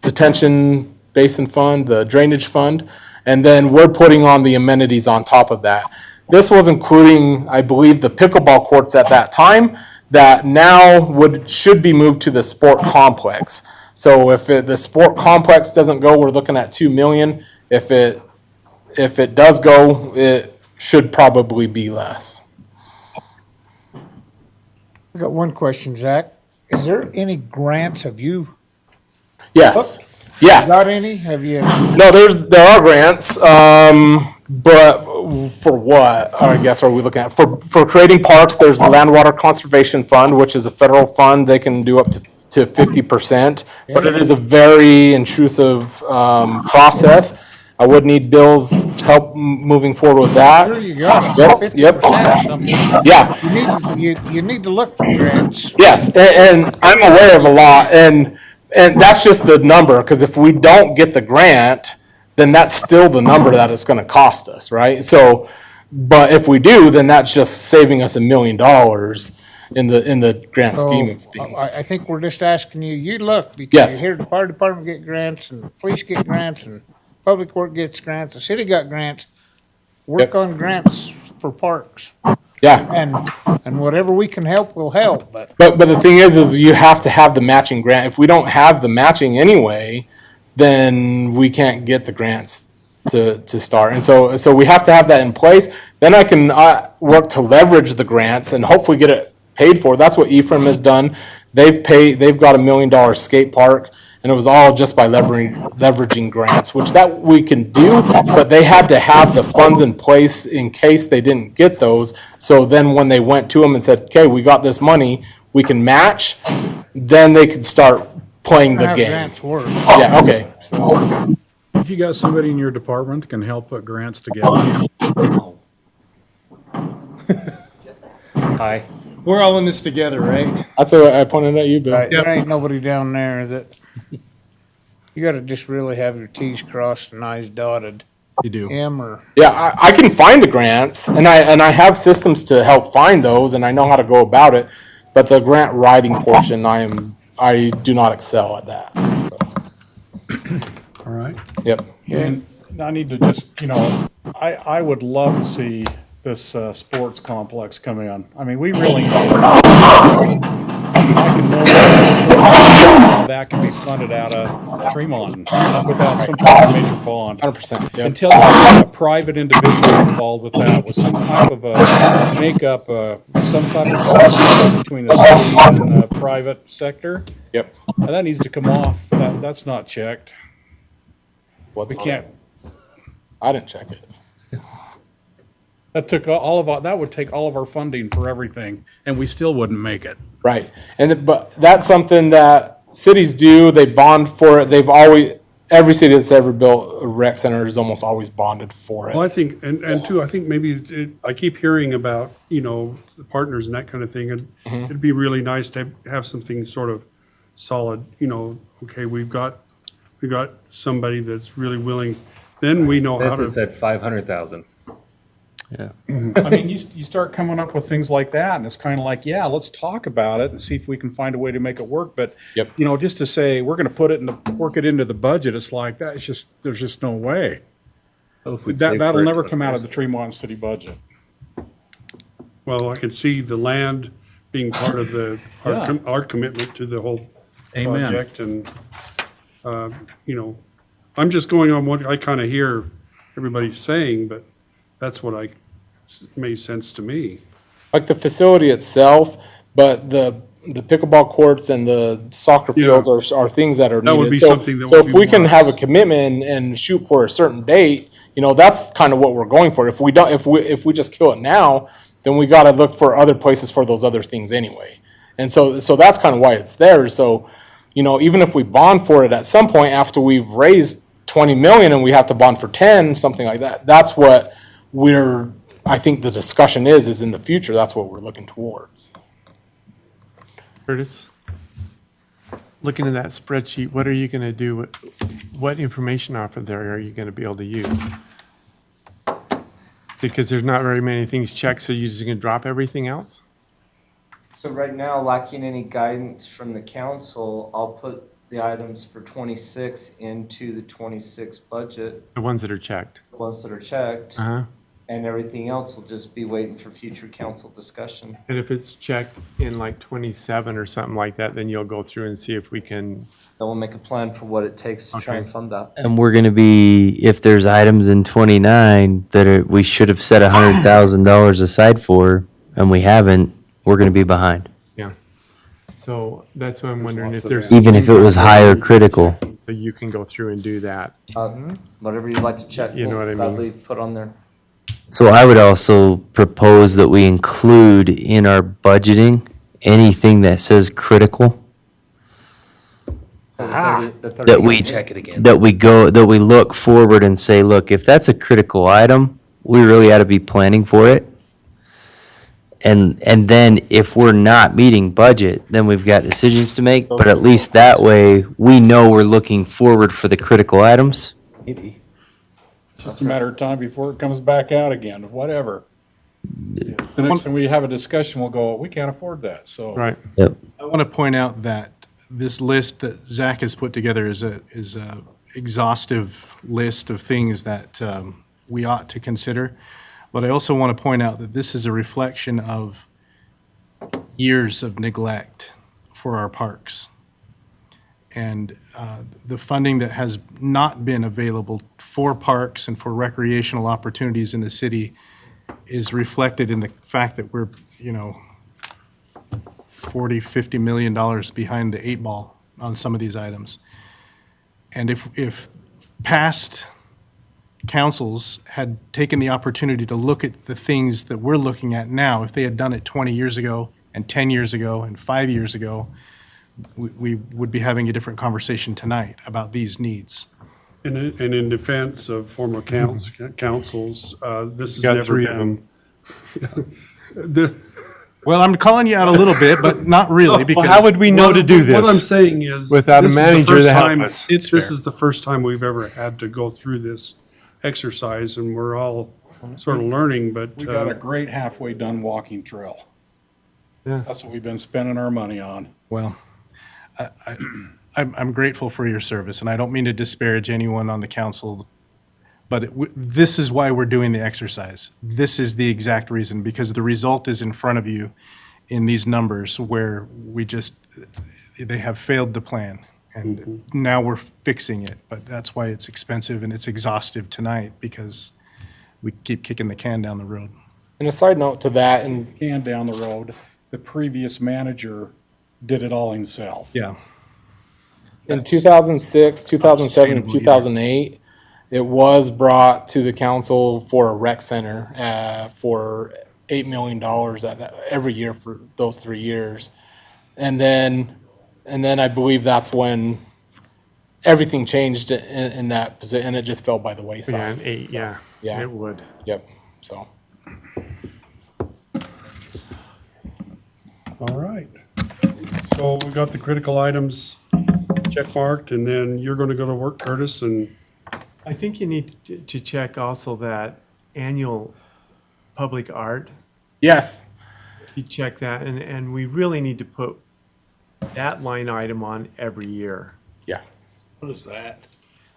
detention basin fund, the drainage fund, and then we're putting on the amenities on top of that. This was including, I believe, the pickleball courts at that time, that now should be moved to the sport complex. So if the sport complex doesn't go, we're looking at 2 million. If it does go, it should probably be less. I got one question, Zach. Is there any grants? Have you Yes. Yeah. got any? Have you? No, there are grants, but for what, I guess, are we looking at? For creating parks, there's the Land Water Conservation Fund, which is a federal fund. They can do up to 50%, but it is a very intrusive process. I would need Bill's help moving forward with that. Sure you got it. Yep. 50%. Yeah. You need to look for grants. Yes, and I'm aware of a lot, and that's just the number, because if we don't get the grant, then that's still the number that it's gonna cost us, right? So, but if we do, then that's just saving us $1 million in the grand scheme of things. I think we're just asking you, you look, because Yes. you hear the fire department get grants, and the police get grants, and public work gets grants, the city got grants. Work on grants for parks. Yeah. And whatever we can help, we'll help, but But the thing is you have to have the matching grant. If we don't have the matching anyway, then we can't get the grants to start. And so we have to have that in place. Then I can work to leverage the grants and hopefully get it paid for. That's what Ephraim has done. They've got $1 million skate park, and it was all just by leveraging grants, which that we can do, but they had to have the funds in place in case they didn't get those. So then when they went to them and said, okay, we got this money, we can match, then they could start playing the have game. grants work. Yeah, okay. If you got somebody in your department that can help put grants together. Hi. We're all in this together, right? That's what I pointed at you, Bill. Right, there ain't nobody down there that, you gotta just really have your Ts crossed and Is dotted. You do. M or, Yeah, I can find the grants, and I have systems to help find those, and I know how to go about it. But the grant writing portion, I do not excel at that. So, All right. yep. And I need to just, I would love to see this sports complex come in. I mean, we really need that can be funded out of Tremont without some kind of major bond. 100%. Yeah. Until you get a private individual involved with that, with some type of a makeup, some type of partnership between the city and the private sector. Yep. And that needs to come off. That's not checked. What's We on can't. it? I didn't check it. That took all of our, that would take all of our funding for everything, and we still wouldn't make it. Right. But that's something that cities do. They bond for it. They've always, every city that's ever built a rec center has almost always bonded for it. Well, I think, and two, I think maybe I keep hearing about, the partners and that kind of thing, and it'd be really nice to have something sort of solid, okay, we've got somebody that's really willing, then we know how That to. said 500,000. Yeah. I mean, you start coming up with things like that, and it's kind of like, yeah, let's talk about it and see if we can find a way to make it work. But, Yep. Just to say, we're going to put it work it into the budget, it's like, that. It's just, there's just no way. That'll never come out of the Tremont City budget. Well, I can see the land being part of our commitment to the whole Amen. project, and, I'm just going on what I kind of hear everybody saying, but that's what made sense to me. Like the facility itself, but the pickleball courts and the soccer fields are things that are needed. That would be So- something that So would if be we can more have a us. commitment and shoot for a certain date, that's kind of what we're going for. If we don't, if we just kill it now, then we got to look for other places for those other things anyway. And so that's kind of why it's there. So, even if we bond for it at some point after we've raised 20 million and we have to bond for 10, something like that, that's what I think the discussion is in the future. That's what we're looking towards. Curtis, looking at that spreadsheet, what are you going to do? What information off of there are you going to be able to use? Because there's not very many things checked, so you're just going to drop everything else? So right now, lacking any guidance from the council, I'll put the items for 26 into the 26 budget, The ones that are checked? the ones that are checked, Uh-huh. and everything else will just be waiting for future council discussion. And if it's checked in like 27 or something like that, then you'll go through and see if we can, Then we'll make a plan for what it takes to try and fund that. And we're going to be, if there's items in 29 we should have set $100,000 aside for, and we haven't, we're going to be behind. yeah. So that's why I'm wondering if there's. Even if it was higher critical. So you can go through and do that. Whatever you'd like to check, You know what I we'll mean. gladly put on there. So I would also propose that we include in our budgeting anything that says critical, that we that we look forward and say, look, if that's a critical item, we really ought to be planning for it. And then if we're not meeting budget, then we've got decisions to make, but at least that way, we know we're looking forward for the critical items. Maybe. It's just a matter of time before it comes back out again, whatever. The next time we have a discussion, we'll go, we can't afford that, so. Right. Yep. I want to point out that this list that Zach has put together is a exhaustive list of things that we ought to consider. But I also want to point out that this is a reflection of years of neglect for our parks. And the funding that has not been available for parks and for recreational opportunities in the city is reflected in the fact that we're, $40-50 million behind the 8 ball on some of these items. And if past councils had taken the opportunity to look at the things that we're looking at now, if they had done it 20 years ago and 10 years ago and 5 years ago, we would be having a different conversation tonight about these needs. And in defense of former councils, this has Got never 3 of been. Well, I'm calling you out a little bit, but not really, because. How would we know to do What I'm this? saying is. Without a this is the manager first to help time- us. It's This fair. is the first time we've ever had to go through this exercise, and we're all sort of learning, but. We got a great halfway done walking trail. Yeah. That's what we've been spending our money on. Well, I'm grateful for your service, and I don't mean to disparage anyone on the council, but this is why we're doing the exercise. This is the exact reason, because the result is in front of you, in these numbers where they have failed to plan. And now we're fixing it, but that's why it's expensive and it's exhaustive tonight, because we keep kicking the can down the road. And a side note to that, and And down the road, the previous manager did it all himself. Yeah. in 2006, 2007, and sustainable, 2008, it was brought to the council for a rec center for $8 million every year for those 3 years. And then I believe that's when everything changed in that position, and it just fell by the Yeah, wayside. and eight, So, yeah, yeah. it would. Yep, so. All right. So we got the critical items check marked, and then you're going to go to work, Curtis, and I think you need to check also that annual public art. Yes. You check that, and we really need to put that line item on every year. Yeah. What is that?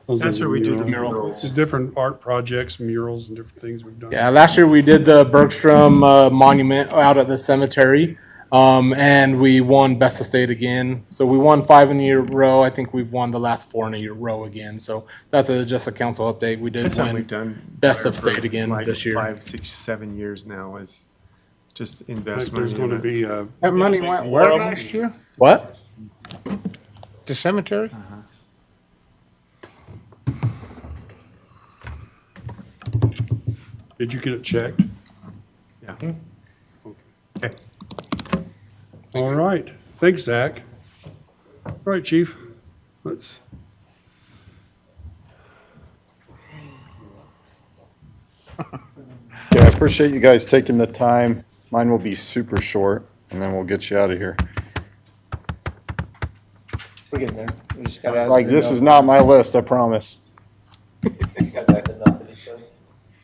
those That's are where we do the murals. murals. The different art projects, murals, and different things we've done. Yeah, last year we did the Bergstrom monument out at the cemetery, and we won Best of State again. So we won 5 in a row. I think we've won the last 4 in a row again. So that's just a council update. We did That's something win we've done. Best of for State again like this year. 5, 6, 7 years now is just Like, investment. there's going to be That money went where last year? What? The cemetery? Did you get it checked? Yeah. Okay. All right. Thanks, Zach. All right, Chief. Let's. Yeah, I appreciate you guys taking the time. Mine will be super short, and then we'll get you out of here. We're getting there. We just gotta It's add like, the this is number. not my list, I promise. Gotta add the number, so.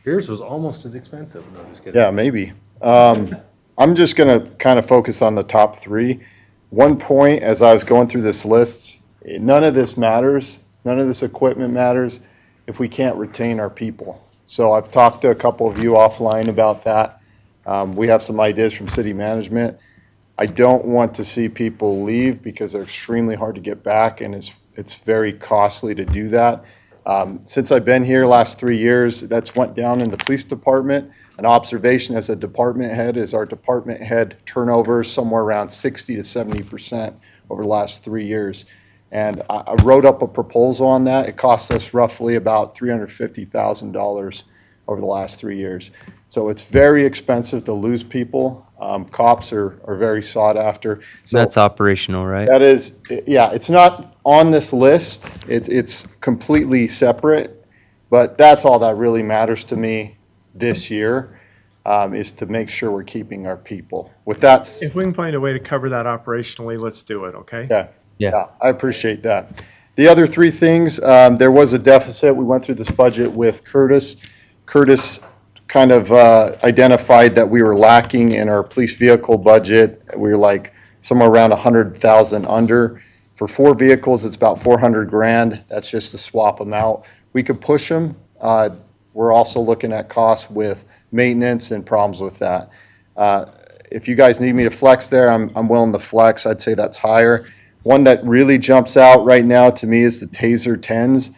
Yours was almost as expensive. No, I'm just kidding. Yeah, maybe. I'm just gonna kind of focus on the top 3. One point, as I was going through this list, none of this matters, none of this equipment matters if we can't retain our people. So I've talked to a couple of you offline about that. We have some ideas from city management. I don't want to see people leave because they're extremely hard to get back, and it's very costly to do that. Since I've been here last 3 years, that's went down in the police department. An observation as a department head is our department head turnover is somewhere around 60 to 70% over the last 3 years. And I wrote up a proposal on that. It cost us roughly about $350,000 over the last 3 years. So it's very expensive to lose people. Cops are very sought after. So That's operational, right? that is, yeah, it's not on this list. It's completely separate, but that's all that really matters to me this year, is to make sure we're keeping our people. With that, If we can find a way to cover that operationally, let's do it, okay? yeah, I appreciate that. The other 3 things, there was a deficit. We went through this budget with Curtis. Curtis kind of identified that we were lacking in our police vehicle budget. We were like somewhere around 100,000 under. For 4 vehicles, it's about 400 grand. That's just to swap them out. We could push them. We're also looking at costs with maintenance and problems with that. If you guys need me to flex there, I'm willing to flex. I'd say that's higher. One that really jumps out right now to me is the Taser 10s.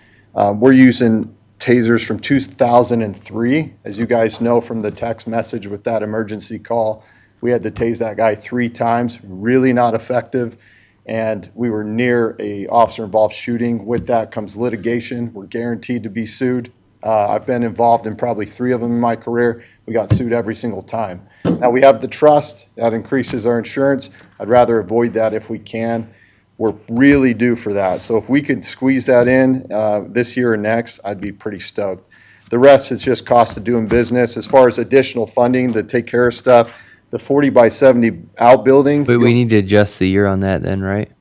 We're using tasers from 2003. As you guys know from the text message with that emergency call, we had to tase that guy 3 times, really not effective. And we were near a officer-involved shooting. With that comes litigation. We're guaranteed to be sued. I've been involved in probably 3 of them in my career. We got sued every single time. Now, we have the trust. That increases our insurance. I'd rather avoid that if we can. We're really due for that. So if we could squeeze that in this year or next, I'd be pretty stoked. The rest is just cost of doing business. As far as additional funding to take care of stuff, the 40 by 70 outbuilding. But we need to adjust the year on that then, right?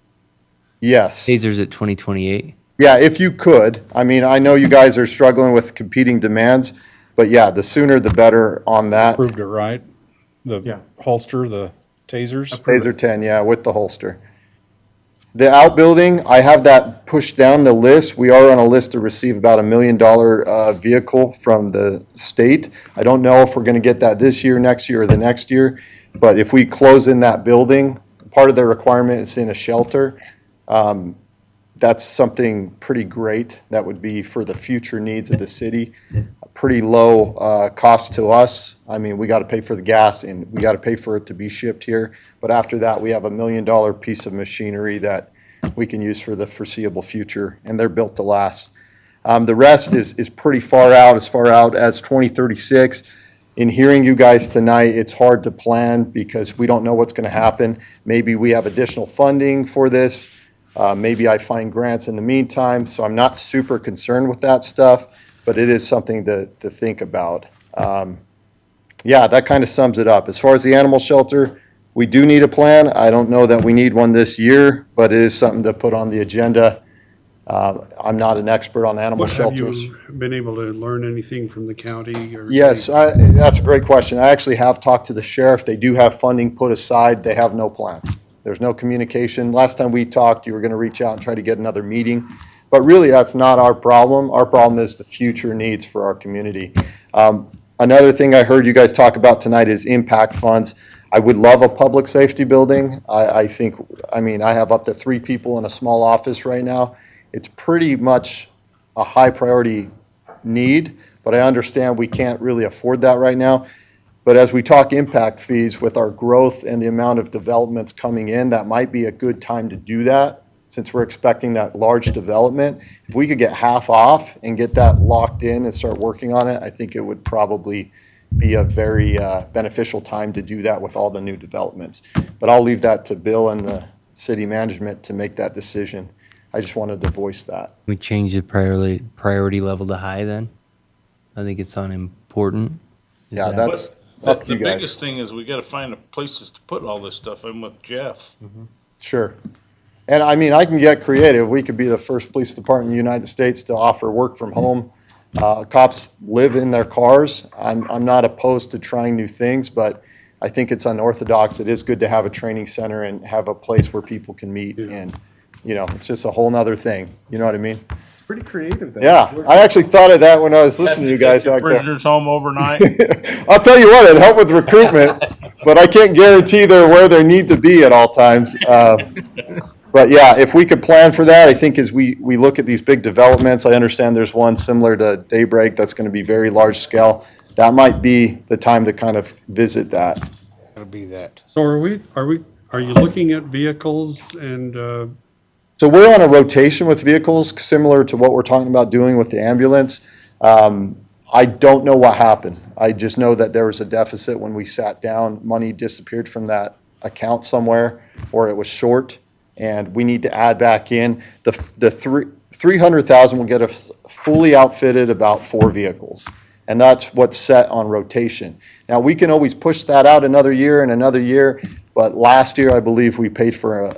Yes. Tasers at 2028. Yeah, if you could. I mean, I know you guys are struggling with competing demands, but yeah, the sooner the better on that. Approved it, right? The holster, the tasers? Taser 10, yeah, with the holster. The outbuilding, I have that pushed down the list. We are on a list to receive about $1 million vehicle from the state. I don't know if we're gonna get that this year, next year, or the next year, but if we close in that building, part of the requirement is in a shelter. That's something pretty great. That would be for the future needs of the city. Pretty low cost to us. I mean, we got to pay for the gas and we got to pay for it to be shipped here. But after that, we have $1 million piece of machinery that we can use for the foreseeable future, and they're built to last. The rest is pretty far out, as far out as 2036. In hearing you guys tonight, it's hard to plan because we don't know what's going to happen. Maybe we have additional funding for this. Maybe I find grants in the meantime, so I'm not super concerned with that stuff, but it is something to think about. Yeah, that kind of sums it up. As far as the animal shelter, we do need a plan. I don't know that we need one this year, but it is something to put on the agenda. I'm not an expert on animal Have shelters. you been able to learn anything from the county or? Yes, that's a great question. I actually have talked to the sheriff. They do have funding put aside. They have no plan. There's no communication. Last time we talked, you were going to reach out and try to get another meeting. But really, that's not our problem. Our problem is the future needs for our community. Another thing I heard you guys talk about tonight is impact funds. I would love a public safety building. I have up to 3 people in a small office right now. It's pretty much a high priority need, but I understand we can't really afford that right now. But as we talk impact fees with our growth and the amount of developments coming in, that might be a good time to do that since we're expecting that large development. If we could get half off and get that locked in and start working on it, I think it would probably be a very beneficial time to do that with all the new developments. But I'll leave that to Bill and the city management to make that decision. I just wanted to voice that. We change the priority level to high then? I think it's on important. Is Yeah, that- that's up to The you guys. biggest thing is we gotta find places to put all this stuff in with Jeff. Sure. And I mean, I can get creative. We could be the first police department in the United States to offer work from home. Cops live in their cars. I'm not opposed to trying new things, but I think it's unorthodox. It is good to have a training center and have a place where people can meet and, it's just a whole nother thing. You know what I mean? Pretty creative though. Yeah, I actually thought of that when I was listening to you guys out there. Prisoners home overnight. I'll tell you what, it helped with recruitment, but I can't guarantee they're where they need to be at all times. But yeah, if we could plan for that, I think as we look at these big developments, I understand there's one similar to Daybreak that's going to be very large scale. That might be the time to kind of visit that. It'll be that. So are you looking at vehicles and, So we're on a rotation with vehicles, similar to what we're talking about doing with the ambulance. I don't know what happened. I just know that there was a deficit when we sat down. Money disappeared from that account somewhere, or it was short, and we need to add back in. The 300,000 will get us fully outfitted about 4 vehicles, and that's what's set on rotation. Now, we can always push that out another year and another year, but last year, I believe we paid for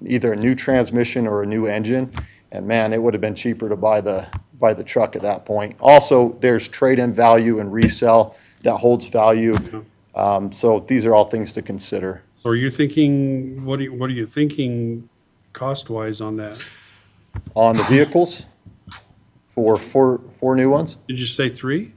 either a new transmission or a new engine, and man, it would have been cheaper to buy the truck at that point. Also, there's trade-in value and resell that holds value. So these are all things to consider. so are you thinking, what are you thinking cost-wise on that? On the vehicles, for four new ones? Did you say 3?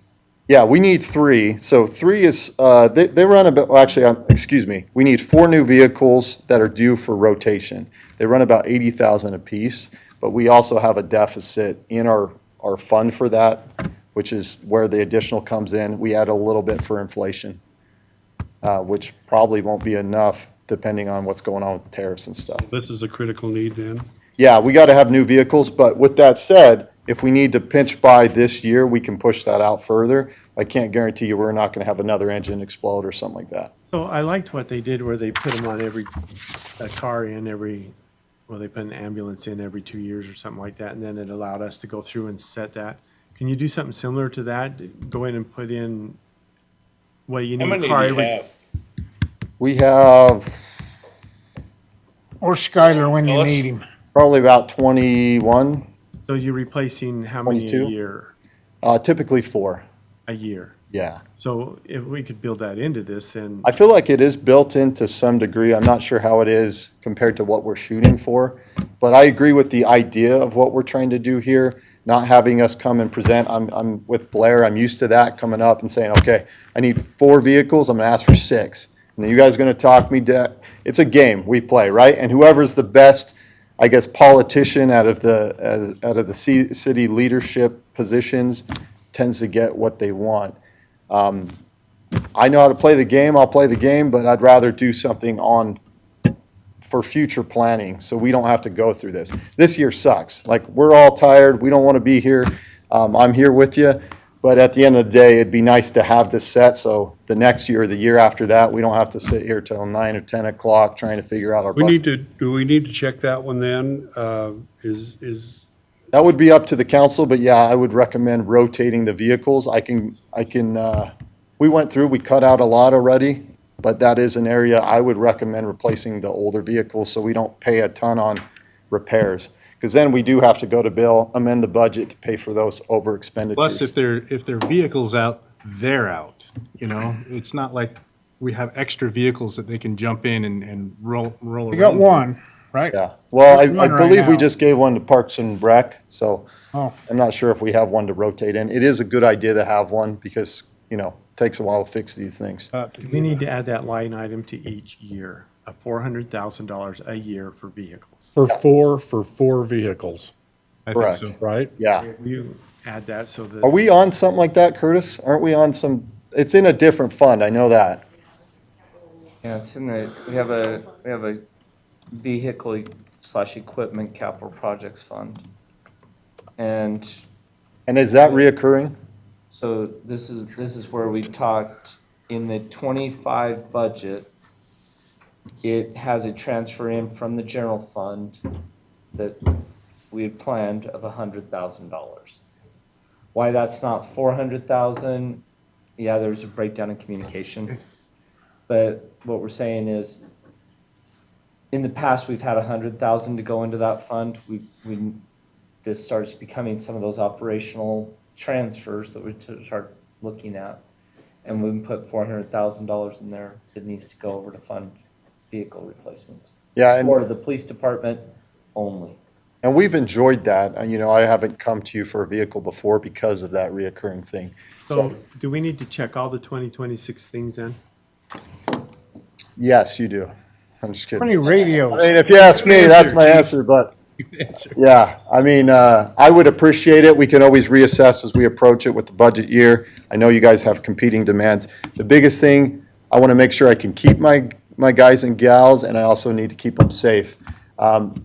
Yeah, we need 3. So 3 is, they run about, well, actually, excuse me, we need 4 new vehicles that are due for rotation. They run about 80,000 apiece, but we also have a deficit in our fund for that, which is where the additional comes in. We add a little bit for inflation, which probably won't be enough depending on what's going on with tariffs and stuff. This is a critical need then? Yeah, we got to have new vehicles, but with that said, if we need to pinch buy this year, we can push that out further. I can't guarantee you we're not going to have another engine explode or something like that. So I liked what they did where they put them on every, a car in every, well, they put an ambulance in every 2 years or something like that, and then it allowed us to go through and set that. Can you do something similar to that? Go in and put in, well, you How need many a car do you every. have? We have Or Skylar when you Ellis? need him. probably about 21, So you're replacing how many a 22? year? typically 4. A year. Yeah. So if we could build that into this, then I feel like it is built in to some degree. I'm not sure how it is compared to what we're shooting for. But I agree with the idea of what we're trying to do here, not having us come and present. I'm with Blair. I'm used to that, coming up and saying, okay, I need 4 vehicles. I'm gonna ask for 6. And then you guys are gonna talk me down. It's a game we play, right? And whoever's the best, I guess, politician out of the city leadership positions tends to get what they want. I know how to play the game, I'll play the game, but I'd rather do something for future planning, so we don't have to go through this. This year sucks, like, we're all tired, we don't want to be here. I'm here with you, but at the end of the day, it'd be nice to have this set, so the next year, the year after that, we don't have to sit here till 9 or 10 o'clock trying to figure out our budget. Do we need to check that one then? That would be up to the council, but yeah, I would recommend rotating the vehicles. We went through, we cut out a lot already, but that is an area I would recommend replacing the older vehicles so we don't pay a ton on repairs. Because then we do have to go to Bill, amend the budget to pay for those over expenditures. Plus, if their vehicle's out, they're out, you know? It's not like we have extra vehicles that they can jump in and roll around. We got one, right? Yeah, well, I One right believe we now. just gave one to Parks and Rec, so Oh. I'm not sure if we have one to rotate in. It is a good idea to have one because, it takes a while to fix these things. we need to add that line item to each year, of $400,000 a year for vehicles. For four vehicles, I think Correct. so. right? Yeah. You add that so that. Are we on something like that, Curtis? Aren't we on some, it's in a different fund, I know that. Yeah, it's in we have a vehicle/equipment capital projects fund. And And is that reoccurring? so this is where we talked in the 25 budget. It has a transfer in from the general fund that we had planned of $100,000. Why that's not 400,000? Yeah, there's a breakdown in communication. But what we're saying is, in the past, we've had 100,000 to go into that fund. This starts becoming some of those operational transfers that we start looking at. And we put $400,000 in there that needs to go over to fund vehicle replacements. Yeah, and- For the police department only. And we've enjoyed that. I haven't come to you for a vehicle before because of that reoccurring thing. So do we need to check all the 2026 things in? Yes, you do. I'm just How kidding. many radios? I mean, if you ask me, that's my answer, but yeah, I would appreciate it. We can always reassess as we approach it with the budget year. I know you guys have competing demands. The biggest thing, I want to make sure I can keep my guys and gals, and I also need to keep them safe.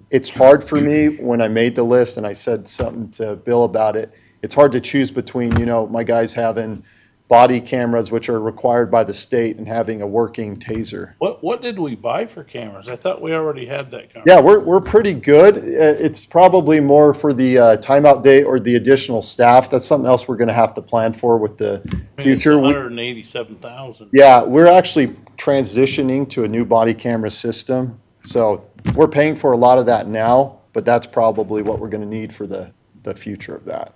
It's hard for me when I made the list, and I said something to Bill about it. It's hard to choose between, my guys having body cameras, which are required by the state, and having a working taser. What did we buy for cameras? I thought we already had that. Yeah, we're pretty good. It's probably more for the timeout date or the additional staff. That's something else we're gonna have to plan for with the future. We- 187,000. Yeah, we're actually transitioning to a new body camera system. So we're paying for a lot of that now, but that's probably what we're gonna need for the future of that.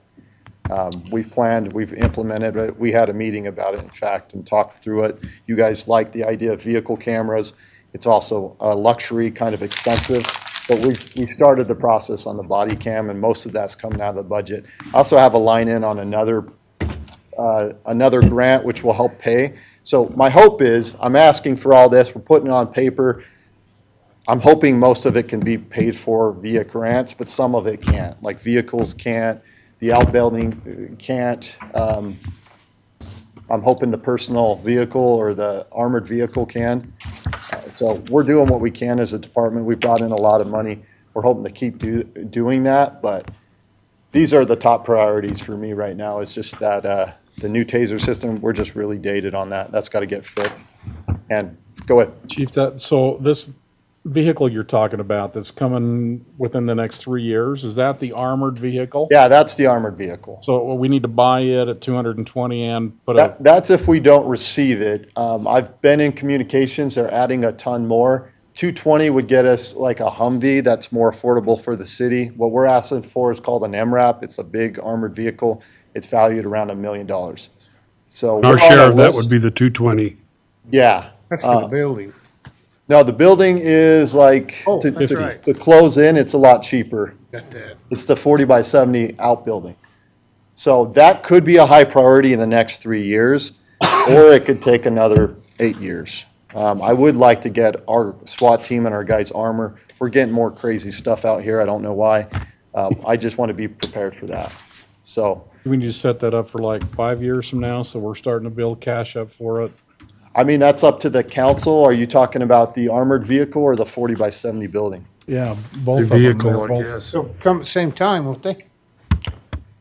We've planned, we've implemented it. We had a meeting about it, in fact, and talked through it. You guys like the idea of vehicle cameras. It's also a luxury, kind of expensive, but we started the process on the body cam, and most of that's coming out of the budget. I also have a line in on another grant, which will help pay. So my hope is, I'm asking for all this, we're putting it on paper. I'm hoping most of it can be paid for via grants, but some of it can't. Like vehicles can't, the outbuilding can't. I'm hoping the personal vehicle or the armored vehicle can. So we're doing what we can as a department. We've brought in a lot of money. We're hoping to keep doing that, but these are the top priorities for me right now. It's just that the new taser system, we're just really dated on that. That's got to get fixed. And go ahead. Chief, so this vehicle you're talking about that's coming within the next 3 years, is that the armored vehicle? Yeah, that's the armored vehicle. So we need to buy it at 220 and put a, That's if we don't receive it. I've been in communications, they're adding a ton more. 220 would get us like a Humvee that's more affordable for the city. What we're asking for is called an MRAP. It's a big armored vehicle. It's valued around $1 million. So. Our we're on share a of that list. would be the 220. Yeah. That's for the building. No, the building is like, Oh, to, that's to, right. to close in, it's a lot cheaper. Got that. It's the 40 by 70 outbuilding. So that could be a high priority in the next 3 years, or it could take another 8 years. I would like to get our SWAT team and our guys armor. We're getting more crazy stuff out here. I don't know why. I just want to be prepared for that. So, We need to set that up for like 5 years from now, so we're starting to build cash up for it. I mean, that's up to the council. Are you talking about the armored vehicle or the 40 by 70 building? Yeah, both The of them. vehicle, They're both- yes. So come at the same time, won't they?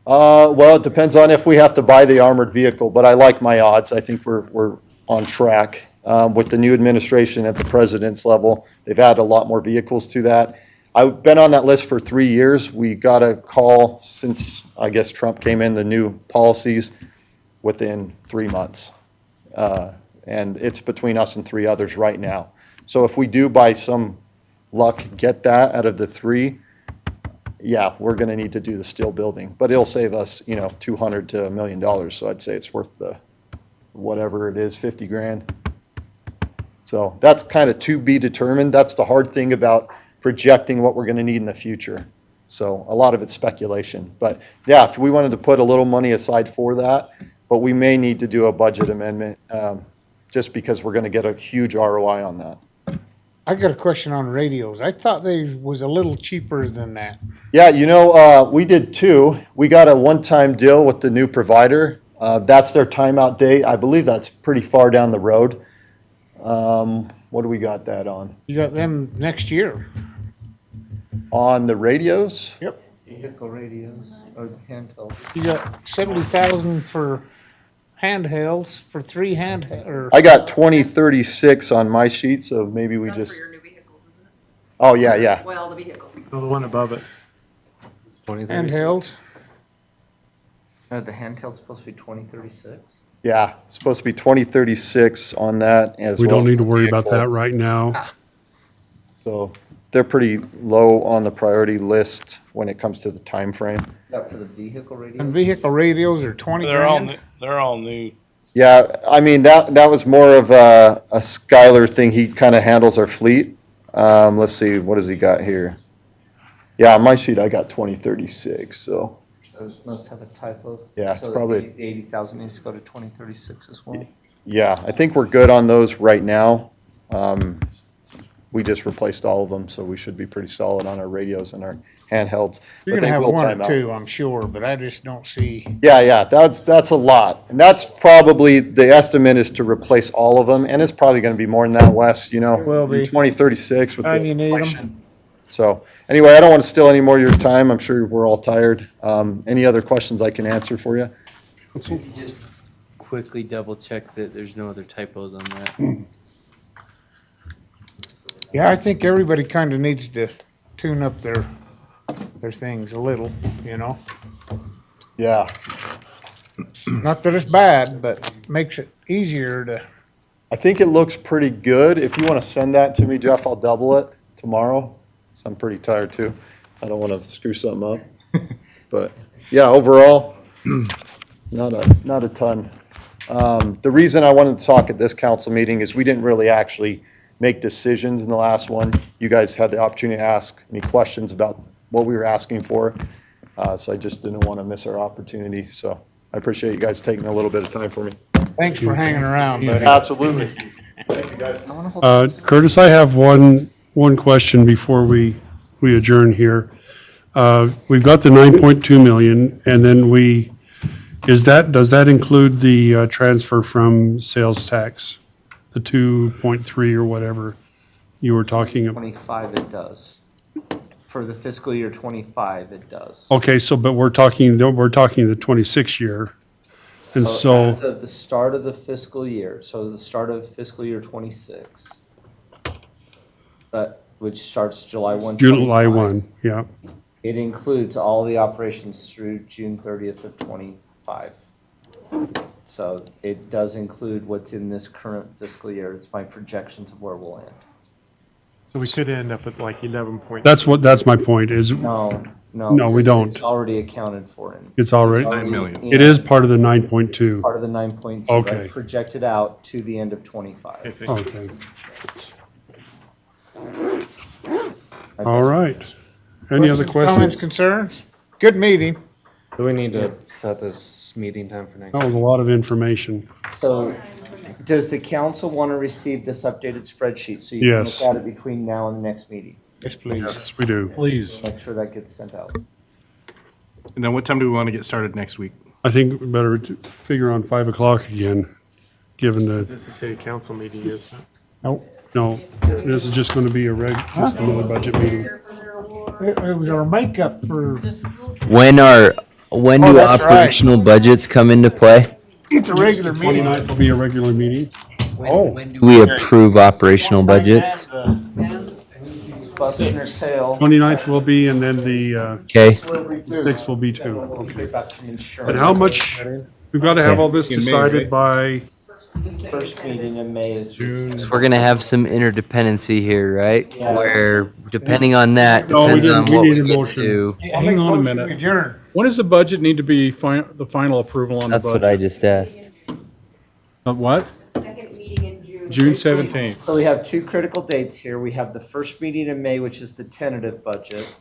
Well, it depends on if we have to buy the armored vehicle, but I like my odds. I think we're on track. With the new administration at the president's level, they've added a lot more vehicles to that. I've been on that list for 3 years. We got a call since, I guess, Trump came in, the new policies, within 3 months. And it's between us and 3 others right now. So if we do, by some luck, get that out of the 3, yeah, we're gonna need to do the steel building. But it'll save us, $200 to $1 million, so I'd say it's worth the, whatever it is, 50 grand. So that's kind of to be determined. That's the hard thing about projecting what we're gonna need in the future. So a lot of it's speculation. But yeah, if we wanted to put a little money aside for that, but we may need to do a budget amendment, just because we're gonna get a huge ROI on that. I got a question on radios. I thought they was a little cheaper than that. Yeah, we did 2. We got a one-time deal with the new provider. That's their timeout date. I believe that's pretty far down the road. What do we got that on? You got them next year. On the radios? Yep. Vehicle radios or handheld. You got 70,000 for handhelds, for 3 or. I got 2036 on my sheet, so maybe we That's just, for your new vehicles, isn't it? oh, yeah. Well, the vehicles. No, the one above it. 2036. Handhelds. Are the handheld's supposed to be 2036? Yeah, it's supposed to be 2036 on that as We well don't as need to the worry about vehicle. that right now. So they're pretty low on the priority list when it comes to the time frame. Is that for the vehicle radio? And vehicle radios are 20 grand. They're all new. Yeah, I mean, that was more of a Skylar thing. He kind of handles our fleet. Let's see, what has he got here? Yeah, on my sheet, I got 2036, so, Those must have a typo. Yeah, it's So probably- the 80,000 needs to go to 2036 as well. yeah, I think we're good on those right now. We just replaced all of them, so we should be pretty solid on our radios and our handhelds. You're but gonna they have will 1 time or out. 2, I'm sure, but I just don't see. Yeah, that's a lot. And that's probably, the estimate is to replace all of them, and it's probably gonna be more than that, Wes, Will be. 2036 with the And you need 'em. inflation. So, anyway, I don't wanna steal any more of your time. I'm sure we're all tired. Any other questions I can answer for you? Just quickly double check that there's no other typos on that. Yeah, I think everybody kind of needs to tune up their things a little, Yeah, Not that it's bad, but makes it easier to. I think it looks pretty good. If you wanna send that to me, Jeff, I'll double it tomorrow. So I'm pretty tired too. I don't wanna screw something up. But, yeah, overall, not a ton. The reason I wanted to talk at this council meeting is we didn't really actually make decisions in the last one. You guys had the opportunity to ask any questions about what we were asking for. So I just didn't want to miss our opportunity. So I appreciate you guys taking a little bit of time for me. Thanks for hanging around, buddy. Absolutely. Curtis, I have one question before we adjourn here. We've got the 9.2 million, and then does that include the transfer from sales tax? The 2.3 or whatever you were talking about? 25 it does. For the fiscal year 25, it does. Okay, but we're talking the 26 year. And so, As of the start of the fiscal year, so the start of fiscal year 26, which starts July 1, July 25, 1, yeah. it includes all the operations through June 30th of 25. So it does include what's in this current fiscal year. It's my projections of where we'll end. So we could end up with like 11 point. That's my point, is No, no. No, we don't. It's already accounted for in. it's already, 9 million. it is part of the 9.2. Part of the 9.2. Okay. Projected out to the end of 25. Okay. All right. Any other Comments, questions? concerns? Good meeting. Do we need to set this meeting time for next? That was a lot of information. So does the council want to receive this updated spreadsheet so you can Yes. look at it between now and the next meeting? Yes, please. Yes, we do. Please. Make sure that gets sent out. And then what time do we want to get started next week? I think we better figure on 5 o'clock again, given the, This is a city council meeting, isn't it? Nope. no, this is just going to be just another budget meeting. It was our makeup for, When do that's right. operational budgets come into play? get the regular meeting. 29th will be a regular meeting. When do we approve operational budgets? Busting or sale. 29th will be, and then the Okay, 6th will be too. Okay. Back from insurance. And how much, we've got to have all this In May, decided by, First meeting in May is June. so we're gonna have some interdependency here, right? Yeah. Where depending on that No, we depends on didn't. We what we need a get motion. to. Hang on a minute. Adjourn. When does the budget need to be the final approval on the That's what I budget? just asked. What? Second meeting in June. June 17th. So we have two critical dates here. We have the first meeting in May, which is the tentative budget.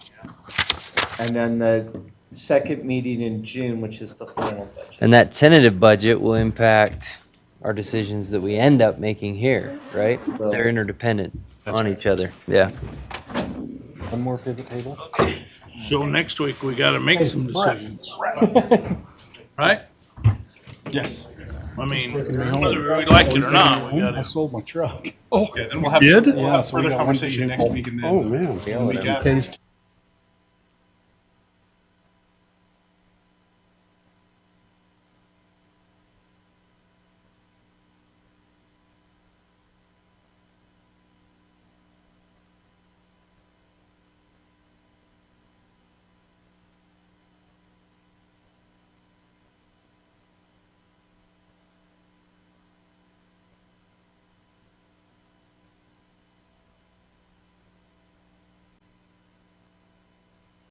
And then the second meeting in June, which is the final budget. And that tentative budget will impact our decisions that we end up making here, right? They're interdependent on each other, yeah. One more pivot table? So next week, we gotta make some decisions. Right? Yes. I mean, whether we like it or not, we I gotta. sold my truck. Okay, then we'll have, Did? we'll have so we further got one conversation vehicle. next week and then. oh, man. we got- Case